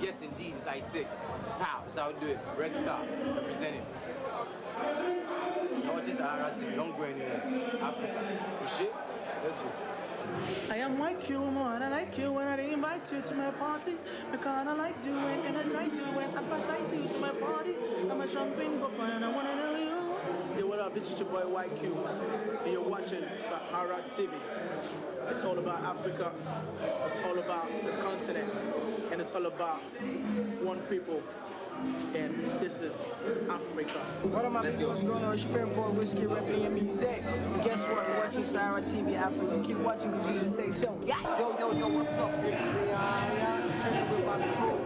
Yes, indeed, it's Isaac. Pow, that's how we do it. Red Star, representing. You're watching Sahara TV, don't go anywhere. Africa, oh shit, let's go. I am like you, man. I like you when I invite you to my party. Because I like you and energize you and advertise you to my party. I'm a champagne papa and I want to know you. Yo, what up? This is your boy YQ. And you're watching Sahara TV. It's all about Africa. It's all about the continent. And it's all about one people. And this is Africa. What am I? Let's go. What's going on? It's your favorite boy, Whiskey, Revenue, and Music. Guess what? You're watching Sahara TV Africa. Keep watching because we just say so. Yeah. Yo, what's up? It's chilling with my crew.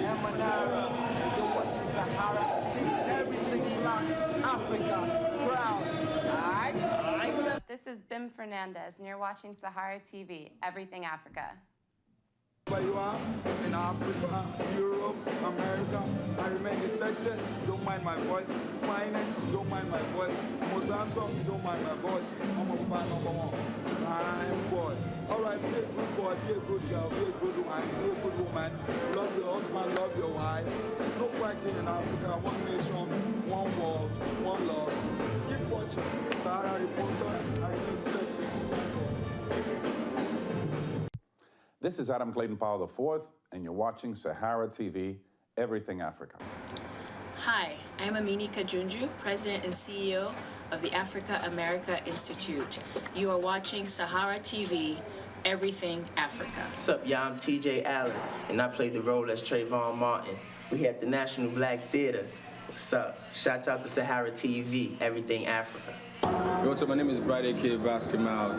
Emanara. You're watching Sahara TV. Everything like Africa. Proud. Alright? This is Bim Fernandez, and you're watching Sahara TV, Everything Africa. Where you are, in Africa, Europe, America, I remain a success. Don't mind my voice. Finance, don't mind my voice. Mozambique, don't mind my voice. I'm a man #1. Fine boy. Alright, be a good boy, be a good girl, be a good woman, be a good woman. Love your husband, love your wife. No fighting in Africa. One nation, one world, one love. Keep watching. Sahara Reporter, I remain the success. This is Adam Clayton Powell IV, and you're watching Sahara TV, Everything Africa. Hi, I'm Amini Kajunju, President and CEO of the Africa America Institute. You are watching Sahara TV, Everything Africa. What's up, y'all? I'm TJ Allen, and I played the role as Trayvon Martin. We at the National Black Theater. What's up? Shouts out to Sahara TV, Everything Africa. Yo, what's up? My name is Bride A.K. Basketball.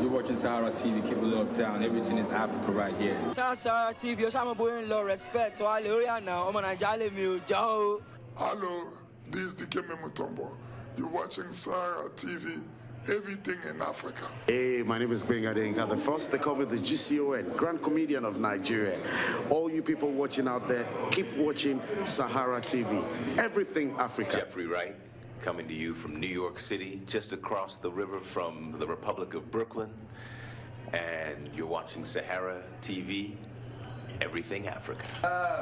You're watching Sahara TV. Keep it locked down. Everything is Africa right here. Shout out Sahara TV. I'm going to respect to all the now. I'm going to Joe. Hello, this is Dikeme Mutombo. You're watching Sahara TV, Everything in Africa. Hey, my name is Benga Denga the First. They call me the GCON, Grand Comedian of Nigeria. All you people watching out there, keep watching Sahara TV, Everything Africa. Jeffrey Wright, coming to you from New York City, just across the river from the Republic of Brooklyn. And you're watching Sahara TV, Everything Africa.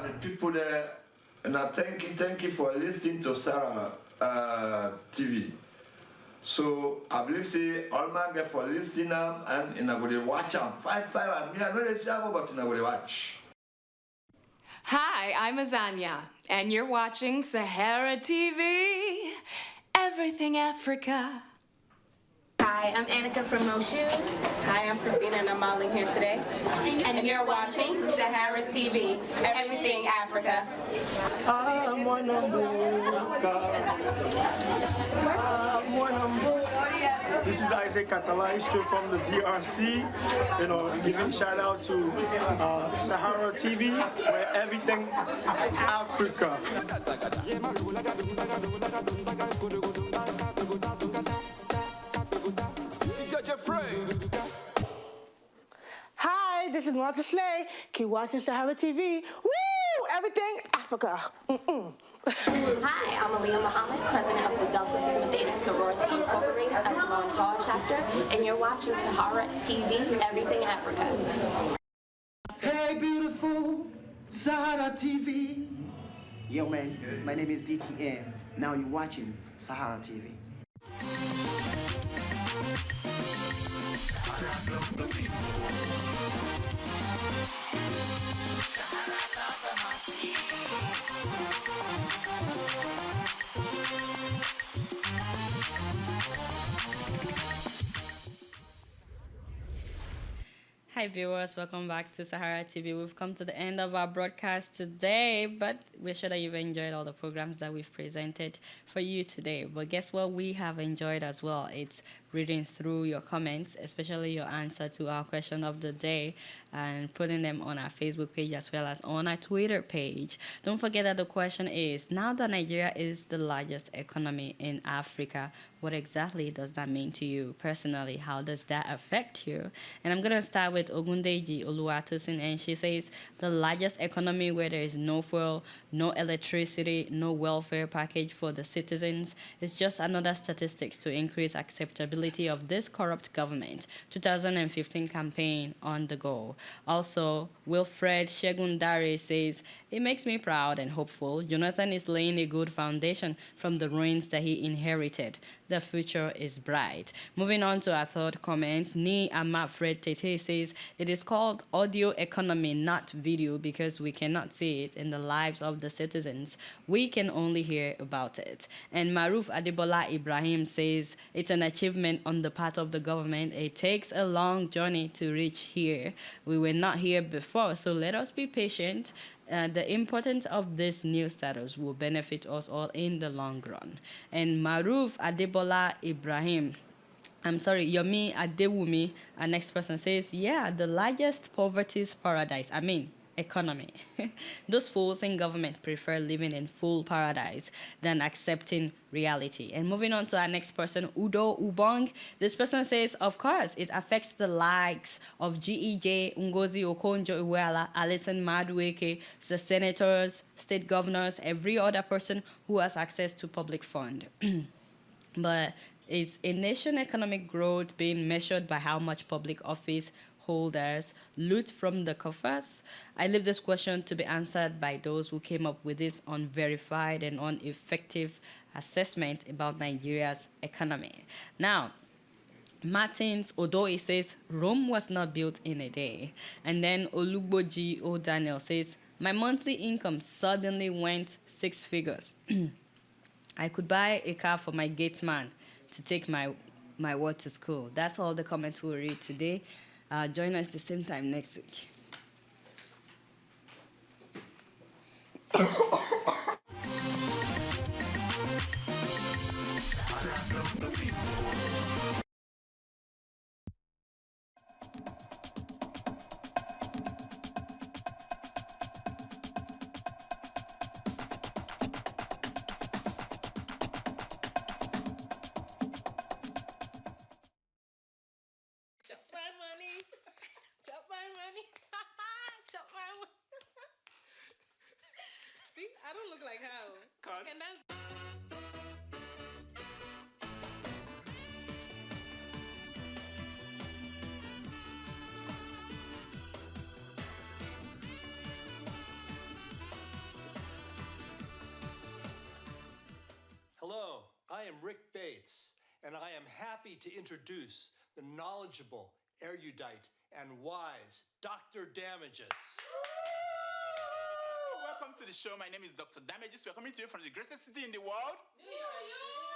The people there, and I thank you for listening to Sahara TV. So I believe say all man get for listening and in a good watch and 5 and me I know they say but in a good watch. Hi, I'm Azania, and you're watching Sahara TV, Everything Africa. Hi, I'm Annika from Moshu. Hi, I'm Christina, and I'm modeling here today. And you're watching Sahara TV, Everything Africa. I'm one number. This is Isaac Catalan, straight from the DRC. You know, giving shout out to Sahara TV, where everything Africa. Hi, this is Martha Slay. Keep watching Sahara TV. Woo! Everything Africa. Hi, I'm Aliyah Muhammad, president of the Delta Sigma Theta Sorority Incorporated of Samoan Tall chapter, and you're watching Sahara TV, Everything Africa. Hey, beautiful Sahara TV. Yo, man, my name is DTM. Now you're watching Sahara TV. Hi viewers, welcome back to Sahara TV. We've come to the end of our broadcast today, but we're sure that you've enjoyed all the programs that we've presented for you today. But guess what we have enjoyed as well? It's reading through your comments, especially your answer to our question of the day, and putting them on our Facebook page as well as on our Twitter page. Don't forget that the question is, now that Nigeria is the largest economy in Africa, what exactly does that mean to you personally? How does that affect you? And I'm going to start with Ogundeji Oluwatosin, and she says, the largest economy where there is no fuel, no electricity, no welfare package for the citizens is just another statistics to increase acceptability of this corrupt government. 2015 campaign on the go. Also, Wilfred Shegundare says, it makes me proud and hopeful. Jonathan is laying a good foundation from the ruins that he inherited. The future is bright. Moving on to our third comment, Ni Amafred Tete says, it is called audio economy, not video, because we cannot see it in the lives of the citizens. We can only hear about it. And Maruf Adebola Ibrahim says, it's an achievement on the part of the government. It takes a long journey to reach here. We were not here before, so let us be patient. The importance of this new status will benefit us all in the long run. And Maruf Adebola Ibrahim, Yomi Adewumi, our next person says, yeah, the largest poverty's paradise. Economy. Those fools in government prefer living in full paradise than accepting reality. And moving on to our next person, Udo Ubong. This person says, of course, it affects the likes of GEJ, Ngozi Okonjo-Iweala, Alison Madueke, the senators, state governors, every other person who has access to public fund. But is a nation economic growth being measured by how much public office holders loot from the coffers? I leave this question to be answered by those who came up with this unverified and ineffective assessment about Nigeria's economy. Now, Martins Odoi says, Rome was not built in a day. And then Olugboji O'Daniel says, my monthly income suddenly went 6 figures. I could buy a car for my gate man to take my ward to school. That's all the comments we'll read today. Join us the same time next week. See, I don't look like how. Hello, I am Rick Bates, and I am happy to introduce the knowledgeable, erudite, and wise Dr. Damages. Welcome to the show. My name is Dr. Damages. We're coming to you from the greatest city in the world.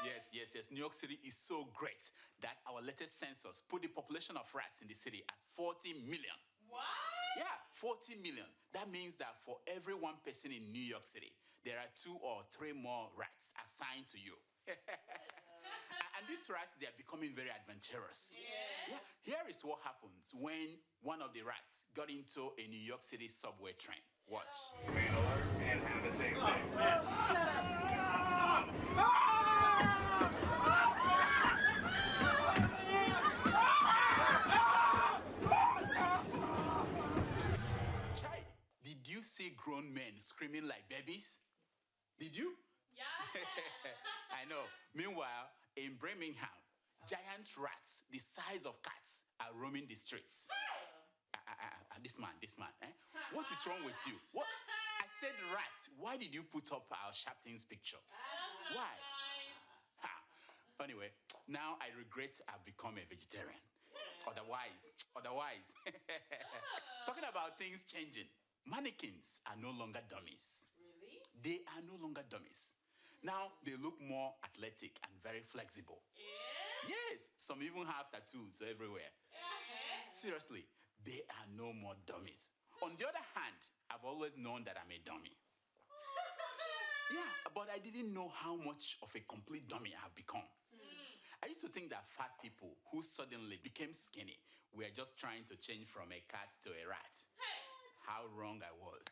Yes. New York City is so great that our latest census put the population of rats in the city at 40 million. What? Yeah, 40 million. That means that for every one person in New York City, there are 2 or 3 more rats assigned to you. And these rats, they are becoming very adventurous. Yeah. Here is what happens when one of the rats got into a New York City subway train. Watch. Remain alert and have a safe day. Chai, did you see grown men screaming like babies? Did you? Yeah. I know. Meanwhile, in Birmingham, giant rats the size of cats are roaming the streets. This man, eh? What is wrong with you? What? said rats. Why did you put up our Shapton's picture? Why? Ha. Anyway, now I regret I've become a vegetarian. Otherwise. Talking about things changing. Mannequins are no longer dummies. Really? They are no longer dummies. Now they look more athletic and very flexible. Yeah? Yes, some even have tattoos everywhere. Seriously, they are no more dummies. On the other hand, I've always known that I'm a dummy. Yeah, but I didn't know how much of a complete dummy I've become. I used to think that fat people who suddenly became skinny were just trying to change from a cat to a rat. How wrong I was.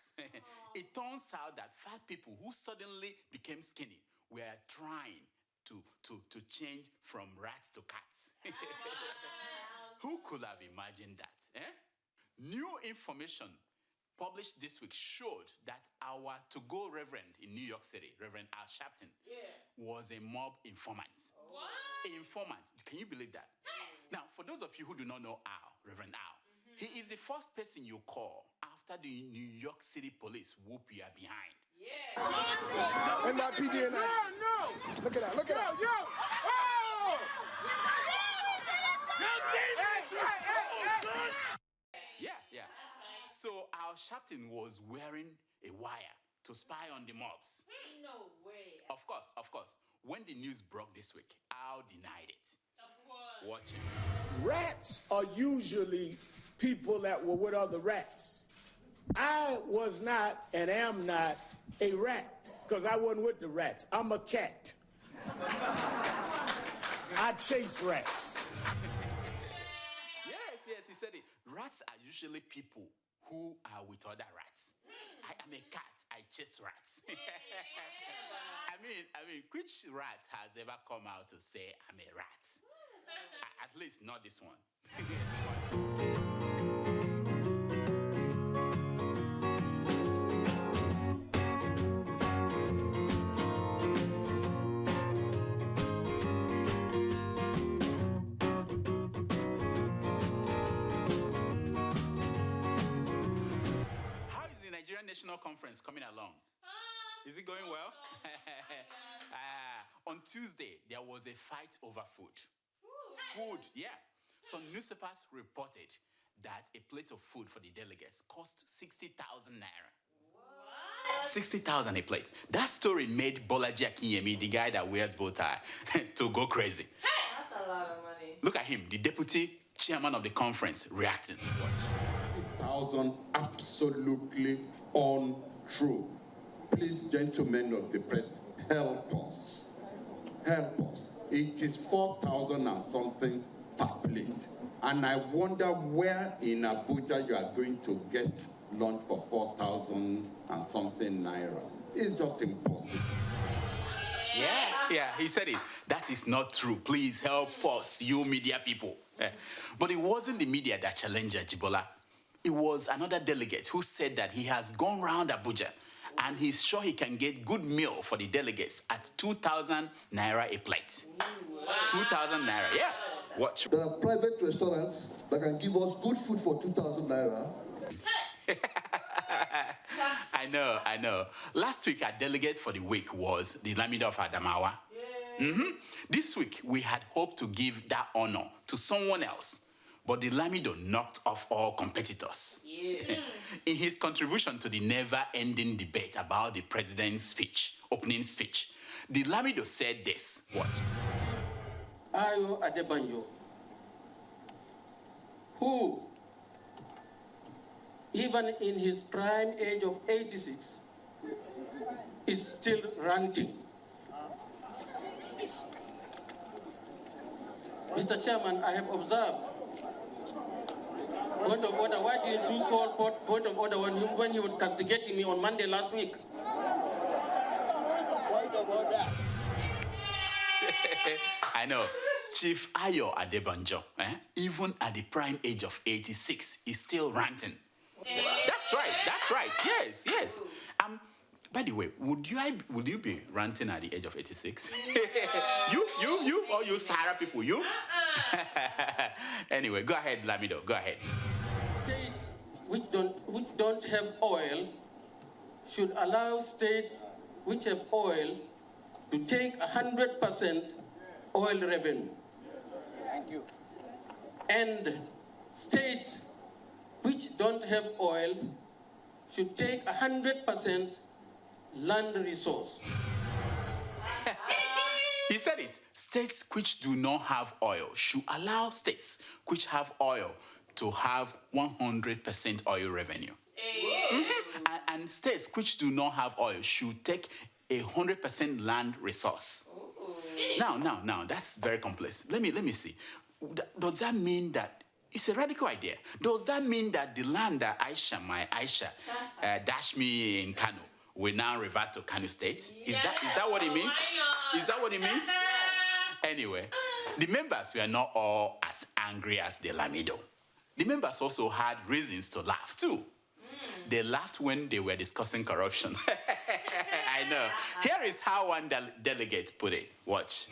It turns out that fat people who suddenly became skinny were trying to change from rats to cats. Who could have imagined that? New information published this week showed that our to-go reverend in New York City, Reverend Al Sharpton, was a mob informant. What? Informant. Can you believe that? Now, for those of you who do not know Al, Reverend Al, he is the first person you call after the New York City police whoop you are behind. NYPD in action. No! Look at that, look at that. Yo! Oh! Yeah. So Al Sharpton was wearing a wire to spy on the mobs. No way. Of course. When the news broke this week, Al denied it. Of course. Watch it. Rats are usually people that were with other rats. I was not and am not a rat because I wasn't with the rats. I'm a cat. I chase rats. Yes, he said it. Rats are usually people who are with other rats. I am a cat. I chase rats. I mean, which rat has ever come out to say I'm a rat? At least not this one. How is the Nigerian National Conference coming along? Is it going well? On Tuesday, there was a fight over food. Food, yeah. Some newspapers reported that a plate of food for the delegates cost 60,000 naira. What? 60,000 a plate. That story made Bolaji Akinyemi, the guy that wears bow tie, to go crazy. That's a lot of money. Look at him, the deputy chairman of the conference, reacting. Watch. 60,000, absolutely untrue. Please, gentlemen of the press, help us. Help us. It is 4,000 and something per plate. And I wonder where in Abuja you are going to get lunch for 4,000 and something naira. It's just impossible. Yeah, he said it. That is not true. Please help us, you media people. But it wasn't the media that challenged Ajibola. It was another delegate who said that he has gone round Abuja and he's sure he can get good meal for the delegates at 2,000 naira a plate. 2,000 naira, yeah. Watch. There are private restaurants that can give us good food for 2,000 naira. I know. Last week, our delegate for the week was the Lamido of Adamawa. This week, we had hoped to give that honor to someone else, but the Lamido knocked off all competitors. In his contribution to the never-ending debate about the president's opening speech, the Lamido said this. Watch. Ayo Adebanjo, who, even in his prime age of 86, is still ranting. Mr. Chairman, I have observed. Point of order, why did you call point of order when you were castigating me on Monday last week? Point of order. I know. Chief Ayo Adebanjo, even at the prime age of 86, is still ranting. That's right. Yes. By the way, would you be ranting at the age of 86? You, or you Sahara people, you? Anyway, go ahead, Lamido, go ahead. States which don't have oil should allow states which have oil to take 100% oil revenue. Thank you. And states which don't have oil should take 100% land resource. He said it. States which do not have oil should allow states which have oil to have 100% oil revenue. And states which do not have oil should take 100% land resource. Now, that's very complex. Let me see. Does that mean that it's a radical idea? Does that mean that the land that my Aisha, dashed me in Kano will now revert to Kano State? Is that what it means? Is that what it means? Anyway, the members were not all as angry as the Lamido. The members also had reasons to laugh too. They laughed when they were discussing corruption. I know. Here is how one delegate put it. Watch.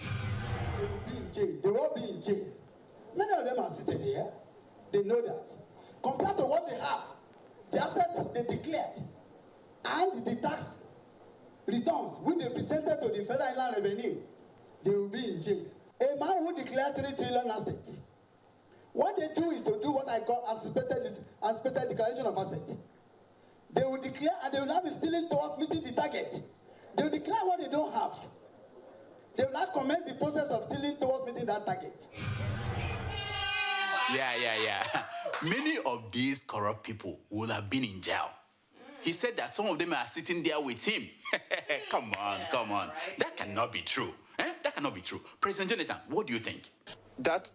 They will be in jail. Many of them are sitting here. They know that. Compared to what they have, the assets they declared, and the tax returns which they presented to the Federal Inland Revenue, they will be in jail. A man who declared 3 trillion assets, what they do is to do what I call anticipated declaration of assets. They will declare and they will not be stealing towards meeting the target. They will declare what they don't have. They will not commence the process of stealing towards meeting that target. Yeah. Many of these corrupt people will have been in jail. He said that some of them are sitting there with him. Come on. That cannot be true. That cannot be true. President Jonathan, what do you think? That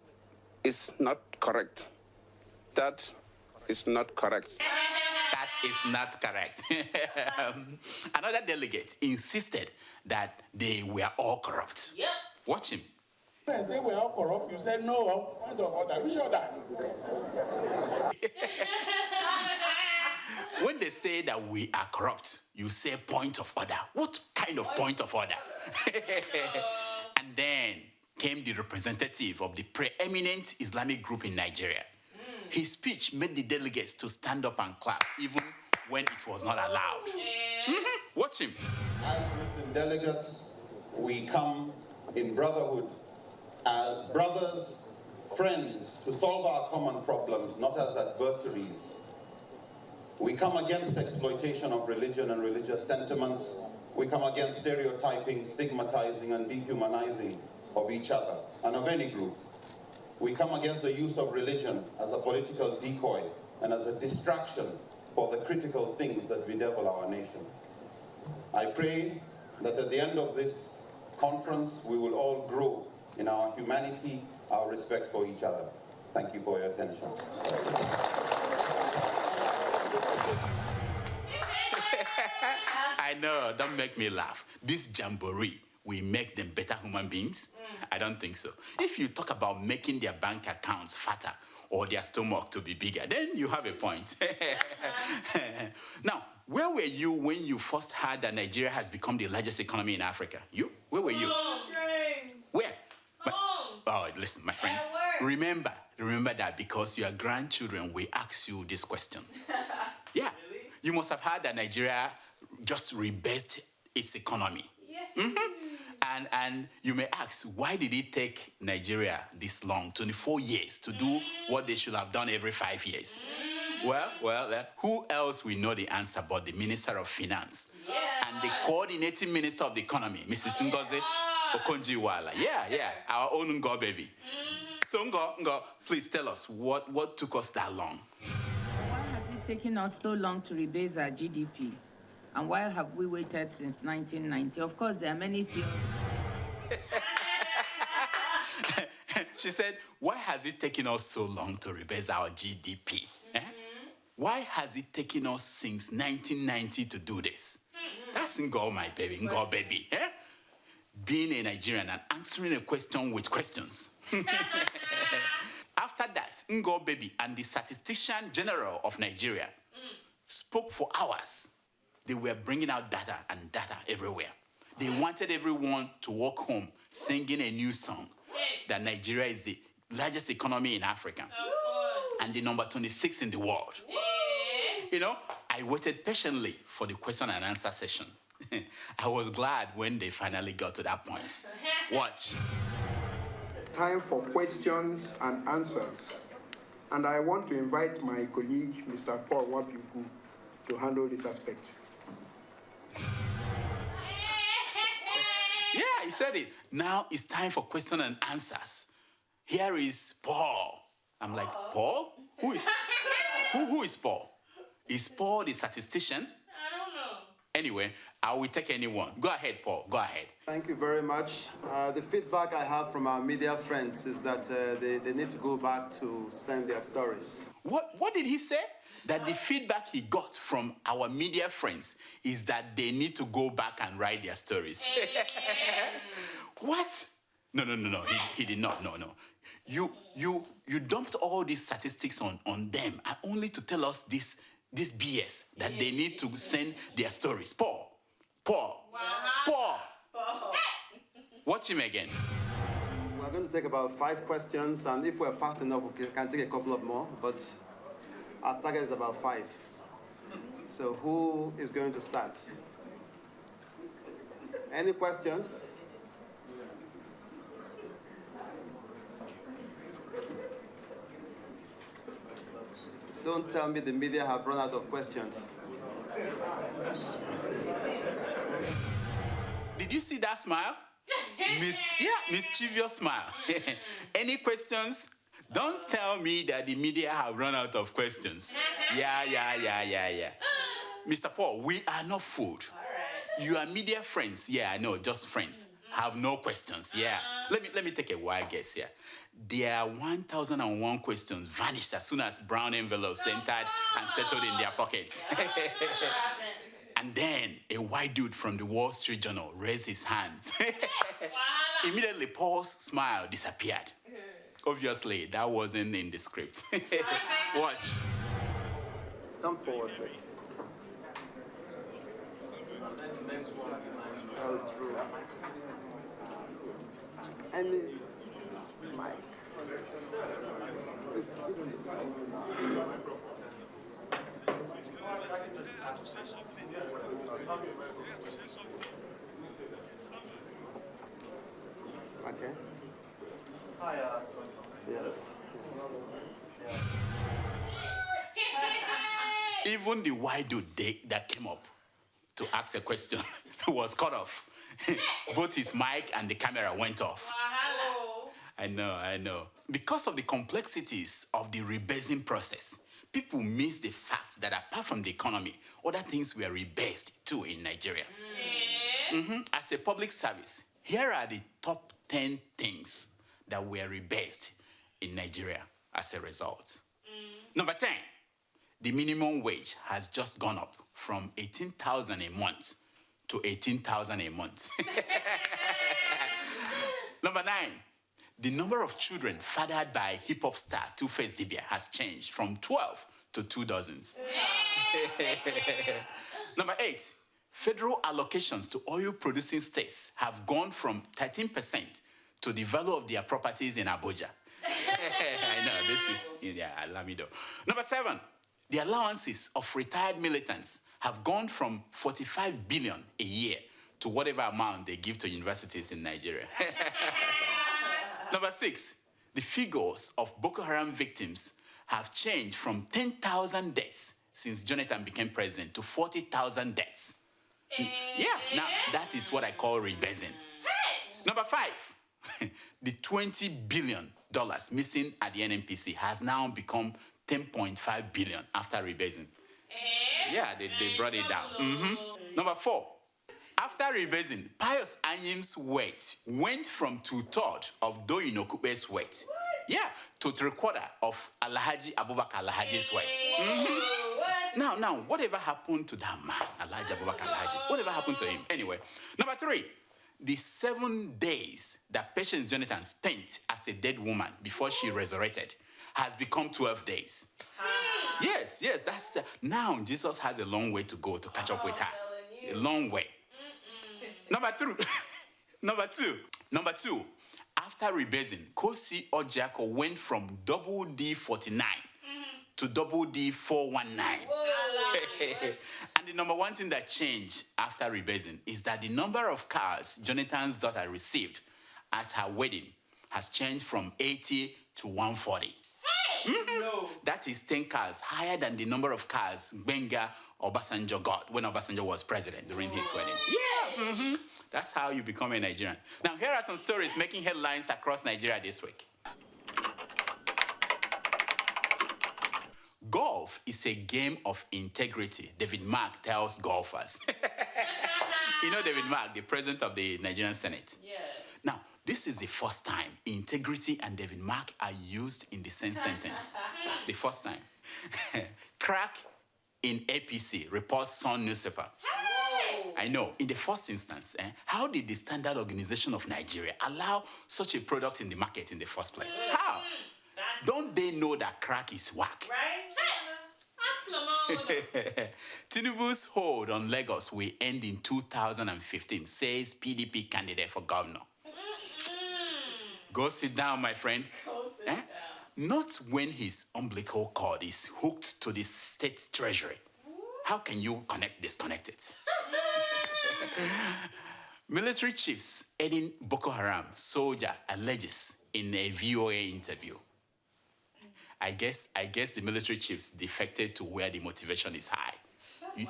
is not correct. That is not correct. That is not correct. Another delegate insisted that they were all corrupt. Yep. Watch him. When they were all corrupt, you said no, point of order. We should die. When they say that we are corrupt, you say point of order. What kind of point of order? And then came the representative of the preeminent Islamic group in Nigeria. His speech made the delegates to stand up and clap, even when it was not allowed. Watch him. As Muslim delegates, we come in brotherhood, as brothers, friends, to solve our common problems, not as adversaries. We come against exploitation of religion and religious sentiments. We come against stereotyping, stigmatizing, and dehumanizing of each other and of any group. We come against the use of religion as a political decoy and as a distraction for the critical things that bedevil our nation. I pray that at the end of this conference, we will all grow in our humanity, our respect for each other. Thank you for your attention. I know, don't make me laugh. This jamboree will make them better human beings? I don't think so. If you talk about making their bank accounts fatter or their stomach to be bigger, then you have a point. Now, where were you when you first heard that Nigeria has become the largest economy in Africa? You? Where were you? Where? Oh, listen, my friend. Remember that because your grandchildren will ask you this question. Yeah. Really? You must have heard that Nigeria just rebased its economy. Yeah. And you may ask, why did it take Nigeria this long, 24 years, to do what they should have done every 5 years? Well, who else will know the answer but the Minister of Finance and the coordinating Minister of the Economy, Mrs. Ngozi Okonjo-Iweala. Yeah, our own Ngo baby. So Ngo, please tell us what took us that long? Why has it taken us so long to rebase our GDP? And why have we waited since 1990? Of course, there are many things. She said, why has it taken us so long to rebase our GDP? Why has it taken us since 1990 to do this? That's Ngo, my baby, Ngo baby. Being a Nigerian and answering a question with questions. After that, Ngo baby and the Statistician General of Nigeria spoke for hours. They were bringing out data and data everywhere. They wanted everyone to walk home singing a new song that Nigeria is the largest economy in Africa and the number 26 in the world. You know, I I waited patiently for the question and answer session. I was glad when they finally got to that point. Watch. Time for questions and answers. And I want to invite my colleague, Mr. Paul Wabugu, to handle this aspect. Yeah, he said it. Now it's time for question and answers. Here is Paul. I'm like, Paul? Who is Paul? Is Paul the statistician? I don't know. Anyway, I will take anyone. Go ahead, Paul. Go ahead. Thank you very much. The feedback I have from our media friends is that they need to go back to send their stories. What did he say? That the feedback he got from our media friends is that they need to go back and write their stories. What? No. He did not. No. You dumped all these statistics on them, and only to tell us this BS that they need to send their stories. Paul. Watch him again. We're going to take about 5 questions, and if we're fast enough, we can take a couple of more, but our target is about 5. So who is going to start? Any questions? Don't tell me the media have run out of questions. Did you see that smile? Mischievous smile. Any questions? Don't tell me that the media have run out of questions. Yeah. Mr. Paul, we are not food. You are media friends. Yeah, I know, just friends. Have no questions. Yeah. Let me take a wild guess here. There are 1,001 questions vanished as soon as brown envelopes entered and settled in their pockets. And then a white dude from the Wall Street Journal raised his hands. Immediately, Paul's smile disappeared. Obviously, that wasn't in the script. Watch. Come forward, please. Any mic. Okay. Hi, yes. Even the white dude that came up to ask a question was cut off. Both his mic and the camera went off. I know. Because of the complexities of the rebasing process, people miss the fact that apart from the economy, other things were rebased too in Nigeria. As a public service, here are the top 10 things that were rebased in Nigeria as a result. Number 10, the minimum wage has just gone up from 18,000 a month to 18,000 a month. Number 9, the number of children fathered by hip-hop star Two-Face Dibia has changed from 12 to 2 dozens. Number 8, federal allocations to oil-producing states have gone from 13% to the value of their properties in Abuja. I know, this is, Lamido. Number 7, the allowances of retired militants have gone from 45 billion a year to whatever amount they give to universities in Nigeria. Number 6, the figures of Boko Haram victims have changed from 10,000 deaths since Jonathan became president to 40,000 deaths. Yeah, now that is what I call rebasing. Number 5, the $20 billion missing at the NNPC has now become 10.5 billion after rebasing. Yeah, they brought it down. Number 4, after rebasing, Pius Anyim's weight went from 2/3 of Doyin Okupe's weight. Yeah, to 3/4 of Alhaji Abubakar Alhaji's weight. Now, whatever happened to that man, Alhaji Abubakar Alhaji? Whatever happened to him? Anyway, number 3, the 7 days that Patience Jonathan spent as a dead woman before she resurrected has become 12 days. Yes, that's... now, Jesus has a long way to go to catch up with her. A long way. Number 2, after rebasing, Kosi Ojiako went from double D49 to double D419. And the number one thing that changed after rebasing is that the number of cars Jonathan's daughter received at her wedding has changed from 80 to 140. No. That is 10 cars higher than the number of cars Benga Obasanjo got when Obasanjo was president during his wedding. Yeah. That's how you become a Nigerian. Now, here are some stories making headlines across Nigeria this week. Golf is a game of integrity, David Mark tells golfers. You know David Mark, the president of the Nigerian Senate? Yeah. Now, this is the first time integrity and David Mark are used in the same sentence. The first time. Crack in APC, reports Sun newspaper. Hey! I know. In the first instance, how did the Standard Organization of Nigeria allow such a product in the market in the first place? How? Don't they know that crack is whack? Right? Tinubu's hold on Lagos will end in 2015, says PDP candidate for governor. Go sit down, my friend. Not when his umbilical cord is hooked to the state treasury. How can you disconnect it? Military chiefs aiding Boko Haram soldier alleges in a VOA interview. I guess the military chiefs defected to where the motivation is high. You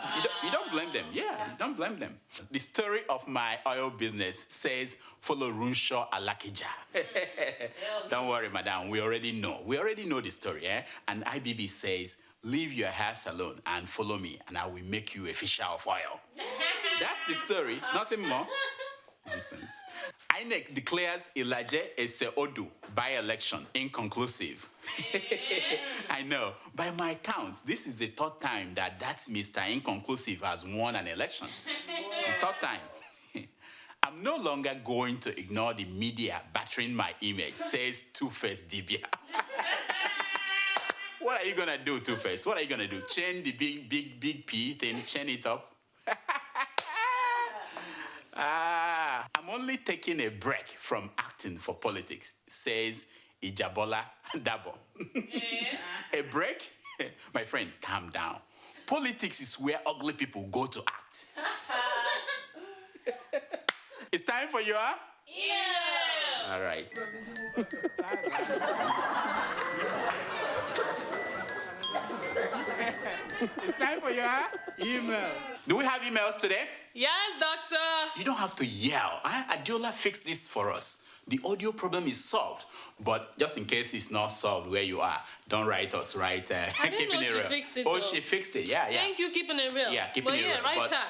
don't blame them. Yeah, you don't blame them. The story of my oil business says, follow Runshaw Alakija. Don't worry, madam. We already know. We already know the story. And IBB says, leave your hair salon and follow me, and I will make you a fisher of oil. That's the story. Nothing more. Nonsense. INEC declares Ilaje Ese-Odu by-election inconclusive. I know. By my count, this is the third time that Mr. Inconclusive has won an election. The third time. I'm no longer going to ignore the media battering my image, says Two-Face Dibia. What are you going to do, Two-Face? What are you going to do? Chain the big P thing, chain it up? I'm only taking a break from acting for politics, says Ijabola Dabo. A break? My friend, calm down. Politics is where ugly people go to act. It's time for your... Yeah! All right. It's time for your email. Do we have emails today? Yes, doctor. You don't have to yell. Adiola fixed this for us. The audio problem is solved. But just in case it's not solved where you are, don't write us, right? I didn't know she fixed it. Oh, she fixed it. Yeah. Thank you, keeping it real. Yeah, keeping it real. Write her.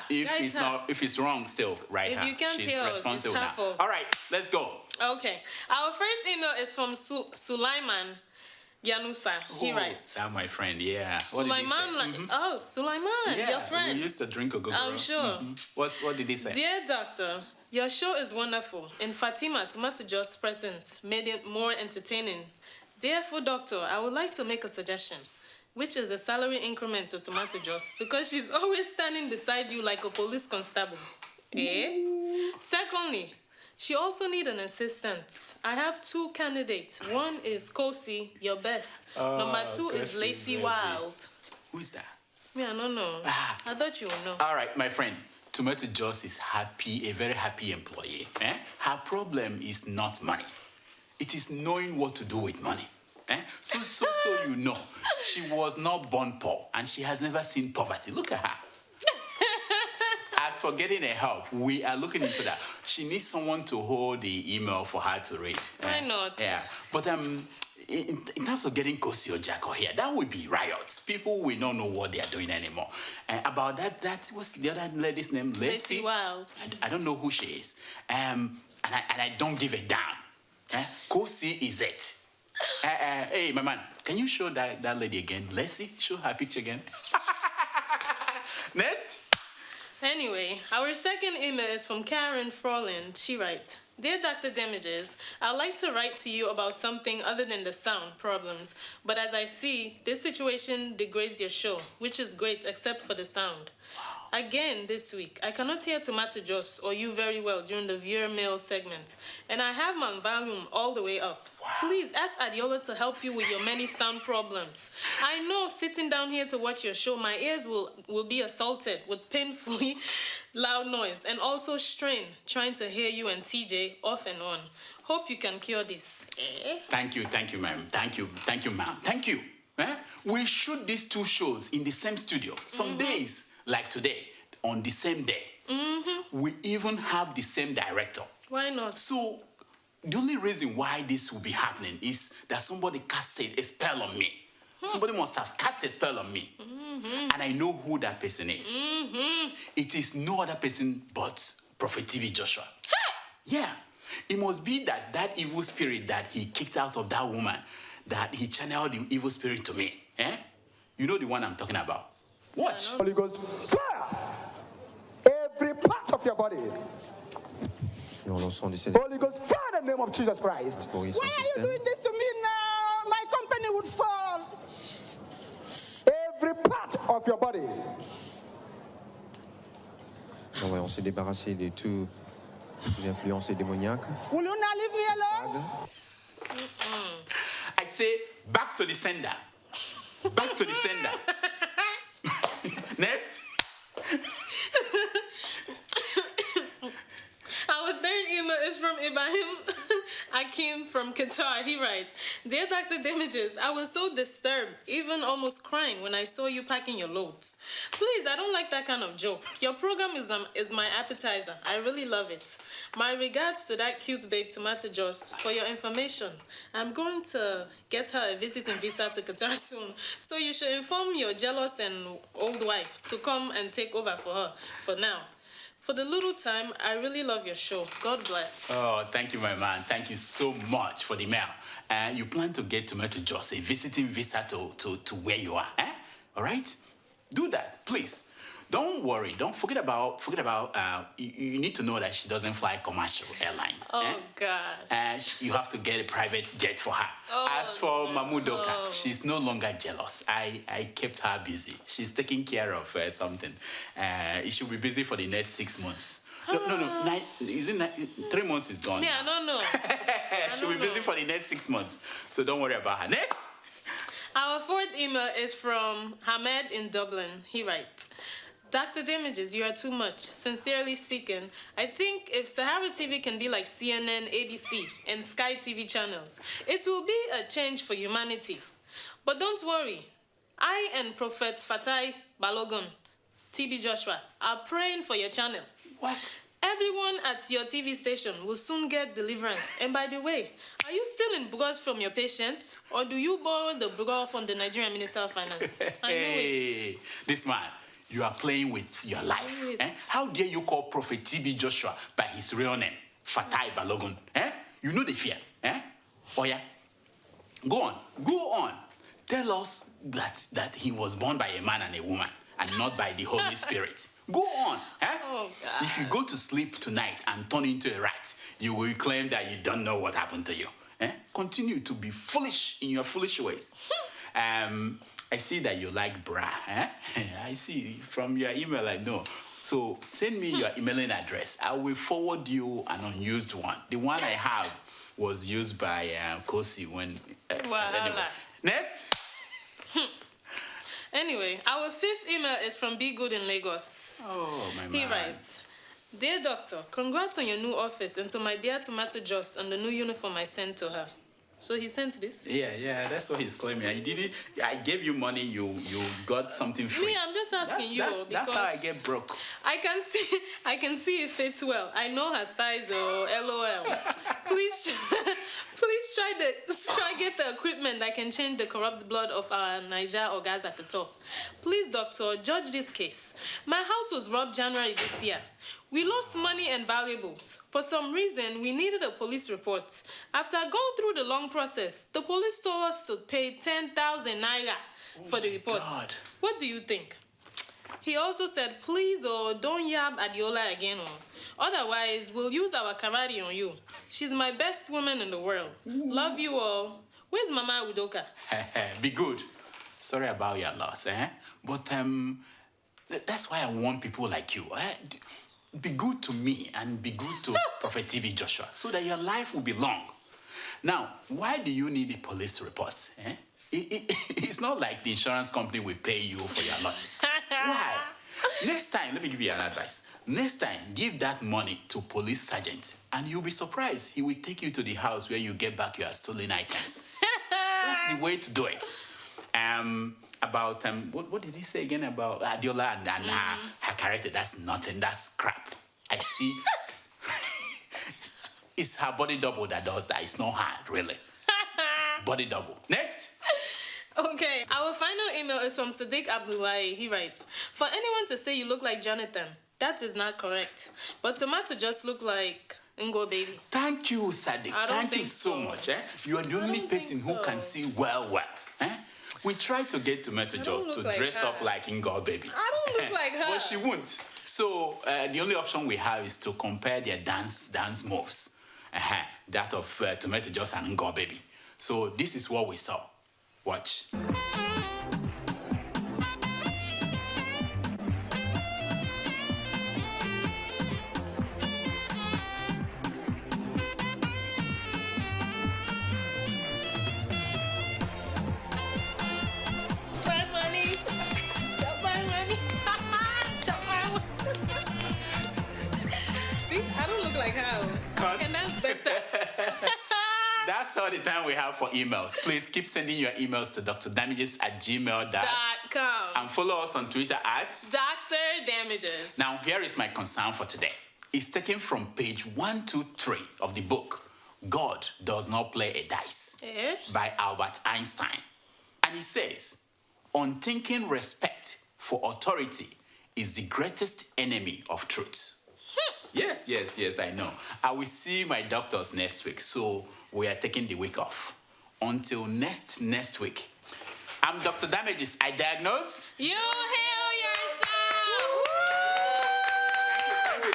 If it's wrong, still write her. If you can't She's tell us, responsible it's her now. fault. All right, let's go. Okay. Our first email is from Sulaiman Yanusa. He writes. That my friend, yeah. Sulaiman, Sulaiman, yeah, your friend. We used to drink a good I'm sure. What did he say? Dear doctor, your show is wonderful, and Fatima Tomato Joss' presence made it more entertaining. Dear Food Doctor, I would like to make a suggestion, which is a salary increment to Tomato Joss, because she's always standing beside you like a police constable. Secondly, she also needs an assistant. I have two candidates. One is Kosi, your best. Number two is Lacey Wild. Who is that? Me, I don't know. I thought you would know. All right, my friend. Tomato Joss is happy, a very happy employee. Her problem is not money. It is knowing what to do with money. So you know, she was not born poor, and she has never seen poverty. Look at her. As for getting her help, we are looking into that. She needs someone to hold the email for her to read. Why not? Yeah, but in terms of getting Kosi or Jacko here, that would be riots. People will not know what they are doing anymore. About that, what's the other lady's name? Lacey Wild. I don't know who she is. And I don't give a damn. Kosi is it. Hey, my man, can you show that lady again? Lacey, show her picture again. Next. Anyway, our second email is from Karen Froland. She writes, Dear Dr. Damages, I'd like to write to you about something other than the sound problems, but as I see, this situation degrades your show, which is great except for the sound. Again, this week, I cannot hear Tomato Joss or you very well during the viewer mail segment, and I have my volume all the way up. Please ask Adiola to help you with your many sound problems. I know sitting down here to watch your show, my ears will be assaulted with painfully loud noise and also strain trying to hear you and TJ off and on. Hope you can cure this. Thank you, ma'am. Thank you, ma'am. Thank you. We shoot these two shows in the same studio. Some days, like today, on the same day. We even have the same director. Why not? So, the only reason why this will be happening is that somebody casted a spell on me. Somebody must have cast a spell on me. And I know who that person is. It is no other person but Prophet TB Joshua. Yeah. It must be that evil spirit that he kicked out of that woman, that he channeled the evil spirit to me. You know the one I'm talking about. Watch. Holy Ghost, fire! Every part of your body. Holy Ghost, fire in the name of Jesus Christ. Why are you doing this to me now? My company would fall. Every part of your body. On s'est débarrassé de toute l'influence démoniaque. Will you not leave me alone? I say, back to the sender. Back to the sender. Next. Our third email is from Ibrahim Akim from Qatar. He writes, Dear Dr. Damages, I was so disturbed, even almost crying when I saw you packing your loads. Please, I don't like that kind of joke. Your program is my appetizer. I really love it. My regards to that cute babe Tomato Joss. For your information, I'm going to get her a visiting visa to Qatar soon. So you should inform your jealous and old wife to come and take over for her for now. For the little time, I really love your show. God bless. Oh, thank you, my man. Thank you so much for the mail. You plan to get Tomato Joss a visiting visa to where you are, All right? Do that, please. Don't worry. Don't forget about. You need to know that she doesn't fly commercial airlines. Oh gosh. You have to get a private jet for her. As for Mamudoka, she's no longer jealous. I kept her busy. She's taking care of something. She'll be busy for the next 6 months. No. 3 months is gone. Yeah, I don't know. She'll be busy for the next 6 months. So don't worry about her. Next. Our fourth email is from Hamed in Dublin. He writes, Dr. Damages, you are too much. Sincerely speaking, I think if Sahara TV can be like CNN, ABC, and Sky TV channels, it will be a change for humanity. But don't worry. I and Prophet Fatai Balogun, TB Joshua, are praying for your channel. What? Everyone at your TV station will soon get deliverance. And by the way, are you still in Bugos from your patient? Or do you borrow the Bugos from the Nigerian Minister of Finance? I know it. This man. You are playing with your life. How dare you call Prophet TB Joshua by his real name, Fatai Balogun? You know the fear. Oh yeah? Go on. Tell us that he was born by a man and a woman and not by the Holy Spirit. Go on. Oh, God. If you go to sleep tonight and turn into a rat, you will claim that you don't know what happened to you. Continue to be foolish in your foolish ways. I see that you like bra. I see from your email, I know. So send me your emailing address. I will forward you an unused one. The one I have was used by Kosi when... Anyway. Next. Anyway, our fifth email is from Be Good in Lagos. Oh, my man. He writes, Dear Doctor, congrats on your new office and to my dear Tomato Joss on the new uniform I sent to her. So he sent this? Yeah, that's what he's claiming. I gave you money, you got something free. Me, I'm just asking you because that's how I get broke. I can see it fits well. I know her size or LOL. Please try get the equipment that can change the corrupt blood of our Niger or gas at the top. Please, doctor, judge this case. My house was robbed January this year. We lost money and valuables. For some reason, we needed a police report. After going through the long process, the police told us to pay 10,000 naira for the report. God. What do you think? He also said, please, don't yab Adiola again. Otherwise, we'll use our karate on you. She's my best woman in the world. Love you all. Where's Mama Udoka? Be good. Sorry about your loss, eh? But that's why I want people like you. Be good to me and be good to Prophet TB Joshua so that your life will be long. Now, why do you need the police reports? Eh? It's not like the insurance company will pay you for your losses. Why? Next time, let me give you an advice. Next time, give that money to police sergeant and you'll be surprised. He will take you to the house where you get back your stolen items. That's the way to do it. About, what did he say again about Adiola and her character? That's nothing. That's crap. I see. It's her body double that does that. It's not her, really. Body double. Next. Okay, our final email is from Sadiq Abdullahi. He writes, for anyone to say you look like Jonathan, that is not correct. But Tomato just look like Ngo Baby. Thank you, Sadiq. Thank you so much. You are the only person who can see well. We tried to get Tomato just to dress up like Ngo Baby. I don't look like her. But she won't. So the only option we have is to compare their dance moves. That of Tomato Juice and Ngo Baby. So this is what we saw. Watch. That's all the time we have for emails. Please keep sending your emails to drdamages@gmail.com. And follow us on Twitter at Dr. Damages. Now, here is my concern for today. It's taken from page 123 of the book, God Does Not Play a Dice, by Albert Einstein. And it says, unthinking respect for authority is the greatest enemy of truth. Yes, I know. I will see my doctors next week, so we are taking the week off. Until next week. I'm Dr. Damages. I diagnose. You heal yourself.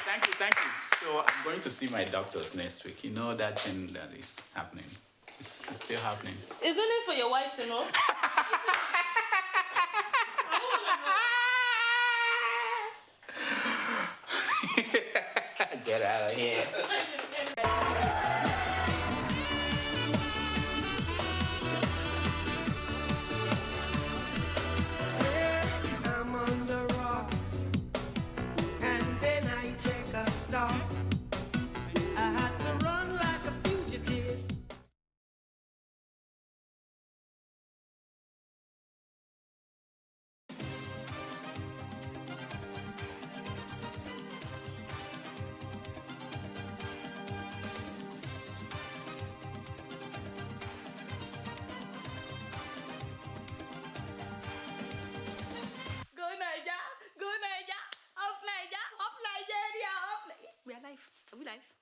Thank you. So I'm going to see my doctors next week. You know that thing that is happening. It's still happening. Isn't it for your wife to know? Get out of here. I'm on the rock, and then I take a stop. I had to run like a fugitive.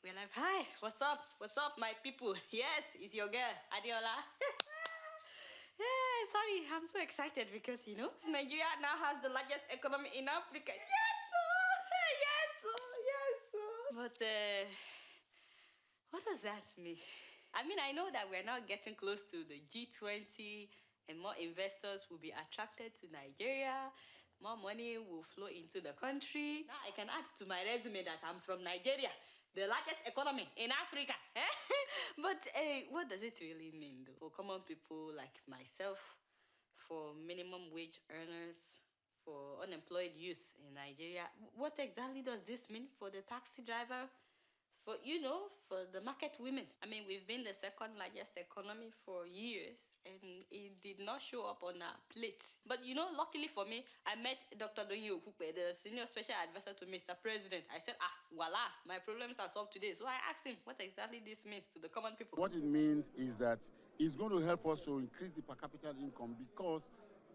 We're live. Hi, what's up, my people? Yes, it's your girl, Adiola. Sorry, I'm so excited because, Nigeria now has the largest economy in Africa. Yes, But, what does that mean? I mean, I know that we're now getting close to the G20 and more investors will be attracted to Nigeria. More money will flow into the country. Now I can add to my resume that I'm from Nigeria, the largest economy in Africa. But what does it really mean, though? For common people like myself, for minimum wage earners, for unemployed youth in Nigeria, what exactly does this mean for the taxi driver? For the market women. I mean, we've been the second largest economy for years, and it did not show up on our plates. But luckily for me, I met Dr. Donyi Okupe, the senior special advisor to Mr. President. I said, voila, my problems are solved today. So I asked him what exactly this means to the common people. What it means is that it's going to help us to increase the per capita income because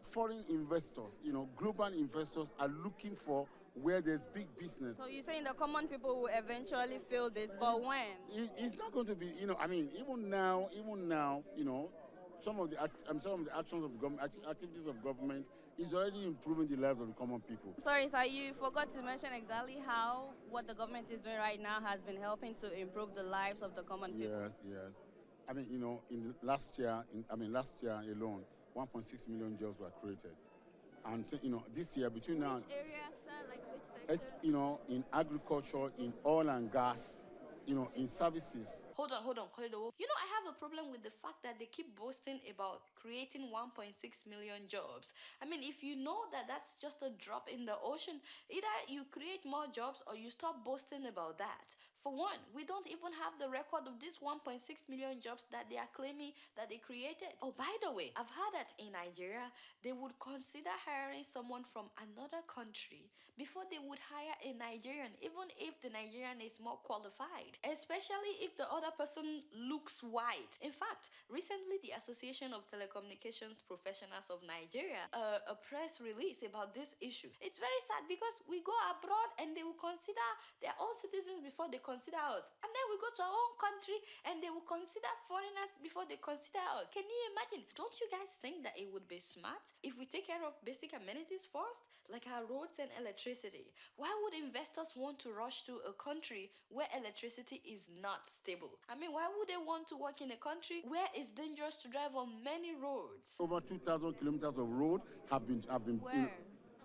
foreign investors, global investors are looking for where there's big business. So you're saying the common people will eventually feel this, but when? It's not going to be, even now, some of the actions of the government, activities of government, is already improving the lives of the common people. Sorry, sir, you forgot to mention exactly how what the government is doing right now has been helping to improve the lives of the common people. Yes. I mean, in the last year alone, 1.6 million jobs were created. And, this year, between now... Which area, sir? Like which sector? It's, in agriculture, in oil and gas, in services. Hold on, Koledo. I have a problem with the fact that they keep boasting about creating 1.6 million jobs. I mean, if you know that that's just a drop in the ocean, either you create more jobs or you stop boasting about that. For one, we don't even have the record of these 1.6 million jobs that they are claiming that they created. Oh, by the way, I've heard that in Nigeria, they would consider hiring someone from another country before they would hire a Nigerian, even if the Nigerian is more qualified, especially if the other person looks white. In fact, recently the Association of Telecommunications Professionals of Nigeria a press release about this issue. It's very sad because we go abroad and they will consider their own citizens before they consider us, and then we go to our own country and they will consider foreigners before they consider us. Can you imagine? Don't you guys think that it would be smart if we take care of basic amenities first, like our roads and electricity? Why would investors want to rush to a country where electricity is not stable? I mean, why would they want to work in a country where it's dangerous to drive on many roads? Over 2,000 kilometers of road have been. Where?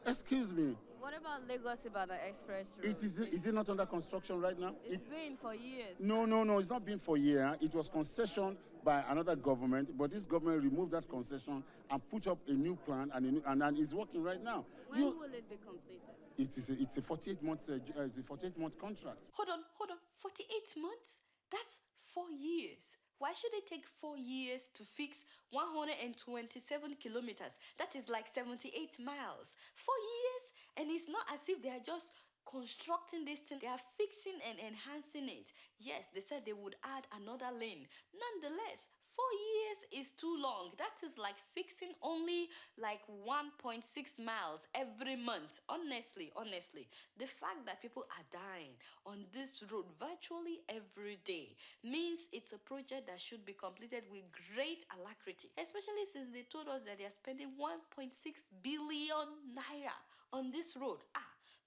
Excuse me. What about Lagos-Ibadan Express Road? Is it not under construction right now? It's been for years. No, it's not been for a year. It was concessioned by another government, but this government removed that concession and put up a new plan, and it's working right now. When will it be completed? It's a 48-month contract. Hold on. 48 months? That's 4 years. Why should it take 4 years to fix 127 kilometers? That is like 78 miles. 4 years? And it's not as if they are just constructing this thing. They are fixing and enhancing it. Yes, they said they would add another lane. Nonetheless, 4 years is too long. That is like fixing only like 1.6 miles every month. Honestly, the fact that people are dying on this road virtually every day means it's a project that should be completed with great alacrity, especially since they told us that they are spending 1.6 billion naira on this road.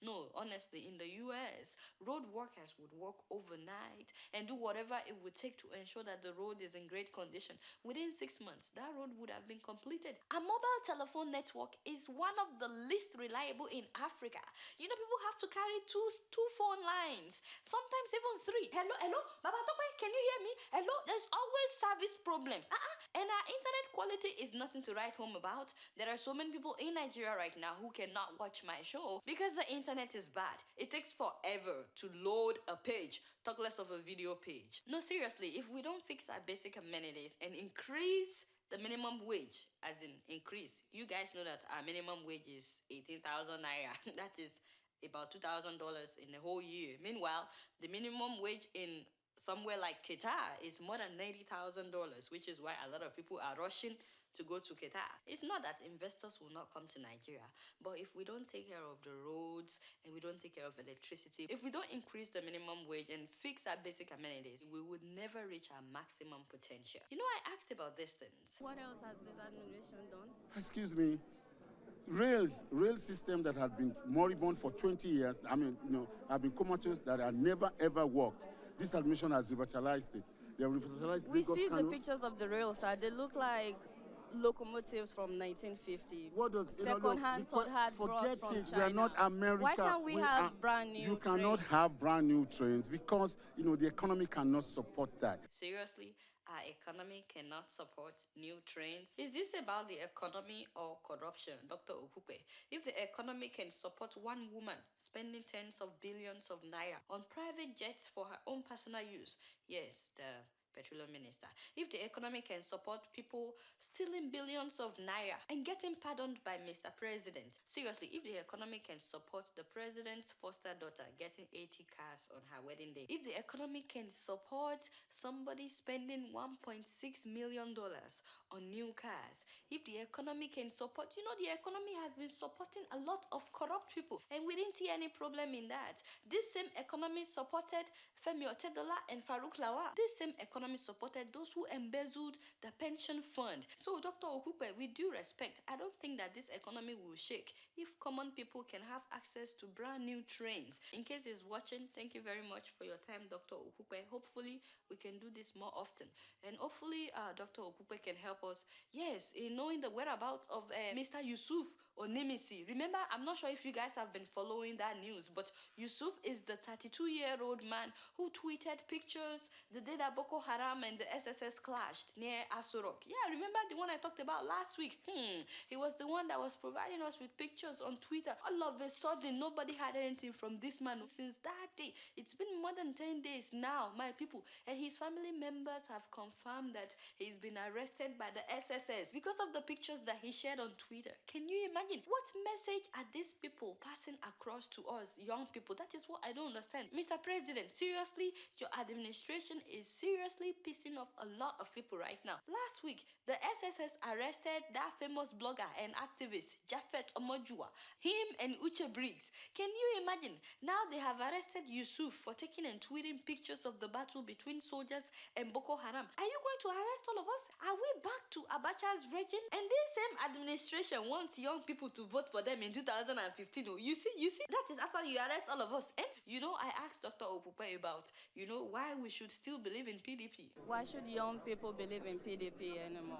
No, honestly, in the US, road workers would work overnight and do whatever it would take to ensure that the road is in great condition. Within 6 months, that road would have been completed. A mobile telephone network is one of the least reliable in Africa. People have to carry two phone lines, sometimes even 3. Hello, Baba Tope, can you hear me? Hello, there's always service problems. And our internet quality is nothing to write home about. There are so many people in Nigeria right now who cannot watch my show because the internet is bad. It takes forever to load a page, talk less of a video page. No, seriously, if we don't fix our basic amenities and increase the minimum wage, as in increase, you guys know that our minimum wage is 18,000 naira. That is about $2,000 in a whole year. Meanwhile, the minimum wage in somewhere like Qatar is more than $90,000, which is why a lot of people are rushing to go to Qatar. It's not that investors will not come to Nigeria, but if we don't take care of the roads and we don't take care of electricity, if we don't increase the minimum wage and fix our basic amenities, we would never reach our maximum potential. I asked about these things. What else has this administration done? Excuse me. Rail system that had been moribund for 20 years, have been comatose, that had never ever worked. This administration has revitalized it. They have revitalized. We see the pictures of the rails, sir. They look like locomotives from 1950. What does second-hand, third-hand brought from China. We are not America. Why can't we have brand new trains? You cannot have brand new trains because the economy cannot support that. Seriously, our economy cannot support new trains. Is this about the economy or corruption, Dr. Okupe? If the economy can support one woman spending tens of billions of naira on private jets for her own personal use, yes, the petroleum minister. If the economy can support people stealing billions of naira and getting pardoned by Mr. President. Seriously, if the economy can support the president's foster daughter getting 80 cars on her wedding day. If the economy can support somebody spending $1.6 million on new cars. If the economy can support, the economy has been supporting a lot of corrupt people and we didn't see any problem in that. This same economy supported Femi Otedola and Farouk Lawal. This same economy economy supported those who embezzled the pension fund. So, Dr. Okupe, with due respect, I don't think that this economy will shake if common people can have access to brand new trains. In case he's watching, thank you very much for your time, Dr. Okupe. Hopefully, we can do this more often. And hopefully, Dr. Okupe can help us, yes, in knowing the whereabouts of Mr. Yusuf Onimisi. Remember, I'm not sure if you guys have been following that news, but Yusuf is the 32-year-old man who tweeted pictures the day that Boko Haram and the SSS clashed near Asorok. Yeah, remember the one I talked about last week? He was the one that was providing us with pictures on Twitter. All of a sudden, nobody had anything from this man since that day. It's been more than 10 days now, my people, and his family members have confirmed that he's been arrested by the SSS because of the pictures that he shared on Twitter. Can you imagine? What message are these people passing across to us, young people? That is what I don't understand. Mr. President, seriously, your administration is seriously pissing off a lot of people right now. Last week, the SSS arrested that famous blogger and activist, Japhet Omojua, him and Uche Briggs. Can you imagine? Now they have arrested Yusuf for taking and tweeting pictures of the battle between soldiers and Boko Haram. Are you going to arrest all of us? Are we back to Abacha's regime? And this same administration wants young people to vote for them in 2015. Oh, you see, that is after you arrest all of us. And I asked Dr. Okupe about, why we should still believe in PDP. Why should young people believe in PDP anymore?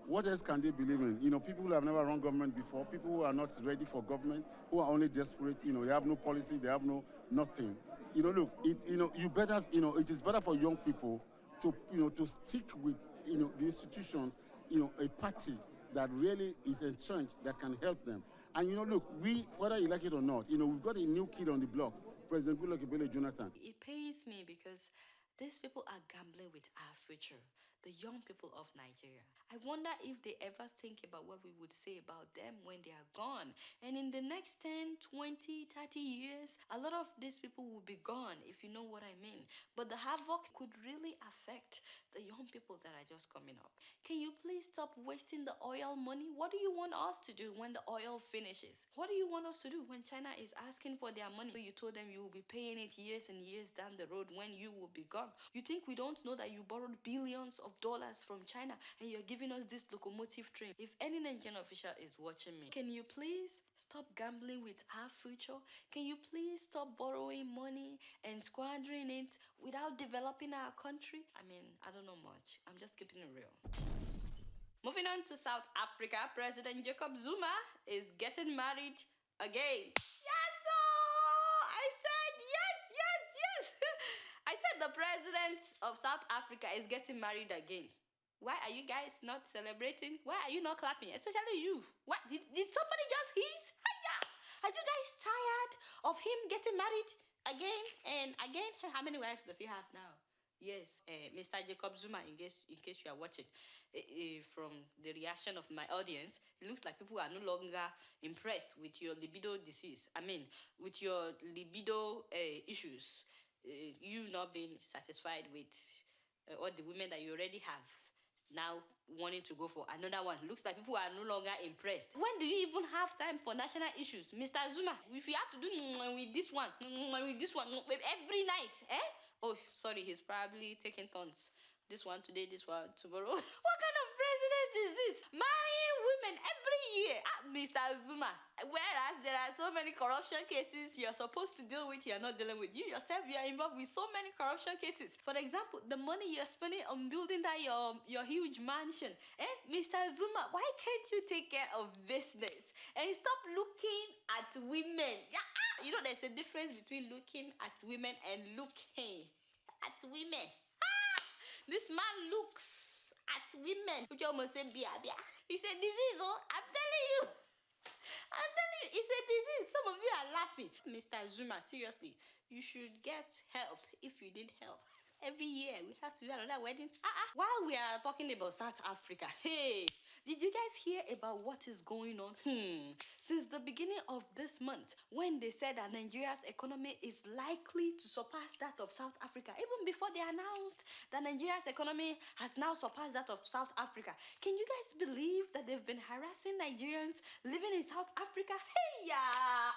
What else can they believe in? People who have never run government before, people who are not ready for government, who are only desperate, they have no policy, they have nothing. Look, it is better for young people to stick with, the institutions, a party that really is entrenched, that can help them. And, look, whether you like it or not, we've got a new kid on the block, President Goodluck Ebele Jonathan. It pains me because these people are gambling with our future, the young people of Nigeria. I wonder if they ever think about what we would say about them when they are gone. And in the next 10, 20, 30 years, a lot of these people will be gone, if you know what I mean. But the havoc could really affect the young people that are just coming up. Can you please stop wasting the oil money? What do you want us to do when the oil finishes? What do you want us to do when China is asking for their money? You told them you will be paying it years and years down the road when you will be gone. You think we don't know that you borrowed billions of dollars from China and you're giving us this locomotive train? If any Nigerian official is watching me, can you please stop gambling with our future? Can you please stop borrowing money and squandering it without developing our country? I mean, I don't know much. I'm just keeping it real. Moving on to South Africa, President Jacob Zuma is getting married again. Yes, sir! I said yes. I said the president of South Africa is getting married again. Why are you guys not celebrating? Why are you not clapping? Especially you. What? Did somebody just hiss? Hiya! Are you guys tired of him getting married again and again? How many wives does he have now? Yes, Mr. Jacob Zuma, in case you are watching, from the reaction of my audience, it looks like people are no longer impressed with your libido disease. I mean, with your libido issues. You not being satisfied with all the women that you already have, now wanting to go for another one. Looks like people are no longer impressed. When do you even have time for national issues? Mr. Zuma, if you have to do with this one every night, Oh, sorry, he's probably taking turns. This one today, this one tomorrow. What kind of president is this? Marrying women every year. Mr. Zuma. Whereas there are so many corruption cases you're supposed to deal with, you're not dealing with. You yourself, you are involved with so many corruption cases. For example, the money you're spending on building that your huge mansion. Mr. Zuma, why can't you take care of business and stop looking at women? There's a difference between looking at women and looking at women. This man looks at women. He said, disease, I'm telling you. It's a disease. Some of you are laughing. Mr. Zuma, seriously, you should get help if you need help. Every year, we have to do another wedding. While we are talking about South Africa, hey, Did you guys hear about what is going on? Since the beginning of this month, when they said that Nigeria's economy is likely to surpass that of South Africa, even before they announced that Nigeria's economy has now surpassed that of South Africa, can you guys believe that they've been harassing Nigerians living in South Africa? Hey, yeah!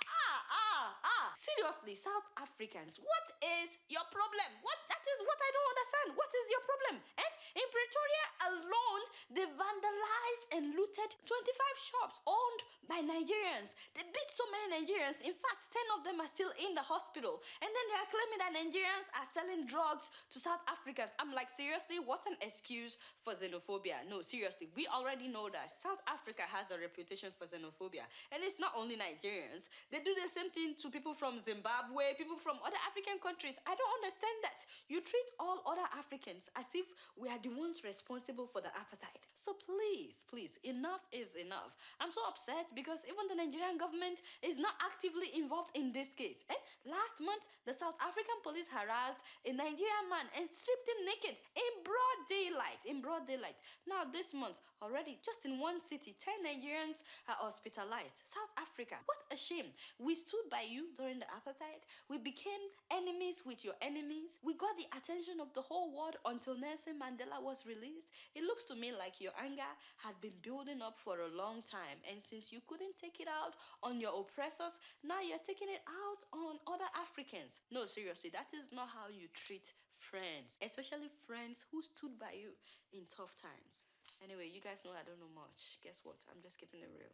Seriously, South Africans, what is your problem? That is what I don't understand. What is your problem? And in Pretoria alone, they vandalized and looted 25 shops owned by Nigerians. They beat so many Nigerians. In fact, 10 of them are still in the hospital. And then they are claiming that Nigerians are selling drugs to South Africans. I'm like, seriously, what an excuse for xenophobia. No, seriously, we already know that South Africa has a reputation for xenophobia. And it's not only Nigerians. They do the same thing to people from Zimbabwe, people from other African countries. I don't understand that. You treat all other Africans as if we are the ones responsible for the apartheid. So please, enough is enough. I'm so upset because even the Nigerian government is not actively involved in this case. Last month, the South African police harassed a Nigerian man and stripped him naked in broad daylight. Now this month, already, just in one city, 10 Nigerians are hospitalized. South Africa, what a shame. We stood by you during the apartheid. We became enemies with your enemies. We got the attention of the whole world until Nelson Mandela was released. It looks to me like your anger had been building up for a long time, and since you couldn't take it out on your oppressors, now you're taking it out on other Africans. No, seriously, that is not how you treat friends, especially friends who stood by you in tough times. Anyway, you guys know I don't know much. Guess what? I'm just keeping it real.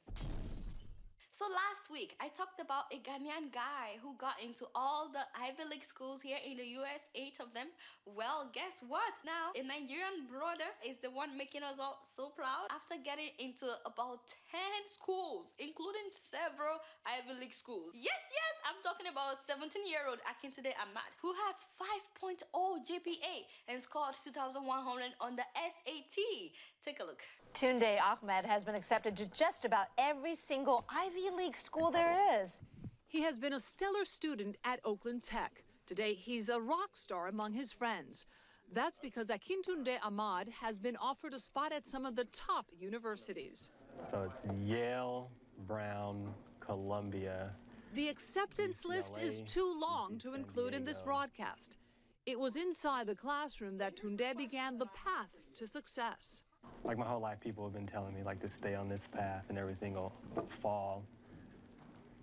So last week, I talked about a Ghanaian guy who got into all the Ivy League schools here in the US, 8 of them. Well, guess what? Now, a Nigerian brother is the one making us all so proud after getting into about 10 schools, including several Ivy League schools. Yes, I'm talking about 17-year-old Akintunde Ahmad, who has 5.0 GPA and scored 2,100 on the SAT. Take a look. Tunde Ahmed has been accepted to just about every single Ivy League school there is. He has been a stellar student at Oakland Tech. Today, he's a rock star among his friends. That's because Akintunde Ahmad has been offered a spot at some of the top universities. So it's Yale, Brown, Columbia. The acceptance list is too long to include in this broadcast. It was inside the classroom that Tunde began the path to success. Like my whole life, people have been telling me like to stay on this path and everything will fall.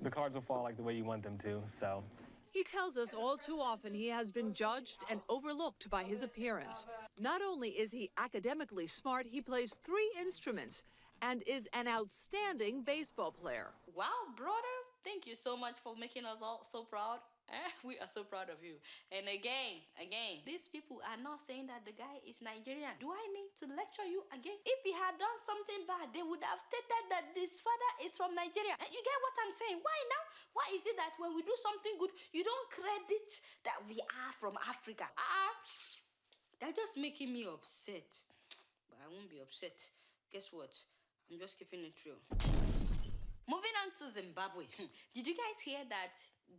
The cards will fall like the way you want them to, so. He tells us all too often he has been judged and overlooked by his appearance. Not only is he academically smart, he plays 3 instruments and is an outstanding baseball player. Wow, brother, thank you so much for making us all so proud. We are so proud of you. And again, these people are not saying that the guy is Nigerian. Do I need to lecture you again? If he had done something bad, they would have stated that this father is from Nigeria. And you get what I'm saying? Why now? Why is it that when we do something good, you don't credit that we are from Africa? They're just making me upset. But I won't be upset. Guess what? I'm just keeping it real. Moving on to Zimbabwe. Did you guys hear that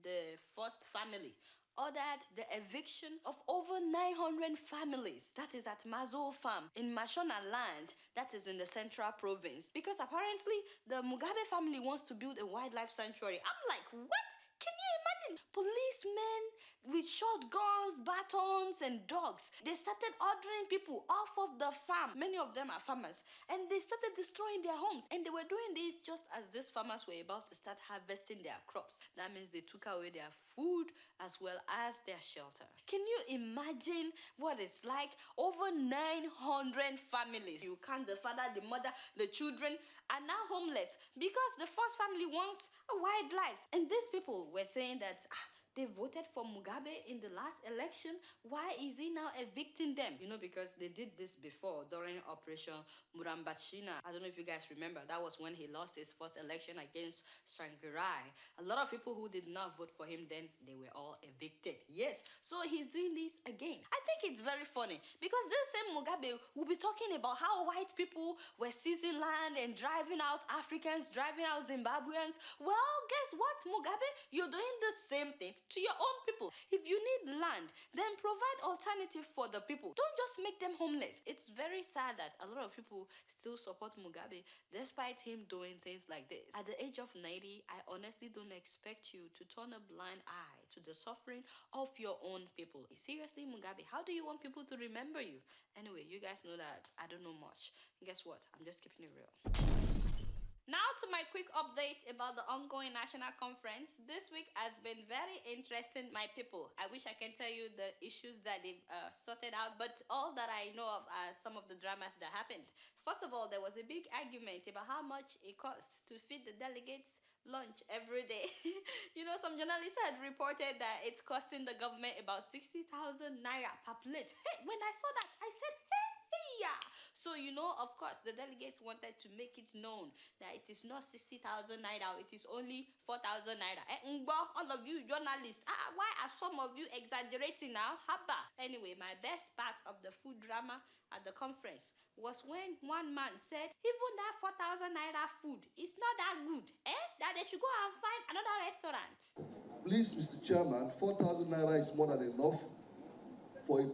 the first family ordered the eviction of over 900 families, that is at Mazo Farm in Mashona land, that is in the Central Province, because apparently the Mugabe family wants to build a wildlife sanctuary. I'm like, what? Can you imagine? Policemen with shotguns, batons, and dogs. They started ordering people off of the farm. Many of them are farmers. And they started destroying their homes. And they were doing this just as these farmers were about to start harvesting their crops. That means they took away their food as well as their shelter. Can you imagine what it's like? Over 900 families. You count the father, the mother, the children are now homeless because the first family wants a wildlife. And these people were saying that they voted for Mugabe in the last election. Why is he now evicting them? You know, because they did this before during Operation Murambachina. I don't know if you guys remember. That was when he lost his first election against Shangirai. A lot of people who did not vote for him then, they were all evicted. Yes, so he's doing this again. I think it's very funny because this same Mugabe will be talking about how white people were seizing land and driving out Africans, driving out Zimbabweans. Well, guess what, Mugabe? You're doing the same thing to your own people. If you need land, then provide alternative for the people. Don't just make them homeless. It's very sad that a lot of people still support Mugabe despite him doing things like this. At the age of 90, I honestly don't expect you to turn a blind eye to the suffering of your own people. Seriously, Mugabe, how do you want people to remember you? Anyway, you guys know that I don't know much. Guess what? I'm just keeping it real. Now to my quick update about the ongoing national conference. This week has been very interesting, my people. I wish I can tell you the issues that they've sorted out, but all that I know of are some of the dramas that happened. First of all, there was a big argument about how much it costs to feed the delegates lunch every day. You know, some journalists had reported that it's costing the government about 60,000 naira per plate. Hey, when I saw that, I said, hey, yeah. So, you know, of course, the delegates wanted to make it known that it is not 60,000 naira, it is only 4,000 naira. All of you journalists, why are some of you exaggerating now? Haba. Anyway, my best part of the food drama at the conference was when one man said, even that 4,000 naira food is not that good, that they should go and find another restaurant. Please, Mr. Chairman, 4,000 naira is more than enough for a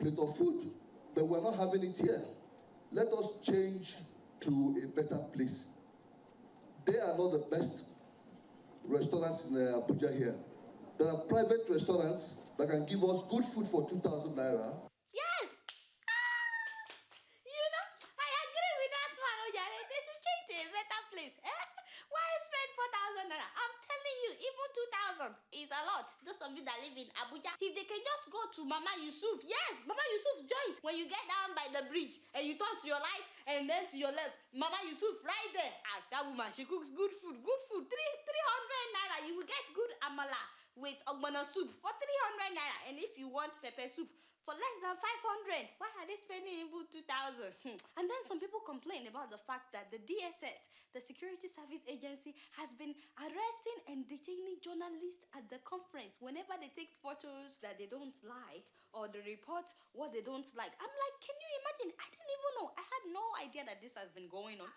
plate of food, but we're not having it here. Let us change to a better place. They are not the best restaurants in Abuja here. There are private restaurants that can give us good food for 2,000 naira. Yes! You know, I agree with that one. They should change to a better place. Why spend 4,000 naira? I'm telling you, even 2,000 is a lot. Those of you that live in Abuja, if they can just go to Mama Yusuf, yes, Mama Yusuf's joint. When you get down by the bridge and you turn to your right and then to your left, Mama Yusuf right there. That woman, she cooks good food. 300 naira. You will get good amala with ogbonna soup for 300 naira. And if you want pepper soup for less than 500, why are they spending even 2,000? And then some people complain about the fact that the DSS, the Security Service Agency, has been arresting and detaining journalists at the conference whenever they take photos that they don't like or they report what they don't like. I'm like, can you imagine? I didn't even know. I had no idea that this has been going on.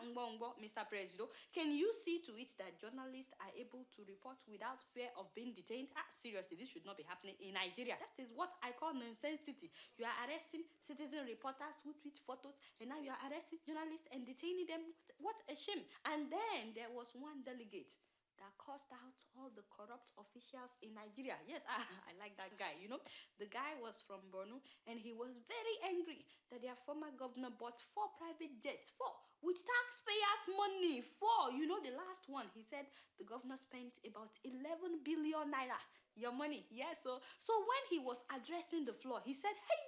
Mr. President, can you see to it that journalists are able to report without fear of being detained? Seriously, this should not be happening in Nigeria. That is what I call nonsense. You are arresting citizen reporters who tweet photos, and now you are arresting journalists and detaining them. What a shame. And then there was one delegate that cursed out all the corrupt officials in Nigeria. Yes, I like that guy, you know. The guy was from Borno, and he was very angry that their former governor bought 4 private jets, 4, with taxpayers' money, 4. You know, the last one, he said the governor spent about 11 billion naira. Your money, yes. So when he was addressing the floor, he said, hey,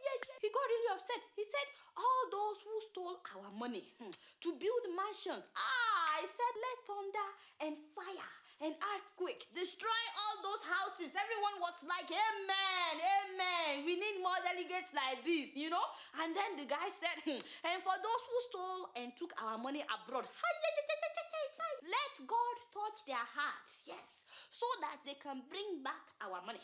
he got really upset. He said, all those who stole our money to build mansions. I said, let thunder and fire and earthquake destroy all those houses. Everyone was like, amen, amen. We need more delegates like this, you know. And then the guy said, and for those who stole and took our money abroad, let God touch their hearts, yes, so that they can bring back our money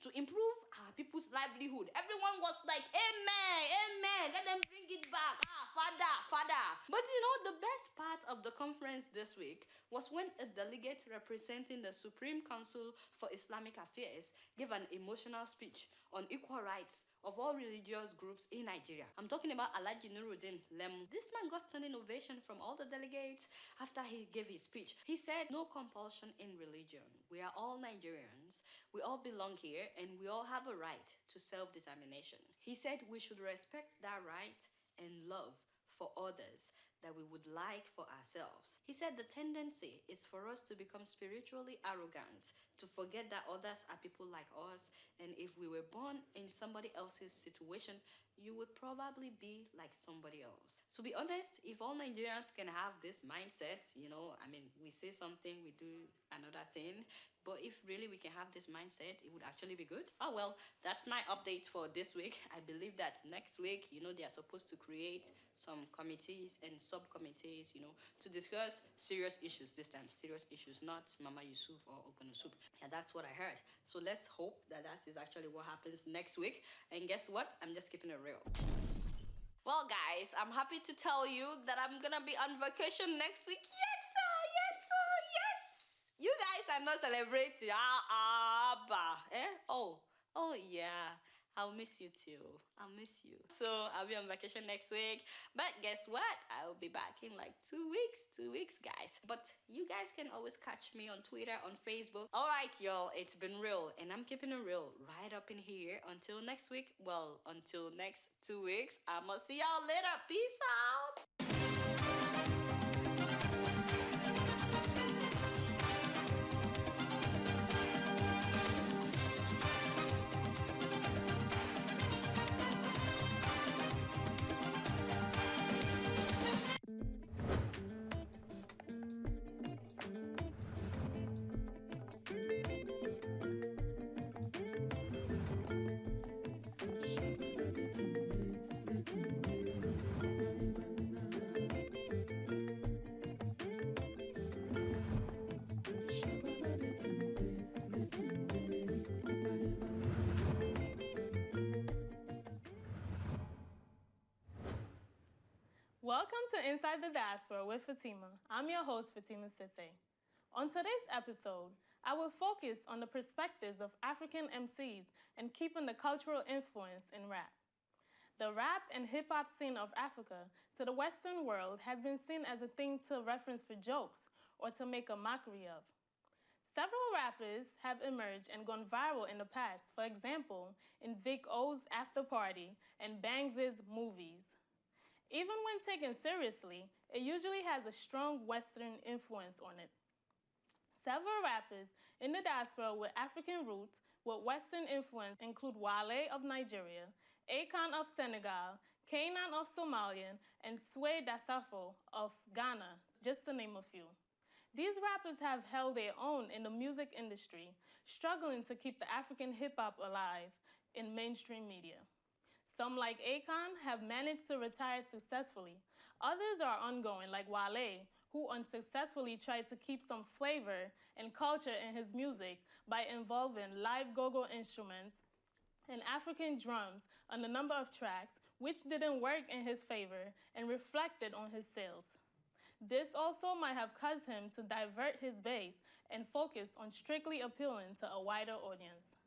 to improve our people's livelihood. Everyone was like, amen, amen, let them bring it back. Father. But you know, the best part of the conference this week was when a delegate representing the Supreme Council for Islamic Affairs gave an emotional speech on equal rights of all religious groups in Nigeria. I'm talking about Alhaji Nuruddin Lemu. This man got standing ovation from all the delegates after he gave his speech. He said, no compulsion in religion. We are all Nigerians. We all belong here, and we all have a right to self-determination. He said we should respect that right and love for others that we would like for ourselves. He said the tendency is for us to become spiritually arrogant, to forget that others are people like us, and if we were born in somebody else's situation, you would probably be like somebody else. To be honest, if all Nigerians can have this mindset, you know, I mean, we say something, we do another thing, but if really we can have this mindset, it would actually be good. Oh well, that's my update for this week. I believe that next week, you know, they are supposed to create some committees and subcommittees, you know, to discuss serious issues this time. Serious issues, not Mama Yusuf or Ogbonna Soup. Yeah, that's what I heard. So let's hope that that is actually what happens next week. And guess what? I'm just keeping it real. Well, guys, I'm happy to tell you that I'm gonna be on vacation next week. Yes, sir! Yes, sir! Yes! You guys are not celebrating. Abba. Oh yeah. I'll miss you too. I'll miss you. So I'll be on vacation next week. But guess what? I'll be back in like 2 weeks. 2 weeks, guys. But you guys can always catch me on Twitter, on Facebook. All right, y'all. It's been real. And I'm keeping it real right up in here. Until next week. Well, until next 2 weeks. I'ma see y'all later. Peace out. Welcome to Inside the Diaspora with Fatima. I'm your host, Fatima Sisse. On today's episode, I will focus on the perspectives of African MCs and keeping the cultural influence in rap. The rap and hip-hop scene of Africa to the Western world has been seen as a thing to reference for jokes or to make a mockery of. Several rappers have emerged and gone viral in the past, for example, in Vic O's After Party and Bangs' movies. Even when taken seriously, it usually has a strong Western influence on it. Several rappers in the diaspora with African roots with Western influence include Wale of Nigeria, Akon of Senegal, Kanan of Somalia, and Sway Dasafo of Ghana, just to name a few. These rappers have held their own in the music industry, struggling to keep the African hip-hop alive in mainstream media. Some, like Akon, have managed to retire successfully. Others are ongoing, like Wale, who unsuccessfully tried to keep some flavor and culture in his music by involving live go-go instruments and African drums on a number of tracks, which didn't work in his favor and reflected on his sales. This also might have caused him to divert his base and focus on strictly appealing to a wider audience.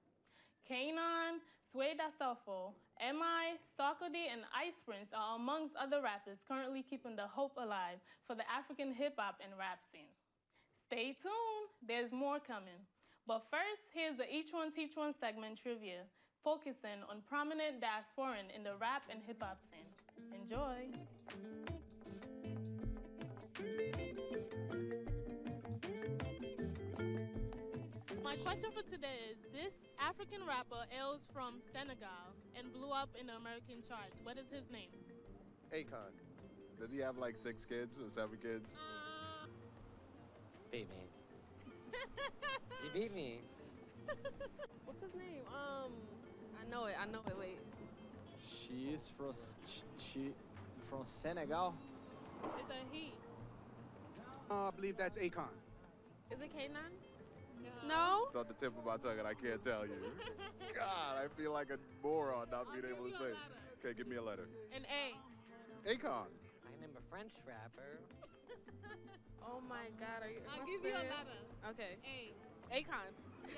Kanan, Sway Dasafo, M.I., Sarkodie, and Ice Prince are amongst other rappers currently keeping the hope alive for the African hip-hop and rap scene. Stay tuned, there's more coming. But first, here's the Each One Teach One segment trivia, focusing on prominent diasporan in the rap and hip-hop scene. Enjoy. My question for today is, this African rapper hails from Senegal and blew up in the American charts. What is his name? Akon. Does he have like 6 kids or 7 kids? Beat me. You beat me. What's his name? I know it, wait. She's from Senegal. It's a he. I believe that's Akon. Is it Kanan? No? It's on the tip of my tongue and I can't tell you. God, I feel like a moron not being able to say it. Okay, give me a letter. An A. Akon. I name a French rapper. Oh my God, I'll give you a letter. Okay. A. Akon.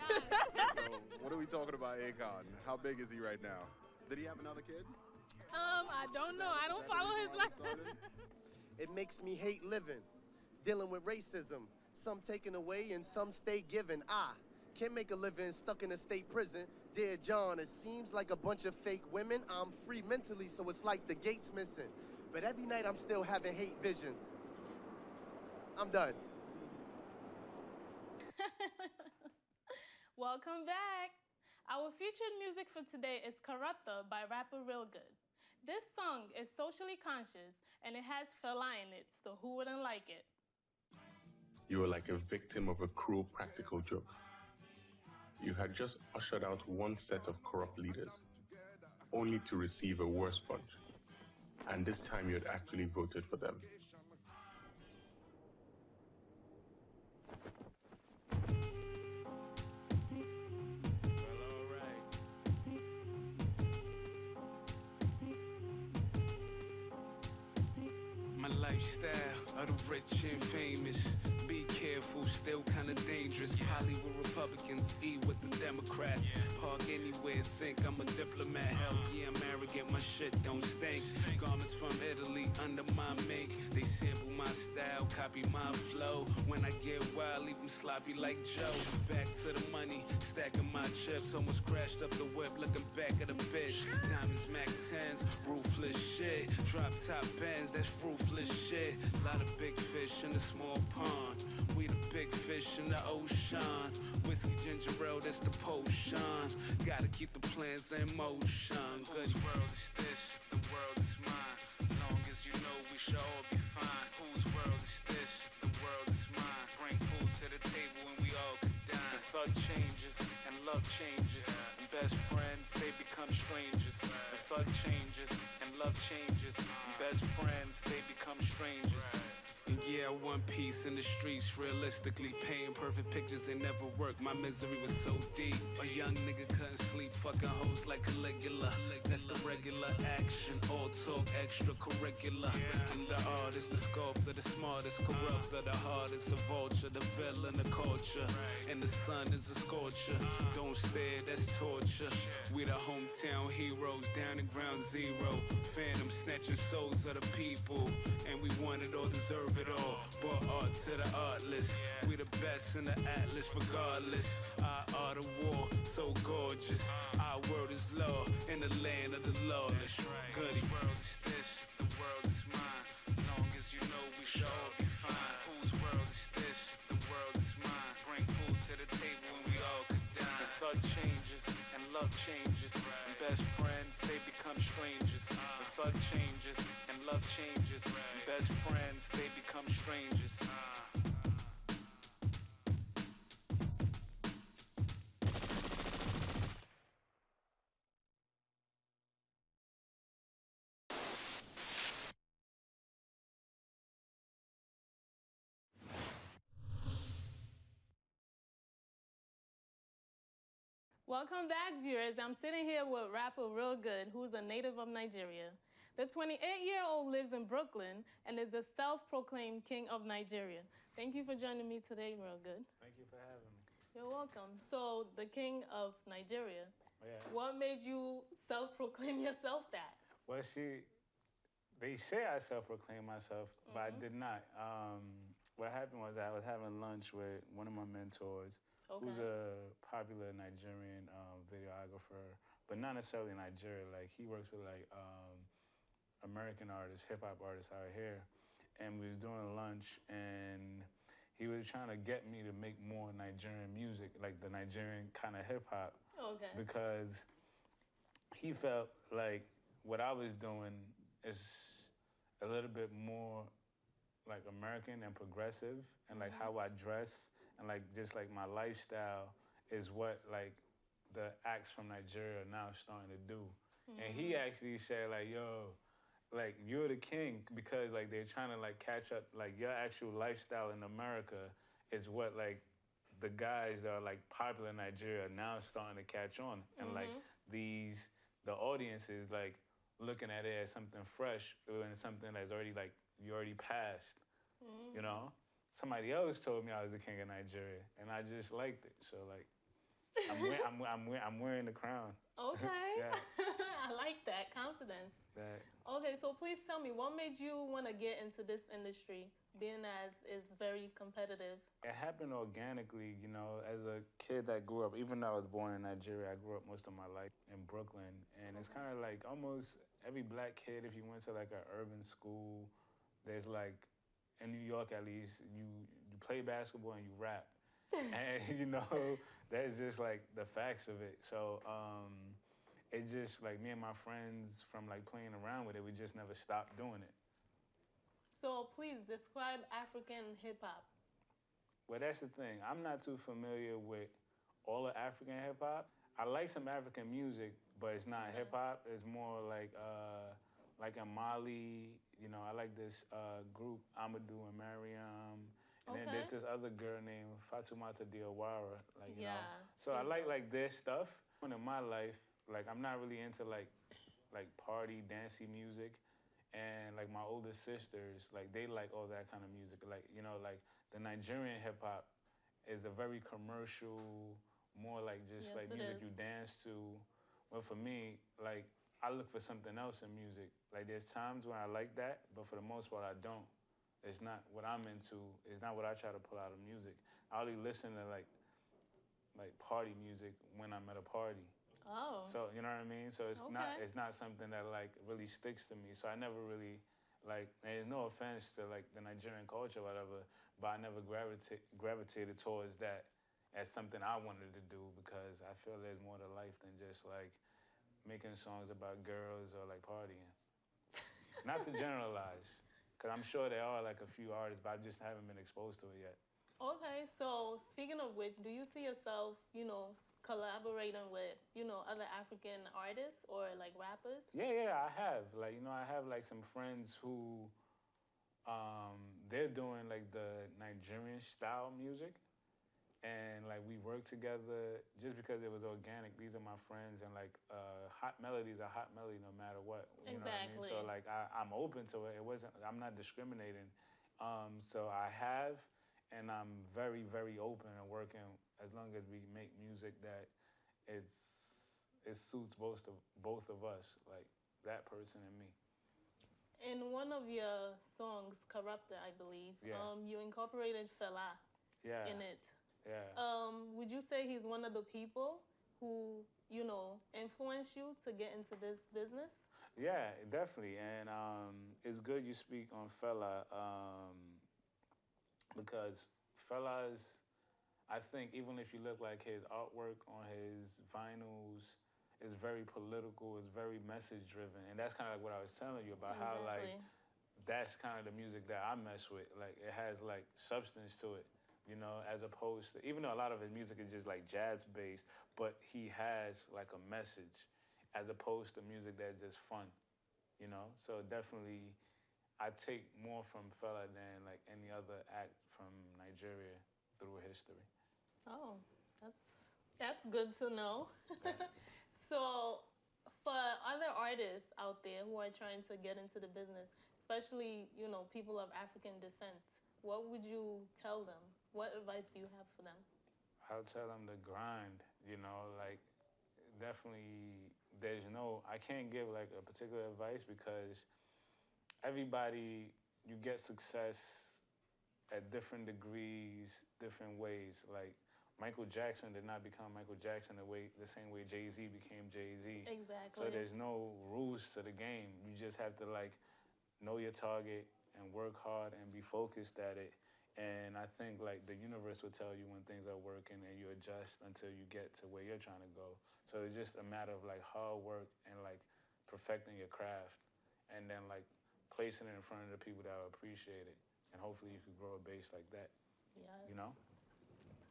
So, what are we talking about Akon? How big is he right now? Did he have another kid? I don't know. I don't follow his life. It makes me hate living, dealing with racism. Some taken away and some stay given. I can't make a living stuck in a state prison. Dear John, it seems like a bunch of fake women. I'm free mentally, so it's like the gate's missing. But every night I'm still having hate visions. I'm done. Welcome back. Our featured music for today is Corrupta by rapper Real Good. This song is socially conscious and it has fella in it, so who wouldn't like it? You were like a victim of a cruel practical joke. You had just ushered out one set of corrupt leaders, only to receive a worse bunch. And this time you had actually voted for them. My lifestyle, of the rich and famous. Be careful, still kinda dangerous. Probably with Republicans, eat with the Democrats. Park anywhere, think I'm a diplomat. Hell yeah, I'm arrogant, my shit don't stink. Garments from Italy under my make. They sample my style, copy my flow. When I get wild, leave them sloppy like Joe. Back to the money, stacking my chips. Almost crashed up the whip, looking back at the bitch. Diamonds, Mac 10s, ruthless shit. Drop top bands, that's ruthless shit. Lot of big fish in a small pond. We the big fish in the ocean. Whiskey, ginger ale, that's the potion. Gotta keep the plans in motion. Whose world is this? The world is mine. Long as you know we should all be fine. Whose world is this? The world is mine. Bring food to the table and we all could dine. The thought changes and love changes. And best friends, they become strangers. The thought changes and love changes. And best friends, they become strangers. And yeah, I want peace in the streets. Realistically, painting perfect pictures, it never worked. My misery was so deep. A young nigga couldn't sleep, fucking hoes like Caligula. That's the regular action, all talk extracurricular. I'm the artist, the sculptor, the smartest, corrupter, the hardest, a vulture, the villain, the culture. And the sun is a scorcher. Don't stare, that's torture. We the hometown heroes, down to ground zero. Phantom snatching souls of the people. And we want it all, deserve it all. Brought art to the artless. We the best in the atlas, regardless. Our art of war, so gorgeous. Our word is law in the land of the lawless. Goody. Whose world is this? The world is mine. Long as you know we should all be fine. Whose world is this? The world is mine. Bring food to the table and we all could dine. The thought changes and love changes. And best friends, they become strangers. The thought changes and love changes. And best friends, they become strangers. Welcome back, viewers. I'm sitting here with rapper Real Good, who's a native of Nigeria. The 28-year-old lives in Brooklyn and is the self-proclaimed king of Nigeria. Thank you for joining me today, Real Good. Thank you for having me. You're welcome. So, the king of Nigeria, Yeah. what made you self-proclaim yourself that? Well, they say I self-proclaimed myself, but I did not. What happened was I was having lunch with one of my mentors, who's a popular Nigerian videographer, but not necessarily in Nigeria. Like, he works with like American artists, hip hop artists out here. And we was doing lunch and he was trying to get me to make more Nigerian music, like the Nigerian kind of hip hop. Okay. Because he felt like what I was doing is a little bit more like American and progressive, and like how I dress and like just like my lifestyle is what like the acts from Nigeria are now starting to do. And he actually said like, yo, like you're the king because like they're trying to like catch up, like your actual lifestyle in America is what like the guys that are like popular in Nigeria are now starting to catch on. And like the audience is like looking at it as something fresh and something that's already like, you already passed, you know? Somebody else told me I was the king of Nigeria, and I just liked it. So like, I'm wearing the crown. Okay. Yeah. I like that confidence. That. Okay, so please tell me, what made you want to get into this industry, being as it's very competitive? It happened organically, you know, as a kid that grew up, even though I was born in Nigeria, I grew up most of my life in Brooklyn. And it's kind of like almost every black kid, if you went to like an urban school, there's like, in New York at least, you play basketball and you rap. And, you know, that's just like the facts of it. So it just like me and my friends from like playing around with it, we just never stopped doing it. So please describe African hip hop. Well, that's the thing. I'm not too familiar with all of African hip hop. I like some African music, but it's not hip hop. It's more like in Mali, you know, I like this group, Amadou and Mariam. And then there's this other girl named Fatoumata Diawara, like, you know. So I like their stuff. In my life, like, I'm not really into like party, dancey music. And like my older sisters, like they like all that kind of music. Like, you know, like the Nigerian hip hop is a very commercial, more like just Yes, like it music is. you dance to. But for me, like I look for something else in music. Like there's times when I like that, but for the most part I don't. It's not what I'm into. It's not what I try to pull out of music. I only listen to like party music when I'm at a party. Oh. So you know what I mean? So it's Okay. not something that like really sticks to me. So I never really like, and no offense to like the Nigerian culture or whatever, but I never gravitated towards that as something I wanted to do, because I feel there's more to life than just like making songs about girls or like partying. Not to generalize, because I'm sure there are like a few artists, but I just haven't been exposed to it yet. Okay, so speaking of which, do you see yourself, you know, collaborating with, you know, other African artists or like rappers? Yeah, I have. Like, you know, I have like some friends who, they're doing like the Nigerian style music. And like we work together just because it was organic. These are my friends, and like hot melodies are hot melody no matter what. You know what I mean? Exactly. So like I'm open to it. I'm not discriminating. So I have, and I'm very, very open and working as long as we make music that it suits both of us, like that person and me. In one of your songs, Corrupted, I believe, you incorporated Fela in it. Yeah. Would you say he's one of the people who, you know, influenced you to get into this business? Yeah, definitely. And it's good you speak on Fela, because Fela's, I think even if you look like his artwork on his vinyls, is very political, it's very message driven. And that's kind of like what I was telling you about how like, that's kind of the music that I mess with. Like it has like substance to it, you know, as opposed to, even though a lot of his music is just like jazz based, but he has like a message as opposed to music that's just fun, you know? So definitely I take more from Fela than like any other act from Nigeria through history. Oh, that's good to know. So for other artists out there who are trying to get into the business, especially, you know, people of African descent, what would you tell them? What advice do you have for them? I'll tell them to grind, you know, like definitely I can't give like a particular advice because everybody, you get success at different degrees, different ways. Like Michael Jackson did not become Michael Jackson the same way Jay-Z became Jay-Z. Exactly. So there's no rules to the game. You just have to like know your target and work hard and be focused at it. And I think like the universe will tell you when things are working and you adjust until you get to where you're trying to go. So it's just a matter of like hard work and like perfecting your craft and then like placing it in front of the people that will appreciate it. And hopefully you could grow a base like that. Yes. You know?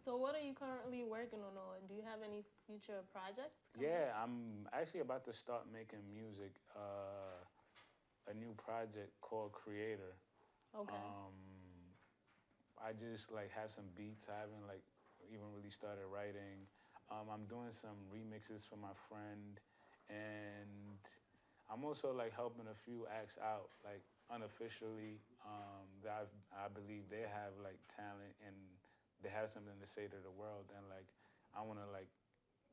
So what are you currently working on, or do you have any future projects coming Yeah, I'm actually about to start making music, a new project called Creator. Okay. I just like have some beats. I haven't like even really started writing. I'm doing some remixes for my friend, and I'm also like helping a few acts out, like unofficially, that I believe they have like talent and they have something to say to the world, and like I want to like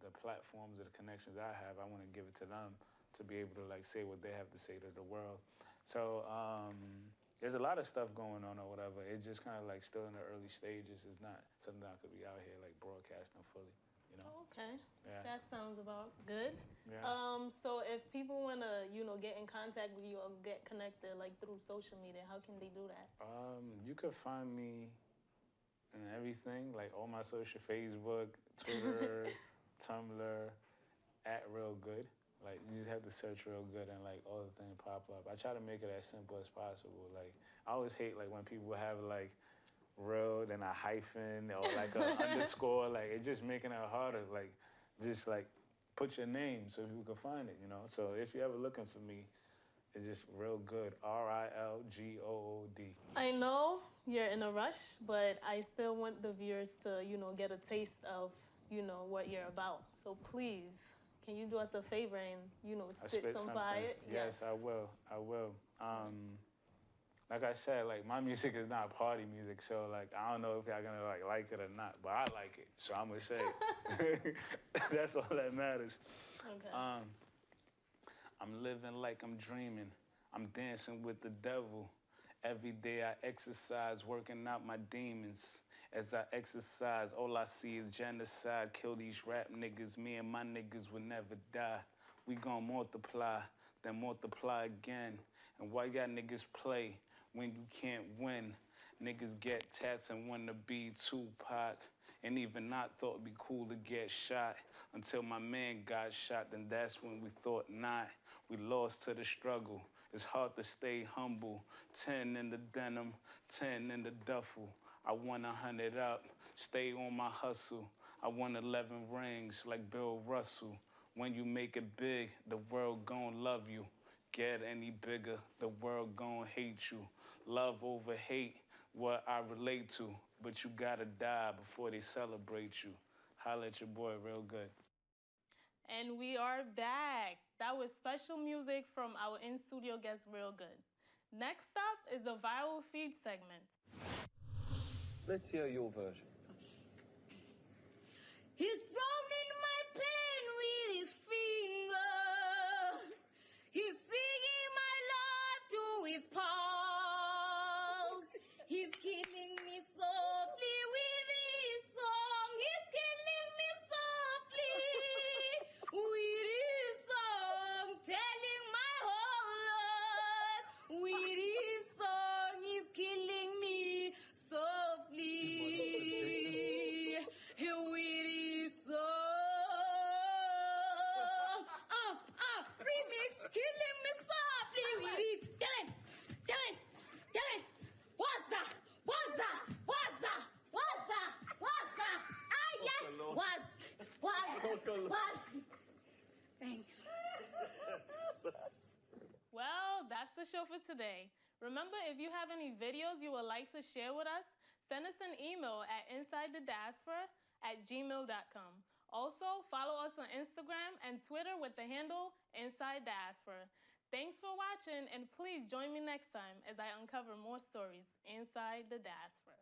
the platforms or the connections I have, I want to give it to them to be able to like say what they have to say to the world. So there's a lot of stuff going on or whatever. It's just kind of like still in the early stages. It's not something I could be out here like broadcasting fully, you know? Okay. Yeah. That sounds about good. Yeah. So if people want to, you know, get in contact with you or get connected like through social media, how can they do that? You could find me in everything, like all my social, Facebook, Twitter, Tumblr, @RealGood. Like you just have to search Real Good and like all the things pop up. I try to make it as simple as possible. Like I always hate like when people have like real then a hyphen or like a underscore. Like it's just making it harder. Like just like put your name so people can find it, you know? So if you're ever looking for me, it's just Real Good, RILGOOD. I know you're in a rush, but I still want the viewers to, you know, get a taste of, you know, what you're about. So please, can you do us a favor and, you know, spit some fire? Yes, I will. Like I said, like my music is not party music, so like I don't know if y'all gonna like it or not, but I like it, so I'm gonna say it. That's all that matters. Okay. I'm living like I'm dreaming. I'm dancing with the devil. Every day I exercise, working out my demons. As I exercise, all I see is genocide. Kill these rap niggas. Me and my niggas will never die. We gon' multiply, then multiply again. And why y'all niggas play when you can't win? Niggas get tats and wanna be Tupac. And even I thought it'd be cool to get shot. Until my man got shot, then that's when we thought not. We lost to the struggle. It's hard to stay humble. 10 in the denim, 10 in the duffel. I want 100 up, stay on my hustle. I want 11 rings like Bill Russell. When you make it big, the world gon' love you. Get any bigger, the world gon' hate you. Love over hate, what I relate to. But you gotta die before they celebrate you. Holla at your boy real good. And we are back. That was special music from our in-studio guest, Real Good. Next up is the viral feed segment. Let's hear your version. He's drumming my pen with his fingers. He's singing my love to his pulse. He's killing me softly with his song. He's killing me softly with his song, telling my whole life with his song. He's killing me softly with his song. Remix, killing me softly with his dance. What's that? Thanks. Well, that's the show for today. Remember, if you have any videos you would like to share with us, send us an email at insidethediaspora@gmail.com. Also, follow us on Instagram and Twitter with the handle Inside Diaspora. Thanks for watching, and please join me next time as I uncover more stories inside the diaspora.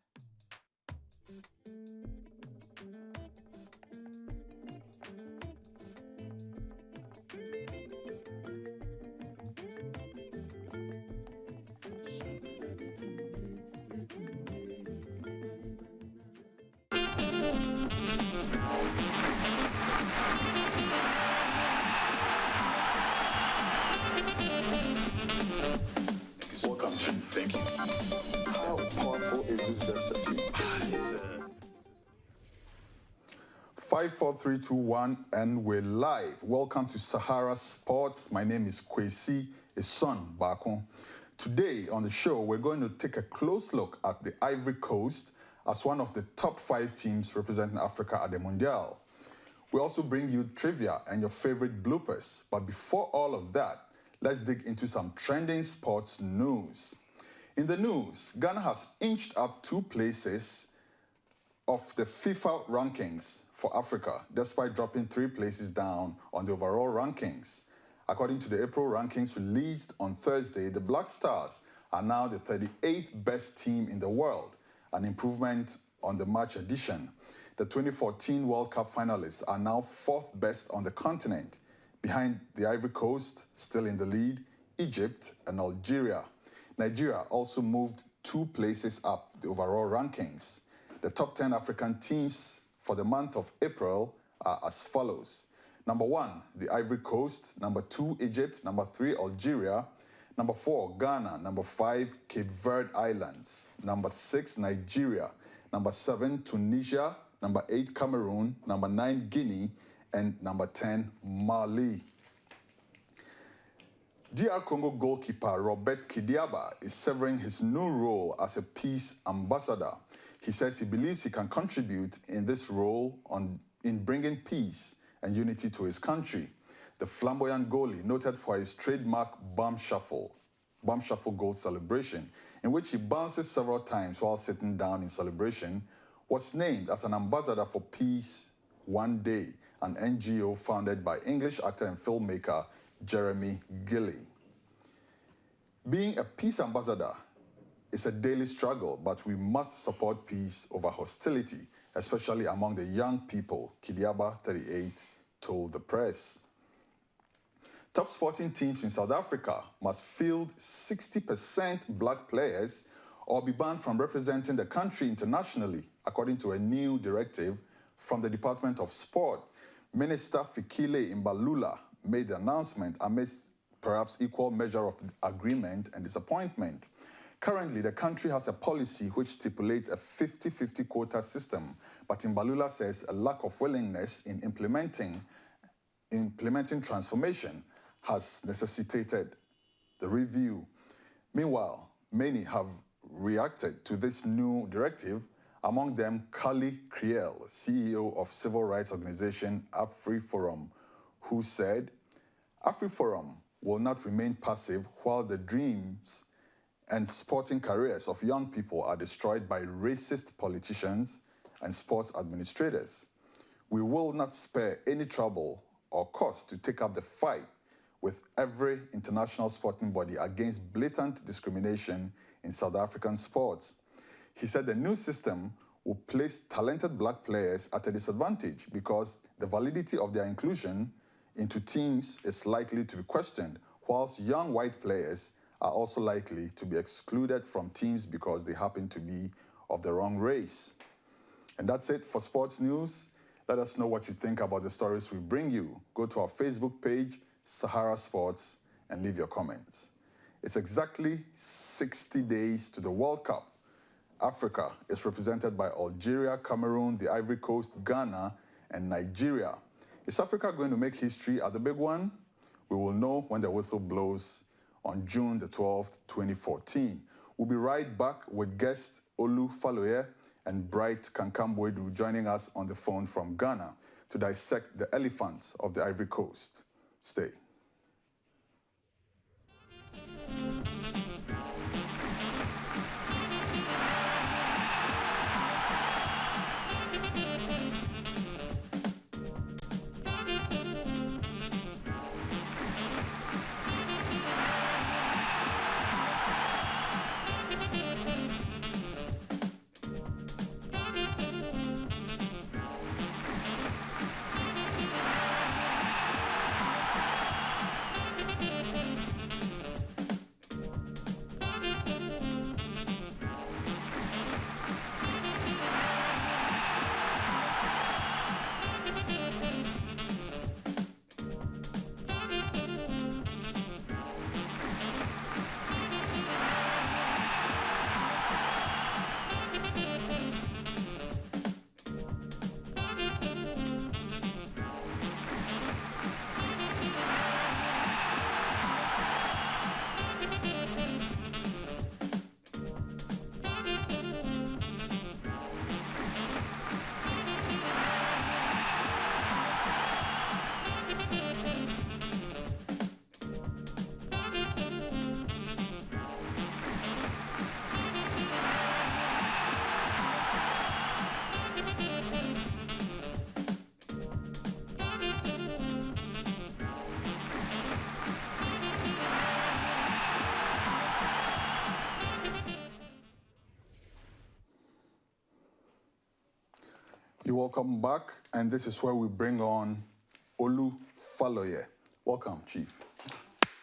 Welcome, Chief. Thank you. How powerful is this gesture, Chief? It's 5, 4, 3, 2, 1, and we're live. Welcome to Sahara Sports. My name is Kwesi Eson Bakon. Today on the show, we're going to take a close look at the Ivory Coast as one of the top 5 teams representing Africa at the Mundial. We also bring you trivia and your favorite bloopers. But before all of that, let's dig into some trending sports news. In the news, Ghana has inched up 2 places of the FIFA rankings for Africa, despite dropping 3 places down on the overall rankings. According to the April rankings released on Thursday, the Black Stars are now the 38th best team in the world, an improvement on the March edition. The 2014 World Cup finalists are now 4th best on the continent, behind the Ivory Coast, still in the lead, Egypt and Algeria. Nigeria also moved 2 places up the overall rankings. The top 10 African teams for the month of April are as follows. Number 1, the Ivory Coast. Number 2, Egypt. Number 3, Algeria. Number 4, Ghana. Number 5, Cape Verde Islands. Number 6, Nigeria. Number 7, Tunisia. Number 8, Cameroon. Number 9, Guinea. And number 10, Mali. DR Congo goalkeeper Robert Kidiaba is severing his new role as a peace ambassador. He says he believes he can contribute in this role in bringing peace and unity to his country. The flamboyant goalie, noted for his trademark bum shuffle goal celebration, in which he bounces several times while sitting down in celebration, was named as an ambassador for Peace One Day, an NGO founded by English actor and filmmaker Jeremy Gilley. Being a peace ambassador is a daily struggle, but we must support peace over hostility, especially among the young people, Kidiaba, 38, told the press. Top sporting teams in South Africa must field 60% black players or be banned from representing the country internationally, according to a new directive from the Department of Sport. Minister Fikile Mbalula made the announcement amidst perhaps equal measure of agreement and disappointment. Currently, the country has a policy which stipulates a 50-50 quota system, but Mbalula says a lack of willingness in implementing transformation has necessitated the review. Meanwhile, many have reacted to this new directive, among them Kali Kriel, CEO of civil rights organization AfriForum, who said, AfriForum will not remain passive while the dreams and sporting careers of young people are destroyed by racist politicians and sports administrators. We will not spare any trouble or cost to take up the fight with every international sporting body against blatant discrimination in South African sports. He said the new system will place talented black players at a disadvantage because the validity of their inclusion into teams is likely to be questioned, whilst young white players are also likely to be excluded from teams because they happen to be of the wrong race. And that's it for sports news. Let us know what you think about the stories we bring you. Go to our Facebook page, Sahara Sports, and leave your comments. It's exactly 60 days to the World Cup. Africa is represented by Algeria, Cameroon, the Ivory Coast, Ghana, and Nigeria. Is Africa going to make history at the big one? We will know when the whistle blows on June the 12th, 2014. We'll be right back with guest Olu Faloye and Bright Kankambwedu joining us on the phone from Ghana to dissect the elephants of the Ivory Coast. Stay. You're welcome back, and this is where we bring on Olu Faloye. Welcome, Chief.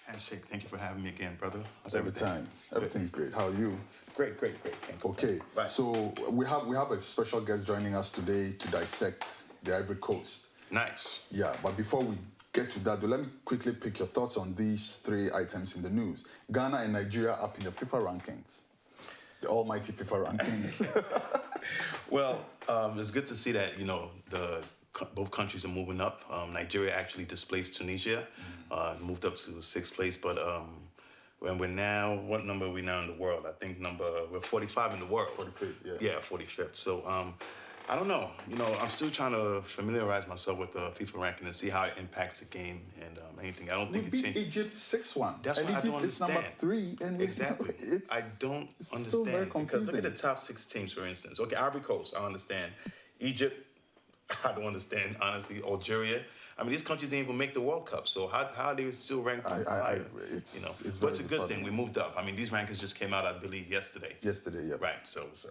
Handshake. Thank you for having me again, brother. How's Every time. Everything's great. How are you? Great. Thank you. Okay. Right. So we have a special guest joining us today to dissect the Ivory Coast. Nice. Yeah, but before we get to that, let me quickly pick your thoughts on these three items in the news. Ghana and Nigeria up in the FIFA rankings. The almighty FIFA rankings. Well, it's good to see that, both countries are moving up. Nigeria actually displaced Tunisia, moved up to 6th place, but when we're now, what number are we now in the world? I think we're 45 in the world. 45th, yeah. Yeah, 45th. So, I don't know. I'm still trying to familiarize myself with the FIFA ranking and see how it impacts the game and anything. I don't think we it changed. beat Egypt 6-1. That's and what Egypt I don't understand. Is number 3. And exactly. I don't understand. Very confusing. Because look at the top 6 teams, for instance. Okay, Ivory Coast, I understand. Egypt, I don't understand, honestly. Algeria. I mean, these countries didn't even make the World Cup, so how are they still ranked? It's but it's a good thing. We moved up. I mean, these rankings just came out, I believe, yesterday. Yesterday, yeah. Right. So it was,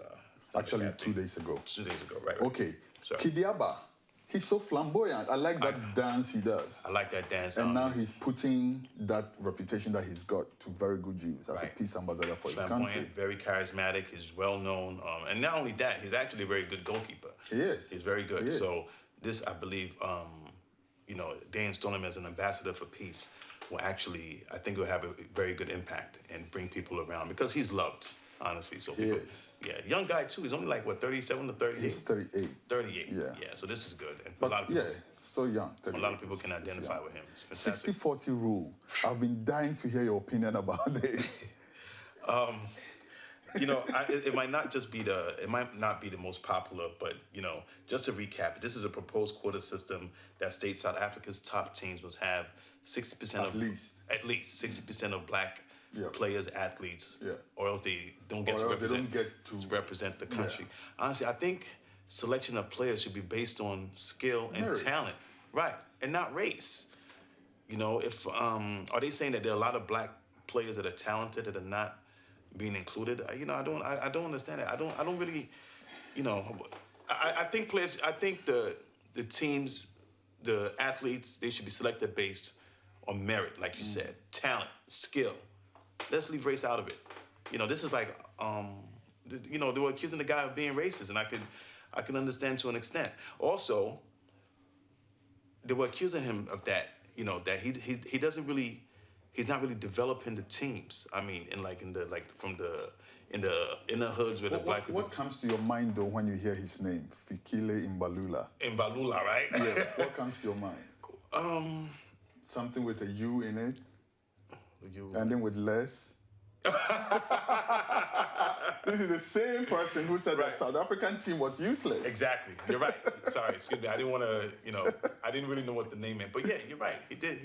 actually 2 days ago. 2 days ago, right. Okay. Sorry. Kidiaba. He's so flamboyant. I like that dance he does. I like that dance. And now he's putting that reputation that he's got to very good use as a peace ambassador for his country. Very charismatic. He's well known. And not only that, he's actually a very good goalkeeper. He is. He's very good. He is. So this, I believe, they install him as an ambassador for peace will actually, I think, will have a very good impact and bring people around because he's loved. Honestly, so people, young guy too. He's only like what 37 to 38. He's 38. 38. Yeah. Yeah. So this is good. And but a lot of people, so young. A lot of people can identify with him. It's fantastic. 60-40 rule. I've been dying to hear your opinion about this. It might not just be it might not be the most popular, but just to recap, this is a proposed quota system that states South Africa's top teams must have 60% at least 60% of black players, athletes, or else they don't get to represent the country. Honestly, I think selection of players should be based on skill and talent, right, and not race. If are they saying that there are a lot of black players that are talented that are not being included? I don't understand it. I don't really, I think players. I think the teams, the athletes, they should be selected based on merit, like you said, talent, skill. Let's leave race out of it. This is like, they were accusing the guy of being racist, and I can understand to an extent. Also, they were accusing him of that, that he doesn't really, he's not really developing the teams. I mean, in the hoods with the black people. What comes to your mind though when you hear his name, Fikile Mbalula? Mbalula, right? Yeah. What comes to your mind? Something with a U in it. And then with less. This is the same person who said that South African team was useless. Exactly. You're right. Sorry, excuse me. I didn't want to, I didn't really know what the name meant. But yeah, you're right. He did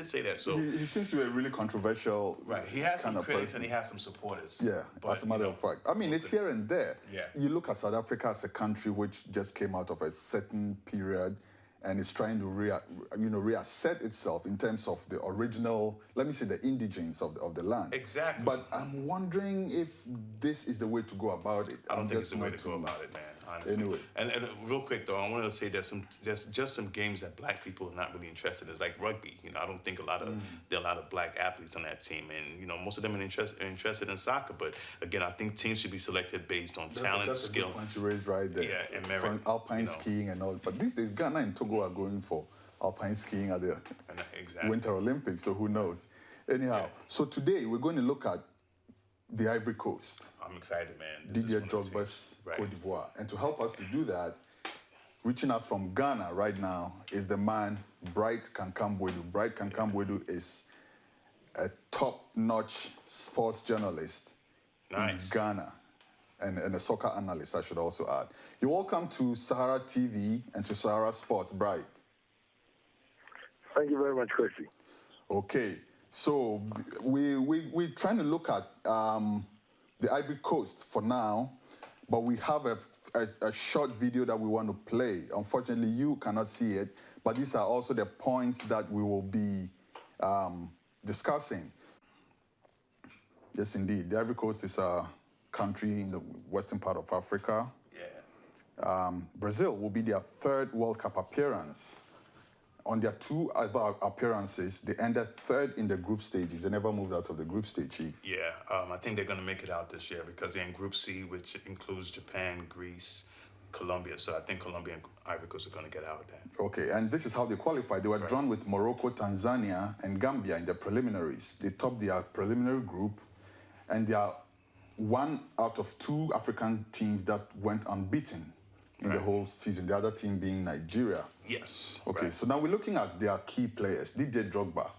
say that. So he seems to be a really controversial He has some critics person. And he has some supporters. Yeah, but, as a matter of fact. I mean, it's here and there. Yeah. You look at South Africa as a country which just came out of a certain period and is trying to reassert itself in terms of the original, let me say, the indigents of the land. Exactly. But I'm wondering if this is the way to go about it. I don't think it's the way to go about it, man, honestly. Anyway. And real quick, though, I wanted to say there's just some games that black people are not really interested in. It's like rugby. I don't think there are a lot of black athletes on that team. And, most of them are interested in soccer. But, again, I think teams should be selected based on talent, skill. That's a good point you raised right there. Yeah, and merit. From alpine skiing and all. But these days, Ghana and Togo are going for alpine skiing at the Winter Olympics, so who knows? Anyhow, so today we're going to look at the Ivory Coast. I'm excited, man. Didier Drogba's Côte d'Ivoire. And to help us to do that, reaching us from Ghana right now is the man, Bright Kankam-Boadu. Bright Kankam-Boadu is a top-notch sports journalist in Ghana and a soccer analyst, I should also add. You're welcome to Sahara TV and to Sahara Sports, Bright. Thank you very much, Chrissy. Okay, so we're trying to look at the Ivory Coast for now, but we have a short video that we want to play. Unfortunately, you cannot see it, but these are also the points that we will be discussing. Yes, indeed. The Ivory Coast is a country in the western part of Africa. Yeah. Brazil will be their third World Cup appearance. On their two other appearances, they ended third in the group stages. They never moved out of the group stage, Chief. Yeah, I think they're going to make it out this year because they're in Group C, which includes Japan, Greece, Colombia. So I think Colombia and Ivory Coast are going to get out of that. Okay, and this is how they qualified. They were drawn with Morocco, Tanzania, and Gambia in the preliminaries. They topped their preliminary group, and they are one out of two African teams that went unbeaten in the whole season, the other team being Nigeria. Yes. Okay, so now we're looking at their key players. Didier Drogba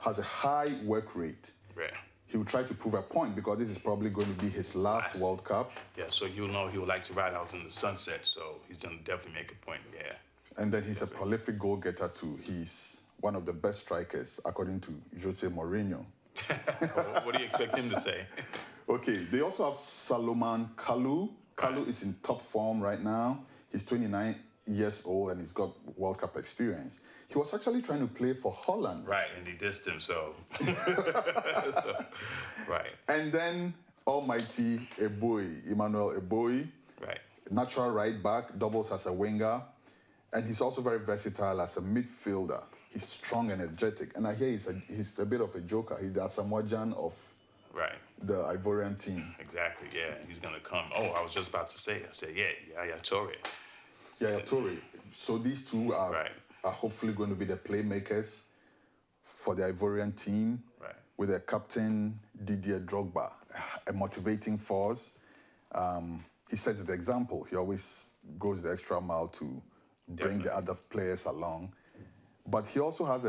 has a high work rate. Right. He will try to prove a point because this is probably going to be his last World Cup. Yeah, so you know he would like to ride out in the sunset, so he's going to definitely make a point, yeah. And then he's a prolific goal-getter too. He's one of the best strikers, according to Jose Mourinho. What do you expect him to say? Okay, they also have Salomon Kalou. Kalou is in top form right now. He's 29 years old and he's got World Cup experience. He was actually trying to play for Holland. Right, and they dissed him, so. Right. And then almighty Emmanuel Eboyi, right, natural right back, doubles as a winger, and he's also very versatile as a midfielder. He's strong, energetic, and I hear he's a bit of a joker. He's the Samoa Gyan of the Ivorian team. Exactly, yeah, he's going to come. Oh, I was just about to say, I said, Yaya Toure. Yaya Toure. So these two are hopefully going to be the playmakers for the Ivorian team, with their captain, Didier Drogba, a motivating force. He sets the example. He always goes the extra mile to bring the other players along. But he also has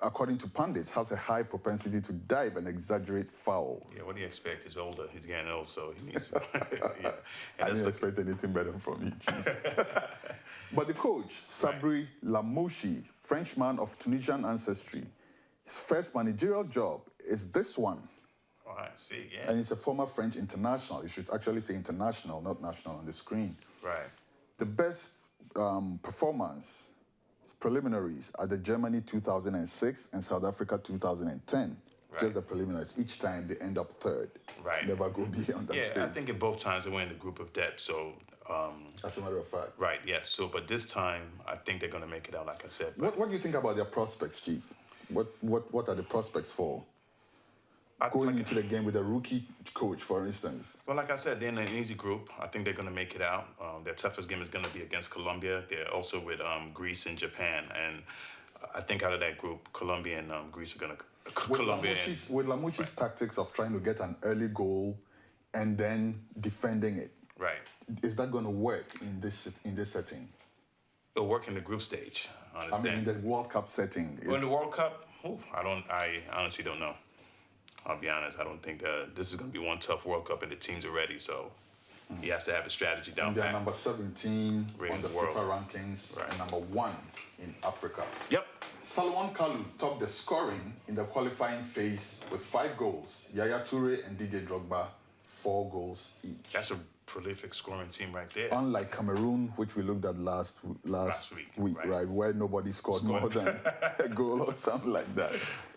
according to pundits, has a high propensity to dive and exaggerate fouls. Yeah, what do you expect? He's older. He's getting old, so he needs I didn't expect anything better from you. But the coach, Sabri Lamouchi, Frenchman of Tunisian ancestry, his first managerial job is this one. Oh, I see, yeah. And he's a former French international. You should actually say international, not national on the screen. Right. The best performance preliminaries are the Germany 2006 and South Africa 2010. Just the preliminaries. Each time they end up third. Right. Never go beyond that stage. Yeah, I think in both times they were in the group of death, so... as a matter of fact. Right, yes. So, but this time, I think they're going to make it out, like I said. What do you think about their prospects, Chief? What are the prospects for going into the game with a rookie coach, for instance? Well, like I said, they're in an easy group. I think they're going to make it out. Their toughest game is going to be against Colombia. They're also with Greece and Japan. And I think out of that group, Colombia and Greece are going to... With Lamouchi's tactics of trying to get an early goal and then defending it, is that going to work in this setting? It'll work in the group stage, I understand. I mean, in the World Cup setting. In the World Cup? I honestly don't know. I'll be honest, I don't think this is going to be one tough World Cup and the teams are ready, so he has to have a strategy down pat. They're number 17 on the FIFA rankings and number 1 in Africa. Yep. Salomon Kalou topped the scoring in the qualifying phase with 5 goals. Yaya Toure and Didier Drogba, 4 goals each. That's a prolific scoring team right there. Unlike Cameroon, which we looked at last week, right? Where nobody scored more than a goal or something like that.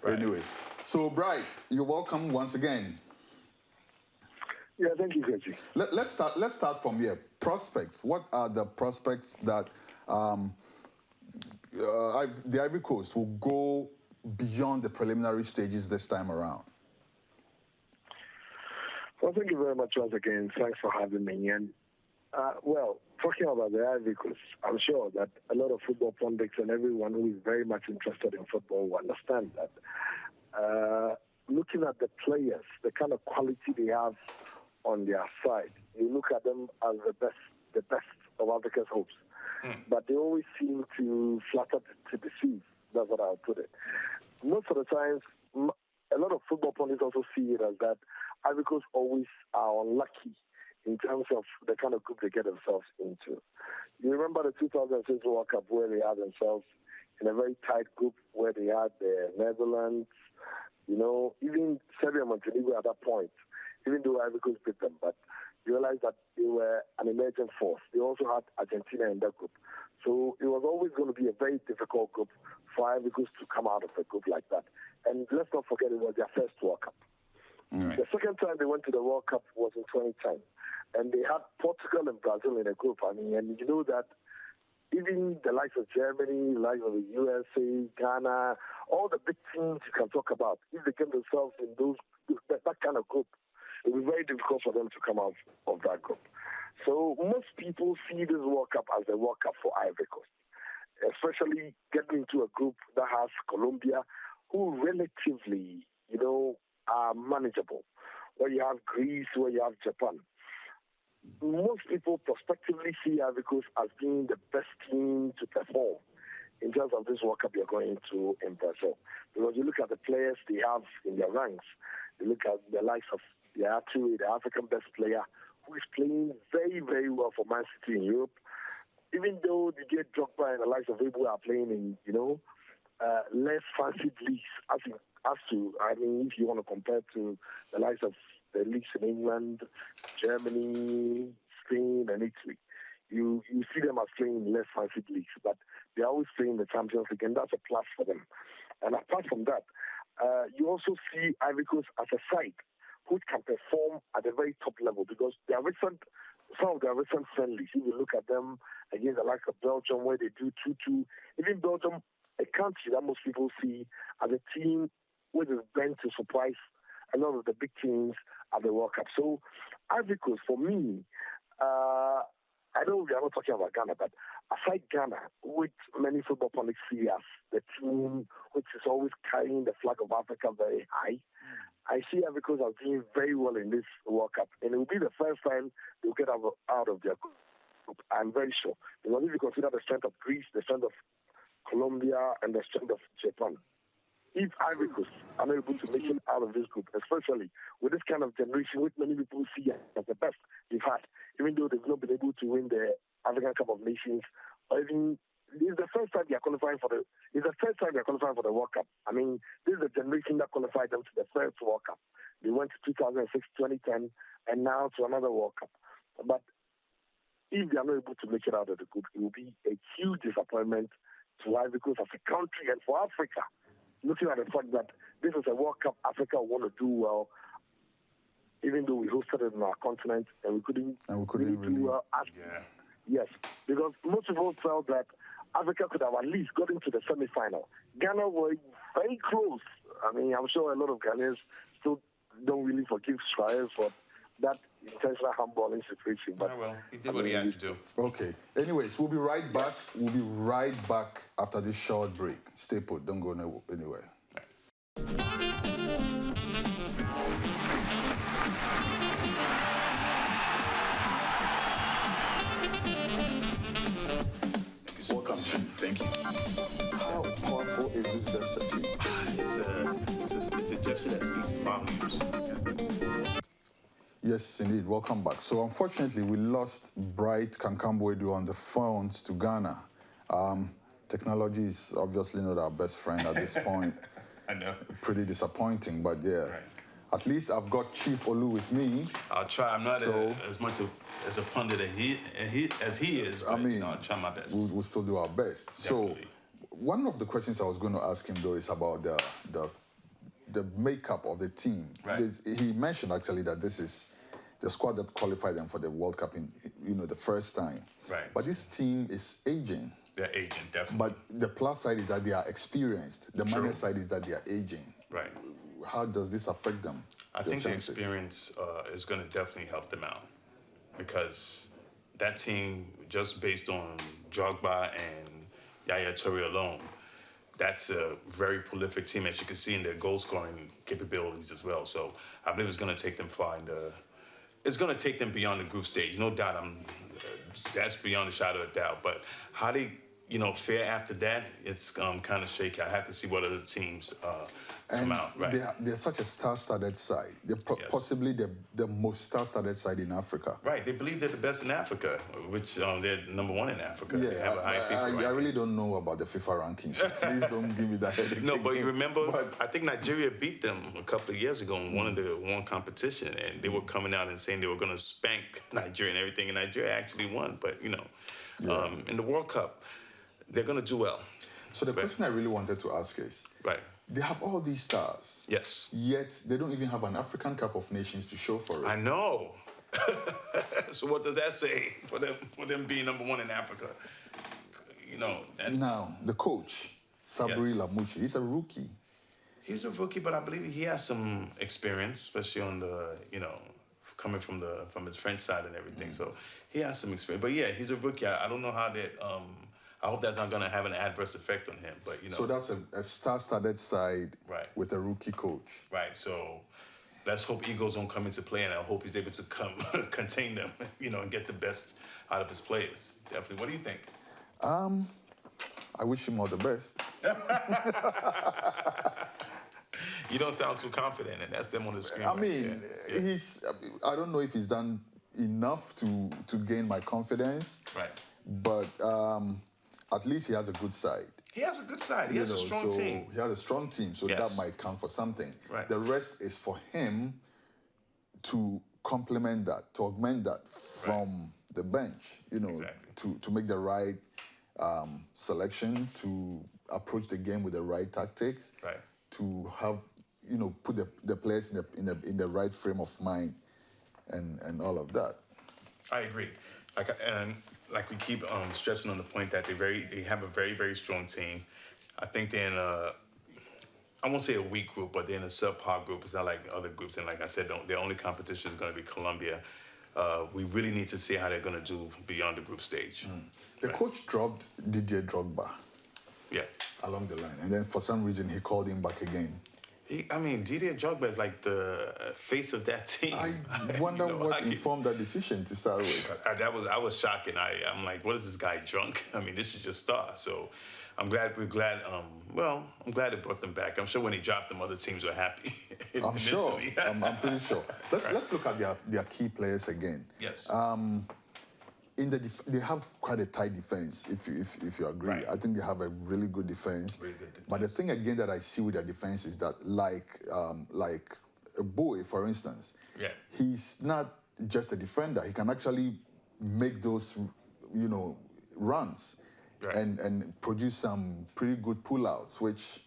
Anyway, so Bright, you're welcome once again. Yeah, thank you, Reggie. Let's start from here. Prospects. What are the prospects that the Ivory Coast will go beyond the preliminary stages this time around? Well, thank you very much once again. Thanks for having me. And, talking about the Ivory Coast, I'm sure that a lot of football pundits and everyone who is very much interested in football will understand that looking at the players, the kind of quality they have on their side, you look at them as the best of Africa's hopes. But they always seem to flatter to deceive. That's what I'll put it. Most of the times, a lot of football pundits also see it as that Ivory Coast always are unlucky in terms of the kind of group they get themselves into. You remember the 2006 World Cup where they had themselves in a very tight group where they had the Netherlands, even Serbia and Montenegro at that point, even though Ivory Coast beat them, but you realize that they were an emergent force. They also had Argentina in that group. So it was always going to be a very difficult group for Ivory Coast to come out of a group like that. And let's not forget it was their first World Cup. The second time they went to the World Cup was in 2010. And they had Portugal and Brazil in a group. And you know that even the likes of Germany, the likes of the USA, Ghana, all the big teams you can talk about, if they get themselves in that kind of group, it will be very difficult for them to come out of that group. So most people see this World Cup as a World Cup for Ivory Coast, especially getting into a group that has Colombia, who relatively, are manageable, where you have Greece, where you have Japan. Most people prospectively see Ivory Coast as being the best team to perform in terms of this World Cup you're going to in Brazil. Because you look at the players they have in their ranks, you look at the likes of Yaya Toure, the African best player, who is playing very, very well for Man City in Europe. Even though Didier Drogba and the likes of Ebo are playing in, less fancied leagues, if you want to compare to the likes of the leagues in England, Germany, Spain, and Italy. you see them as playing in less fancy leagues, but they're always playing the Champions League, and that's a plus for them. And apart from that, you also see Ivory Coast as a side which can perform at a very top level, because some of their recent friendlies, if you look at them against the likes of Belgium, where they do 2-2, even Belgium, a country that most people see as a team which is bent to surprise a lot of the big teams at the World Cup. So Ivory Coast, for me, I know we are not talking about Ghana, but aside Ghana, which many football pundits see as the team which is always carrying the flag of Africa very high, I see Ivory Coast are doing very well in this World Cup, and it will be the first time they'll get out of their group. I'm very sure. Because if you consider the strength of Greece, the strength of Colombia, and the strength of Japan, if Ivory Coast are not able to make it out of this group, especially with this kind of generation, which many people see as the best they've had, even though they've not been able to win the African Cup of Nations, or even it's the first time they are qualifying for the World Cup. I mean, this is the generation that qualified them to the first World Cup. They went to 2006, 2010, and now to another World Cup. But if they are not able to make it out of the group, it will be a huge disappointment to Ivory Coast as a country and for Africa. Looking at the fact that this is a World Cup Africa want to do well, even though we hosted it in our continent and we couldn't really do well. Yes, because most people felt that Africa could have at least got into the semi-final. Ghana were very close. I mean, I'm sure a lot of Ghanaians still don't really forgive Suarez for that intentional handballing situation. But well, he did what he had to do. Okay. Anyways, we'll be right back. We'll be right back after this short break. Stay put. Don't go anywhere. Welcome, Chief. Thank you. How powerful is this gesture? It's a gesture that speaks volumes. Yes, indeed. Welcome back. So, unfortunately, we lost Bright Kankambwedu on the phones to Ghana. Technology is obviously not our best friend at this point. I know. Pretty disappointing, but yeah. Right. At least I've got Chief Olu with me. I'll try. I'm not as much as a pundit as he is. But, I mean, I'll try my best. We'll still do our best. Definitely. So, one of the questions I was going to ask him though is about the makeup of the team. Right. He mentioned actually that this is the squad that qualified them for the World Cup in the first time. Right. But this team is aging. They're aging, definitely. But the plus side is that they are experienced. The minus side is that they are aging. Right. How does this affect them? I think the experience is going to definitely help them out, because that team, just based on Drogba and Yaya Toure alone, that's a very prolific team, as you can see in their goal-scoring capabilities as well. So I believe it's going to take them far it's going to take them beyond the group stage. No doubt, that's beyond a shadow of a doubt. But how they, fare after that, it's kind of shaky. I have to see what other teams come out. Right. They're such a star-studded side. They're possibly the most star-studded side in Africa. Right. They believe they're the best in Africa, which they're number one in Africa. Yeah, they have a high FIFA ranking. I really don't know about the FIFA rankings. So please don't give me that headache. No, but you remember, I think Nigeria beat them a couple of years ago in one competition, and they were coming out and saying they were going to spank Nigeria and everything, and Nigeria actually won. But, in the World Cup, they're going to do well. So the question I really wanted to ask is, they have all these stars. Yes. Yet they don't even have an African Cup of Nations to show for it. I know. So what does that say for them being number one in Africa? Now, the coach, Sabri Lamouchi, he's a rookie. He's a rookie, but I believe he has some experience, especially on the, coming from his French side and everything. So he has some experience. But yeah, he's a rookie. I don't know how that. I hope that's not going to have an adverse effect on him. But So that's a star-studded side, with a rookie coach. Right. So let's hope egos don't come into play, and I hope he's able to contain them, and get the best out of his players. Definitely. What do you think? I wish him all the best. You don't sound too confident, and that's them on the screen. I mean, I don't know if he's done enough to gain my confidence. Right. But at least he has a good side. He has a good side. He has a strong team. He has a strong team, so that might count for something. Right. The rest is for him to complement that, to augment that from the bench, you know, to make the right selection, to approach the game with the right tactics, to have, you know, put the players in the right frame of mind, and all of that. I agree. Like we keep stressing on the point that they have a very, very strong team. I think they're in I won't say a weak group, but they're in a subpar group. It's not like other groups. And like I said, their only competition is going to be Colombia. We really need to see how they're going to do beyond the group stage. The coach dropped Didier Drogba. Yeah. Along the line. And then for some reason, he called him back again. Didier Drogba is like the face of that team. I wonder what informed that decision to start with. I was shocked, and I'm like, what is this guy drunk? I mean, this is your star. So I'm glad they brought them back. I'm sure when he dropped them, other teams were happy. I'm sure. I'm pretty sure. Let's look at their key players again. Yes. They have quite a tight defense, if you agree. I think they have a really good defense. But the thing again that I see with their defense is that, like a Bowie, for instance, he's not just a defender. He can actually make those, you know, runs and produce some pretty good pullouts, which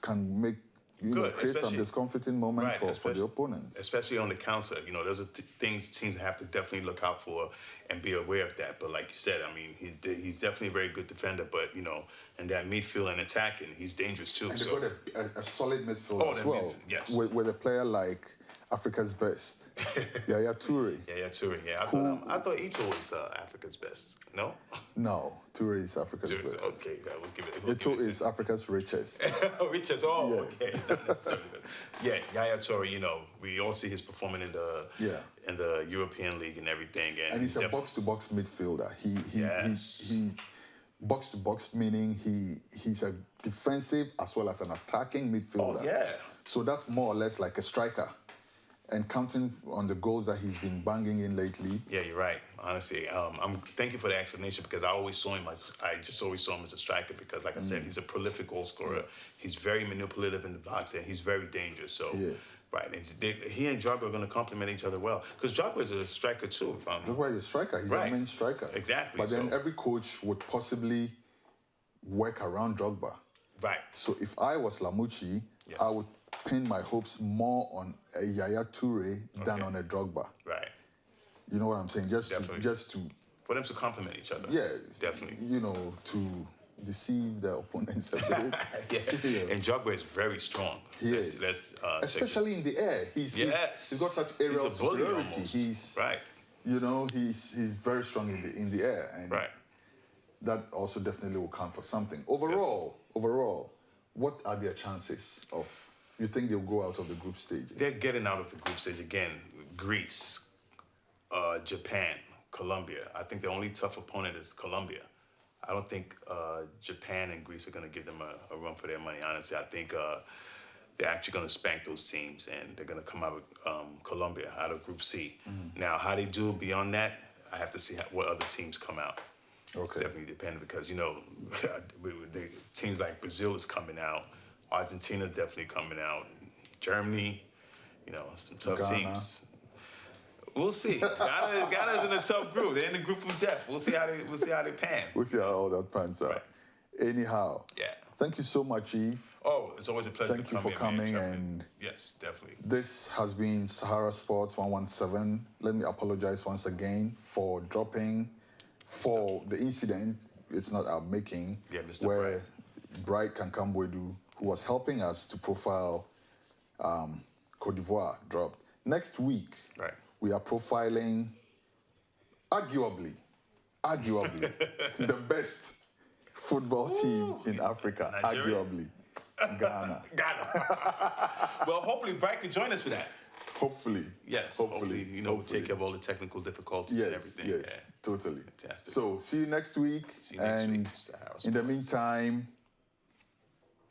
can make create some discomforting moments for the opponents. Especially on the counter. You know, those are things teams have to definitely look out for and be aware of that. But like you said, I mean, he's definitely a very good defender, but, you know, in that midfield and attacking, he's dangerous too. And they've got a solid midfield as well. Yes. With a player like Africa's best, Yaya Toure. Yaya Toure, yeah. I thought Ito was Africa's best. No? No, Toure is Africa's best. Okay, we'll give it. Ito is Africa's richest. Richest, okay. Not necessarily. Yeah, Yaya Toure, you know, we all see his performing in the European League and everything. And he's a box-to-box midfielder. He box-to-box, meaning he's a defensive as well as an attacking midfielder. Oh, yeah. So that's more or less like a striker. And counting on the goals that he's been banging in lately. Yeah, you're right. Honestly, thank you for the explanation, because I just always saw him as a striker, because, like I said, he's a prolific goal scorer. He's very manipulative in the box, and he's very dangerous. So, he is. Right, and he and Drogba are going to complement each other well, because Drogba is a striker too. Drogba is a striker. He's a main striker. Exactly. But then every coach would possibly work around Drogba. Right. So if I was Lamucci, I would pin my hopes more on a Yaya Toure than on a Drogba. Right. You know what I'm saying? Just to for them to complement each other. Yeah, definitely. You know, to deceive the opponents a bit. And Drogba is very strong. He is. Especially in the air. He's got such aerial superiority. He's You know, he's very strong in the air, and that also definitely will count for something. Overall, what are their chances of? You think they'll go out of the group stage? They're getting out of the group stage again. Greece, Japan, Colombia. I think the only tough opponent is Colombia. I don't think Japan and Greece are going to give them a run for their money, honestly. I think they're actually going to spank those teams, and they're going to come out with Colombia out of Group C. Now, how they do beyond that, I have to see what other teams come out. Okay. It's definitely dependent, because, you know, teams like Brazil is coming out. Argentina's definitely coming out. Germany, you know, some tough teams. We'll see. Ghana's in a tough group. They're in the group of death. We'll see how they pan. We'll see how all that pans out. Anyhow. Yeah. Thank you so much, Eve. Oh, it's always a pleasure. Thank you for coming. And yes, definitely. This has been Sahara Sports 117. Let me apologize once again for dropping for the incident. It's not our making. Yeah, Mr. Where Bright Kankambwedu, who was helping us to profile Côte d'Ivoire, dropped. Next week, we are profiling, arguably, the best football team in Africa. Nigeria. Arguably, Ghana. Well, hopefully Bright can join us for that. Hopefully. Yes. Hopefully, you know, we'll take care of all the technical difficulties and everything. Yes, totally. Fantastic. So, see you next week. See you next week. In the meantime...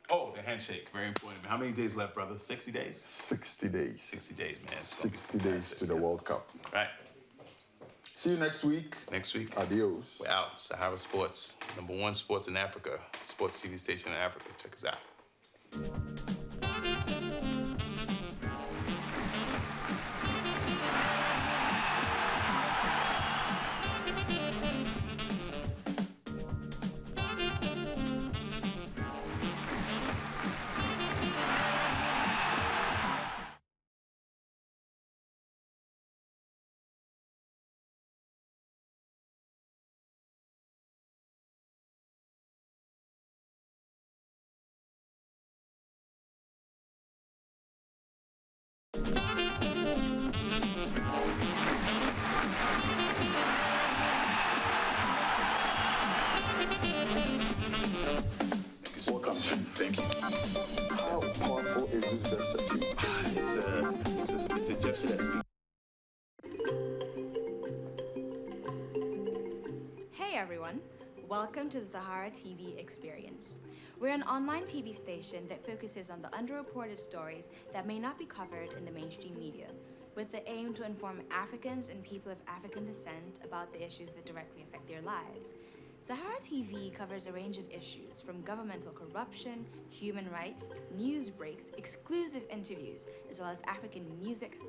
Oh, the handshake. Very important. How many days left, brother? 60 days? 60 days. 60 days, man. 60 days to the World Cup. Right. See you next week. Next week. Adios. We're out. Sahara Sports. #1 sports in Africa. Sports TV station in Africa. Check us out. website that speaks. Hey everyone, welcome to the Sahara TV experience. We're an online TV station that focuses on the underreported stories that may not be covered in the mainstream media, with the aim to inform Africans and people of African descent about the issues that directly affect their lives. Sahara TV covers a range of issues from governmental corruption, human rights, news breaks, exclusive interviews, as well as African music,